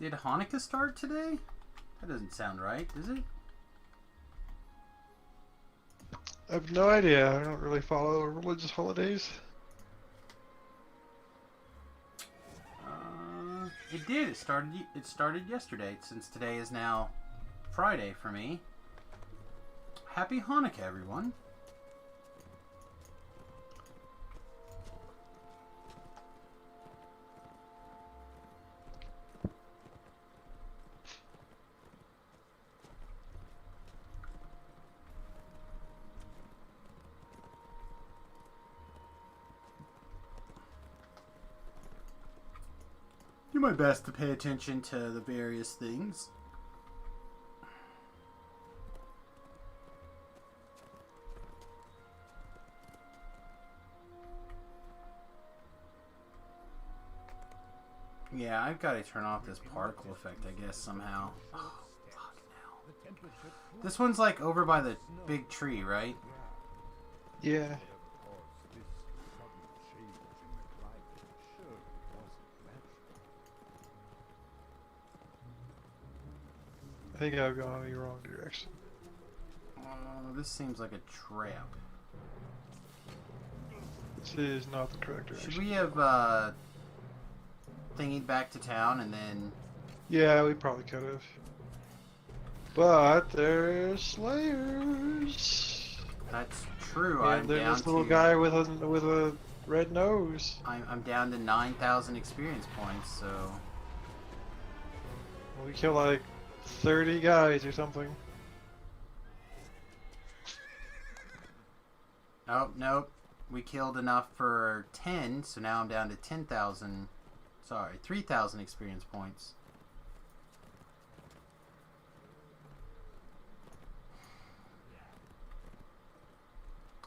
Did Hanukkah start today? That doesn't sound right, does it? I have no idea. I don't really follow religious holidays. It did. It started yesterday, since today is now Friday for me. Happy Hanukkah, everyone. Do my best to pay attention to the various things. Yeah, I've got to turn off this particle effect, I guess, somehow. Oh, fucking hell. This one's like over by the big tree, right? Yeah. I think I've gone in the wrong direction. This seems like a trap. This is not the correct direction. Should we have thingied back to town and then... Yeah, we probably could have. But there's Slayers. That's true. And I'm there's down this little to... guy with a red nose. I'm down to 9,000 experience points, so... Well, we kill like 30 guys or something. Oh, nope. We killed enough for 10, so now I'm down to 10,000... Sorry, 3,000 experience points.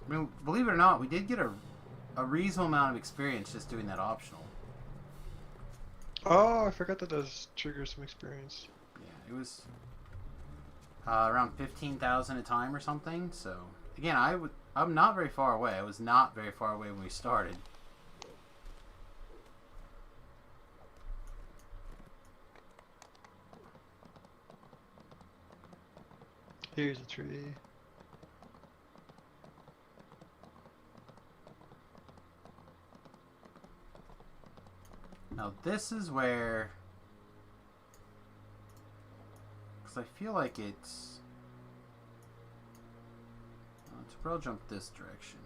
I mean, believe it or not, we did get a reasonable amount of experience just doing that optional. Oh, I forgot that does trigger some experience. Yeah, it was around 15,000 a time or something. So again, I'm not very far away. I was not very far away when we started. Here's a tree. Now this is where, because I feel like it's But I'll jump this direction.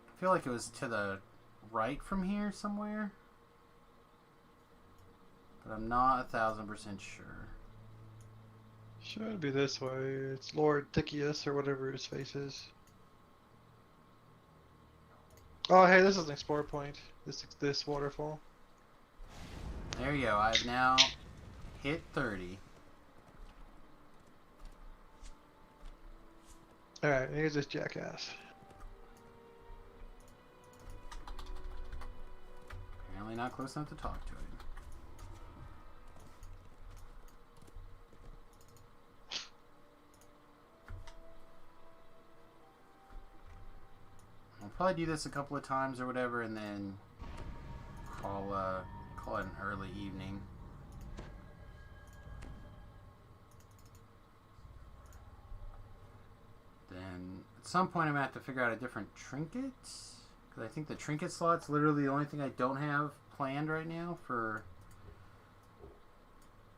I feel like it was to the right from here somewhere. But I'm not 1000% sure. Should be this way. It's Lord Tychius or whatever his face is. Oh, hey, this is an explore point. This waterfall. There you go. I've now hit 30. Alright, here's this jackass. Apparently not close enough to talk to him. I'll probably do this a couple of times or whatever, and then call it an early evening. Then at some point I'm gonna have to figure out a different trinket, because I think the trinket slot's literally the only thing I don't have planned right now for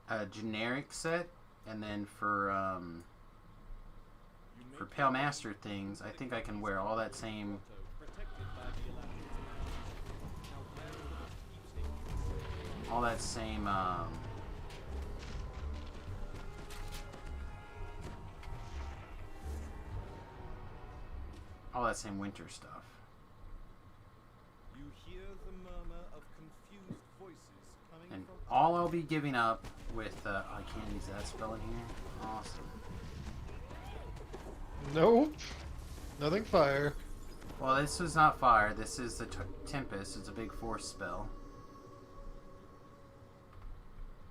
a generic set, and then for Pale Master things, I think I can wear all that same winter stuff. You hear the murmur of confused voices coming And from all I'll be giving up with I can't use that spell in here. Awesome. Nope. Nothing fire. Well, this is not fire. This is the Tempest. It's a big force spell.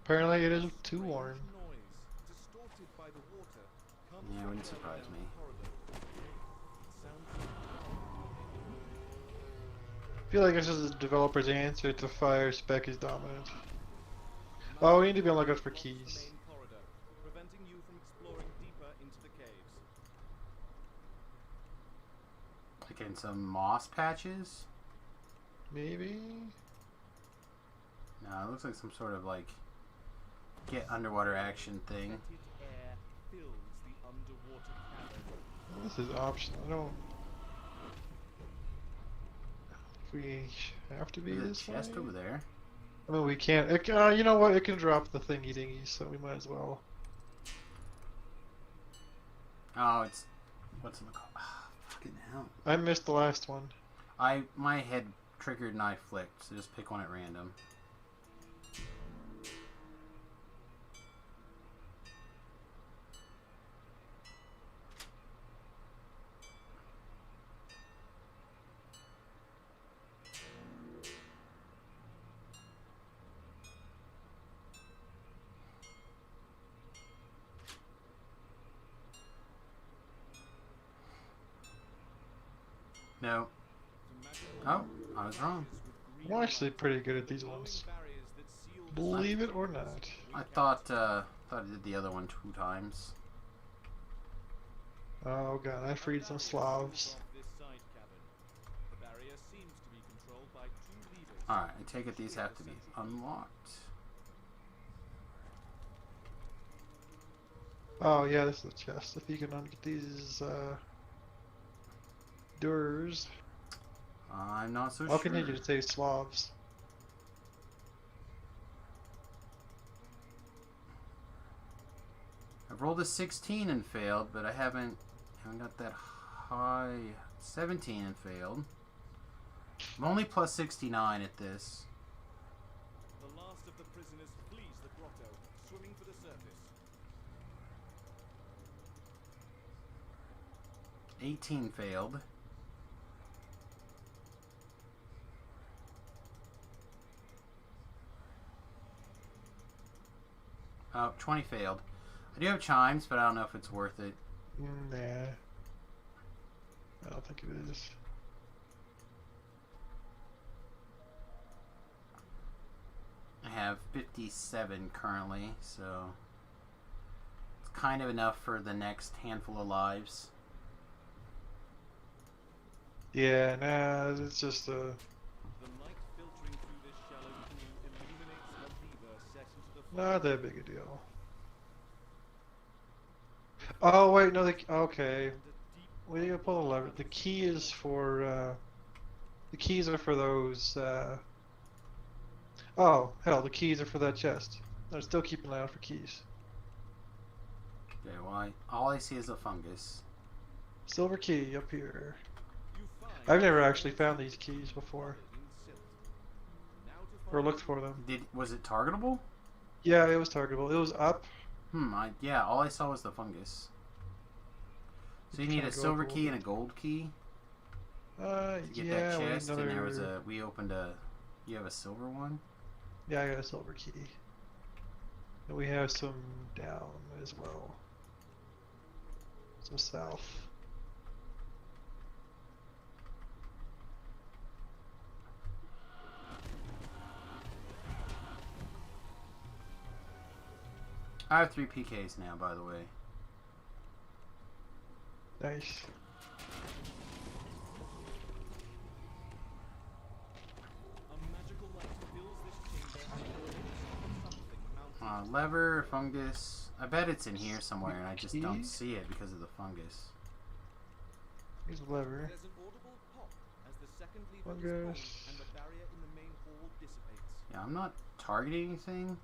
Apparently it is too warm. Yeah, it wouldn't surprise me. I feel like this is the developer's answer to fire spec is dominant. Oh, we need to be on lookout for keys. preventing you from exploring deeper into the caves. Like in some moss patches? Maybe? No, it looks like some sort of like get underwater action thing. Air fills the underwater cavern. This is optional. I don't. We have to be There's a this chest way? over there. I mean, we can't. It, you know what? It can drop the thingy dingy, so we might as well. Oh, it's what's it called? Oh, fucking hell! I missed the last one. My head triggered and I flicked, so just pick one at random. No. Oh, I was wrong. I'm actually pretty good at these ones. Believe it or not. I thought I did the other one 2 times. Oh god, I freed some Slavs. Alright, I take it these have to be unlocked. Oh yeah, this is a chest. If you can get these doors. I'm not so I'll sure. continue to say Slavs. I've rolled a 16 and failed, but I haven't got that high. 17 and failed. I'm only plus 69 at this. The last of the prisoners flees the grotto, swimming for the surface. 18 failed. Oh, 20 failed. I do have chimes, but I don't know if it's worth it. Nah. I don't think it is. I have 57 currently, so it's kind of enough for the next handful of lives. Yeah, nah, it's just The light filtering through this shallow pool illuminates a lever set into the not that big a deal. Oh wait, no. Okay. We need to pull the lever. The key is for. The keys are for those. Oh hell, the keys are for that chest. I'm still keeping an eye out for keys. Okay, well, all I see is a fungus. Silver key up here. I've never actually found these keys before. Or looked for them. Was it targetable? Yeah, it was targetable. It was up. Yeah, all I saw was the fungus. So you need a silver key and a gold key? To get that chest, and there was we opened a, you have a silver one? Yeah, I got a silver key. And we have some down as well. Some south. I have 3 PKs now, by the way. Nice. Lever, fungus. I bet it's in here somewhere, and I just don't see it because of the fungus. Here's a lever. Fungus. Yeah, I'm not targeting anything.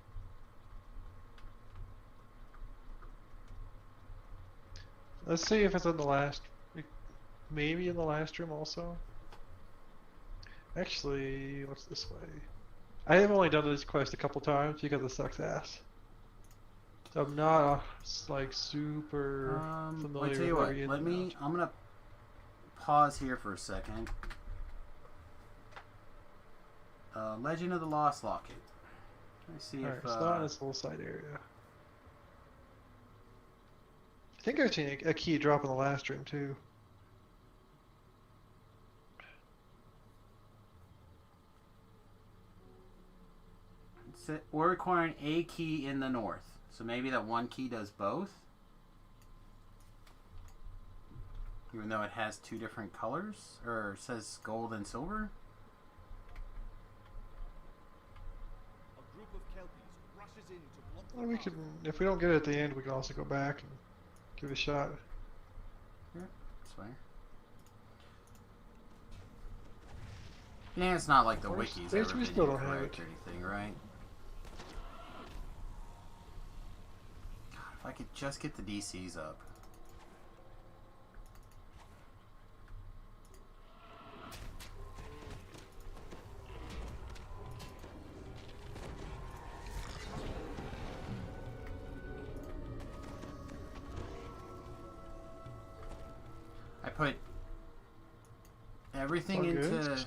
Let's see if it's in the last. Maybe in the last room also. Actually, what's this way? I have only done this quest a couple times because it sucks ass. So I'm not like super familiar I'll tell you with what, every in and out. I'm gonna pause here for a second. Legend of the Lost Locket. Let me see if It's not in this whole side area. I think I've seen a key drop in the last room too. we're requiring a key in the north. So maybe that one key does both? Even though it has 2 different colors? Or says gold and silver? Well, we can, if we don't get it at the end, we can also go back and give it a shot. Yeah, that's fine. Yeah, it's not like the wiki's ever been incorrect or anything, right? God, if I could just get the DCs up. I put everything into...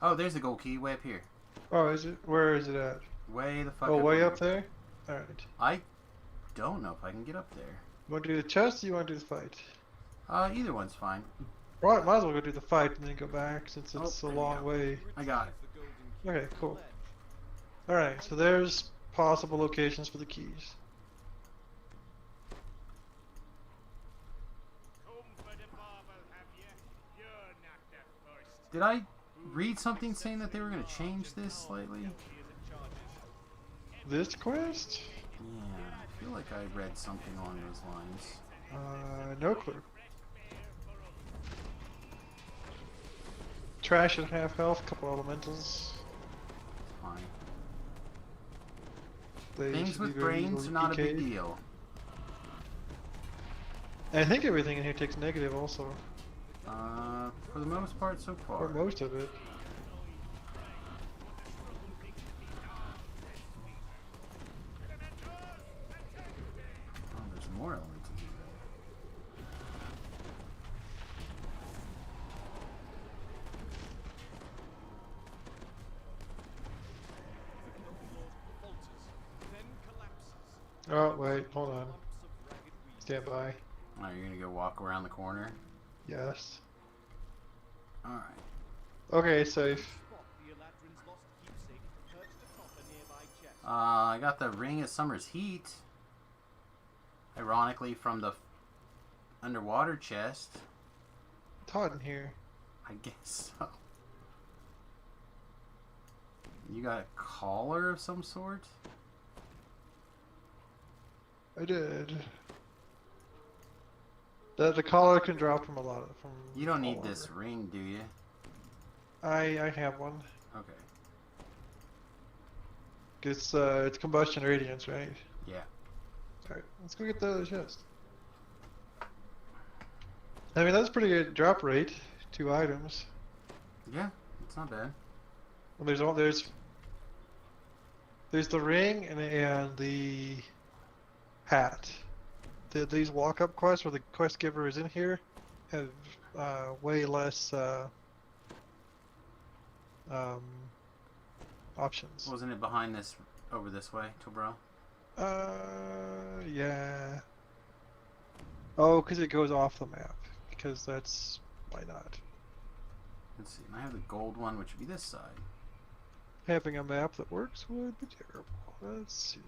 Oh, there's the gold key way up here. Oh, is it? Where is it at? Way the fuck up. Oh, way here. up there? Alright. I don't know if I can get up there. You want to do the chest or you want to do the fight? Either one's fine. Right, might as well go do the fight and then go back since it's a long way. I got it. Okay, cool. Alright, so there's possible locations for the keys. Did I read something saying that they were going to change this slightly? This quest? Yeah, I feel like I read something along those lines. No clue. Trash at half health, couple elementals. Fine. They Things with brains are not a big deal. And I think everything in here takes negative also. For the most part so far. Or most of it. Oh, there's more elements in here. Oh, wait, hold on. Stand by. Oh, you're gonna go walk around the corner? Yes. Alright. Okay, safe. I got the Ring of Summer's Heat. Ironically, from the underwater chest. It's hot in here. I guess so. You got a collar of some sort? I did. The collar can drop from a lot from. You don't need all this over. ring, do you? I have one. Okay. It's combustion radiance, right? Yeah. Alright, let's go get the chest. I mean, that's pretty good drop rate. 2 items. Yeah, it's not bad. Well, there's the ring and the hat. These walk-up quests where the quest giver is in here have way less options. Wasn't it behind this, over this way, Tobro? Yeah. Oh, because it goes off the map. Because that's... why not? Let's see, and I have the gold one, which would be this side. Having a map that works would be terrible. Let's see.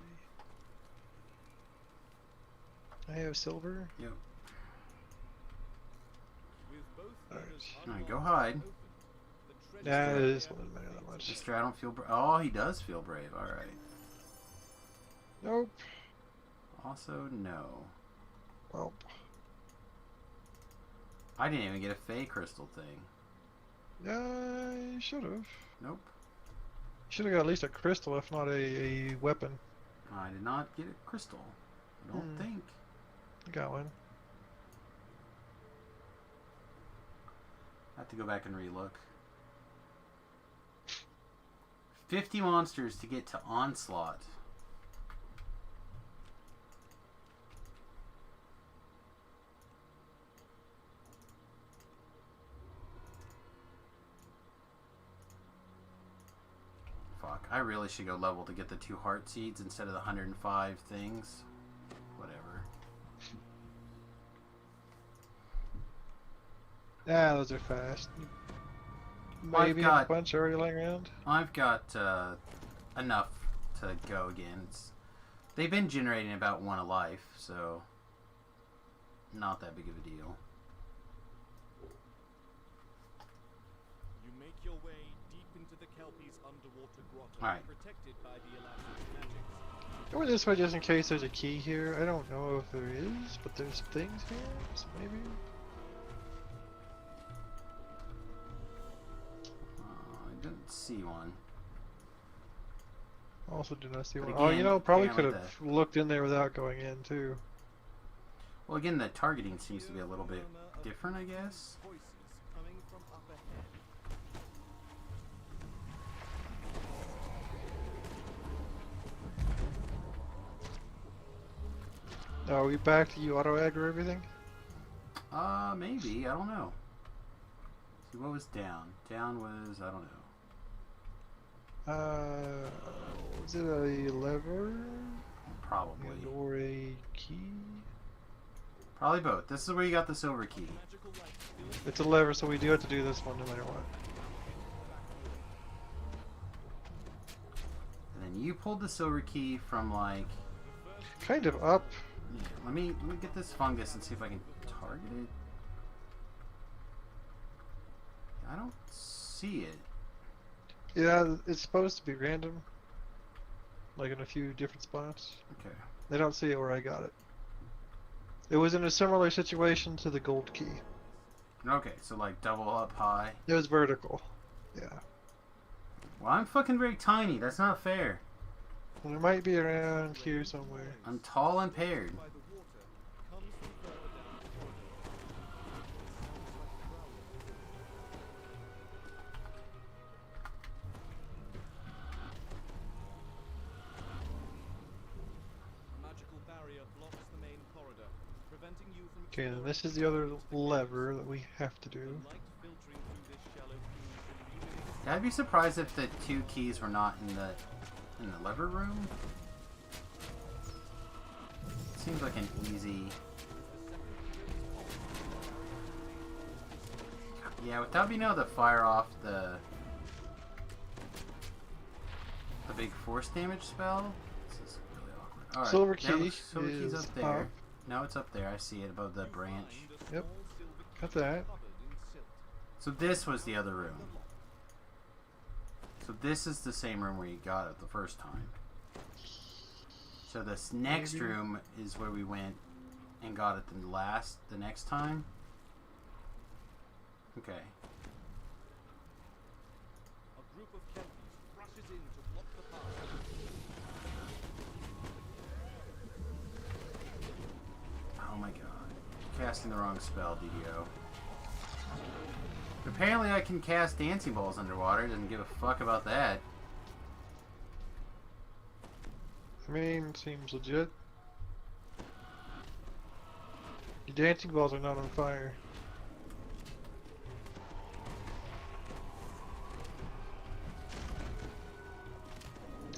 I have silver. Yep. Alright. Alright, go hide. Yeah, it is one matter that much. Mister, I don't feel brave. Oh, he does feel brave. Alright. Nope. Also, no. Well. I didn't even get a Fey crystal thing. Yeah, you should have. Nope. Should have got at least a crystal, if not a weapon. I did not get a crystal. I don't think. Got one. I have to go back and relook. 50 monsters to get to Onslaught. Fuck, I really should go level to get the 2 heart seeds instead of the 105 things. Whatever. Yeah, those are fast. I've Maybe got a bunch already laying around. I've got enough to go again. They've been generating about 1 a life, so not that big of a deal. You make your way deep into the Kelpie's underwater grotto, Alright. protected by the Elastic magics. Go this way just in case there's a key here. I don't know if there is, but there's things here, so maybe. I didn't see one. Also did not see But one. Oh, you again, know, probably apparently could have looked in there without going in too. Well, again, the targeting seems to be a little bit different, I guess. Voices coming from up ahead. Are we back to you auto aggro everything? Maybe. I don't know. See, what was down? Down was, I don't know. Was it a lever? Probably. And or a key? Probably both. This is where you got the silver key. It's a lever, so we do have to do this one no matter what. And then you pulled the silver key from, like... Kind of up. Yeah, let me get this fungus and see if I can target it. I don't see it. Yeah, it's supposed to be random. Like in a few different spots. Okay. They don't see it where I got it. It was in a similar situation to the gold key. Okay, so like double up high. It was vertical. Yeah. Well, I'm fucking very tiny. That's not fair. Well, it might be around here somewhere. I'm tall and paired. A magical barrier blocks the main corridor, preventing you from Okay, then this is the other lever that we have to do. light filtering through this shallow pool, illuminating I'd be surprised if the 2 keys were not in the lever room. Seems like an easy. Yeah, without being able to fire off the big force damage spell, this is really awkward. All right, Silver there key was- silver key's is up there. up. No, it's up there. I see it above the branch. Yep. Got that. So this was the other room. So this is the same room where you got it the first time. So this next Maybe. room is where we went and got it the next time. Okay. A group of Kelpies rushes in to block the path. Oh my god. Casting the wrong spell, DDO. Apparently I can cast dancing balls underwater. Doesn't give a fuck about that. I mean, seems legit. Your dancing balls are not on fire.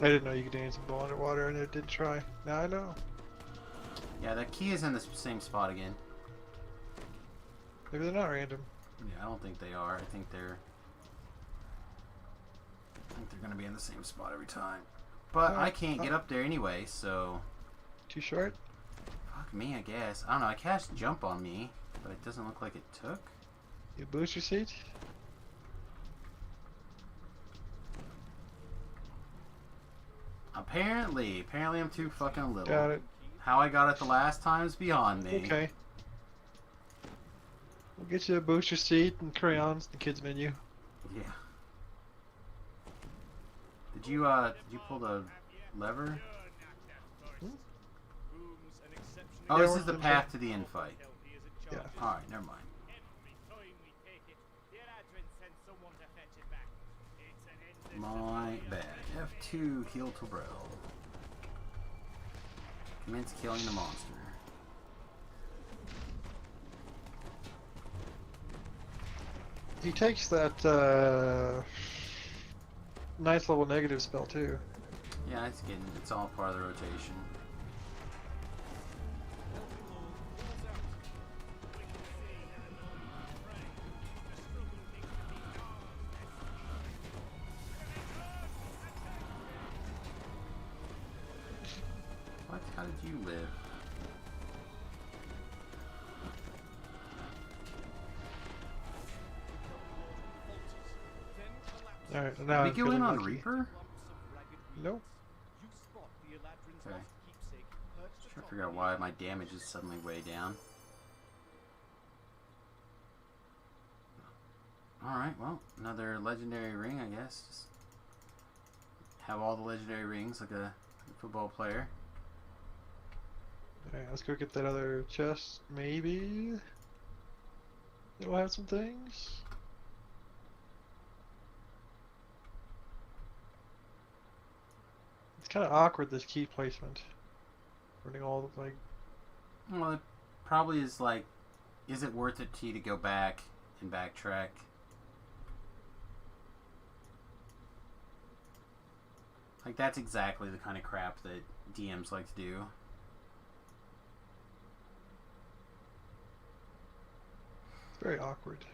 I didn't know you could dancing ball underwater, and I did try. Now I know. Yeah, the key is in the same spot again. Maybe they're not random. Yeah, I don't think they are. I think they're gonna be in the same spot every time. But I can't get up there anyway, so... Too short? Fuck me, I guess. I don't know, I cast jump on me, but it doesn't look like it took. You booster seat? Apparently I'm too fucking little. Got it. How I got it the last time is beyond me. Okay. We'll get you a booster seat and crayons in the kids menu. Yeah. Did you pull the lever? Oh, this is the path to the infight. Yeah. Alright, never mind. My bad. F2, heal to bro. Commence killing the monster. He takes that nice level negative spell too. Yeah, it's all part of the rotation. What? How did you live? Alright, now Did I'm we go in feeling on lucky. Reaper? Nope. Okay. Trying to figure out why my damage is suddenly way down. Alright, well, another legendary ring, I guess. Just have all the legendary rings like a football player. Alright, let's go get that other chest. Maybe it'll have some things. It's kind of awkward, this key placement. Running all the, like... Well, it probably is like, is it worth it to you to go back and backtrack? Like, that's exactly the kind of crap that DMs like to do. It's very awkward.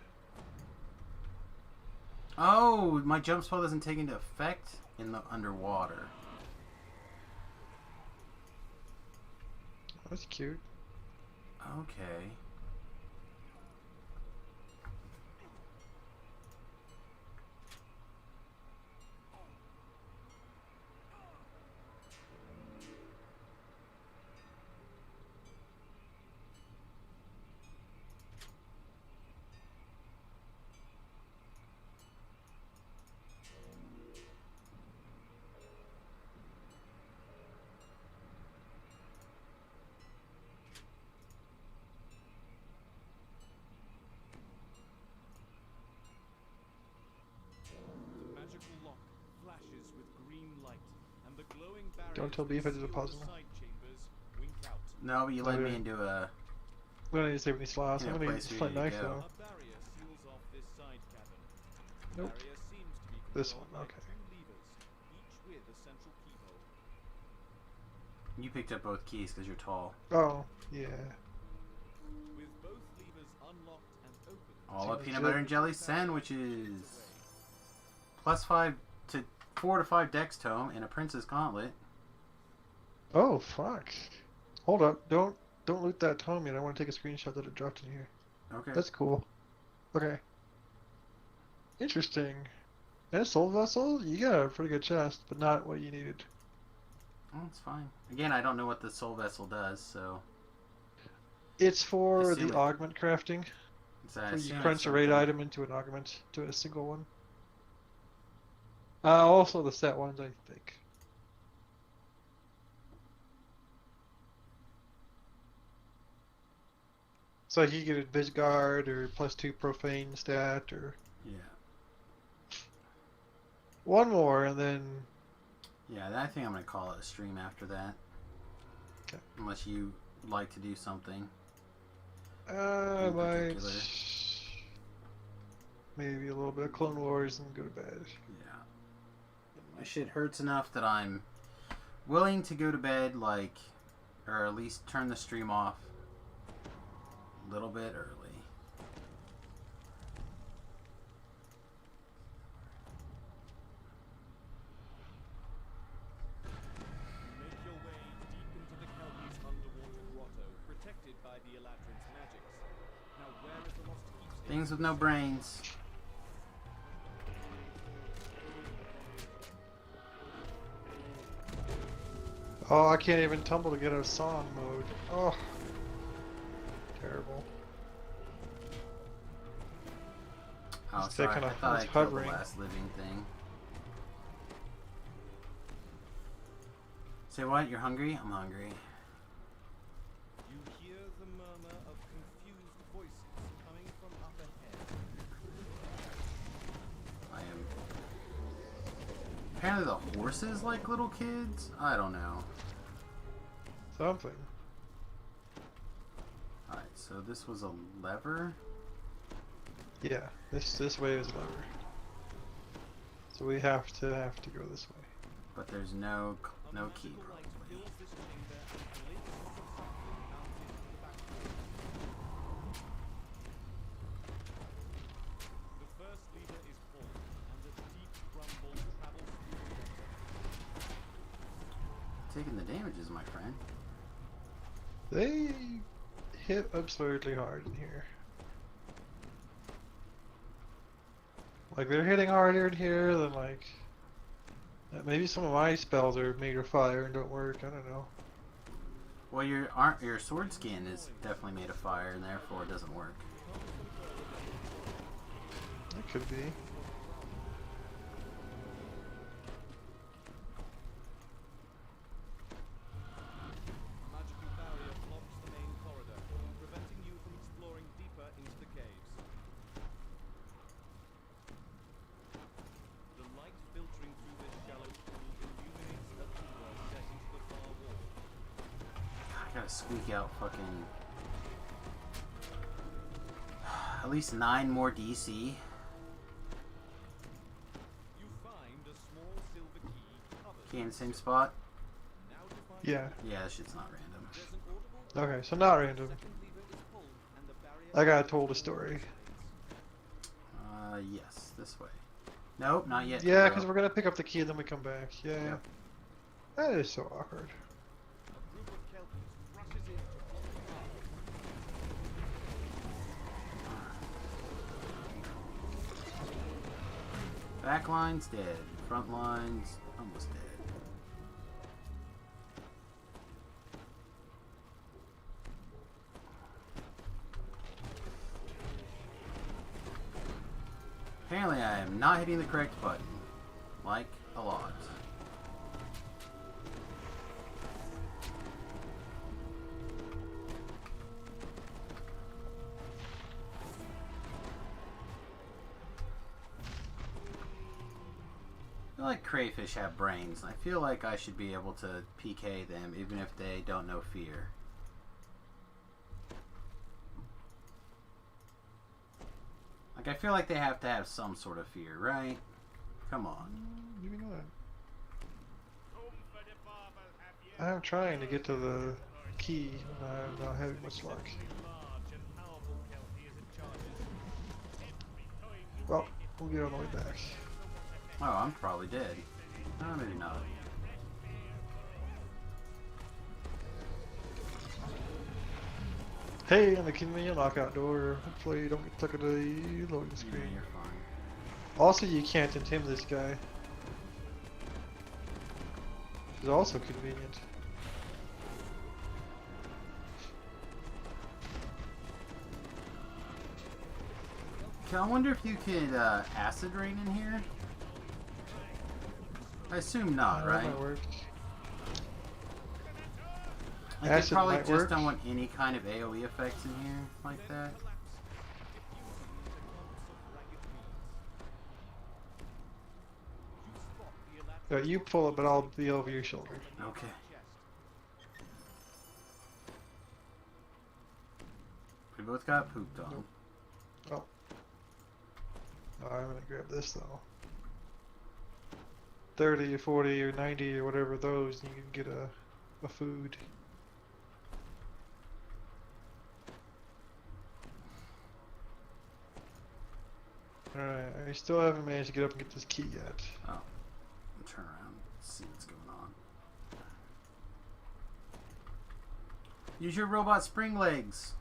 Oh, my jump spell doesn't take into effect in the underwater. That's cute. Okay. The magical lock flashes with green light, and the glowing barriers Don't tell me if I did a puzzle. side chambers wink out. No, but you led me Okay. into a... We don't need to save any slots. Yeah, I'm gonna place use where flint you knife go. though. A barrier seals off this side cavern. The Nope. barrier seems to be This controlled one, by okay. two levers, each with a central keyhole. You picked up both keys because you're tall. Oh, yeah. With both levers unlocked and open, All a Seems peanut legit. butter and jelly sandwiches. Plus 4 to 5 dex tome and a princess gauntlet. Oh, fuck. Hold up. Don't loot that tome yet. I want to take a screenshot that it dropped in here. Okay. That's cool. Okay. Interesting. And a soul vessel? You got a pretty good chest, but not what you needed. Oh, it's fine. Again, I don't know what the soul vessel does, so. It's for Assume the it- augment crafting. So I So you assume crunch it's a raid something- item into an augment to a single one. Also the set ones, I think. So you get a Visguard or +2 profane stat or Yeah. one more, and then Yeah, I think I'm gonna call it a stream after that. Okay. Unless you would like to do something. I in might particular. maybe a little bit of Clone Wars and go to bed. Yeah. My shit hurts enough that I'm willing to go to bed, like, or at least turn the stream off a little bit early. Make your way deep into the Kelpie's underwater grotto, protected by the Eladrin's magics. Now, where is the lost keepsake? Things with no brains. Oh, I can't even tumble to get a song mode. Oh, terrible. Oh, Just sorry. taking I a- thought I it's killed hovering. the last living thing. Say what? You're hungry? I'm hungry. You hear the murmur of confused voices coming from up ahead. I am. Apparently the horses like little kids? I don't know. Something. Alright, so this was a lever? Yeah, this way is lever. So we have to go this way. But there's no key. Light fills this chamber and glimpses of something mounted on the back wall. The first lever is pulled, and a deep rumble travels through the water. Taking the damages, my friend. They hit absurdly hard in here. Like they're hitting harder in here than like maybe some of my spells are made of fire and don't work. I don't know. Well, your sword skin is definitely made of fire, and therefore it doesn't work. It could be. A magical barrier blocks the main corridor, preventing you from exploring deeper into the caves. The light filtering through this shallow pool illuminates a door set into the far wall. I gotta squeak out fucking at least 9 more DC. You find a small silver key covered. Key in the same spot? Now to find Yeah. Yeah, this shit's not random. there's an audible Okay, so not random. second lever is pulled, and the barrier I got told a story. Yes, this way. Nope, not yet. Yeah, Kuro. because we're gonna pick up the key and then we come back. Yeah. Yep. That is so awkward. a group of Kelpies rushes in to block the path. Back line's dead. Front line's almost dead. Apparently I am not hitting the correct button. Like a lot. I feel like crayfish have brains. I feel like I should be able to PK them even if they don't know fear. Like, I feel like they have to have some sort of fear, right? Come on. Maybe not. I'm trying to get to the key, and I'm not having much luck. Well, we'll get on the way back. Oh, I'm probably dead. Oh, maybe not. Hey, and the convenient lockout door. Hopefully you don't get stuck at the loading screen. Yeah, you're fine. Also, you can't intim this guy. is also convenient. I wonder if you could acid rain in here. I assume not, That right? might work. Like they Acid probably might just work. don't want any kind of AoE effects in here like that. You pull it, but I'll be over your shoulder. Okay. We both got pooped on. Oh. Oh, I'm gonna grab this though. 30 or 40 or 90 or whatever those, and you can get a food. Alright, I still haven't managed to get up and get this key yet. Oh. Turn around, see what's going on. Use your robot spring legs.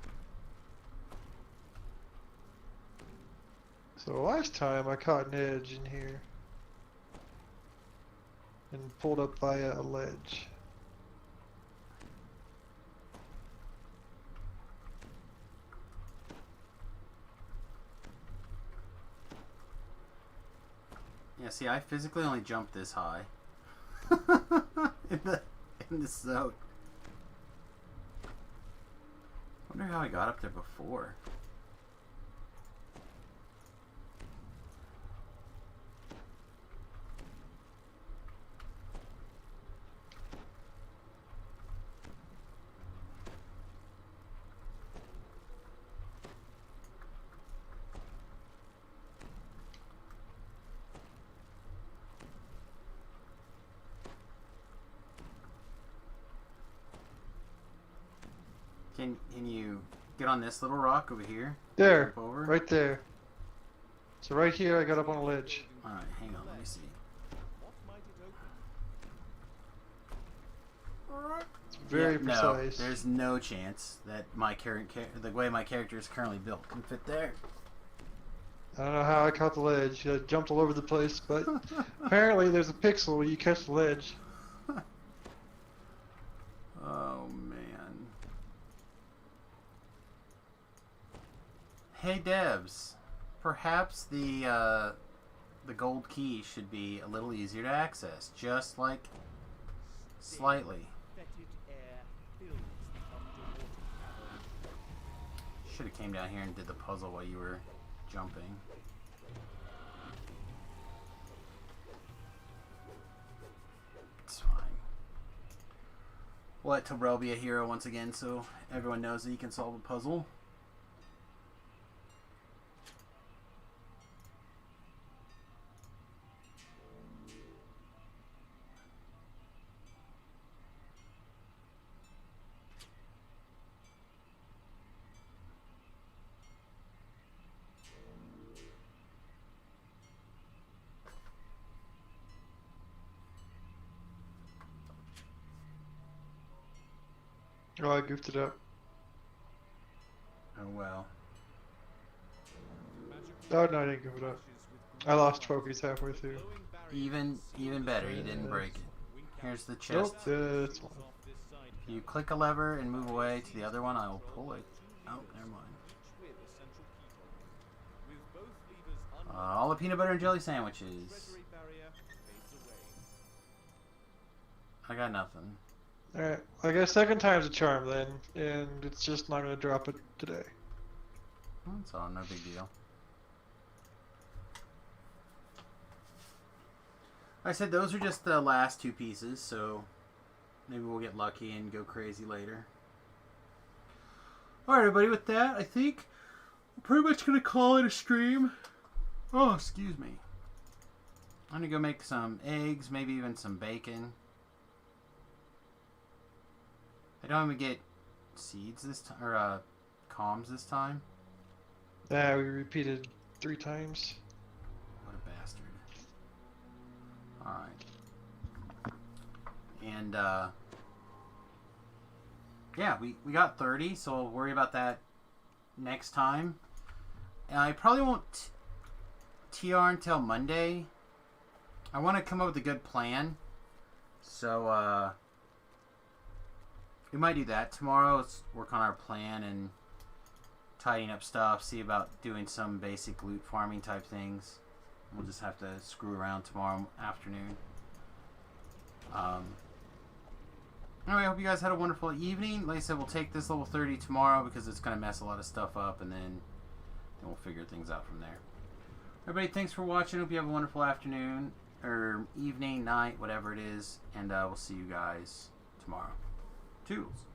So last time I caught an edge in here. And pulled up via a ledge. Yeah, see, I physically only jumped this high. in the zone. Wonder how I got up there before. Can you get on this little rock over here? There, Jump over? right there. So right here I got up on a ledge. Alright, hang on, let me see. It's very No, precise. there's no chance that my the way my character is currently built can fit there. I don't know how I caught the ledge. I jumped all over the place, but apparently there's a pixel where you catch the ledge. Oh man. Hey Devs, perhaps the gold key should be a little easier to access, just like slightly. Should have came down here and did the puzzle while you were jumping. It's fine. We'll let Tobrel be a hero once again so everyone knows that he can solve a puzzle. Oh, I goofed it up. Oh well. Oh no, I didn't goof it up. I lost trophies halfway through. Even better, you didn't break it. Here's the chest. Nope, that's one. If you click a lever and move away to the other one, I will pull it. Oh, never mind. All the peanut butter and jelly sandwiches. I got nothing. Alright, I guess second time's a charm then, and it's just not going to drop it today. That's all, no big deal. I said those are just the last two pieces, so maybe we'll get lucky and go crazy later. Alright everybody, with that, I think we're pretty much going to call it a stream. Oh, excuse me. I'm going to go make some eggs, maybe even some bacon. I don't even get seeds this time, or comms this time. Yeah, we repeated 3 times. What a bastard. Alright. And, yeah, we got 30, so we'll worry about that next time. And I probably won't TR until Monday. I want to come up with a good plan. So, we might do that tomorrow. Let's work on our plan and tidying up stuff. See about doing some basic loot farming type things. We'll just have to screw around tomorrow afternoon. Anyway, I hope you guys had a wonderful evening. Like I said, we'll take this level 30 tomorrow because it's going to mess a lot of stuff up, and then we'll figure things out from there. Everybody, thanks for watching. Hope you have a wonderful afternoon, or evening, night, whatever it is, and we'll see you guys tomorrow. Toodles.